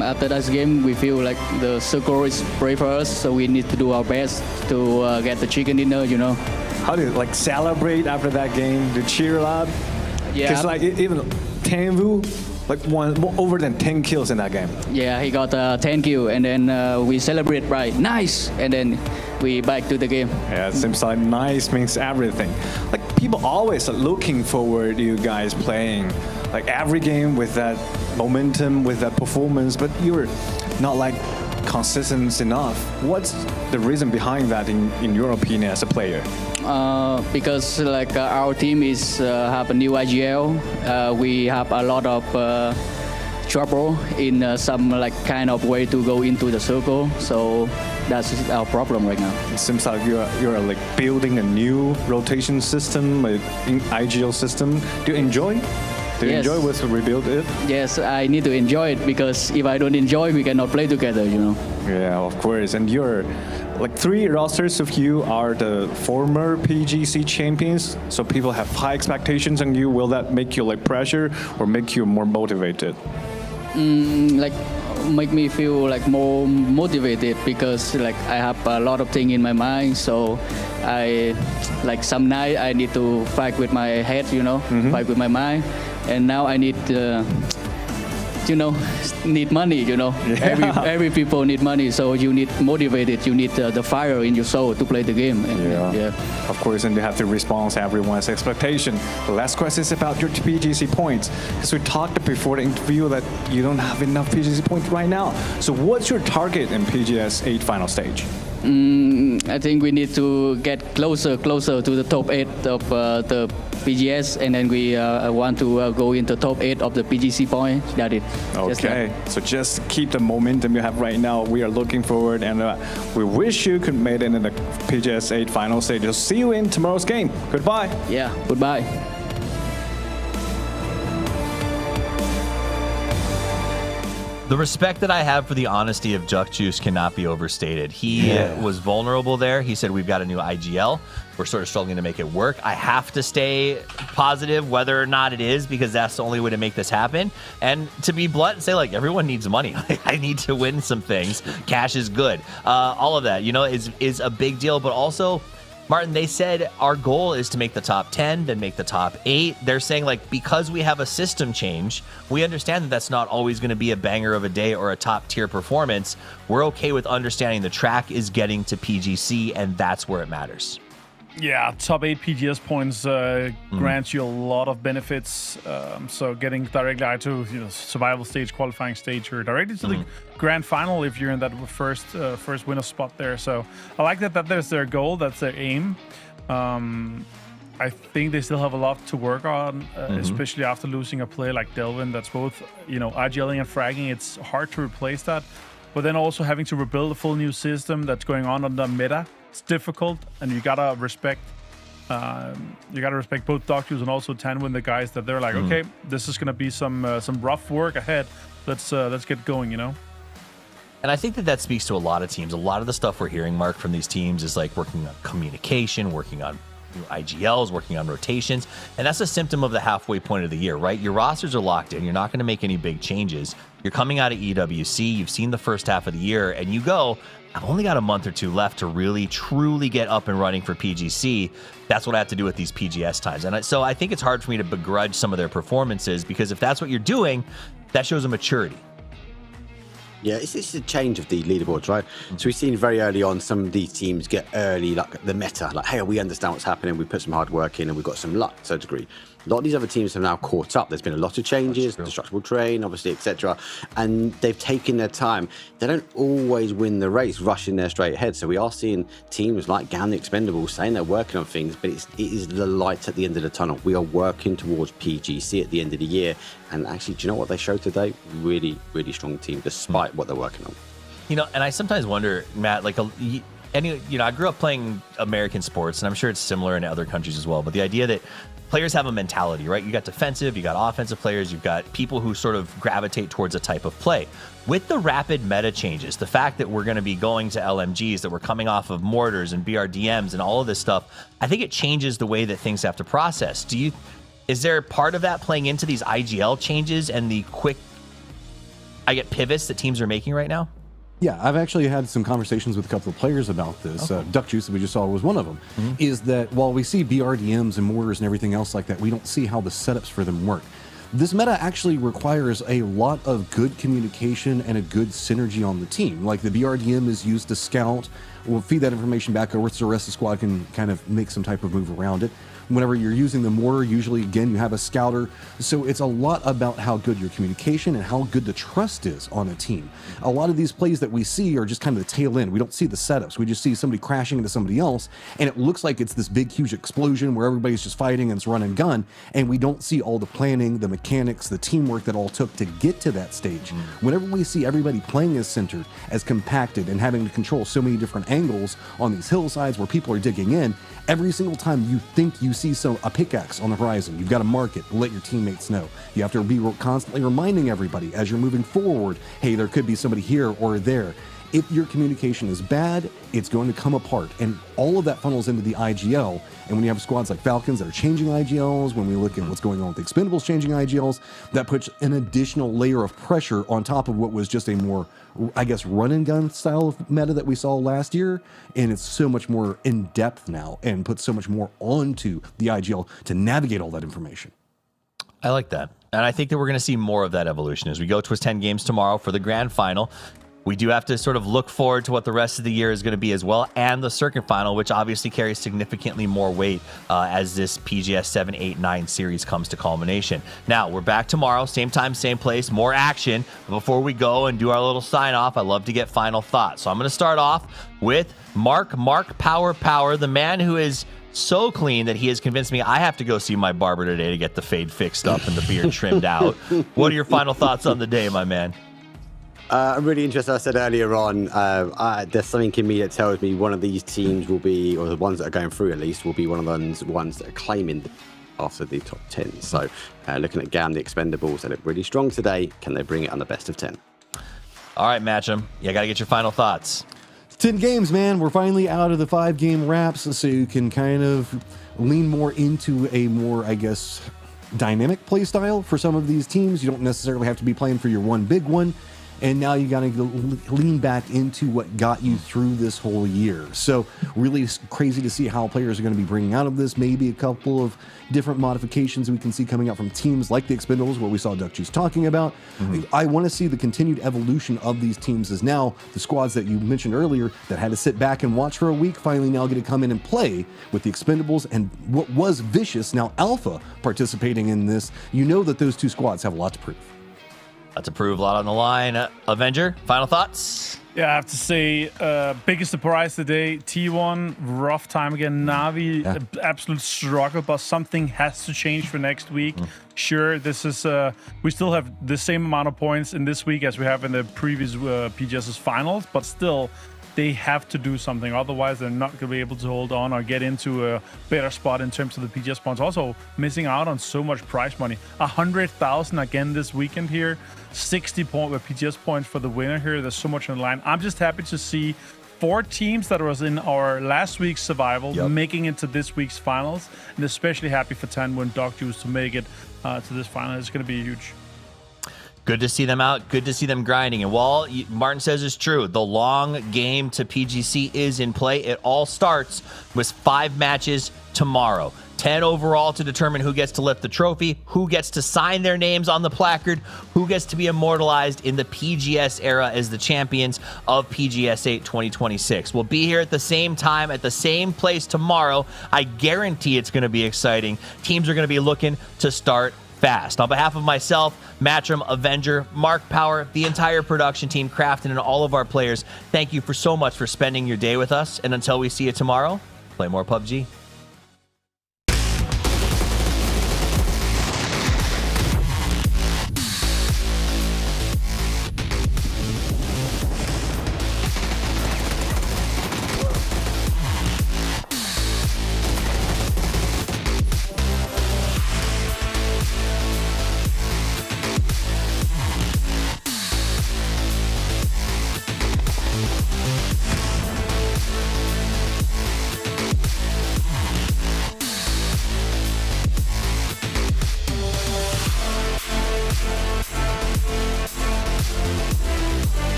After that game, we feel like the circle is brave for us, so we need to do our best to get the chicken dinner, you know. How do you celebrate after that game? Do you cheer a lot? Yeah. Because even Tanvu won over than 10 kills in that game. Yeah, he got 10 kills, and then we celebrate, right? Nice, and then we back to the game. Yeah, it seems like nice means everything. People always looking forward to you guys playing every game with that momentum, with that performance, but you're not consistent enough. What's the reason behind that in your opinion as a player? Because our team is have a new IGL. We have a lot of trouble in some kind of way to go into the circle. So that's our problem right now. It seems like you're building a new rotation system, in IGL system. Do you enjoy? Do you enjoy with rebuild it? Yes, I need to enjoy it because if I don't enjoy, we cannot play together, you know. Yeah, of course. And you're 3 rosters of you are the former PGC champions, so people have high expectations on you. Will that make you pressure or make you more motivated? Make me feel more motivated because I have a lot of things in my mind. So I some night I need to fight with my head, you know, fight with my mind. And now I need, need money, you know. Yeah. Every people need money, so you need motivated. You need the fire in your soul to play the game. And, Of course, and you have to respond to everyone's expectation. The last question is about your PGC points, because we talked before the interview that you don't have enough PGC points right now. So what's your target in PGS 8 final stage? I think we need to get closer to the top 8 of the PGS, and then we want to go into top 8 of the PGC point. That's it. Okay, so just keep the momentum you have right now. We are looking forward, and we wish you could make it in the PGS 8 final stage. We'll see you in tomorrow's game. Goodbye. Yeah, goodbye. The respect that I have for the honesty of Juck Juice cannot be overstated. He was vulnerable there. He said, we've got a new IGL. We're sort of struggling to make it work. I have to stay positive whether or not it is, because that's the only way to make this happen. And to be blunt and say, everyone needs money. I need to win some things. Cash is good. All of that, is a big deal. But also, Martin, they said our goal is to make the top 10, then make the top 8. They're saying, like, because we have a system change, we understand that that's not always going to be a banger of a day or a top tier performance. We're okay with understanding the track is getting to PGC, and that's where it matters. Yeah, top 8 PGS points grants you a lot of benefits. So getting directly out to survival stage, qualifying stage, or directly to the grand final if you're in that first winner spot there. So I like that there's their goal, that's their aim. I think they still have a lot to work on, especially after losing a player like Delvin that's both IGLing and fragging. It's hard to replace that, but then also having to rebuild a full new system that's going on under meta. It's difficult, and you gotta respect both Doctors and also Tanwin, the guys that they're like, okay, this is gonna be some rough work ahead. Let's get going, And I think that speaks to a lot of teams. A lot of the stuff we're hearing, Mark, from these teams is like working on communication, working on IGLs, working on rotations, and that's a symptom of the halfway point of the year, right? Your rosters are locked in. You're not going to make any big changes. You're coming out of EWC. You've seen the first half of the year, and you go, I've only got a month or two left to really, truly get up and running for PGC. That's what I have to do with these PGS times. And so I think it's hard for me to begrudge some of their performances, because if that's what you're doing, that shows a maturity. Yeah, it's a change of the leaderboards, right? So we've seen very early on some of these teams get early, like the meta, like, hey, we understand what's happening, we put some hard work in, and we've got some luck to a degree. A lot of these other teams have now caught up. There's been a lot of changes, destructible terrain, obviously, etc. And they've taken their time. They don't always win the race, rushing there straight ahead. So we are seeing teams like GAN the Expendables saying they're working on things, but it is the light at the end of the tunnel. We are working towards PGC at the end of the year. And actually, do you know what they showed today? Really, really strong team, despite what they're working on. And I sometimes wonder, Matt, like, I grew up playing American sports, and I'm sure it's similar in other countries as well, but the idea that players have a mentality, right? You got defensive, you got offensive players, you've got people who sort of gravitate towards a type of play. With the rapid meta changes, the fact that we're going to be going to LMGs, that we're coming off of mortars and BRDMs and all of this stuff, I think it changes the way that things have to process. Is there part of that playing into these IGL changes and the quick, pivots that teams are making right now? Yeah, I've actually had some conversations with a couple of players about this. Okay. Duck Juice, that we just saw, was one of them. Is that while we see BRDMs and mortars and everything else like that, we don't see how the setups for them work. This meta actually requires a lot of good communication and a good synergy on the team. Like the BRDM is used to scout. We'll feed that information back over so the rest of the squad can kind of make some type of move around it. Whenever you're using the mortar, usually, again, you have a scouter. So it's a lot about how good your communication and how good the trust is on a team. A lot of these plays that we see are just kind of the tail end. We don't see the setups. We just see somebody crashing into somebody else, and it looks like it's this big, huge explosion where everybody's just fighting and it's run and gun, and we don't see all the planning, the mechanics, the teamwork that all took to get to that stage. Whenever we see everybody playing as centered, as compacted, and having to control so many different angles on these hillsides where people are digging in, every single time you think you see a pickaxe on the horizon, you've got to mark it, let your teammates know. You have to be constantly reminding everybody as you're moving forward, hey, there could be somebody here or there. If your communication is bad, it's going to come apart. And all of that funnels into the IGL. And when you have squads like Falcons that are changing IGLs, when we look at what's going on with the Expendables changing IGLs, that puts an additional layer of pressure on top of what was just a more, run and gun style of meta that we saw last year. And it's so much more in depth now and puts so much more onto the IGL to navigate all that information. I like that. And I think that we're going to see more of that evolution as we go towards 10 games tomorrow for the grand final. We do have to sort of look forward to what the rest of the year is going to be as well, and the circuit final, which obviously carries significantly more weight as this PGS 7, 8, 9 series comes to culmination. Now, we're back tomorrow, same time, same place, more action. Before we go and do our little sign-off, I love to get final thoughts. So I'm going to start off with Mark Power, the man who is so clean that he has convinced me I have to go see my barber today to get the fade fixed up and the beard trimmed out. What are your final thoughts on the day, my man? I'm really interested. I said earlier on, there's something in me that tells me one of these teams will be, or the ones that are going through at least, will be one of those ones that are claiming after the top 10. So looking at GAM, the Expendables, they look really strong today. Can they bring it on the best of 10? All right, Match'em. You got to get your final thoughts. 10 games, man. We're finally out of the 5-game wraps, so you can kind of lean more into a more, dynamic play style for some of these teams. You don't necessarily have to be playing for your one big one. and now you got to lean back into what got you through this whole year. So really crazy to see how players are going to be bringing out of this. Maybe a couple of different modifications we can see coming out from teams like the Expendables, what we saw Duck Juice talking about. I want to see the continued evolution of these teams, as now the squads that you mentioned earlier that had to sit back and watch for a week finally now get to come in and play with the Expendables and what was Vicious, now Alpha, participating in this. You know that those two squads have a lot to prove. Lot to prove, a lot on the line. Avenger, final thoughts? Yeah, I have to say, biggest surprise today, T1, rough time again. Navi, absolute struggle, but something has to change for next week. Sure, this is, we still have the same amount of points in this week as we have in the previous PGS's finals, but still, they have to do something. Otherwise, they're not going to be able to hold on or get into a better spot in terms of the PGS points. Also, missing out on so much prize money. 100,000 again this weekend here. 60 PGS points for the winner here. There's so much on the line. I'm just happy to see 4 teams that was in our last week's survival making it to this week's finals. And especially happy for Tanwo and Dog Juice to make it to this final. It's going to be huge. Good to see them out. Good to see them grinding. And while Martin says it's true, the long game to PGC is in play. It all starts with 5 matches tomorrow. 10 overall to determine who gets to lift the trophy, who gets to sign their names on the placard, who gets to be immortalized in the PGS era as the champions of PGS 8 2026. We'll be here at the same time, at the same place tomorrow. I guarantee it's going to be exciting. Teams are going to be looking to start fast. On behalf of myself, Matchroom, Avenger, Mark Power, the entire production team, Crafton, and all of our players, thank you so much for spending your day with us. And until we see you tomorrow, play more PUBG.